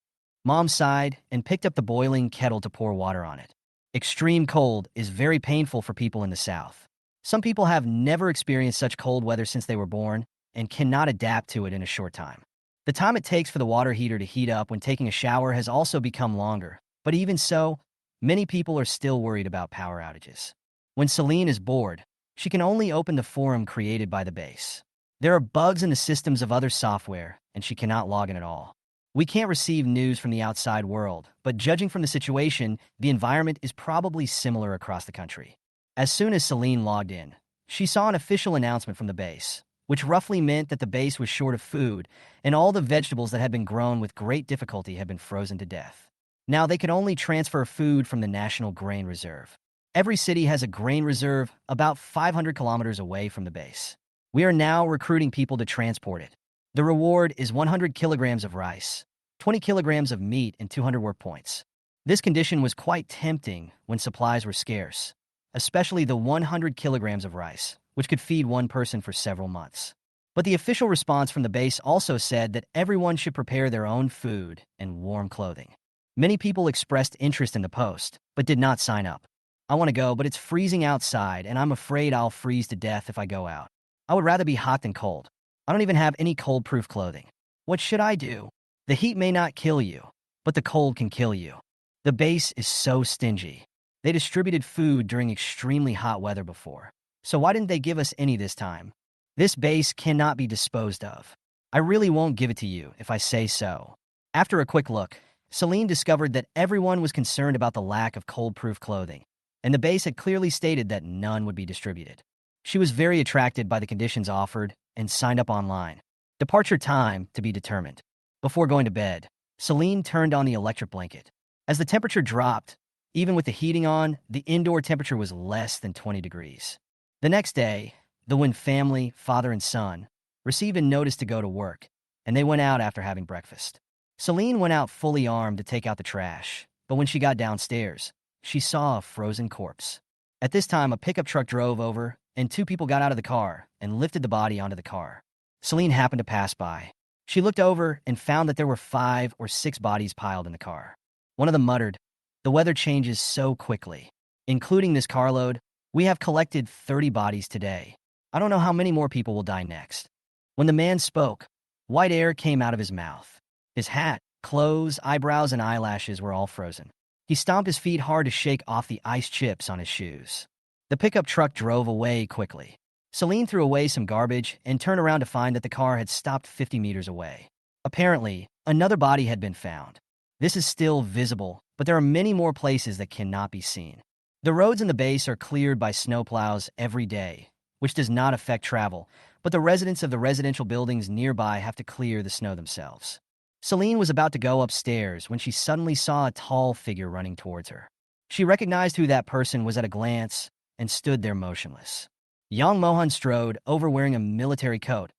Mom sighed and picked up the boiling kettle to pour water on it. Extreme cold is very painful for people in the South. Some people have never experienced such cold weather since they were born and cannot adapt to it in a short time. The time it takes for the water heater to heat up when taking a shower has also become longer, but even so, many people are still worried about power outages. When Celine is bored, she can only open the forum created by the base. There are bugs in the systems of other software, and she cannot log in at all. We can't receive news from the outside world, but judging from the situation, the environment is probably similar across the country. As soon as Celine logged in, she saw an official announcement from the base, which roughly meant that the base was short of food, and all the vegetables that had been grown with great difficulty had been frozen to death. Now they could only transfer food from the National Grain Reserve. Every city has a grain reserve about 500 kilometers away from the base. We are now recruiting people to transport it. The reward is 100 kilograms of rice, 20 kilograms of meat, and 200 work points. This condition was quite tempting when supplies were scarce, especially the 100 kilograms of rice, which could feed one person for several months. But the official response from the base also said that everyone should prepare their own food and warm clothing. Many people expressed interest in the post, but did not sign up. I want to go, but it's freezing outside, and I'm afraid I'll freeze to death if I go out. I would rather be hot than cold. I don't even have any cold-proof clothing. What should I do? The heat may not kill you, but the cold can kill you. The base is so stingy. They distributed food during extremely hot weather before, so why didn't they give us any this time? This base cannot be disposed of. I really won't give it to you if I say so. After a quick look, Celine discovered that everyone was concerned about the lack of cold-proof clothing, and the base had clearly stated that none would be distributed. She was very attracted by the conditions offered and signed up online. Departure time to be determined. Before going to bed, Celine turned on the electric blanket. As the temperature dropped, even with the heating on, the indoor temperature was less than 20 degrees. The next day, the Wynn family, father and son, received a notice to go to work, and they went out after having breakfast. Celine went out fully armed to take out the trash, but when she got downstairs, she saw a frozen corpse. At this time, a pickup truck drove over, and two people got out of the car and lifted the body onto the car. Celine happened to pass by. She looked over and found that there were 5 or 6 bodies piled in the car. One of them muttered, "The weather changes so quickly. Including this carload, we have collected 30 bodies today. I don't know how many more people will die next." When the man spoke, white air came out of his mouth. His hat, clothes, eyebrows, and eyelashes were all frozen. He stomped his feet hard to shake off the ice chips on his shoes. The pickup truck drove away quickly. Celine threw away some garbage and turned around to find that the car had stopped 50 meters away. Apparently, another body had been found. This is still visible, but there are many more places that cannot be seen. The roads in the base are cleared by snowplows every day, which does not affect travel, but the residents of the residential buildings nearby have to clear the snow themselves. Celine was about to go upstairs when she suddenly saw a tall figure running towards her. She recognized who that person was at a glance and stood there motionless. Young Mohan strode over wearing a military coat,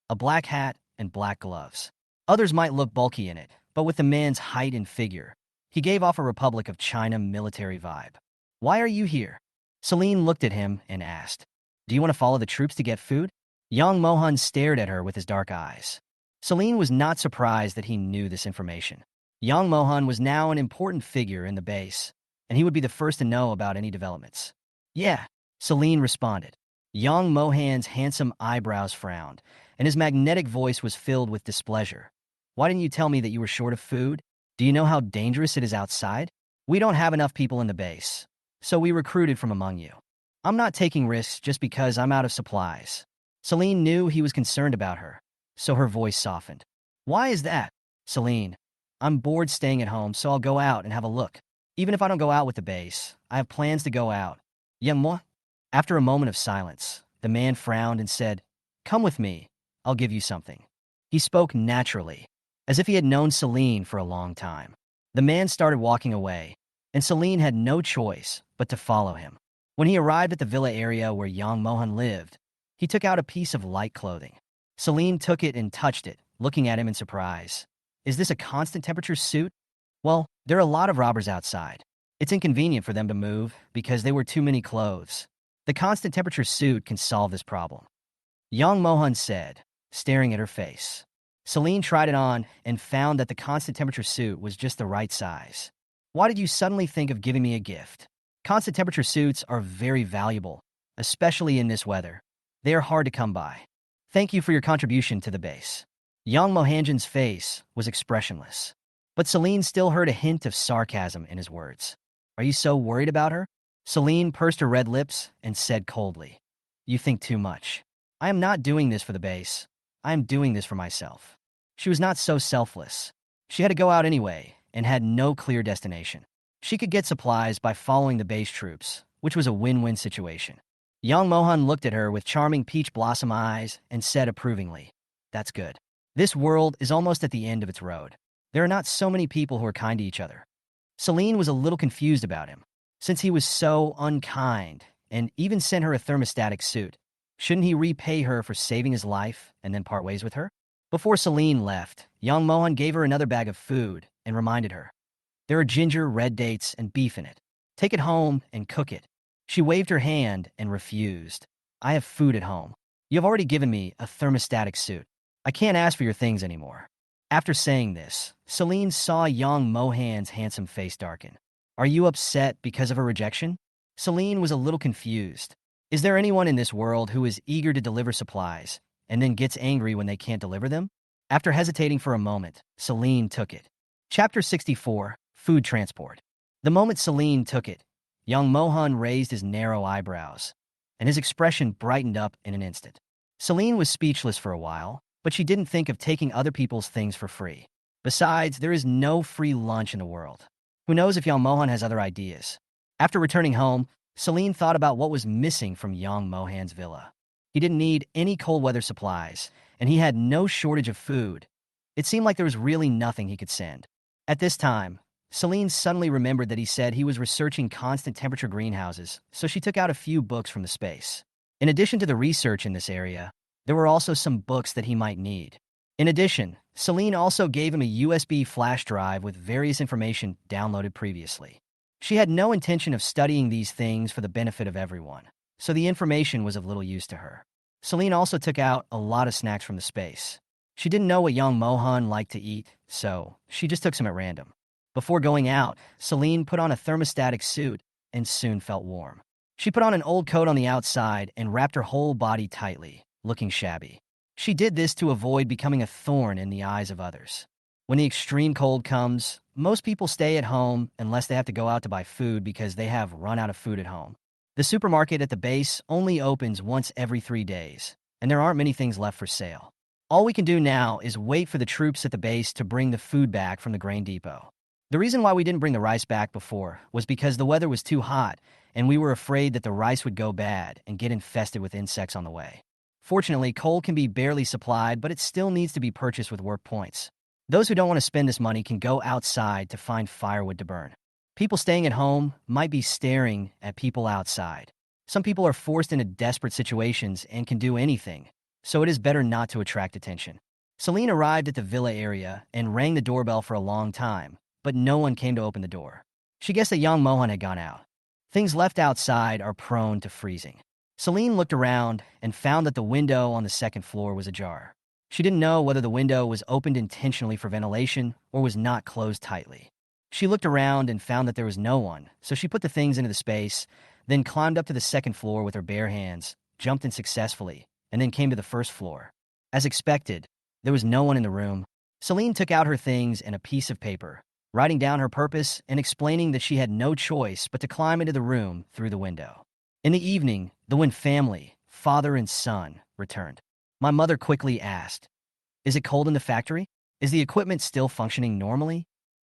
a black hat, and black gloves. Others might look bulky in it, but with the man's height and figure, he gave off a Republic of China military vibe. "Why are you here?" Celine looked at him and asked. "Do you want to follow the troops to get food?" Young Mohan stared at her with his dark eyes. Celine was not surprised that he knew this information. Young Mohan was now an important figure in the base, and he would be the first to know about any developments. "Yeah," Celine responded. Young Mohan's handsome eyebrows frowned, and his magnetic voice was filled with displeasure. "Why didn't you tell me that you were short of food? Do you know how dangerous it is outside? We don't have enough people in the base, so we recruited from among you. I'm not taking risks just because I'm out of supplies." Celine knew he was concerned about her, so her voice softened. "Why is that?" "Celine, I'm bored staying at home, so I'll go out and have a look. Even if I don't go out with the base, I have plans to go out." "Yeah, moi?" After a moment of silence, the man frowned and said, "Come with me. I'll give you something." He spoke naturally, as if he had known Celine for a long time. The man started walking away, and Celine had no choice but to follow him. When he arrived at the villa area where Yang Mohan lived, He took out a piece of light clothing. Celine took it and touched it, looking at him in surprise. Is this a constant temperature suit? Well, there are a lot of robbers outside. It's inconvenient for them to move because they wear too many clothes. The constant temperature suit can solve this problem, young Mohan said, staring at her face. Celine tried it on and found that the constant temperature suit was just the right size. Why did you suddenly think of giving me a gift? Constant temperature suits are very valuable, especially in this weather. They are hard to come by. Thank you for your contribution to the base. Young Mohanjan's face was expressionless, but Celine still heard a hint of sarcasm in his words. Are you so worried about her? Celine pursed her red lips and said coldly, You think too much. I am not doing this for the base. I am doing this for myself. She was not so selfless. She had to go out anyway and had no clear destination. She could get supplies by following the base troops, which was a win-win situation. Young Mohan looked at her with charming peach blossom eyes and said approvingly, That's good. This world is almost at the end of its road. There are not so many people who are kind to each other. Celine was a little confused about him. Since he was so unkind and even sent her a thermostatic suit, shouldn't he repay her for saving his life and then part ways with her? Before Celine left, young Mohan gave her another bag of food and reminded her, There are ginger, red dates, and beef in it. Take it home and cook it. She waved her hand and refused. I have food at home. You have already given me a thermostatic suit. I can't ask for your things anymore. After saying this, Celine saw young Mohan's handsome face darken. Are you upset because of her rejection? Celine was a little confused. Is there anyone in this world who is eager to deliver supplies and then gets angry when they can't deliver them? After hesitating for a moment, Celine took it. Chapter 64, Food Transport. The moment Celine took it, young Mohan raised his narrow eyebrows, and his expression brightened up in an instant. Celine was speechless for a while, but she didn't think of taking other people's things for free. Besides, there is no free lunch in the world. Who knows if young Mohan has other ideas? After returning home, Celine thought about what was missing from young Mohan's villa. He didn't need any cold weather supplies, and he had no shortage of food. It seemed like there was really nothing he could send. At this time, Celine suddenly remembered that he said he was researching constant temperature greenhouses, so she took out a few books from the space. In addition to the research in this area, there were also some books that he might need. In addition, Celine also gave him a USB flash drive with various information downloaded previously. She had no intention of studying these things for the benefit of everyone, so the information was of little use to her. Celine also took out a lot of snacks from the space. She didn't know what young Mohan liked to eat, so she just took some at random. Before going out, Celine put on a thermostatic suit and soon felt warm. She put on an old coat on the outside and wrapped her whole body tightly, looking shabby. She did this to avoid becoming a thorn in the eyes of others. When the extreme cold comes, most people stay at home unless they have to go out to buy food because they have run out of food at home. The supermarket at the base only opens once every 3 days, and there aren't many things left for sale. All we can do now is wait for the troops at the base to bring the food back from the grain depot. The reason why we didn't bring the rice back before was because the weather was too hot, and we were afraid that the rice would go bad and get infested with insects on the way. Fortunately, coal can be barely supplied, but it still needs to be purchased with work points. Those who don't want to spend this money can go outside to find firewood to burn. People staying at home might be staring at people outside. Some people are forced into desperate situations and can do anything, so it is better not to attract attention. Celine arrived at the villa area and rang the doorbell for a long time, but no one came to open the door. She guessed that young Mohan had gone out. Things left outside are prone to freezing. Celine looked around and found that the window on the second floor was ajar. She didn't know whether the window was opened intentionally for ventilation or was not closed tightly. She looked around and found that there was no one, so she put the things into the space, then climbed up to the second floor with her bare hands, jumped in successfully, and then came to the first floor. As expected, there was no one in the room. Celine took out her things and a piece of paper, writing down her purpose and explaining that she had no choice but to climb into the room through the window. In the evening, the Wynn family, father and son, returned. My mother quickly asked, Is it cold in the factory? Is the equipment still functioning normally?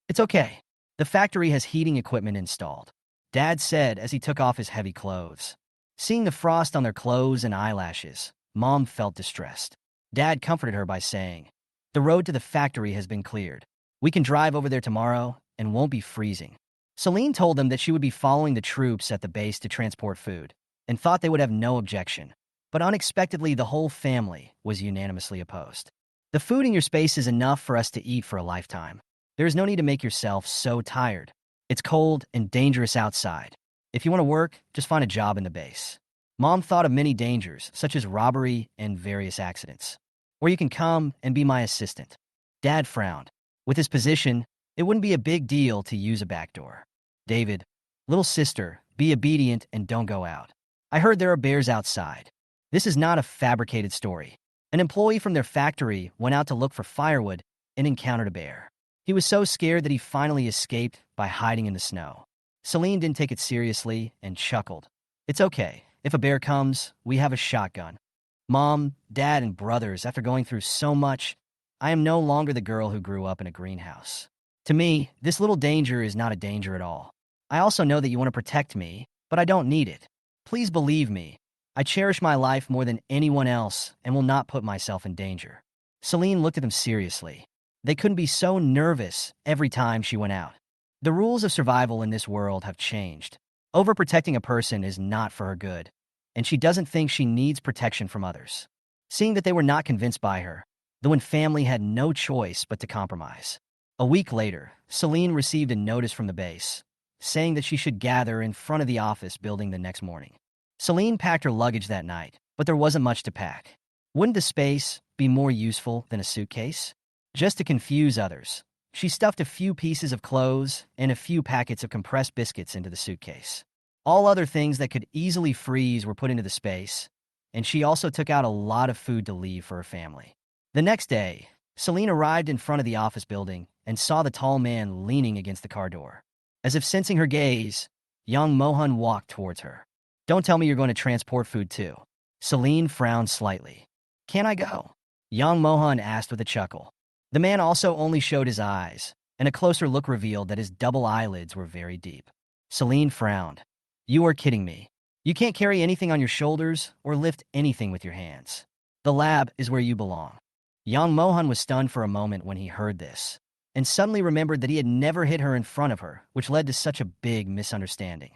It's okay. The factory has heating equipment installed, Dad said as he took off his heavy clothes. Seeing the frost on their clothes and eyelashes, Mom felt distressed. Dad comforted her by saying, The road to the factory has been cleared. We can drive over there tomorrow and won't be freezing. Celine told them that she would be following the troops at the base to transport food, and thought they would have no objection. but unexpectedly the whole family was unanimously opposed. The food in your space is enough for us to eat for a lifetime. There is no need to make yourself so tired. It's cold and dangerous outside. If you want to work, just find a job in the base. Mom thought of many dangers, such as robbery and various accidents. Or you can come and be my assistant. Dad frowned. With his position, it wouldn't be a big deal to use a back door. David, little sister, be obedient and don't go out. I heard there are bears outside. This is not a fabricated story. An employee from their factory went out to look for firewood and encountered a bear. He was so scared that he finally escaped by hiding in the snow. Celine didn't take it seriously and chuckled. It's okay. If a bear comes, we have a shotgun. Mom, Dad, and brothers, after going through so much, I am no longer the girl who grew up in a greenhouse. To me, this little danger is not a danger at all. I also know that you want to protect me, but I don't need it. Please believe me. I cherish my life more than anyone else and will not put myself in danger. Celine looked at him seriously. They couldn't be so nervous every time she went out. The rules of survival in this world have changed. Overprotecting a person is not for her good, and she doesn't think she needs protection from others. Seeing that they were not convinced by her, the Wynn family had no choice but to compromise. A week later, Celine received a notice from the base, saying that she should gather in front of the office building the next morning. Celine packed her luggage that night, but there wasn't much to pack. Wouldn't the space be more useful than a suitcase? Just to confuse others, she stuffed a few pieces of clothes and a few packets of compressed biscuits into the suitcase. All other things that could easily freeze were put into the space, and she also took out a lot of food to leave for her family. The next day, Celine arrived in front of the office building and saw the tall man leaning against the car door. As if sensing her gaze, young Mohan walked towards her. Don't tell me you're going to transport food too. Celine frowned slightly. Can I go? Young Mohan asked with a chuckle. The man also only showed his eyes, and a closer look revealed that his double eyelids were very deep. Celine frowned. You are kidding me. You can't carry anything on your shoulders or lift anything with your hands. The lab is where you belong. Young Mohan was stunned for a moment when he heard this, and suddenly remembered that he had never hit her in front of her, which led to such a big misunderstanding.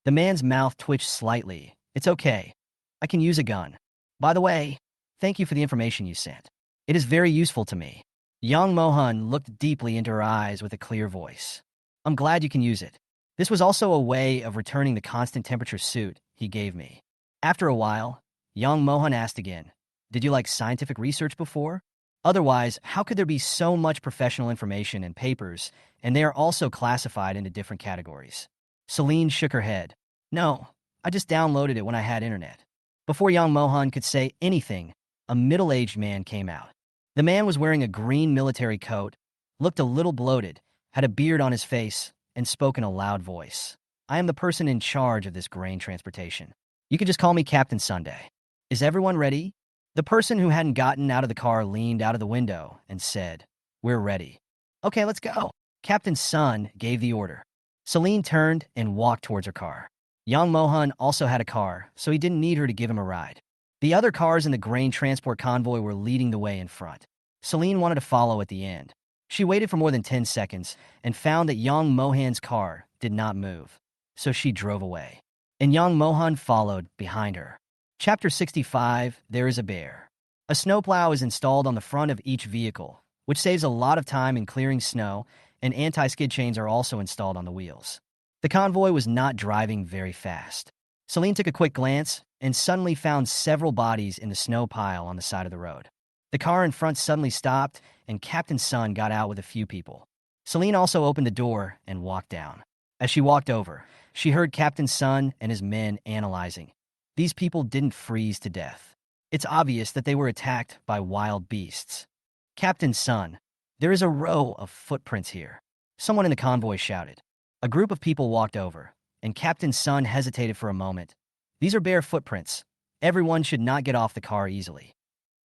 The man's mouth twitched slightly. It's okay. I can use a gun. By the way, thank you for the information you sent. It is very useful to me. Young Mohan looked deeply into her eyes with a clear voice. I'm glad you can use it. This was also a way of returning the constant temperature suit he gave me. After a while, young Mohan asked again, did you like scientific research before? Otherwise, how could there be so much professional information and papers, and they are also classified into different categories? Celine shook her head. No, I just downloaded it when I had internet. Before young Mohan could say anything, a middle-aged man came out. The man was wearing a green military coat, looked a little bloated, had a beard on his face, and spoke in a loud voice. I am the person in charge of this grain transportation. You can just call me Captain Sunday. Is everyone ready? The person who hadn't gotten out of the car leaned out of the window and said, We're ready. Okay, let's go. Captain Sun gave the order. Celine turned and walked towards her car. Young Mohan also had a car, so he didn't need her to give him a ride. The other cars in the grain transport convoy were leading the way in front. Celine wanted to follow at the end. She waited for more than 10 seconds and found that young Mohan's car did not move, so she drove away. And young Mohan followed behind her. Chapter 65, There is a Bear. A snowplow is installed on the front of each vehicle, which saves a lot of time in clearing snow, and anti-skid chains are also installed on the wheels. The convoy was not driving very fast. Celine took a quick glance and suddenly found several bodies in the snow pile on the side of the road. The car in front suddenly stopped, and Captain Sun got out with a few people. Celine also opened the door and walked down. As she walked over, she heard Captain Sun and his men analyzing. These people didn't freeze to death. It's obvious that they were attacked by wild beasts. Captain Sun, there is a row of footprints here. Someone in the convoy shouted. A group of people walked over, and Captain Sun hesitated for a moment. These are bear footprints. Everyone should not get off the car easily.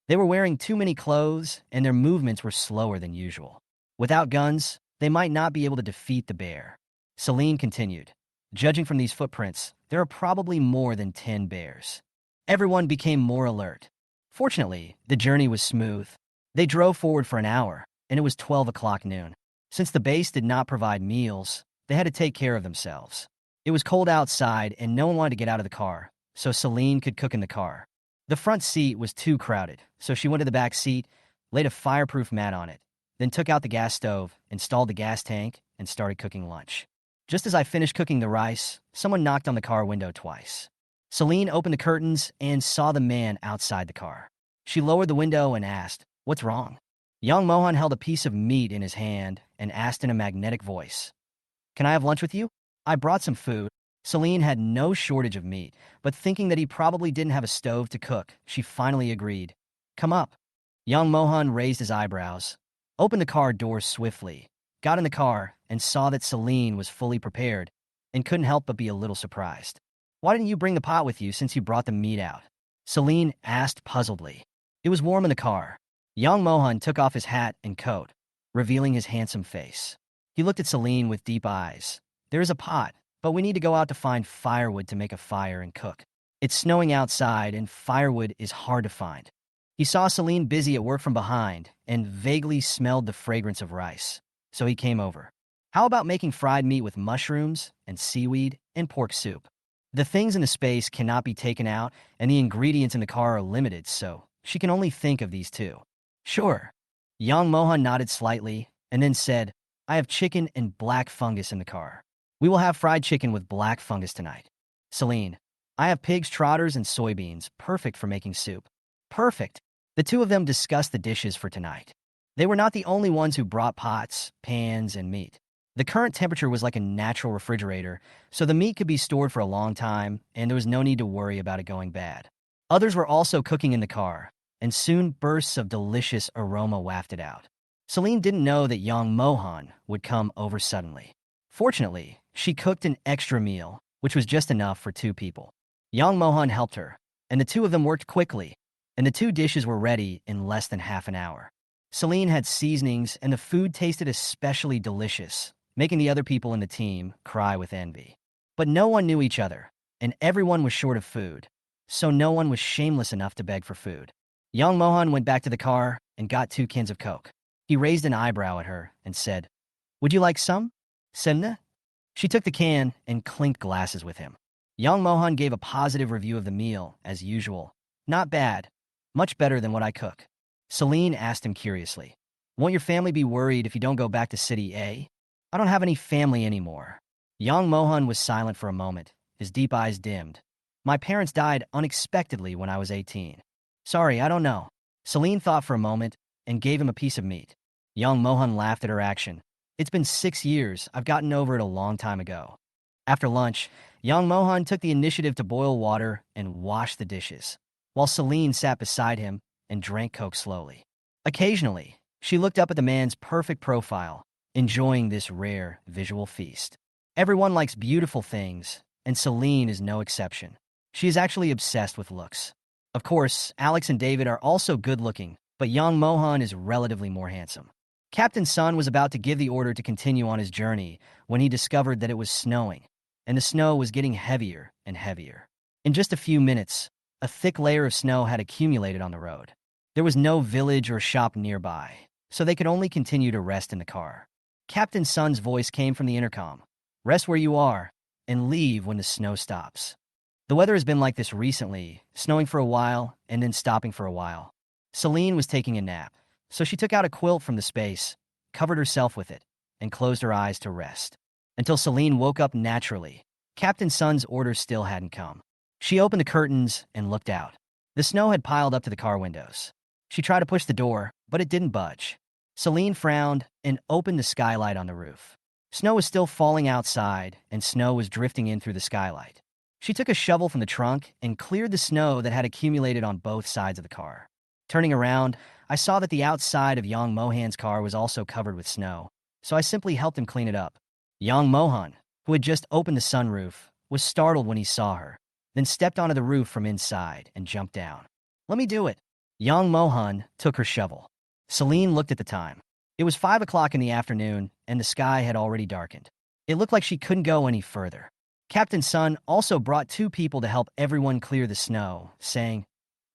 They were wearing too many clothes, and their movements were slower than usual. Without guns, they might not be able to defeat the bear. Celine continued. Judging from these footprints, there are probably more than 10 bears. Everyone became more alert. Fortunately, the journey was smooth. They drove forward for an hour, and it was 12 o'clock noon. Since the base did not provide meals, they had to take care of themselves. It was cold outside, and no one wanted to get out of the car, so Celine could cook in the car. The front seat was too crowded, so she went to the back seat, laid a fireproof mat on it, then took out the gas stove, installed the gas tank, and started cooking lunch. Just as I finished cooking the rice, someone knocked on the car window twice. Celine opened the curtains and saw the man outside the car. She lowered the window and asked, "What's wrong?" Young Mohan held a piece of meat in his hand and asked in a magnetic voice, "Can I have lunch with you? I brought some food." Celine had no shortage of meat, but thinking that he probably didn't have a stove to cook, she finally agreed. "Come up." Young Mohan raised his eyebrows, opened the car door swiftly, got in the car, and saw that Celine was fully prepared and couldn't help but be a little surprised. "Why didn't you bring the pot with you since you brought the meat out?" Celine asked puzzledly. It was warm in the car. Young Mohan took off his hat and coat, revealing his handsome face. He looked at Celine with deep eyes. "There is a pot, but we need to go out to find firewood to make a fire and cook. It's snowing outside, and firewood is hard to find." He saw Celine busy at work from behind and vaguely smelled the fragrance of rice, so he came over. "How about making fried meat with mushrooms and seaweed and pork soup?" The things in the space cannot be taken out, and the ingredients in the car are limited, so she can only think of these two. "Sure." Young Mohan nodded slightly and then said, "I have chicken and black fungus in the car. We will have fried chicken with black fungus tonight." Celine, "I have pig's trotters and soybeans, perfect for making soup." "Perfect." The two of them discussed the dishes for tonight. They were not the only ones who brought pots, pans, and meat. The current temperature was like a natural refrigerator, so the meat could be stored for a long time, and there was no need to worry about it going bad. Others were also cooking in the car, and soon bursts of delicious aroma wafted out. Celine didn't know that young Mohan would come over suddenly. Fortunately, she cooked an extra meal, which was just enough for two people. Young Mohan helped her, and the two of them worked quickly, and the two dishes were ready in less than half an hour. Celine had seasonings, and the food tasted especially delicious, making the other people in the team cry with envy. But no one knew each other, and everyone was short of food, so no one was shameless enough to beg for food. Young Mohan went back to the car and got 2 cans of Coke. He raised an eyebrow at her and said, "Would you like some? Semna?" She took the can and clinked glasses with him. Young Mohan gave a positive review of the meal, as usual. "Not bad. Much better than what I cook." Celine asked him curiously, "Won't your family be worried if you don't go back to City A?" "I don't have any family anymore." Young Mohan was silent for a moment, his deep eyes dimmed. "My parents died unexpectedly when I was 18. Sorry, I don't know." Celine thought for a moment and gave him a piece of meat. Young Mohan laughed at her action. "It's been 6 years. I've gotten over it a long time ago." After lunch, young Mohan took the initiative to boil water and wash the dishes, while Celine sat beside him and drank Coke slowly. Occasionally, she looked up at the man's perfect profile, enjoying this rare visual feast. Everyone likes beautiful things, and Celine is no exception. She is actually obsessed with looks. Of course, Alex and David are also good-looking, but young Mohan is relatively more handsome. Captain Sun was about to give the order to continue on his journey when he discovered that it was snowing, and the snow was getting heavier and heavier. In just a few minutes, a thick layer of snow had accumulated on the road. There was no village or shop nearby, so they could only continue to rest in the car. Captain Sun's voice came from the intercom. "Rest where you are, and leave when the snow stops." The weather has been like this recently, snowing for a while and then stopping for a while. Celine was taking a nap, so she took out a quilt from the space, covered herself with it, and closed her eyes to rest. Until Celine woke up naturally. Captain Sun's order still hadn't come. She opened the curtains and looked out. The snow had piled up to the car windows. She tried to push the door, but it didn't budge. Celine frowned and opened the skylight on the roof. Snow was still falling outside, and snow was drifting in through the skylight. She took a shovel from the trunk and cleared the snow that had accumulated on both sides of the car. Turning around, I saw that the outside of young Mohan's car was also covered with snow, so I simply helped him clean it up. Young Mohan, who had just opened the sunroof, was startled when he saw her, then stepped onto the roof from inside and jumped down. "Let me do it." Young Mohan took her shovel. Celine looked at the time. It was 5 o'clock in the afternoon, and the sky had already darkened. It looked like she couldn't go any further. Captain Sun also brought 2 people to help everyone clear the snow, saying,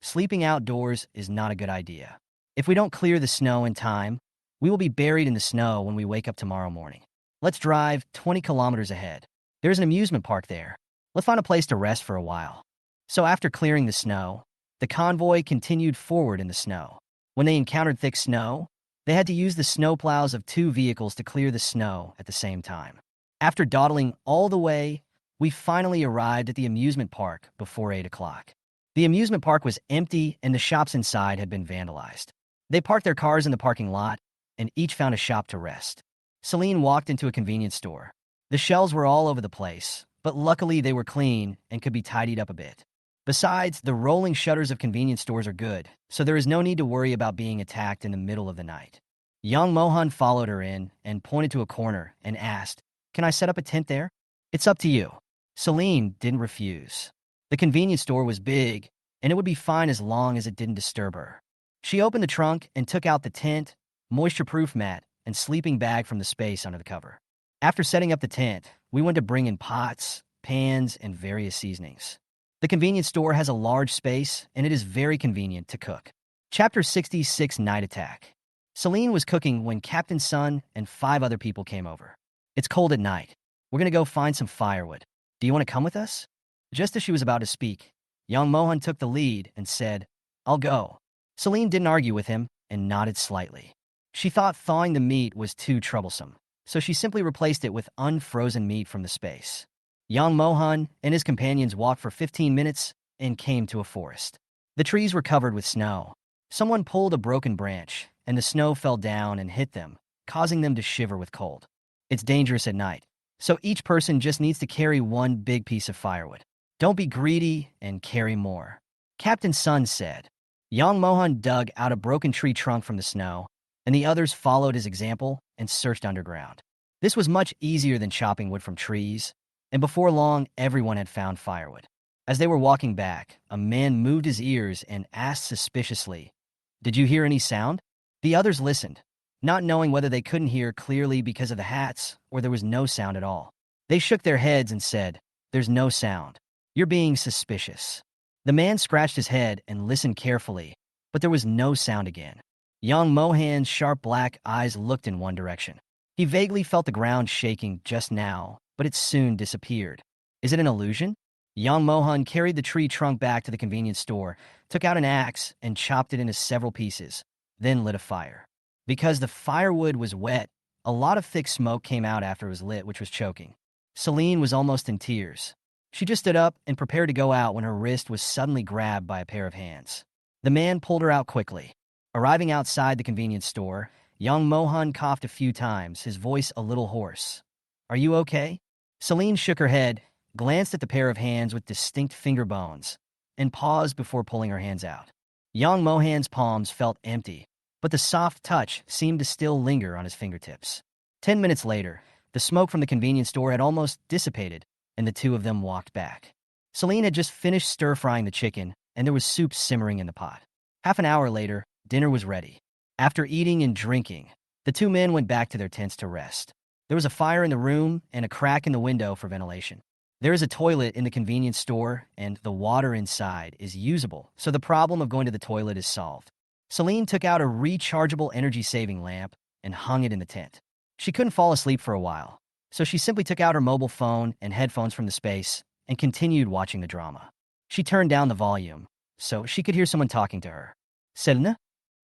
"Sleeping outdoors is not a good idea. If we don't clear the snow in time, we will be buried in the snow when we wake up tomorrow morning. Let's drive 20 kilometers ahead. There's an amusement park there. Let's find a place to rest for a while." So after clearing the snow, The convoy continued forward in the snow. When they encountered thick snow, they had to use the snowplows of 2 vehicles to clear the snow at the same time. After dawdling all the way, we finally arrived at the amusement park before 8 o'clock. The amusement park was empty and the shops inside had been vandalized. They parked their cars in the parking lot and each found a shop to rest. Celine walked into a convenience store. The shelves were all over the place, but luckily they were clean and could be tidied up a bit. Besides, the rolling shutters of convenience stores are good, so there is no need to worry about being attacked in the middle of the night. Young Mohan followed her in and pointed to a corner and asked, "Can I set up a tent there?" "It's up to you." Celine didn't refuse. The convenience store was big, and it would be fine as long as it didn't disturb her. She opened the trunk and took out the tent, moisture-proof mat, and sleeping bag from the space under the cover. After setting up the tent, we went to bring in pots, pans, and various seasonings. The convenience store has a large space, and it is very convenient to cook. Chapter 66 Night Attack. Celine was cooking when Captain Sun and 5 other people came over. "It's cold at night. We're going to go find some firewood. Do you want to come with us?" Just as she was about to speak, young Mohan took the lead and said, "I'll go." Celine didn't argue with him and nodded slightly. She thought thawing the meat was too troublesome, so she simply replaced it with unfrozen meat from the space. Young Mohan and his companions walked for 15 minutes and came to a forest. The trees were covered with snow. Someone pulled a broken branch, and the snow fell down and hit them, causing them to shiver with cold. It's dangerous at night, so each person just needs to carry one big piece of firewood. Don't be greedy and carry more, Captain Sun said. Young Mohan dug out a broken tree trunk from the snow, and the others followed his example and searched underground. This was much easier than chopping wood from trees, and before long, everyone had found firewood. As they were walking back, a man moved his ears and asked suspiciously, "Did you hear any sound?" The others listened, not knowing whether they couldn't hear clearly because of the hats or there was no sound at all. They shook their heads and said, "There's no sound. You're being suspicious." The man scratched his head and listened carefully, but there was no sound again. Young Mohan's sharp black eyes looked in one direction. He vaguely felt the ground shaking just now, but it soon disappeared. Is it an illusion? Young Mohan carried the tree trunk back to the convenience store, took out an axe, and chopped it into several pieces, then lit a fire. Because the firewood was wet, a lot of thick smoke came out after it was lit, which was choking. Celine was almost in tears. She just stood up and prepared to go out when her wrist was suddenly grabbed by a pair of hands. The man pulled her out quickly. Arriving outside the convenience store, young Mohan coughed a few times, his voice a little hoarse. "Are you okay?" Celine shook her head, glanced at the pair of hands with distinct finger bones, and paused before pulling her hands out. Young Mohan's palms felt empty, but the soft touch seemed to still linger on his fingertips. 10 minutes later, the smoke from the convenience store had almost dissipated, and the two of them walked back. Celine had just finished stir-frying the chicken, and there was soup simmering in the pot. Half an hour later, dinner was ready. After eating and drinking, the 2 men went back to their tents to rest. There was a fire in the room and a crack in the window for ventilation. There is a toilet in the convenience store, and the water inside is usable, so the problem of going to the toilet is solved. Celine took out a rechargeable energy-saving lamp and hung it in the tent. She couldn't fall asleep for a while, so she simply took out her mobile phone and headphones from the space and continued watching the drama. She turned down the volume, so she could hear someone talking to her. "Selena?"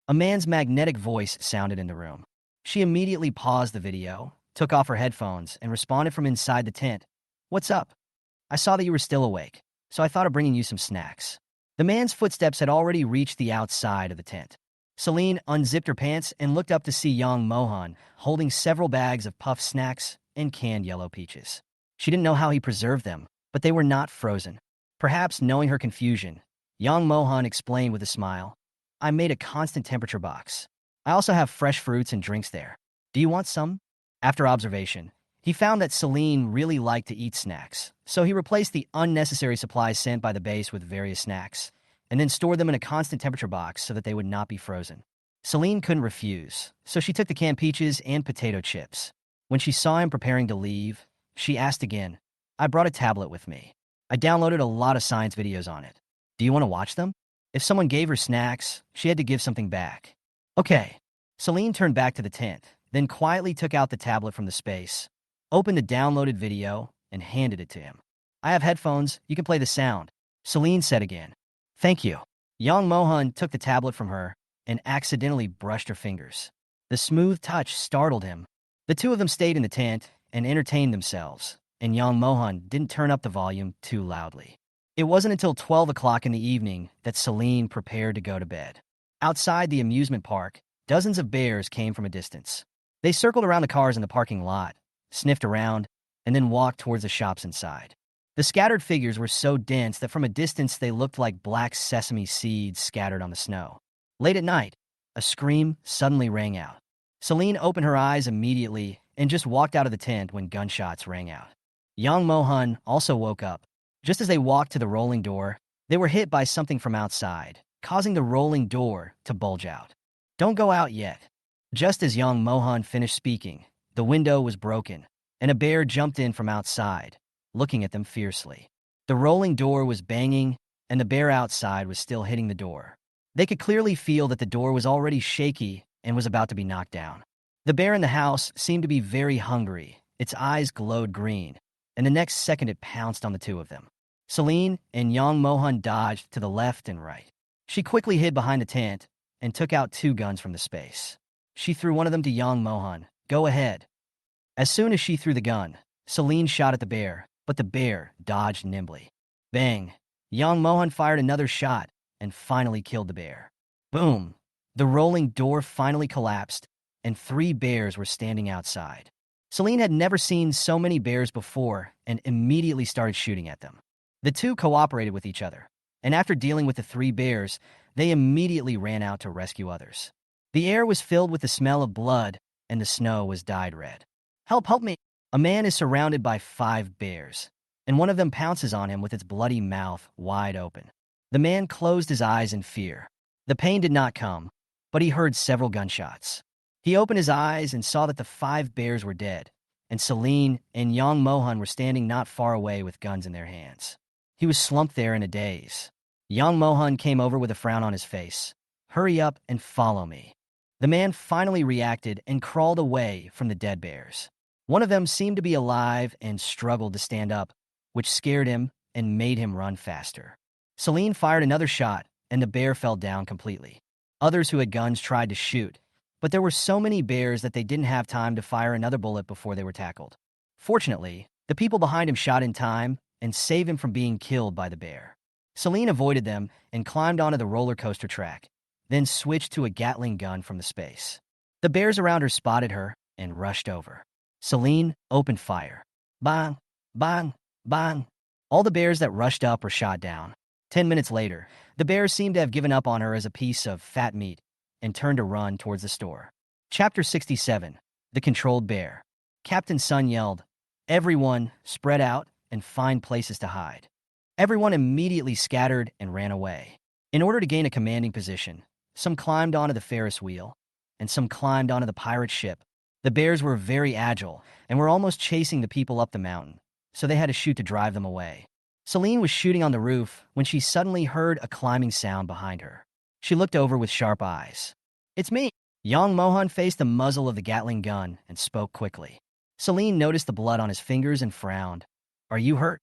A man's magnetic voice sounded in the room. She immediately paused the video, took off her headphones, and responded from inside the tent. "What's up? I saw that you were still awake, so I thought of bringing you some snacks." The man's footsteps had already reached the outside of the tent. Celine unzipped her pants and looked up to see young Mohan holding several bags of puffed snacks and canned yellow peaches. She didn't know how he preserved them, but they were not frozen. Perhaps knowing her confusion, young Mohan explained with a smile, "I made a constant temperature box. I also have fresh fruits and drinks there. Do you want some?" After observation, he found that Celine really liked to eat snacks, so he replaced the unnecessary supplies sent by the base with various snacks, and then stored them in a constant temperature box so that they would not be frozen. Celine couldn't refuse, so she took the canned peaches and potato chips. When she saw him preparing to leave, she asked again, "I brought a tablet with me. I downloaded a lot of science videos on it. Do you want to watch them?" If someone gave her snacks, she had to give something back. "Okay." Celine turned back to the tent, then quietly took out the tablet from the space, opened the downloaded video, and handed it to him. "I have headphones. You can play the sound," Celine said again. "Thank you." Young Mohan took the tablet from her and accidentally brushed her fingers. The smooth touch startled him. The two of them stayed in the tent and entertained themselves, and young Mohan didn't turn up the volume too loudly. It wasn't until 12 o'clock in the evening that Celine prepared to go to bed. Outside the amusement park, dozens of bears came from a distance. They circled around the cars in the parking lot, sniffed around, and then walked towards the shops inside. The scattered figures were so dense that from a distance they looked like black sesame seeds scattered on the snow. Late at night, a scream suddenly rang out. Celine opened her eyes immediately and just walked out of the tent when gunshots rang out. Young Mohan also woke up. Just as they walked to the rolling door, they were hit by something from outside, causing the rolling door to bulge out. "Don't go out yet." Just as young Mohan finished speaking, the window was broken, and a bear jumped in from outside, looking at them fiercely. The rolling door was banging, and the bear outside was still hitting the door. They could clearly feel that the door was already shaky and was about to be knocked down. The bear in the house seemed to be very hungry. Its eyes glowed green, and the next second it pounced on the two of them. Celine and young Mohan dodged to the left and right. She quickly hid behind the tent and took out two guns from the space. She threw one of them to young Mohan. "Go ahead." As soon as she threw the gun, Celine shot at the bear, but the bear dodged nimbly. Bang! Young Mohan fired another shot and finally killed the bear. Boom! The rolling door finally collapsed, and 3 bears were standing outside. Celine had never seen so many bears before and immediately started shooting at them. The two cooperated with each other, and after dealing with the 3 bears, they immediately ran out to rescue others. The air was filled with the smell of blood, and the snow was dyed red. "Help, help me!" A man is surrounded by 5 bears, and one of them pounces on him with its bloody mouth wide open. The man closed his eyes in fear. The pain did not come, but he heard several gunshots. He opened his eyes and saw that the 5 bears were dead, and Celine and young Mohan were standing not far away with guns in their hands. He was slumped there in a daze. Young Mohan came over with a frown on his face. "Hurry up and follow me." The man finally reacted and crawled away from the dead bears. One of them seemed to be alive and struggled to stand up, which scared him and made him run faster. Celine fired another shot, and the bear fell down completely. Others who had guns tried to shoot, but there were so many bears that they didn't have time to fire another bullet before they were tackled. Fortunately, the people behind him shot in time and saved him from being killed by the bear. Celine avoided them and climbed onto the roller coaster track, then switched to a Gatling gun from the space. The bears around her spotted her and rushed over. Celine opened fire. Bang, bang, bang. All the bears that rushed up were shot down. 10 minutes later, the bears seemed to have given up on her as a piece of fat meat and turned to run towards the store. Chapter 67. The Controlled Bear. Captain Sun yelled, "Everyone, spread out and find places to hide." Everyone immediately scattered and ran away. In order to gain a commanding position, some climbed onto the Ferris wheel, and some climbed onto the pirate ship. The bears were very agile and were almost chasing the people up the mountain, so they had to shoot to drive them away. Celine was shooting on the roof when she suddenly heard a climbing sound behind her. She looked over with sharp eyes. "It's me!" Young Mohan faced the muzzle of the Gatling gun and spoke quickly. Celine noticed the blood on his fingers and frowned. "Are you hurt?"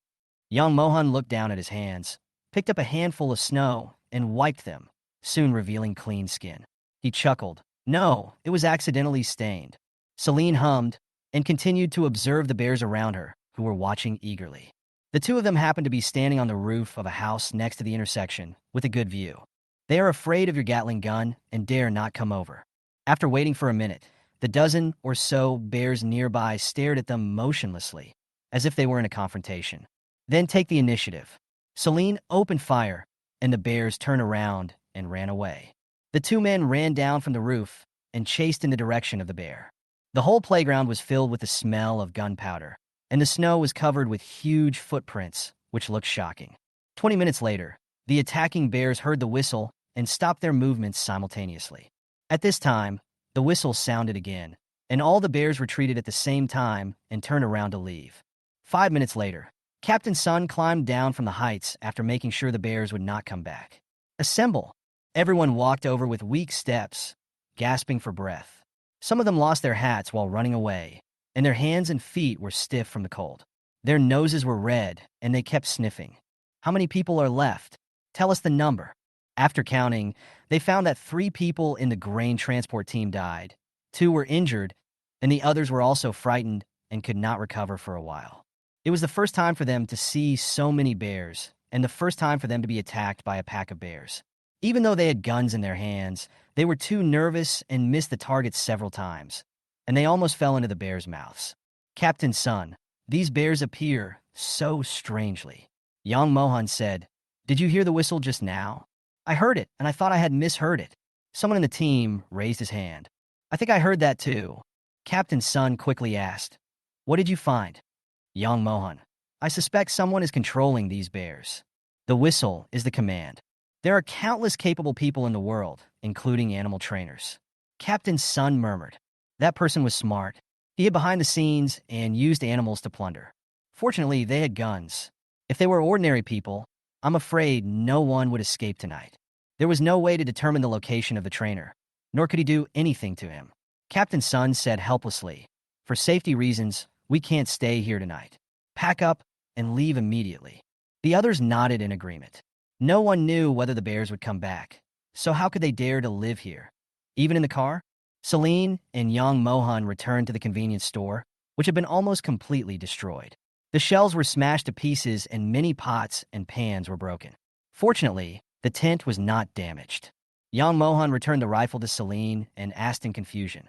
Young Mohan looked down at his hands, picked up a handful of snow, and wiped them, soon revealing clean skin. He chuckled. "No, it was accidentally stained." Celine hummed and continued to observe the bears around her, who were watching eagerly. The two of them happened to be standing on the roof of a house next to the intersection with a good view. They are afraid of your Gatling gun and dare not come over. After waiting for a minute, the dozen or so bears nearby stared at them motionlessly, as if they were in a confrontation. "Then take the initiative." Celine opened fire, and the bears turned around and ran away. The 2 men ran down from the roof and chased in the direction of the bear. The whole playground was filled with the smell of gunpowder, and the snow was covered with huge footprints, which looked shocking. 20 minutes later, the attacking bears heard the whistle and stopped their movements simultaneously. At this time, the whistle sounded again, and all the bears retreated at the same time and turned around to leave. 5 minutes later, Captain Sun climbed down from the heights after making sure the bears would not come back. "Assemble!" Everyone walked over with weak steps, gasping for breath. Some of them lost their hats while running away, and their hands and feet were stiff from the cold. Their noses were red, and they kept sniffing. "How many people are left? Tell us the number." After counting, they found that 3 people in the grain transport team died, 2 were injured, and the others were also frightened and could not recover for a while. It was the first time for them to see so many bears, and the first time for them to be attacked by a pack of bears. Even though they had guns in their hands, they were too nervous and missed the target several times, and they almost fell into the bears' mouths. Captain Sun, these bears appear so strangely. Young Mohan said, "Did you hear the whistle just now?" "I heard it, and I thought I had misheard it." Someone in the team raised his hand. "I think I heard that too." Captain Sun quickly asked, "What did you find?" Young Mohan, "I suspect someone is controlling these bears. The whistle is the command. There are countless capable people in the world, including animal trainers." Captain Sun murmured. That person was smart. He hid behind the scenes and used animals to plunder. Fortunately, they had guns. If they were ordinary people, I'm afraid no one would escape tonight. There was no way to determine the location of the trainer, nor could he do anything to him. Captain Sun said helplessly, "For safety reasons, we can't stay here tonight. Pack up and leave immediately." The others nodded in agreement. No one knew whether the bears would come back, so how could they dare to live here? Even in the car? Celine and young Mohan returned to the convenience store, which had been almost completely destroyed. The shelves were smashed to pieces and many pots and pans were broken. Fortunately, the tent was not damaged. Young Mohan returned the rifle to Celine and asked in confusion,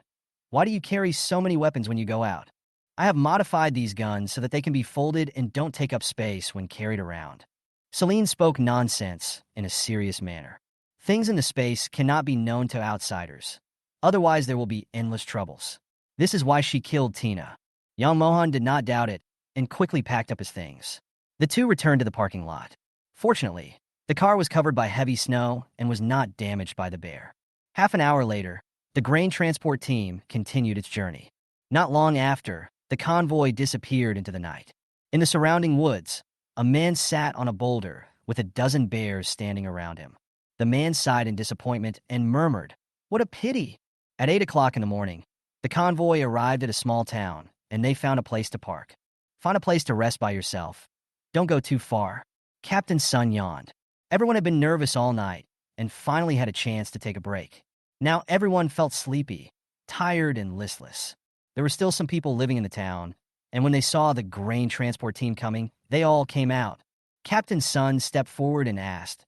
"Why do you carry so many weapons when you go out?" "I have modified these guns so that they can be folded and don't take up space when carried around." Celine spoke nonsense in a serious manner. Things in the space cannot be known to outsiders. Otherwise, there will be endless troubles. This is why she killed Tina. Young Mohan did not doubt it and quickly packed up his things. The two returned to the parking lot. Fortunately, the car was covered by heavy snow and was not damaged by the bear. Half an hour later, the grain transport team continued its journey. Not long after, the convoy disappeared into the night. In the surrounding woods, a man sat on a boulder with a dozen bears standing around him. The man sighed in disappointment and murmured, "What a pity." At 8 o'clock in the morning, the convoy arrived at a small town, and they found a place to park. Find a place to rest by yourself. Don't go too far. Captain Sun yawned. Everyone had been nervous all night, and finally had a chance to take a break. Now everyone felt sleepy, tired, and listless. There were still some people living in the town, and when they saw the grain transport team coming, they all came out. Captain Sun stepped forward and asked,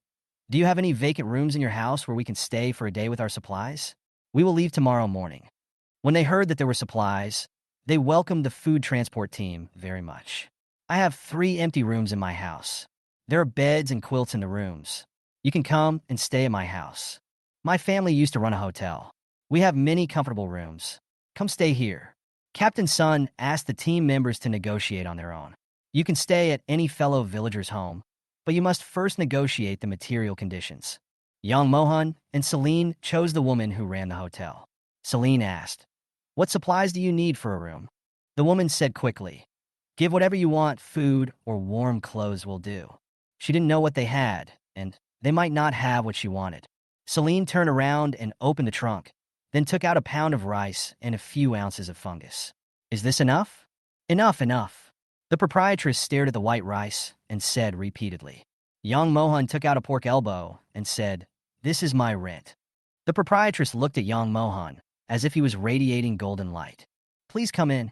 "Do you have any vacant rooms in your house where we can stay for a day with our supplies? We will leave tomorrow morning." When they heard that there were supplies, they welcomed the food transport team very much. "I have 3 empty rooms in my house. There are beds and quilts in the rooms. You can come and stay at my house. My family used to run a hotel. We have many comfortable rooms. Come stay here." Captain Sun asked the team members to negotiate on their own. You can stay at any fellow villager's home, but you must first negotiate the material conditions. Young Mohan and Celine chose the woman who ran the hotel. Celine asked, "What supplies do you need for a room?" The woman said quickly, "Give whatever you want, food or warm clothes will do." She didn't know what they had, and they might not have what she wanted. Celine turned around and opened the trunk, then took out a pound of rice and a few ounces of fungus. "Is this enough?" "Enough, enough." The proprietress stared at the white rice and said repeatedly. Young Mohan took out a pork elbow and said, "This is my rent." The proprietress looked at young Mohan as if he was radiating golden light. "Please come in."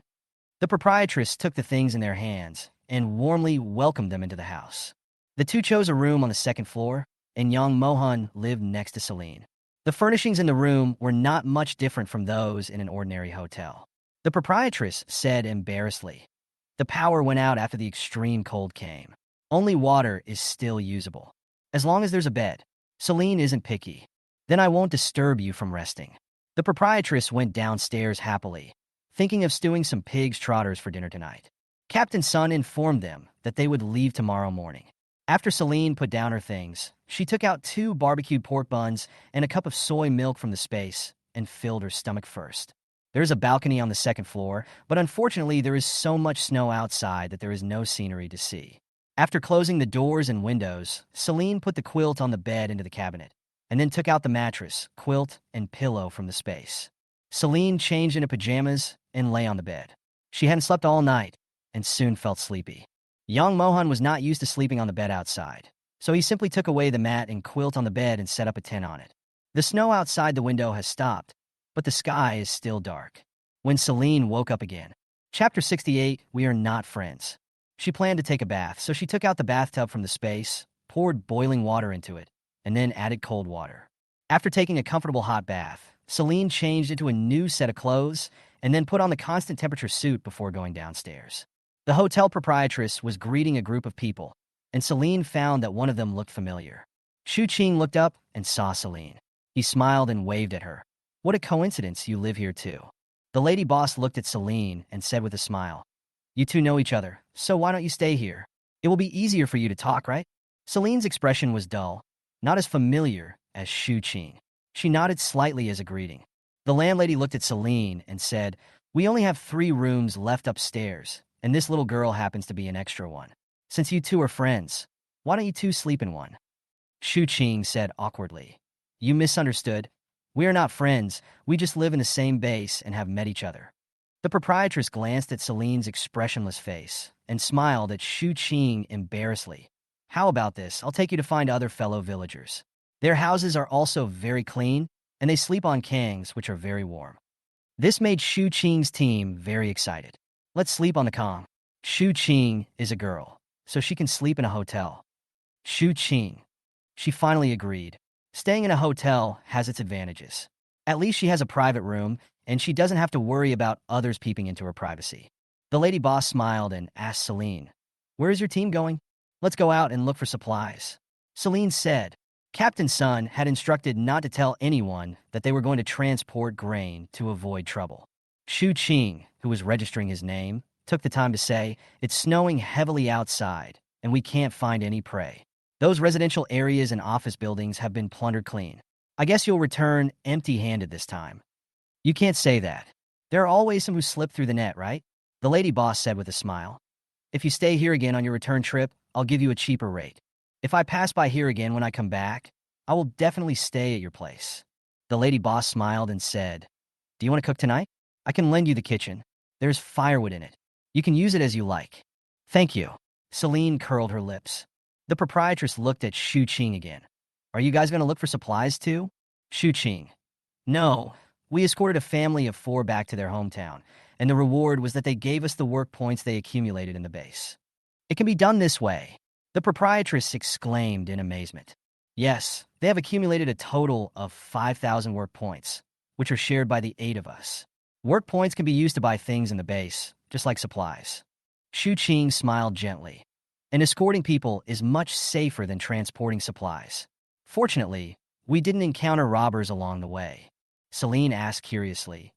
The proprietress took the things in their hands and warmly welcomed them into the house. The two chose a room on the second floor, and young Mohan lived next to Celine. The furnishings in the room were not much different from those in an ordinary hotel. The proprietress said embarrassedly, "The power went out after the extreme cold came. Only water is still usable. As long as there's a bed. Celine isn't picky. Then I won't disturb you from resting." The proprietress went downstairs happily, thinking of stewing some pig's trotters for dinner tonight. Captain Sun informed them that they would leave tomorrow morning. After Celine put down her things, she took out 2 barbecued pork buns and a cup of soy milk from the space and filled her stomach first. There is a balcony on the second floor, but unfortunately there is so much snow outside that there is no scenery to see. After closing the doors and windows, Celine put the quilt on the bed into the cabinet, and then took out the mattress, quilt, and pillow from the space. Celine changed into pajamas and lay on the bed. She hadn't slept all night and soon felt sleepy. Young Mohan was not used to sleeping on the bed outside. So he simply took away the mat and quilt on the bed and set up a tent on it. The snow outside the window has stopped, but the sky is still dark. When Celine woke up again. Chapter 68, We Are Not Friends. She planned to take a bath, so she took out the bathtub from the space, poured boiling water into it, and then added cold water. After taking a comfortable hot bath, Celine changed into a new set of clothes and then put on the constant temperature suit before going downstairs. The hotel proprietress was greeting a group of people, and Celine found that one of them looked familiar. Shu Qing looked up and saw Celine. He smiled and waved at her. What a coincidence you live here too. The lady boss looked at Celine and said with a smile, You two know each other, so why don't you stay here? It will be easier for you to talk, right? Celine's expression was dull, not as familiar as Shu Qing. She nodded slightly as a greeting. The landlady looked at Celine and said, We only have 3 rooms left upstairs, and this little girl happens to be an extra one. Since you two are friends, why don't you two sleep in one? Shu Qing said awkwardly, You misunderstood. We are not friends, we just live in the same base and have met each other. The proprietress glanced at Celine's expressionless face and smiled at Shu Qing embarrassedly. How about this? I'll take you to find other fellow villagers. Their houses are also very clean, and they sleep on kangs, which are very warm. This made Shu Qing's team very excited. Let's sleep on the kang. Shu Qing is a girl, so she can sleep in a hotel. Shu Qing. She finally agreed. Staying in a hotel has its advantages. At least she has a private room, and she doesn't have to worry about others peeping into her privacy. The lady boss smiled and asked Celine, Where is your team going? Let's go out and look for supplies. Celine said. Captain Sun had instructed not to tell anyone that they were going to transport grain to avoid trouble. Shu Qing, who was registering his name, took the time to say, It's snowing heavily outside, and we can't find any prey. Those residential areas and office buildings have been plundered clean. I guess you'll return empty-handed this time. You can't say that. There are always some who slip through the net, right? The lady boss said with a smile. If you stay here again on your return trip, I'll give you a cheaper rate. If I pass by here again when I come back, I will definitely stay at your place. The lady boss smiled and said, Do you want to cook tonight? I can lend you the kitchen. There's firewood in it. You can use it as you like. Thank you. Celine curled her lips. The proprietress looked at Shu Qing again. Are you guys going to look for supplies too? Shu Qing. No. We escorted a family of 4 back to their hometown, and the reward was that they gave us the work points they accumulated in the base. It can be done this way. The proprietress exclaimed in amazement. Yes, they have accumulated a total of 5,000 work points, which are shared by the 8 of us. Work points can be used to buy things in the base, just like supplies. Shu Qing smiled gently. And escorting people is much safer than transporting supplies. Fortunately, we didn't encounter robbers along the way. Celine asked curiously,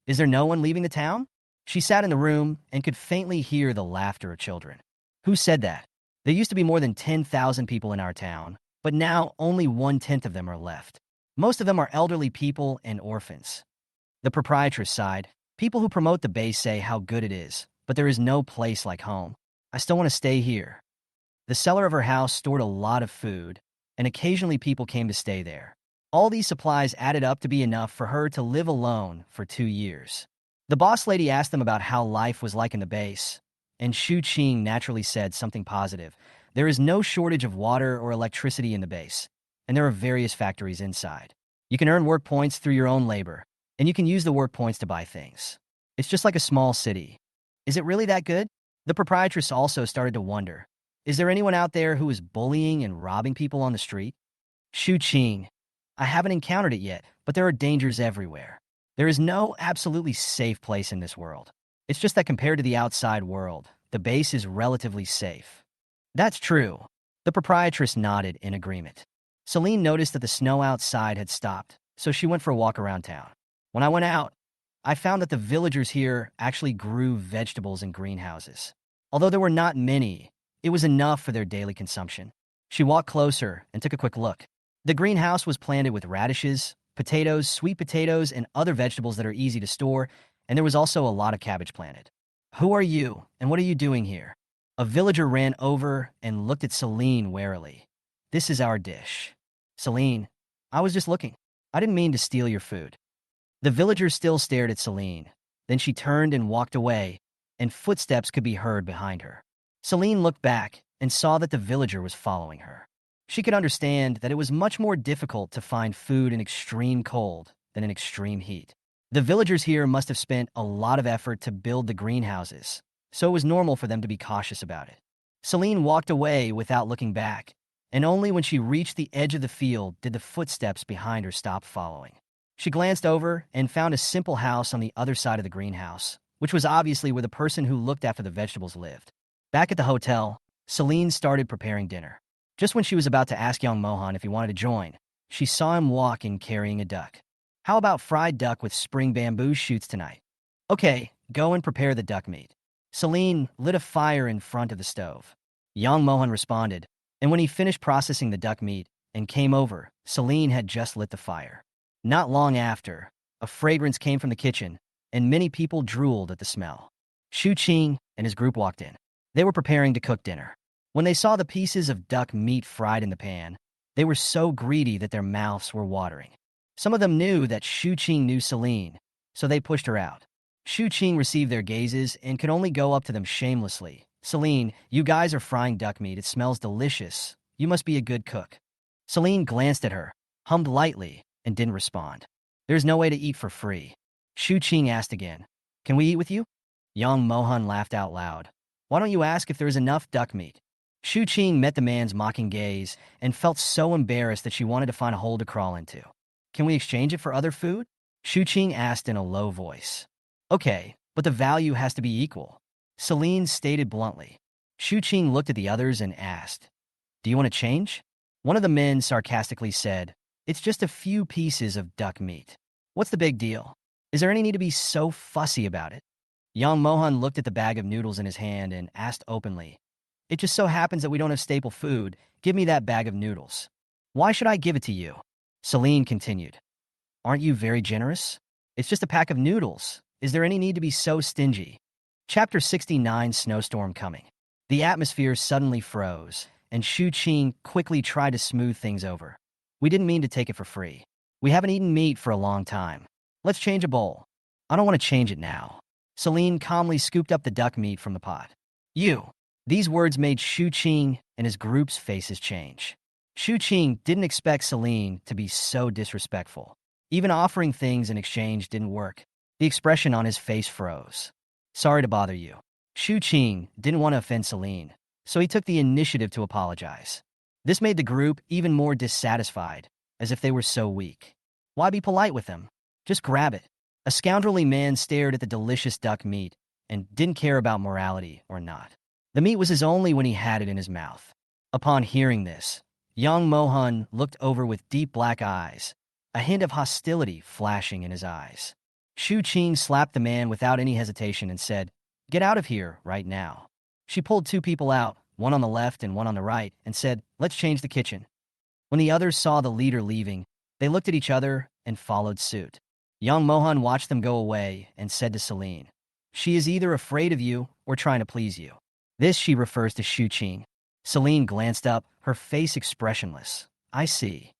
Is there no one leaving the town? She sat in the room and could faintly hear the laughter of children. Who said that? There used to be more than 10,000 people in our town, but now only 1/10 of them are left. Most of them are elderly people and orphans. The proprietress sighed. People who promote the base say how good it is, but there is no place like home. I still want to stay here. The cellar of her house stored a lot of food, and occasionally people came to stay there. All these supplies added up to be enough for her to live alone for 2 years. The boss lady asked them about how life was like in the base, and Shu Qing naturally said something positive. There is no shortage of water or electricity in the base, and there are various factories inside. You can earn work points through your own labor, and you can use the work points to buy things. It's just like a small city. Is it really that good? The proprietress also started to wonder, is there anyone out there who is bullying and robbing people on the street? Shu Qing. I haven't encountered it yet, but there are dangers everywhere. There is no absolutely safe place in this world. It's just that compared to the outside world, the base is relatively safe. That's true. The proprietress nodded in agreement. Celine noticed that the snow outside had stopped, so she went for a walk around town. When I went out, I found that the villagers here actually grew vegetables in greenhouses. Although there were not many, it was enough for their daily consumption. She walked closer and took a quick look. The greenhouse was planted with radishes, potatoes, sweet potatoes, and other vegetables that are easy to store, and there was also a lot of cabbage planted. Who are you, and what are you doing here? A villager ran over and looked at Celine warily. This is our dish. Celine, I was just looking. I didn't mean to steal your food. The villager still stared at Celine. Then she turned and walked away, and footsteps could be heard behind her. Celine looked back and saw that the villager was following her. She could understand that it was much more difficult to find food in extreme cold than in extreme heat. The villagers here must have spent a lot of effort to build the greenhouses, so it was normal for them to be cautious about it. Celine walked away without looking back, and only when she reached the edge of the field did the footsteps behind her stop following. She glanced over and found a simple house on the other side of the greenhouse, which was obviously where the person who looked after the vegetables lived. Back at the hotel, Celine started preparing dinner. Just when she was about to ask young Mohan if he wanted to join, she saw him walk in carrying a duck. How about fried duck with spring bamboo shoots tonight? Okay, go and prepare the duck meat. Celine lit a fire in front of the stove. Young Mohan responded, and when he finished processing the duck meat and came over, Celine had just lit the fire. Not long after, a fragrance came from the kitchen, and many people drooled at the smell. Shu Qing and his group walked in. They were preparing to cook dinner. When they saw the pieces of duck meat fried in the pan, they were so greedy that their mouths were watering. Some of them knew that Shu Qing knew Celine, so they pushed her out. Shu Qing received their gazes and could only go up to them shamelessly. Celine, you guys are frying duck meat. It smells delicious. You must be a good cook. Celine glanced at her, hummed lightly, and didn't respond. There's no way to eat for free. Shu Qing asked again, can we eat with you? Young Mohan laughed out loud. Why don't you ask if there is enough duck meat? Shu Qing met the man's mocking gaze and felt so embarrassed that she wanted to find a hole to crawl into. Can we exchange it for other food? Shu Qing asked in a low voice. Okay, but the value has to be equal. Celine stated bluntly. Shu Qing looked at the others and asked, do you want to change? One of the men sarcastically said, it's just a few pieces of duck meat. What's the big deal? Is there any need to be so fussy about it? Young Mohan looked at the bag of noodles in his hand and asked openly, it just so happens that we don't have staple food. Give me that bag of noodles. Why should I give it to you? Celine continued. Aren't you very generous? It's just a pack of noodles. Is there any need to be so stingy? Chapter 69, Snowstorm Coming. The atmosphere suddenly froze, and Shu Qing quickly tried to smooth things over. We didn't mean to take it for free. We haven't eaten meat for a long time. Let's change a bowl. I don't want to change it now. Celine calmly scooped up the duck meat from the pot. You. These words made Shu Qing and his group's faces change. Shu Qing didn't expect Celine to be so disrespectful. Even offering things in exchange didn't work. The expression on his face froze. Sorry to bother you. Shu Qing didn't want to offend Celine, so he took the initiative to apologize. This made the group even more dissatisfied, as if they were so weak. Why be polite with them? Just grab it. A scoundrelly man stared at the delicious duck meat and didn't care about morality or not. The meat was his only when he had it in his mouth. Upon hearing this, young Mohan looked over with deep black eyes, a hint of hostility flashing in his eyes. Shu Qing slapped the man without any hesitation and said, get out of here right now. She pulled two people out, one on the left and one on the right, and said, let's change the kitchen. When the others saw the leader leaving, they looked at each other and followed suit. Young Mohan watched them go away and said to Celine, she is either afraid of you or trying to please you. This she refers to Shu Qing. Celine glanced up, her face expressionless. I see.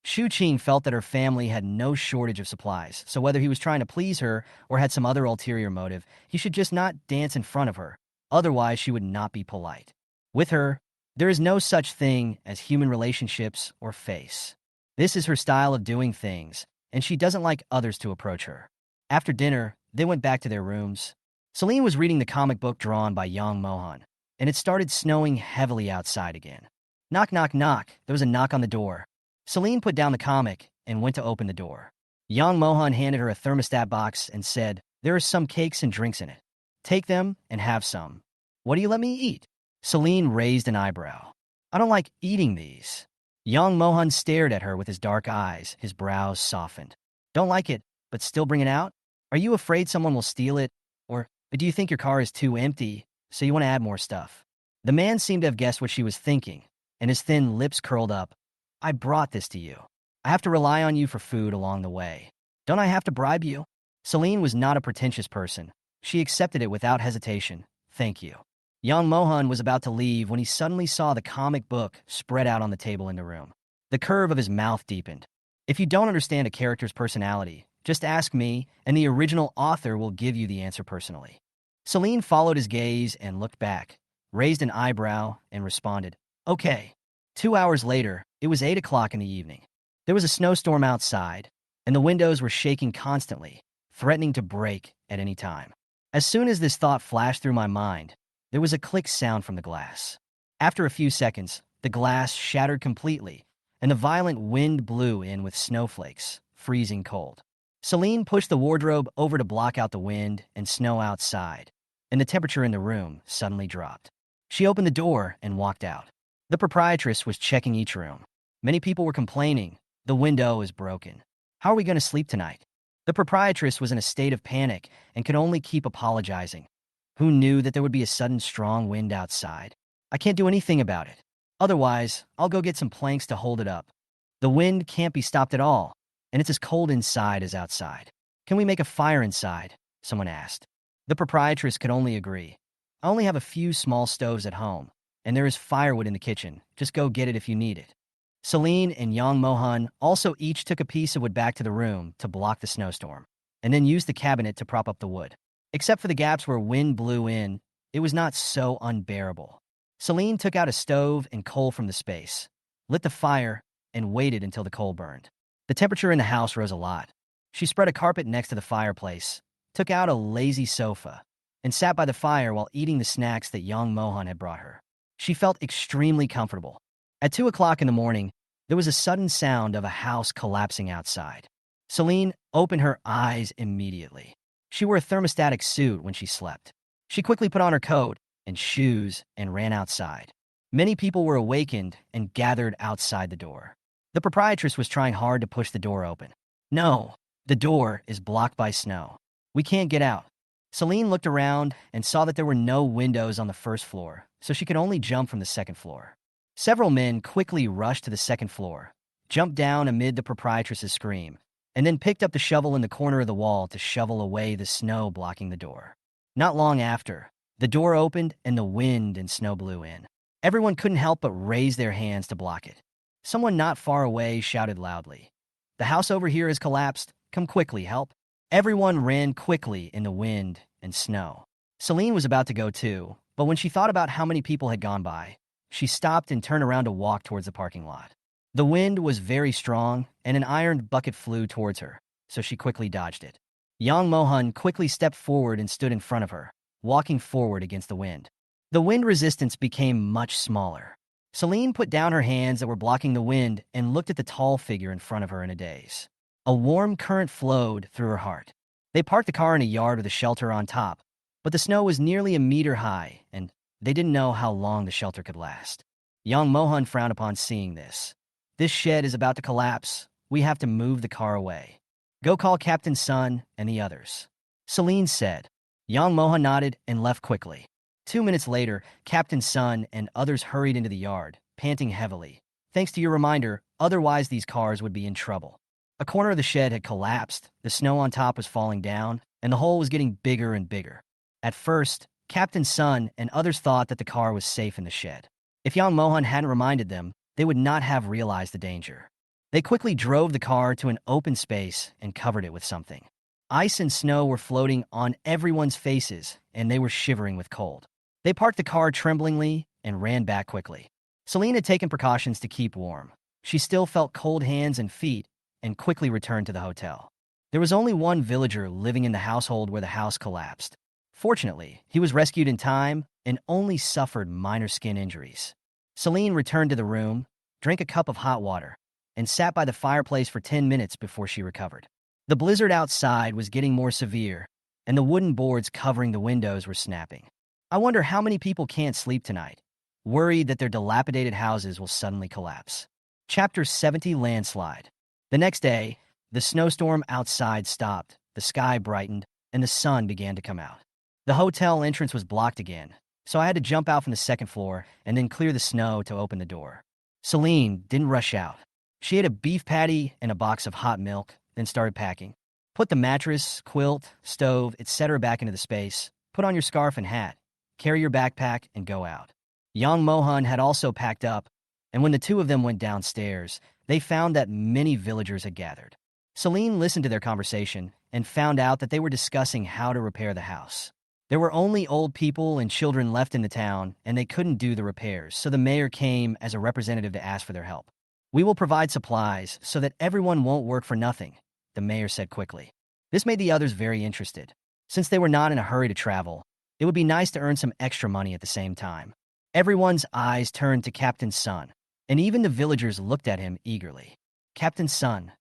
Shu Qing felt that her family had no shortage of supplies, so whether he was trying to please her or had some other ulterior motive, he should just not dance in front of her. Otherwise, she would not be polite. With her, there is no such thing as human relationships or face. This is her style of doing things, and she doesn't like others to approach her. After dinner, they went back to their rooms. Celine was reading the comic book drawn by young Mohan, and it started snowing heavily outside again. Knock, knock, knock. There was a knock on the door. Celine put down the comic and went to open the door. Young Mohan handed her a thermostat box and said, there are some cakes and drinks in it. Take them and have some. What do you let me eat? Celine raised an eyebrow. I don't like eating these. Young Mohan stared at her with his dark eyes, his brows softened. Don't like it, but still bring it out? Are you afraid someone will steal it? Or do you think your car is too empty, so you want to add more stuff? The man seemed to have guessed what she was thinking, and his thin lips curled up. I brought this to you. I have to rely on you for food along the way. Don't I have to bribe you? Celine was not a pretentious person. She accepted it without hesitation. Thank you. Young Mohan was about to leave when he suddenly saw the comic book spread out on the table in the room. The curve of his mouth deepened. If you don't understand a character's personality, just ask me, and the original author will give you the answer personally. Celine followed his gaze and looked back, raised an eyebrow, and responded, okay. 2 hours later, it was 8 o'clock in the evening. There was a snowstorm outside, and the windows were shaking constantly, threatening to break at any time. As soon as this thought flashed through my mind, there was a click sound from the glass. After a few seconds, the glass shattered completely, and the violent wind blew in with snowflakes, freezing cold. Celine pushed the wardrobe over to block out the wind and snow outside, and the temperature in the room suddenly dropped. She opened the door and walked out. The proprietress was checking each room. Many people were complaining, "The window is broken. How are we going to sleep tonight?" The proprietress was in a state of panic and could only keep apologizing. Who knew that there would be a sudden strong wind outside? "I can't do anything about it. Otherwise, I'll go get some planks to hold it up. The wind can't be stopped at all, and it's as cold inside as outside. Can we make a fire inside?" someone asked. The proprietress could only agree. "I only have a few small stoves at home, and there is firewood in the kitchen. Just go get it if you need it." Celine and young Mohan also each took a piece of wood back to the room to block the snowstorm, and then used the cabinet to prop up the wood. Except for the gaps where wind blew in, it was not so unbearable. Celine took out a stove and coal from the space, lit the fire, and waited until the coal burned. The temperature in the house rose a lot. She spread a carpet next to the fireplace, took out a lazy sofa, and sat by the fire while eating the snacks that young Mohan had brought her. She felt extremely comfortable. At 2 o'clock in the morning, there was a sudden sound of a house collapsing outside. Celine opened her eyes immediately. She wore a thermostatic suit when she slept. She quickly put on her coat and shoes and ran outside. Many people were awakened and gathered outside the door. The proprietress was trying hard to push the door open. "No, the door is blocked by snow. We can't get out." Celine looked around and saw that there were no windows on the first floor, so she could only jump from the second floor. Several men quickly rushed to the second floor, jumped down amid the proprietress's scream, and then picked up the shovel in the corner of the wall to shovel away the snow blocking the door. Not long after, the door opened and the wind and snow blew in. Everyone couldn't help but raise their hands to block it. Someone not far away shouted loudly, "The house over here has collapsed. Come quickly, help." Everyone ran quickly in the wind and snow. Celine was about to go too, but when she thought about how many people had gone by, she stopped and turned around to walk towards the parking lot. The wind was very strong, and an iron bucket flew towards her, so she quickly dodged it. Young Mohan quickly stepped forward and stood in front of her, walking forward against the wind. The wind resistance became much smaller. Celine put down her hands that were blocking the wind and looked at the tall figure in front of her in a daze. A warm current flowed through her heart. They parked the car in a yard with a shelter on top, but the snow was nearly a meter high, and they didn't know how long the shelter could last. Young Mohan frowned upon seeing this. "This shed is about to collapse. We have to move the car away. Go call Captain Sun and the others," Celine said. Young Mohan nodded and left quickly. 2 minutes later, Captain Sun and others hurried into the yard, panting heavily. "Thanks to your reminder, otherwise these cars would be in trouble." A corner of the shed had collapsed, the snow on top was falling down, and the hole was getting bigger and bigger. At first, Captain Sun and others thought that the car was safe in the shed. If young Mohan hadn't reminded them, they would not have realized the danger. They quickly drove the car to an open space and covered it with something. Ice and snow were floating on everyone's faces, and they were shivering with cold. They parked the car tremblingly and ran back quickly. Celine had taken precautions to keep warm. She still felt cold hands and feet and quickly returned to the hotel. There was only one villager living in the household where the house collapsed. Fortunately, he was rescued in time and only suffered minor skin injuries. Celine returned to the room, drank a cup of hot water, and sat by the fireplace for 10 minutes before she recovered. The blizzard outside was getting more severe, and the wooden boards covering the windows were snapping. I wonder how many people can't sleep tonight, worried that their dilapidated houses will suddenly collapse. Chapter 70, Landslide. The next day, the snowstorm outside stopped, the sky brightened, and the sun began to come out. The hotel entrance was blocked again, so I had to jump out from the second floor and then clear the snow to open the door. Celine didn't rush out. She ate a beef patty and a box of hot milk, then started packing. Put the mattress, quilt, stove, etc. back into the space, put on your scarf and hat, carry your backpack, and go out. Young Mohan had also packed up, and when the two of them went downstairs, they found that many villagers had gathered. Celine listened to their conversation and found out that they were discussing how to repair the house. There were only old people and children left in the town, and they couldn't do the repairs, so the mayor came as a representative to ask for their help. We will provide supplies so that everyone won't work for nothing, the mayor said quickly. This made the others very interested. Since they were not in a hurry to travel, it would be nice to earn some extra money at the same time. Everyone's eyes turned to Captain Sun, and even the villagers looked at him eagerly. Captain Sun.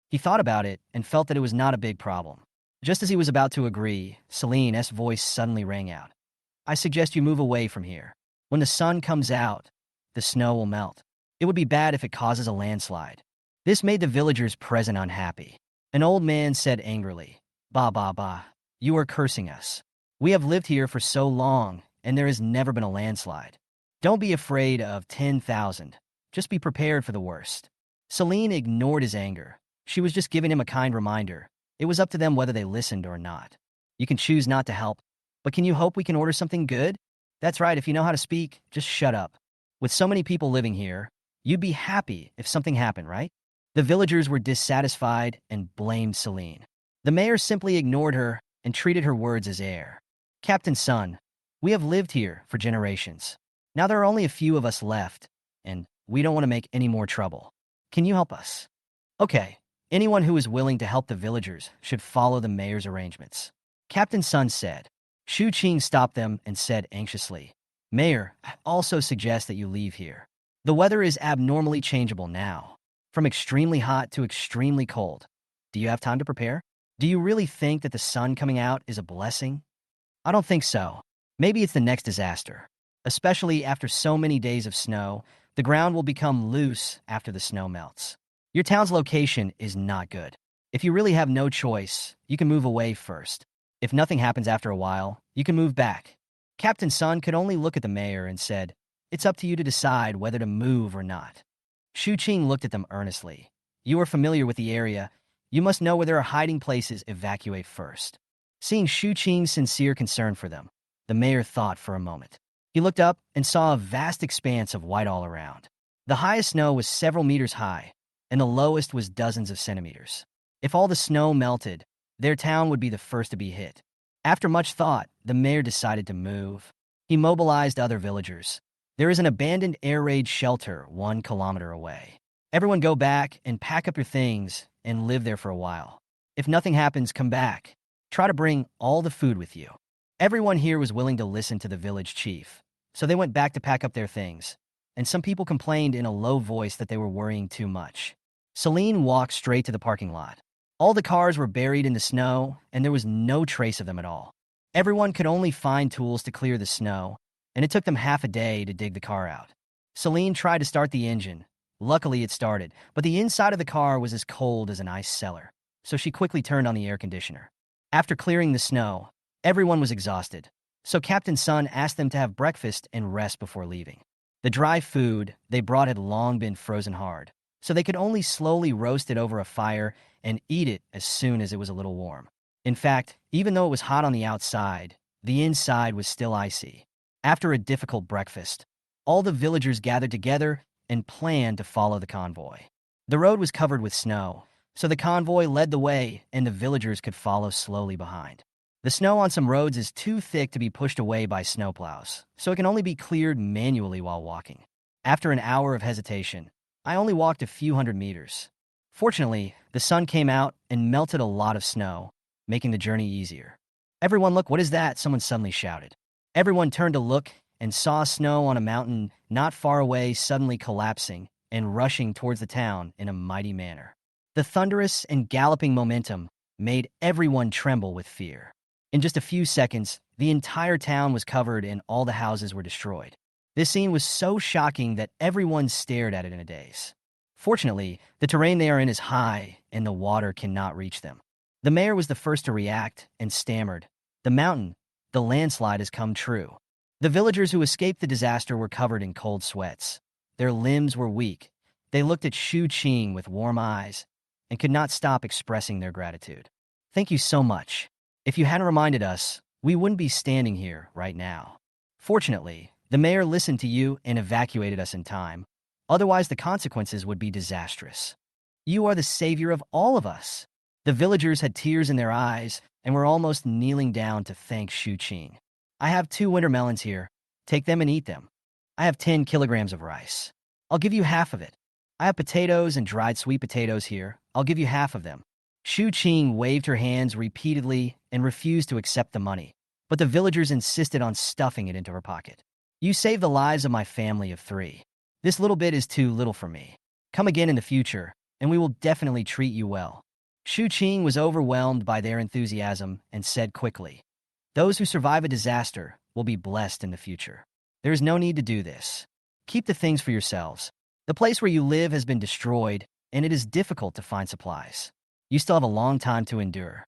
He thought about it and felt that it was not a big problem. Just as he was about to agree, Celine's voice suddenly rang out. I suggest you move away from here. When the sun comes out, the snow will melt. It would be bad if it causes a landslide. This made the villagers present unhappy. An old man said angrily, Bah, bah, bah, you are cursing us. We have lived here for so long, and there has never been a landslide. Don't be afraid of 10,000. Just be prepared for the worst. Celine ignored his anger. She was just giving him a kind reminder. It was up to them whether they listened or not. You can choose not to help, but can you hope we can order something good? That's right, if you know how to speak, just shut up. With so many people living here, you'd be happy if something happened, right? The villagers were dissatisfied and blamed Celine. The mayor simply ignored her and treated her words as air. Captain Sun, we have lived here for generations. Now there are only a few of us left, and we don't want to make any more trouble. Can you help us? Okay. Anyone who is willing to help the villagers should follow the mayor's arrangements. Captain Sun said. Shu Qing stopped them and said anxiously, Mayor, I also suggest that you leave here. The weather is abnormally changeable now, from extremely hot to extremely cold. Do you have time to prepare? Do you really think that the sun coming out is a blessing? I don't think so. Maybe it's the next disaster. Especially after so many days of snow, the ground will become loose after the snow melts. Your town's location is not good. If you really have no choice, you can move away first. If nothing happens after a while, you can move back. Captain Sun could only look at the mayor and said, It's up to you to decide whether to move or not. Shu Qing looked at them earnestly. You are familiar with the area. You must know where there are hiding places. Evacuate first. Seeing Shu Qing's sincere concern for them, the mayor thought for a moment. He looked up and saw a vast expanse of white all around. The highest snow was several meters high, and the lowest was dozens of centimeters. If all the snow melted, their town would be the first to be hit. After much thought, the mayor decided to move. He mobilized other villagers. There is an abandoned air raid shelter 1 kilometer away. Everyone go back and pack up your things and live there for a while. If nothing happens, come back. Try to bring all the food with you. Everyone here was willing to listen to the village chief, so they went back to pack up their things. And some people complained in a low voice that they were worrying too much. Celine walked straight to the parking lot. All the cars were buried in the snow, and there was no trace of them at all. Everyone could only find tools to clear the snow, and it took them half a day to dig the car out. Celine tried to start the engine. Luckily, it started, but the inside of the car was as cold as an ice cellar, so she quickly turned on the air conditioner. After clearing the snow, everyone was exhausted, so Captain Sun asked them to have breakfast and rest before leaving. The dry food they brought had long been frozen hard, so they could only slowly roast it over a fire and eat it as soon as it was a little warm. In fact, even though it was hot on the outside, the inside was still icy. After a difficult breakfast, all the villagers gathered together and planned to follow the convoy. The road was covered with snow, so the convoy led the way and the villagers could follow slowly behind. The snow on some roads is too thick to be pushed away by snowplows, so it can only be cleared manually while walking. After an hour of hesitation, I only walked a few hundred meters. Fortunately, the sun came out and melted a lot of snow, making the journey easier. Everyone, look, what is that? Someone suddenly shouted. Everyone turned to look and saw snow on a mountain not far away suddenly collapsing and rushing towards the town in a mighty manner. The thunderous and galloping momentum made everyone tremble with fear. In just a few seconds, the entire town was covered and all the houses were destroyed. This scene was so shocking that everyone stared at it in a daze. Fortunately, the terrain they are in is high and the water cannot reach them. The mayor was the first to react and stammered, the landslide has come true. The villagers who escaped the disaster were covered in cold sweats. Their limbs were weak. They looked at Shu Qing with warm eyes and could not stop expressing their gratitude. Thank you so much. If you hadn't reminded us, we wouldn't be standing here right now. Fortunately, the mayor listened to you and evacuated us in time. Otherwise, the consequences would be disastrous. You are the savior of all of us. The villagers had tears in their eyes and were almost kneeling down to thank Shu Qing. I have 2 winter melons here. Take them and eat them. I have 10 kilograms of rice. I'll give you half of it. I have potatoes and dried sweet potatoes here. I'll give you half of them. Shu Qing waved her hands repeatedly and refused to accept the money, but the villagers insisted on stuffing it into her pocket. You saved the lives of my family of 3. This little bit is too little for me. Come again in the future, and we will definitely treat you well. Shu Qing was overwhelmed by their enthusiasm and said quickly, those who survive a disaster will be blessed in the future. There is no need to do this. Keep the things for yourselves. The place where you live has been destroyed, and it is difficult to find supplies. You still have a long time to endure.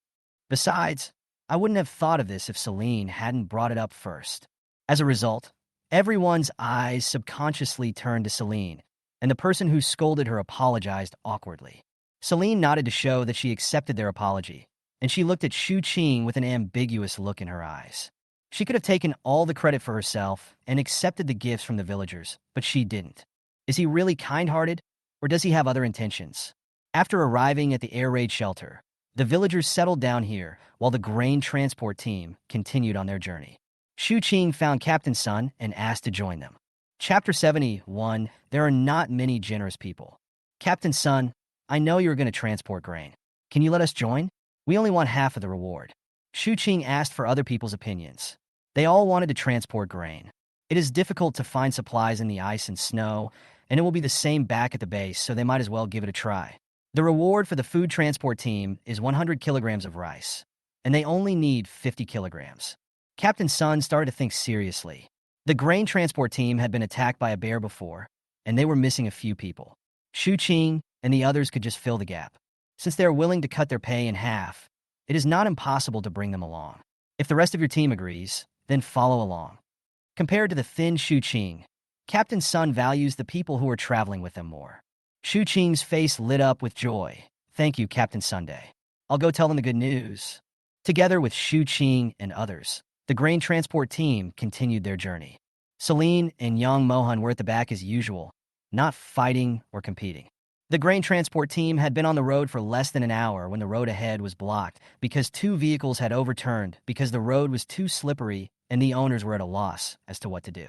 Besides, I wouldn't have thought of this if Celine hadn't brought it up first. As a result, everyone's eyes subconsciously turned to Celine, and the person who scolded her apologized awkwardly. Celine nodded to show that she accepted their apology, and she looked at Shu Qing with an ambiguous look in her eyes. She could have taken all the credit for herself and accepted the gifts from the villagers, but she didn't. Is he really kind-hearted, or does he have other intentions? After arriving at the air raid shelter, the villagers settled down here while the grain transport team continued on their journey. Shu Qing found Captain Sun and asked to join them. Chapter 71, There are not many generous people. Captain Sun, I know you're going to transport grain. Can you let us join? We only want half of the reward. Shu Qing asked for other people's opinions. They all wanted to transport grain. It is difficult to find supplies in the ice and snow, and it will be the same back at the base, so they might as well give it a try. The reward for the food transport team is 100 kilograms of rice, and they only need 50 kilograms. Captain Sun started to think seriously. The grain transport team had been attacked by a bear before, and they were missing a few people. Shu Qing and the others could just fill the gap. Since they are willing to cut their pay in half, it is not impossible to bring them along. If the rest of your team agrees, then follow along. Compared to the thin Shu Qing, Captain Sun values the people who are traveling with them more. Shu Qing's face lit up with joy. Thank you, Captain Sunday. I'll go tell them the good news. Together with Shu Qing and others, the grain transport team continued their journey. Celine and young Mohan were at the back as usual, not fighting or competing. The grain transport team had been on the road for less than an hour when the road ahead was blocked because 2 vehicles had overturned because the road was too slippery and the owners were at a loss as to what to do.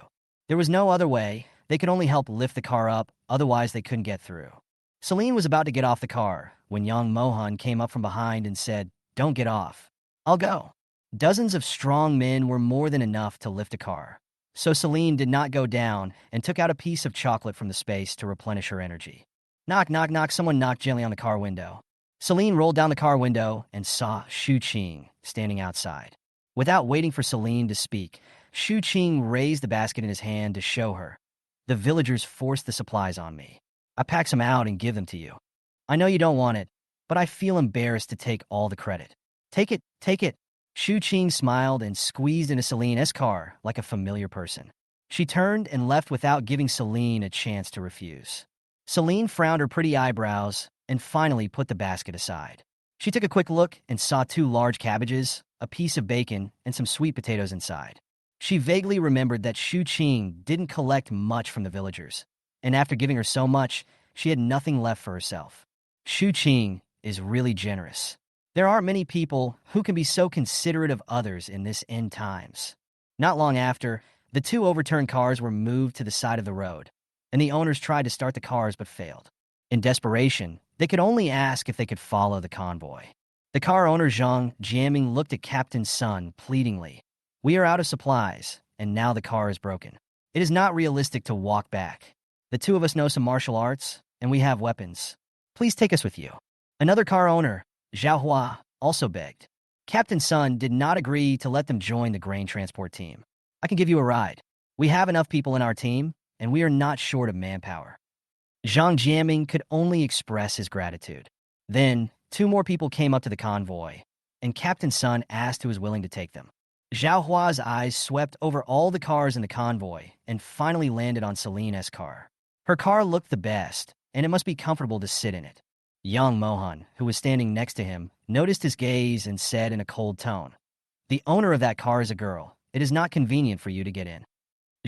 There was no other way. They could only help lift the car up, otherwise they couldn't get through. Celine was about to get off the car when young Mohan came up from behind and said, "Don't get off. I'll go." Dozens of strong men were more than enough to lift a car, so Celine did not go down and took out a piece of chocolate from the space to replenish her energy. Knock, knock, knock, someone knocked gently on the car window. Celine rolled down the car window and saw Shu Qing standing outside. Without waiting for Celine to speak, Shu Qing raised the basket in his hand to show her. The villagers forced the supplies on me. I packed some out and give them to you. I know you don't want it, but I feel embarrassed to take all the credit. Take it, take it. Shu Qing smiled and squeezed into Celine's car like a familiar person. She turned and left without giving Celine a chance to refuse. Celine frowned her pretty eyebrows and finally put the basket aside. She took a quick look and saw 2 large cabbages, a piece of bacon, and some sweet potatoes inside. She vaguely remembered that Shu Qing didn't collect much from the villagers, and after giving her so much, she had nothing left for herself. Shu Qing is really generous. There aren't many people who can be so considerate of others in this end times. Not long after, the 2 overturned cars were moved to the side of the road, and the owners tried to start the cars but failed. In desperation, they could only ask if they could follow the convoy. The car owner Zhang Jiaming looked at Captain Sun pleadingly. We are out of supplies, and now the car is broken. It is not realistic to walk back. The 2 of us know some martial arts, and we have weapons. Please take us with you. Another car owner, Zhao Hua, also begged. Captain Sun did not agree to let them join the grain transport team. I can give you a ride. We have enough people in our team, and we are not short of manpower. Zhang Jiaming could only express his gratitude. Then, 2 more people came up to the convoy, and Captain Sun asked who was willing to take them. Zhao Hua's eyes swept over all the cars in the convoy and finally landed on Celine's car. Her car looked the best, and it must be comfortable to sit in it. Young Mohan, who was standing next to him, noticed his gaze and said in a cold tone, "The owner of that car is a girl. It is not convenient for you to get in."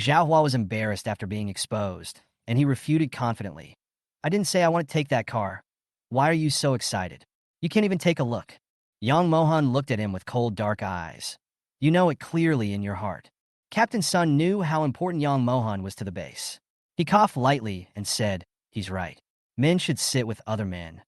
Zhao Hua was embarrassed after being exposed, and he refuted confidently. "I didn't say I want to take that car. Why are you so excited? You can't even take a look. Young Mohan looked at him with cold, dark eyes. You know it clearly in your heart. Captain Sun knew how important Young Mohan was to the base. He coughed lightly and said, he's right. Men should sit with other men.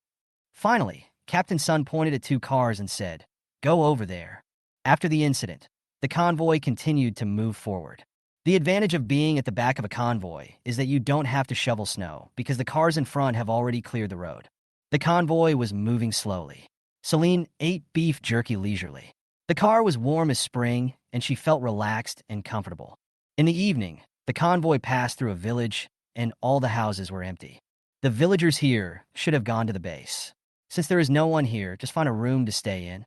Finally, Captain Sun pointed at two cars and said, go over there. After the incident, the convoy continued to move forward. The advantage of being at the back of a convoy is that you don't have to shovel snow because the cars in front have already cleared the road. The convoy was moving slowly. Celine ate beef jerky leisurely. The car was warm as spring, and she felt relaxed and comfortable. In the evening, the convoy passed through a village, and all the houses were empty. The villagers here should have gone to the base. Since there is no one here, just find a room to stay in.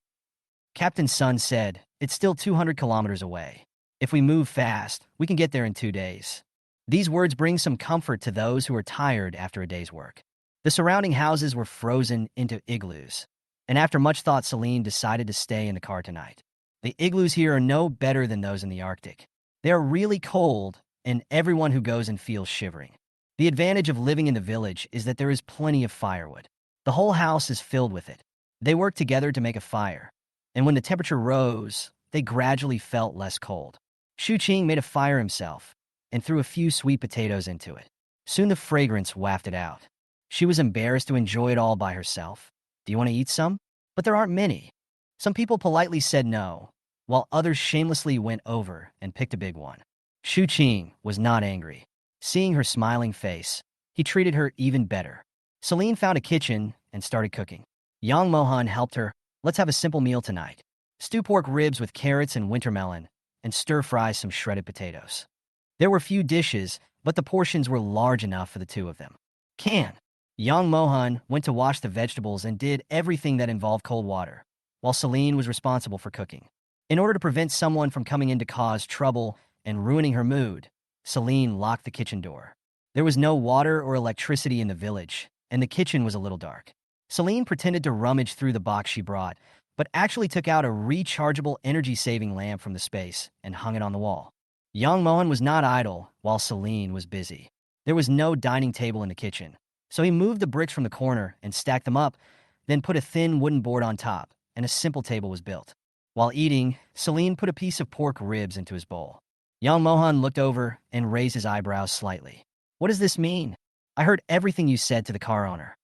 Captain Sun said, it's still 200 kilometers away. If we move fast, we can get there in 2 days. These words bring some comfort to those who are tired after a day's work. The surrounding houses were frozen into igloos, and after much thought, Celine decided to stay in the car tonight. The igloos here are no better than those in the Arctic. They are really cold, and everyone who goes in feels shivering. The advantage of living in the village is that there is plenty of firewood. The whole house is filled with it. They work together to make a fire, and when the temperature rose, they gradually felt less cold. Shu Qing made a fire himself and threw a few sweet potatoes into it. Soon the fragrance wafted out. She was embarrassed to enjoy it all by herself. Do you want to eat some? But there aren't many. Some people politely said no, while others shamelessly went over and picked a big one. Shu Qing was not angry. Seeing her smiling face, he treated her even better. Celine found a kitchen and started cooking. Yang Mohan helped her. Let's have a simple meal tonight. Stew pork ribs with carrots and wintermelon, and stir-fry some shredded potatoes. There were few dishes, but the portions were large enough for the two of them. Young Mohan went to wash the vegetables and did everything that involved cold water, while Celine was responsible for cooking. In order to prevent someone from coming in to cause trouble and ruining her mood, Celine locked the kitchen door. There was no water or electricity in the village, and the kitchen was a little dark. Celine pretended to rummage through the box she brought, but actually took out a rechargeable energy-saving lamp from the space and hung it on the wall. Young Mohan was not idle while Celine was busy. There was no dining table in the kitchen, so he moved the bricks from the corner and stacked them up, then put a thin wooden board on top, and a simple table was built. While eating, Celine put a piece of pork ribs into his bowl. Young Mohan looked over and raised his eyebrows slightly. What does this mean? I heard everything you said to the car owner.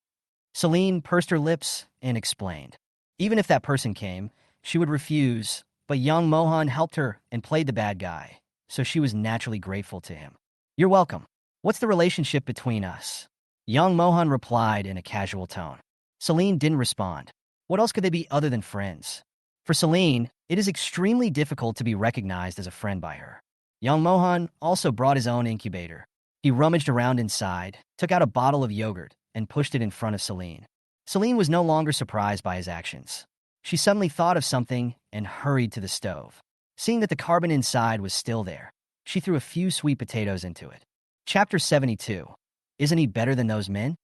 Celine pursed her lips and explained. Even if that person came, she would refuse, but young Mohan helped her and played the bad guy, so she was naturally grateful to him. You're welcome. What's the relationship between us? Young Mohan replied in a casual tone. Celine didn't respond. What else could they be other than friends? For Celine, it is extremely difficult to be recognized as a friend by her. Young Mohan also brought his own incubator. He rummaged around inside, took out a bottle of yogurt, and pushed it in front of Celine. Celine was no longer surprised by his actions. She suddenly thought of something and hurried to the stove. Seeing that the carbon inside was still there, she threw a few sweet potatoes into it. Chapter 72. Isn't he better than those men?